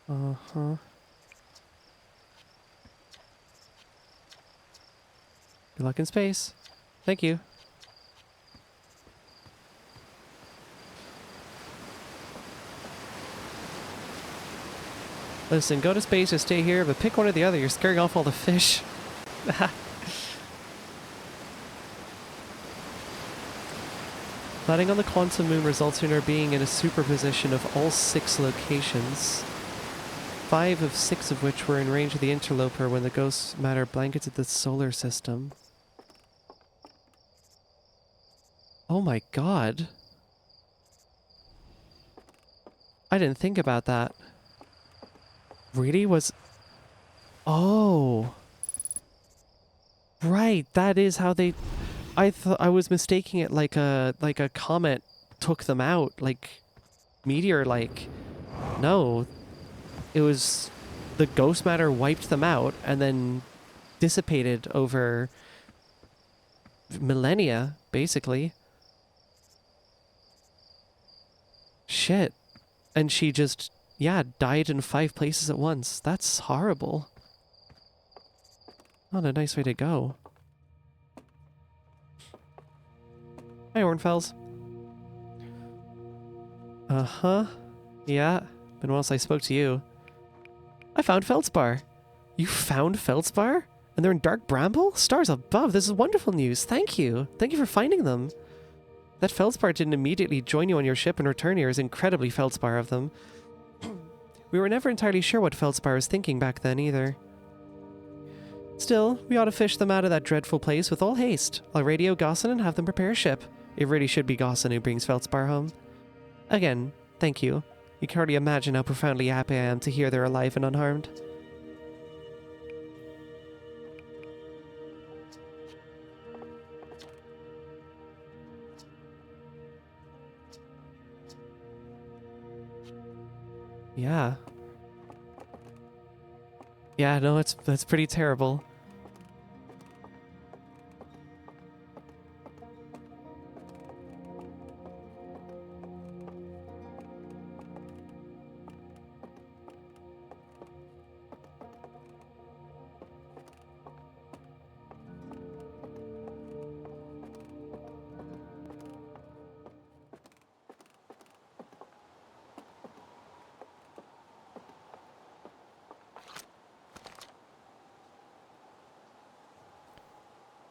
Uh-huh. Good luck in space. Thank you. Listen, go to space or stay here, but pick one or the other. You're scaring off all the fish. Landing on the quantum moon results in her being in a superposition of all 6 locations. 5 of 6 of which were in range of the interloper when the ghost matter blanketed the solar system. Oh my god. I didn't think about that. Really was... Oh. Right, that is how they... I thought I was mistaking it like a comet took them out, like meteor like. No. It was the ghost matter wiped them out and then dissipated over millennia, basically. Shit. And she just, yeah, died in 5 places at once. That's horrible. Not a nice way to go. Hi, Ornfells. Uh-huh. Yeah. Been once I spoke to you. I found Feldspar. You found Feldspar? And they're in dark bramble? Stars above. This is wonderful news. Thank you. Thank you for finding them. That Feldspar didn't immediately join you on your ship and return here is incredibly Feldspar of them. We were never entirely sure what Feldspar was thinking back then either. Still, we ought to fish them out of that dreadful place with all haste. I'll radio Gossan and have them prepare a ship. It really should be Gossan who brings Feldspar home. Again, thank you. You can hardly imagine how profoundly happy I am to hear they're alive and unharmed. Yeah. Yeah, no, that's pretty terrible.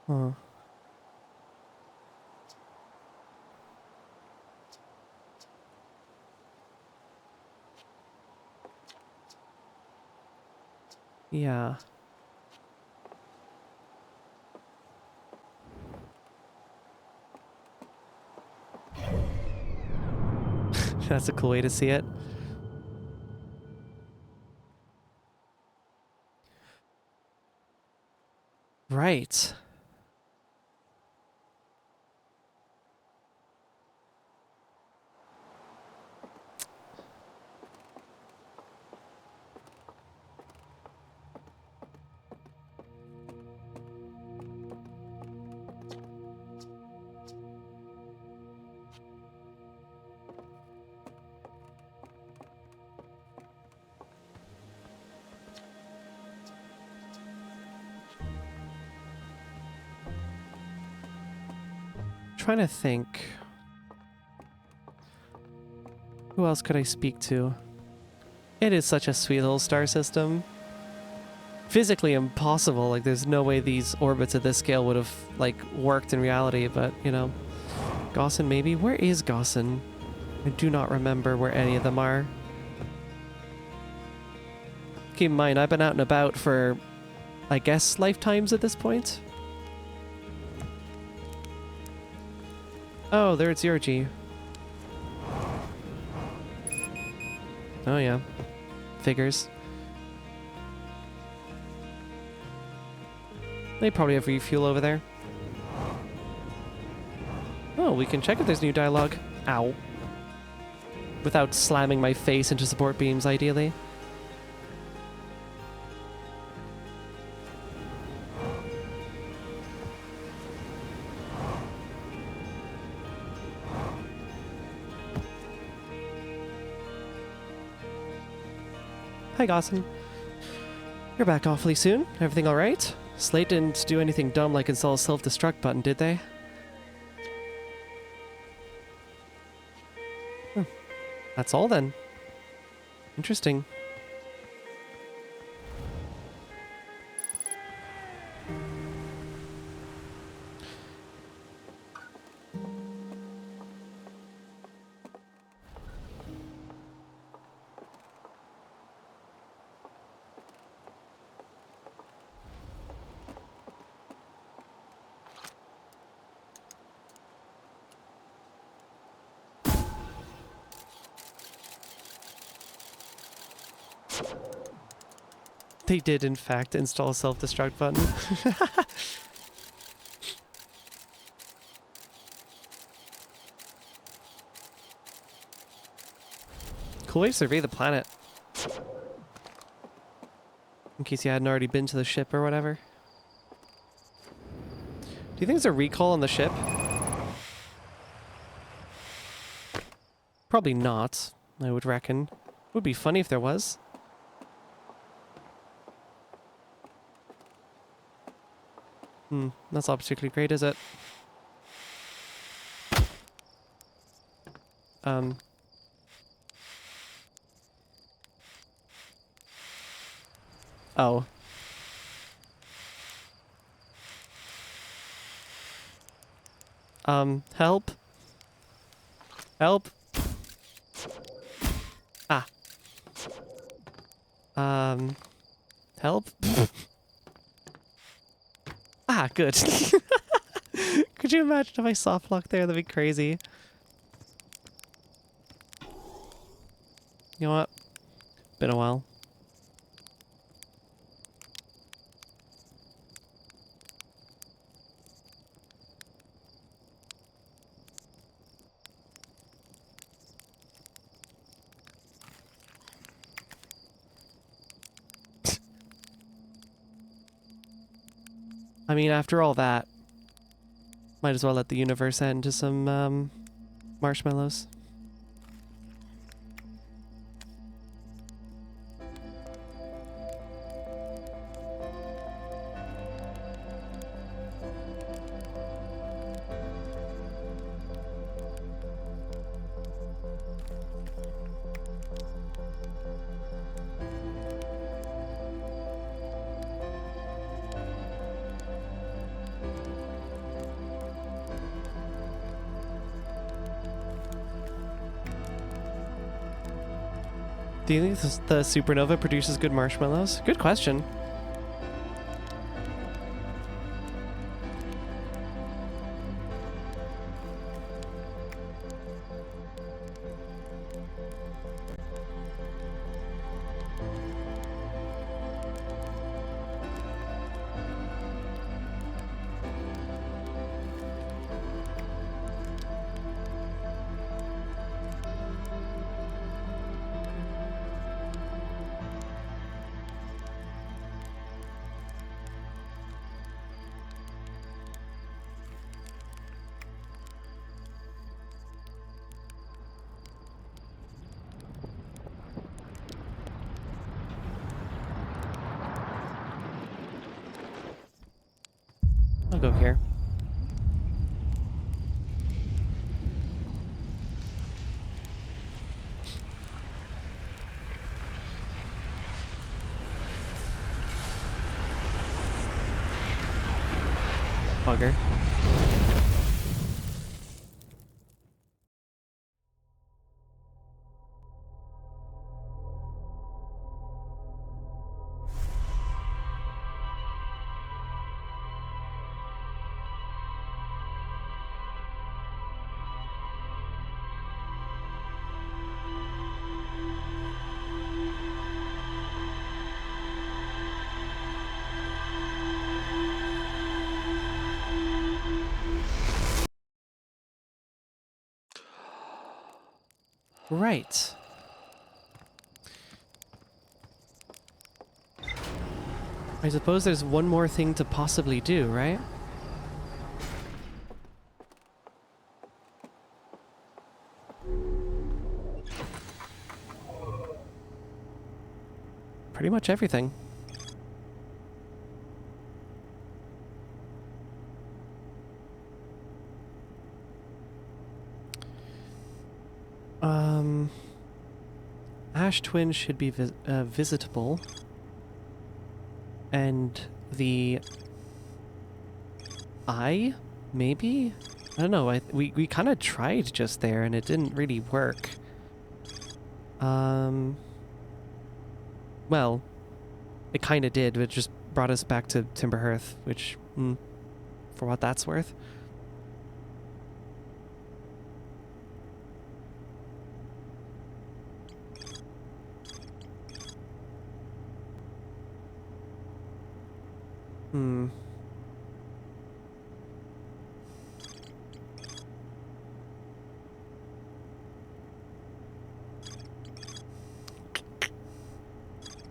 Huh. Yeah. That's a cool way to see it. Right. Trying to think. Who else could I speak to? It is such a sweet little star system. Physically impossible. Like, there's no way these orbits at this scale would have, like, worked in reality, but, you know. Gossan, maybe? Where is Gossan? I do not remember where any of them are. Keep in mind, I've been out and about for, I guess, lifetimes at this point. Oh, there it's Yorji. Oh yeah. Figures. They probably have refuel over there. Oh, we can check if there's new dialogue. Ow. Without slamming my face into support beams, ideally. Hi, Gossan. You're back awfully soon. Everything alright? Slate didn't do anything dumb like install a self-destruct button, did they? That's all then. Interesting. They did, in fact, install a self-destruct button. Cool way to survey the planet. In case you hadn't already been to the ship or whatever. you think there's a recall on the ship? Probably not, I would reckon. Would be funny if there was. That's not particularly great, is it? Oh. Help. Help. Ah. Help. Ah, good. Could you imagine if I soft locked there? That'd be crazy. You know what? Been a while. I mean, after all that, might as well let the universe end to some, marshmallows. Do you think the supernova produces good marshmallows? Good question. I'll go here. Bugger. Right. I suppose there's one more thing to possibly do, right? Pretty much everything. Ash Twin should be visitable. And the eye, maybe? I don't know. We kind of tried just there and it didn't really work. Well, it kind of did, but it just brought us back to Timberhearth, which, for what that's worth.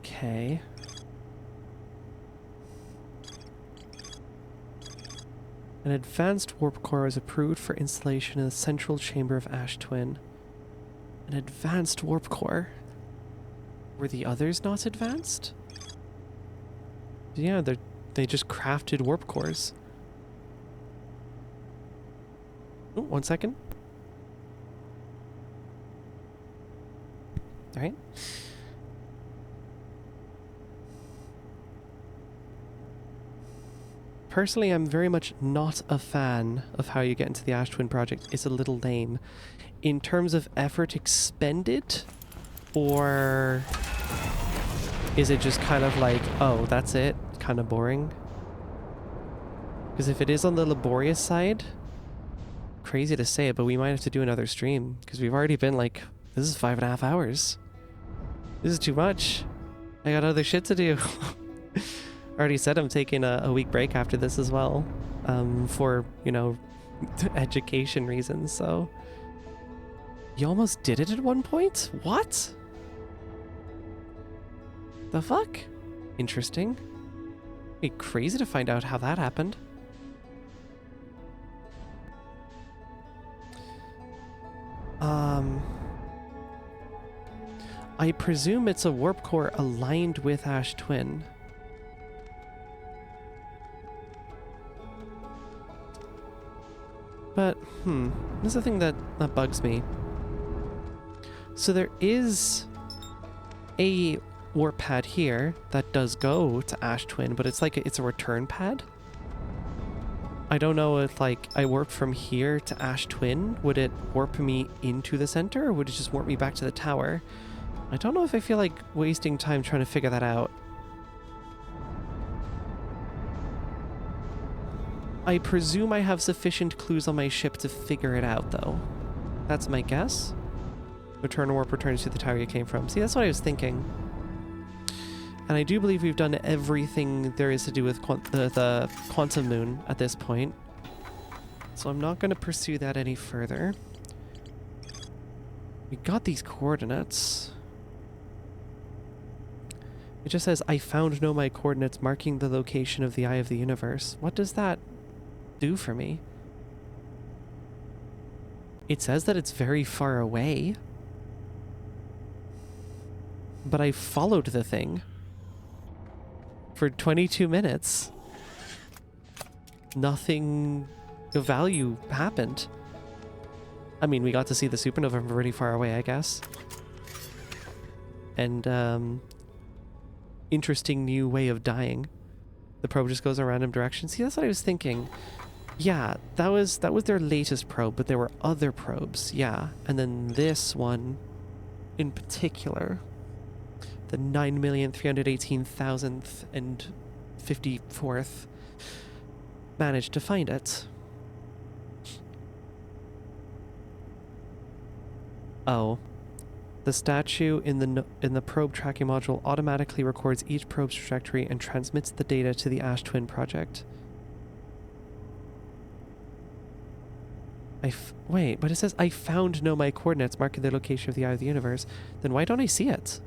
Okay. An advanced warp core is approved for installation in the central chamber of Ash Twin. An advanced warp core? Were the others not advanced? Yeah, they just crafted warp cores. Oh, 1 second. Alright. Personally, I'm very much not a fan of how you get into the Ash Twin project. It's a little lame. In terms of effort expended, or is it just kind of like, oh, that's it? Kind of boring? Because if it is on the laborious side, crazy to say it, but we might have to do another stream, because we've already been like, this is 5.5 hours. This is too much. I got other shit to do. I already said I'm taking a week break after this as well, for, you know, education reasons, so. You almost did it at one point? What? The fuck? Interesting. It'd be crazy to find out how that happened. I presume it's a warp core aligned with Ash Twin. But, this is the thing that bugs me. So there is a warp pad here that does go to Ash Twin, but it's like it's a return pad. I don't know if, like, I warped from here to Ash Twin, would it warp me into the center, or would it just warp me back to the tower? I don't know if I feel like wasting time trying to figure that out. I presume I have sufficient clues on my ship to figure it out, though. That's my guess. Return warp returns to the tower you came from. See, that's what I was thinking. And I do believe we've done everything there is to do with the Quantum Moon at this point. So I'm not going to pursue that any further. We got these coordinates. It just says, I found my coordinates marking the location of the Eye of the Universe. What does that do for me? It says that it's very far away. But I followed the thing for 22 minutes. Nothing of value happened. I mean, we got to see the supernova from pretty far away, I guess. And, interesting new way of dying. The probe just goes in a random direction. See, that's what I was thinking. Yeah, that was their latest probe, but there were other probes, yeah. And then this one, in particular, the 9,318,054th, managed to find it. Oh. The statue in the probe tracking module automatically records each probe's trajectory and transmits the data to the Ash Twin project. Wait, but it says I found my coordinates marking the location of the Eye of the Universe. Then why don't I see it?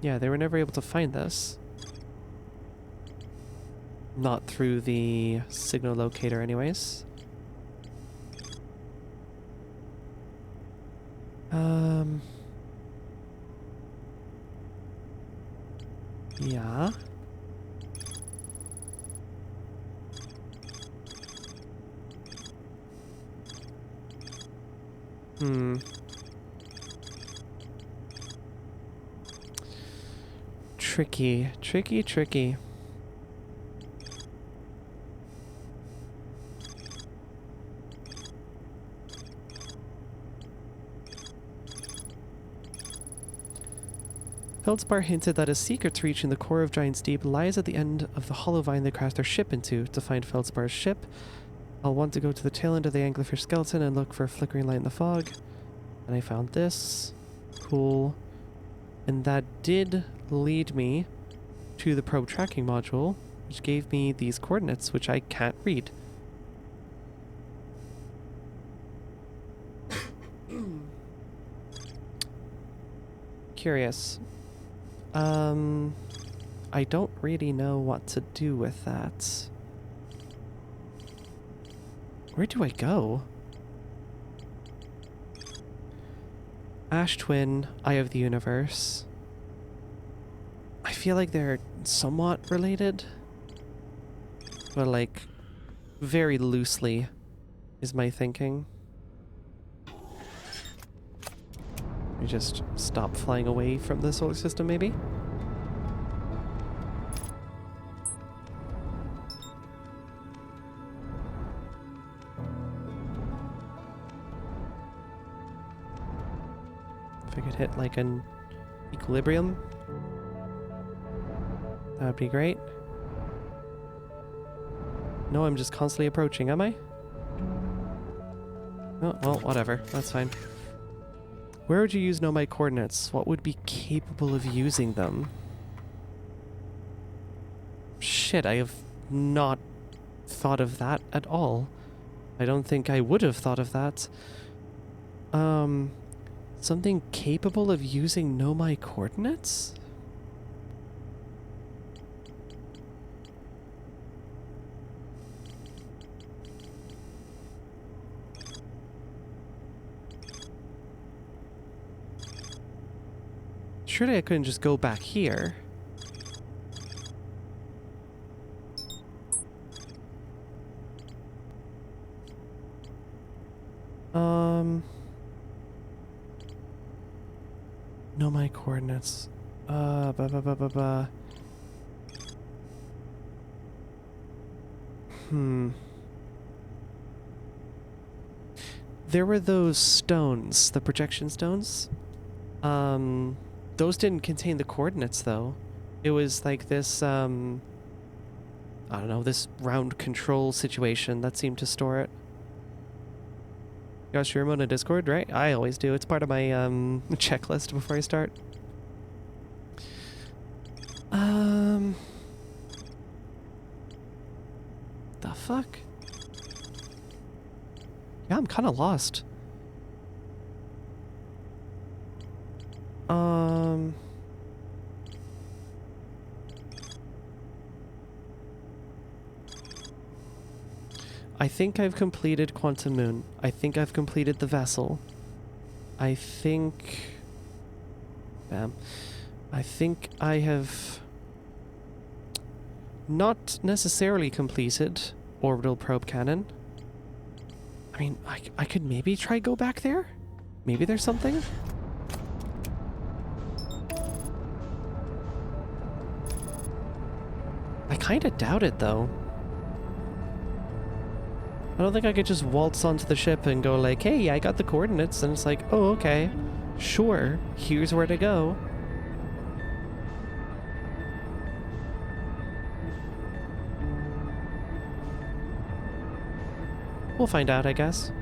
Yeah, they were never able to find this. Not through the signal locator anyways. Yeah. Tricky, tricky, tricky. Feldspar hinted that a secret to reaching the core of Giant's Deep lies at the end of the hollow vine they crashed their ship into. To find Feldspar's ship, I'll want to go to the tail end of the anglerfish skeleton and look for a flickering light in the fog. And I found this. Cool. And that did lead me to the probe tracking module, which gave me these coordinates, which I can't read. curious. I don't really know what to do with that. Where do I go? Ash Twin, Eye of the Universe. I feel like they're somewhat related. But like, very loosely is my thinking. We just stop flying away from the solar system, maybe? If I could hit like an equilibrium, that would be great. No, I'm just constantly approaching, am I? Oh, well, whatever. That's fine. Where would you use know my coordinates? What would be capable of using them? Shit, I have not thought of that at all. I don't think I would have thought of that. Something capable of using know my coordinates? Surely I couldn't just go back here. Know my coordinates. There were those stones, the projection stones. Those didn't contain the coordinates, though. It was like this, I don't know, this round control situation that seemed to store it. You guys stream on a Discord, right? I always do. It's part of my, checklist before I start. The fuck? Yeah, I'm kind of lost. I think I've completed Quantum Moon. I think I've completed the vessel. I think... Bam. I think I have... not necessarily completed Orbital Probe Cannon. I mean, I could maybe try go back there? Maybe there's something? I kinda doubt it, though. I don't think I could just waltz onto the ship and go like, hey, I got the coordinates, and it's like, oh, okay. Sure, here's where to go. We'll find out, I guess.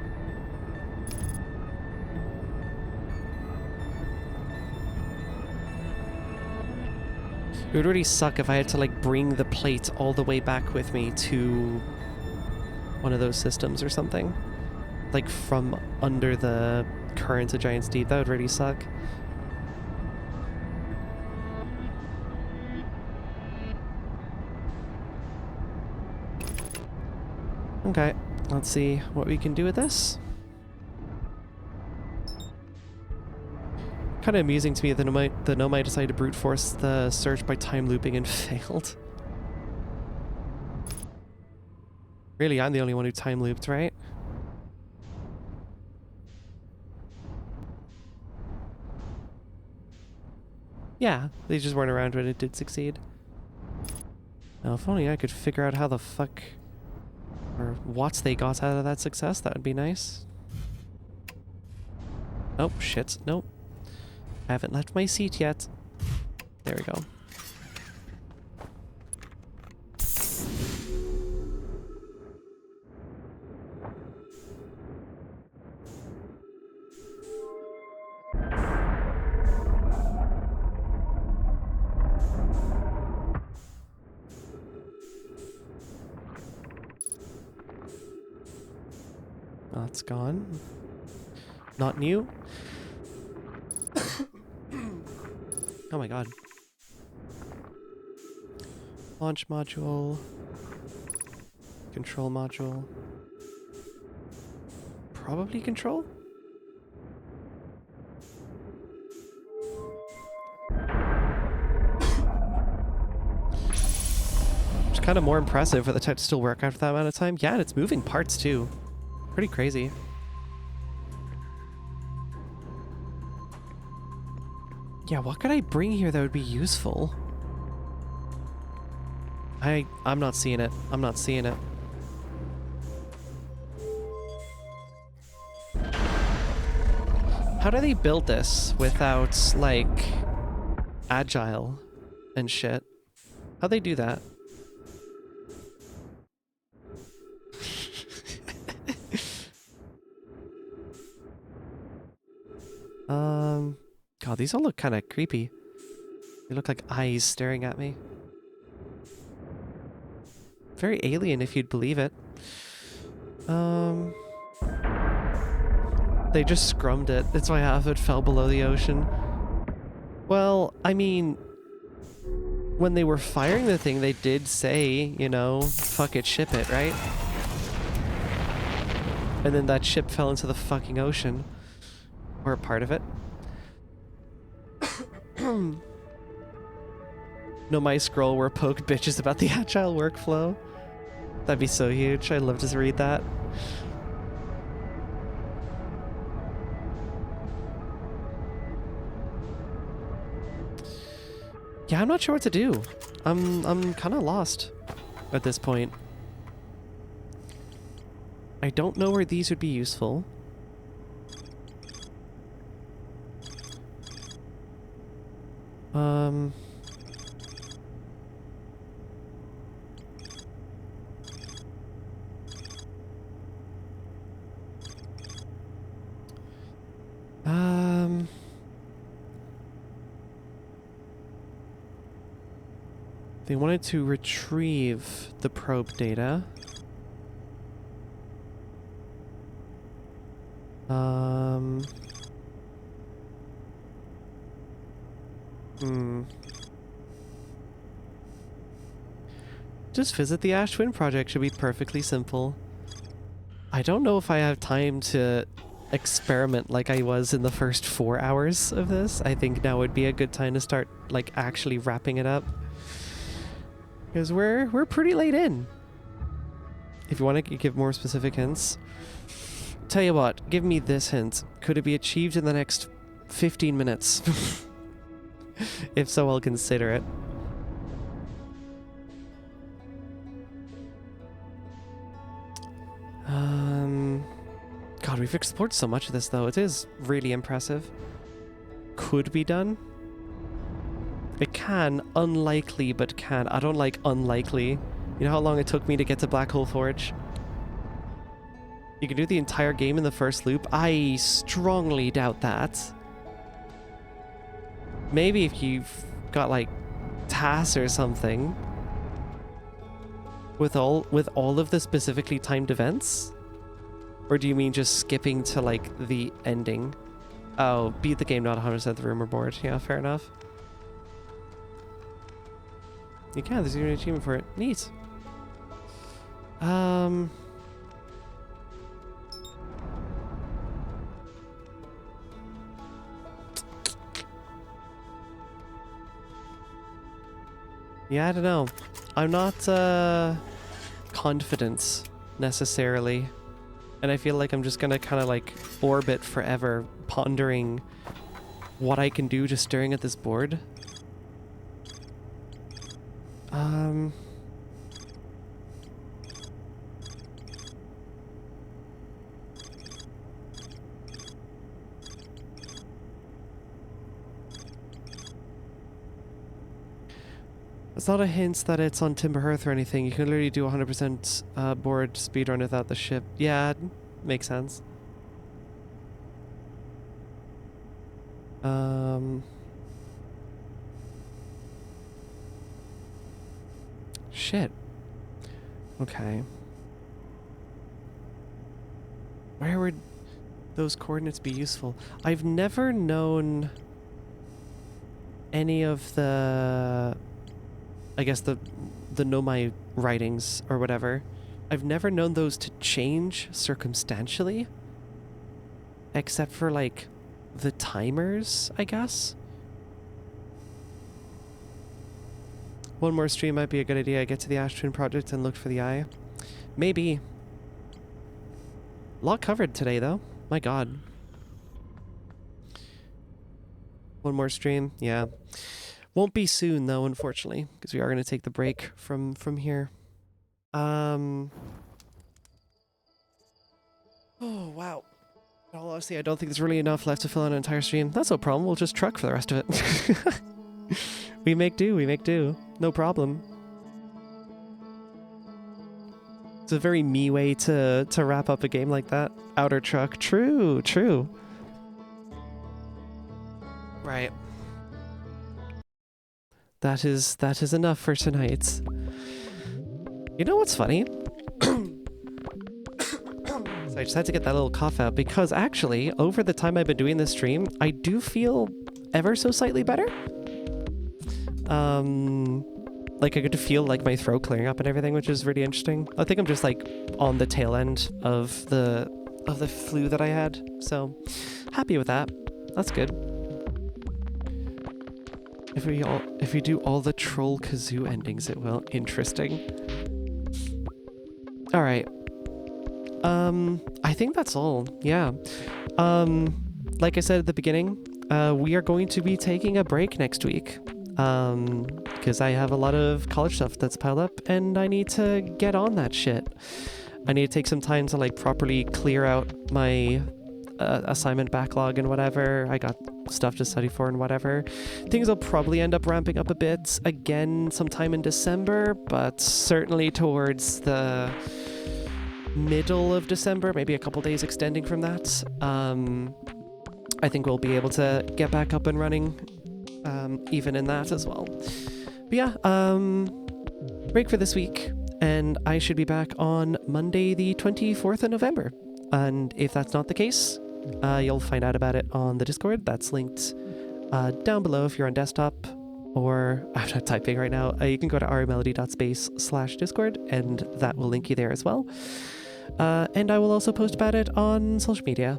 It would really suck if I had to, like, bring the plate all the way back with me to one of those systems or something. Like, from under the current of Giant's Deep. That would really suck. Okay, let's see what we can do with this. Kind of amusing to me that the Nomai decided to brute force the search by time looping and failed. Really, I'm the only one who time looped, right? Yeah, they just weren't around when it did succeed. Now, if only I could figure out how the fuck or what they got out of that success, that would be nice. Oh, shit. Nope. I haven't left my seat yet. There we go. That's gone. Not new. Oh my god. Launch module. Control module. Probably control? It's kind of more impressive for the tech to still work after that amount of time. Yeah, and it's moving parts too. Pretty crazy. Yeah, what could I bring here that would be useful? I'm not seeing it. I'm not seeing it. How do they build this without, like, agile and shit? How'd they do that? God, these all look kind of creepy. They look like eyes staring at me. Very alien, if you'd believe it. They just scrummed it. That's why half of it fell below the ocean. Well, I mean, when they were firing the thing, they did say, you know, fuck it, ship it, right? And then that ship fell into the fucking ocean. Or a part of it. No, my scroll were poked bitches about the agile workflow. That'd be so huge. I'd love to read that. Yeah, I'm not sure what to do. I'm kind of lost at this point. I don't know where these would be useful. They wanted to retrieve the probe data. Just visit the Ash Twin project should be perfectly simple. I don't know if I have time to experiment like I was in the first 4 hours of this. I think now would be a good time to start, like, actually wrapping it up. Because we're pretty late in. If you want to give more specific hints. Tell you what, give me this hint. Could it be achieved in the next 15 minutes? If so, I'll consider it. God, we've explored so much of this, though. It is really impressive. Could be done. It can. Unlikely, but can. I don't like unlikely. You know how long it took me to get to Black Hole Forge? You can do the entire game in the first loop? I strongly doubt that. Maybe if you've got, like, tasks or something. With all of the specifically timed events? Or do you mean just skipping to, like, the ending? Oh, beat the game, not 100% the rumor board. Yeah, fair enough. You can, there's even an achievement for it. Neat. Yeah, I don't know. I'm not, confident, necessarily. And I feel like I'm just gonna kind of, like, orbit forever, pondering what I can do just staring at this board. It's not a hint that it's on Timber Hearth or anything. You can literally do 100% board speedrun without the ship. Yeah, makes sense. Shit. Okay. Where would those coordinates be useful? I've never known any of the, I guess the Nomai writings or whatever, I've never known those to change circumstantially, except for like the timers, I guess. One more stream might be a good idea. I get to the Ash Twin project and look for the eye. Maybe. A lot covered today though. My god. One more stream? Yeah. Won't be soon though, unfortunately, because we are going to take the break from here. Oh, wow. In all honesty, I don't think there's really enough left to fill an entire stream. That's no problem. We'll just truck for the rest of it. We make do. We make do. No problem. It's a very me way to wrap up a game like that. Outer truck. True, true. Right. That is enough for tonight. You know what's funny? So I just had to get that little cough out because actually, over the time I've been doing this stream, I do feel ever so slightly better. Like I get to feel like my throat clearing up and everything, which is really interesting. I think I'm just like on the tail end of the flu that I had, so happy with that. That's good. If we do all the Troll Kazoo endings, it will. Interesting. All right. I think that's all. Yeah. Like I said at the beginning, we are going to be taking a break next week. Because I have a lot of college stuff that's piled up and I need to get on that shit. I need to take some time to like properly clear out my assignment backlog and whatever. I got stuff to study for and whatever. Things will probably end up ramping up a bit again sometime in December, but certainly towards the middle of December, maybe a couple days extending from that. I think we'll be able to get back up and running even in that as well. But yeah, break for this week, and I should be back on Monday the 24th of November. And if that's not the case, you'll find out about it on the Discord. That's linked down below if you're on desktop, or I'm not typing right now. You can go to rmelody.space/Discord, and that will link you there as well. And I will also post about it on social media.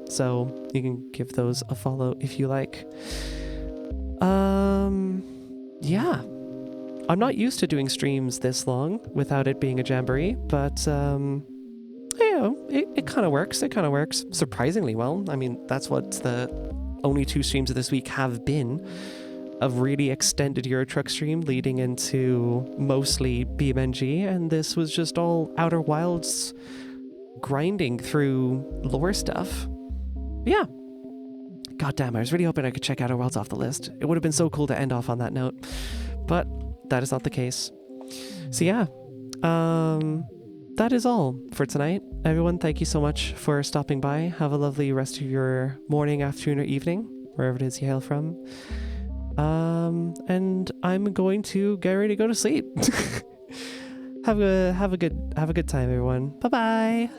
So you can give those a follow if you like. Yeah. I'm not used to doing streams this long without it being a jamboree, but, you know, it kind of works. It kind of works surprisingly well. I mean, that's what the only 2 streams of this week have been. A really extended Euro Truck stream leading into mostly BMNG, and this was just all Outer Wilds grinding through lore stuff. Yeah. God damn, I was really hoping I could check Outer Wilds off the list. It would have been so cool to end off on that note, but that is not the case. So yeah, that is all for tonight. Everyone, thank you so much for stopping by. Have a lovely rest of your morning, afternoon, or evening, wherever it is you hail from. And I'm going to get ready to go to sleep. Have a good time, everyone. Bye bye.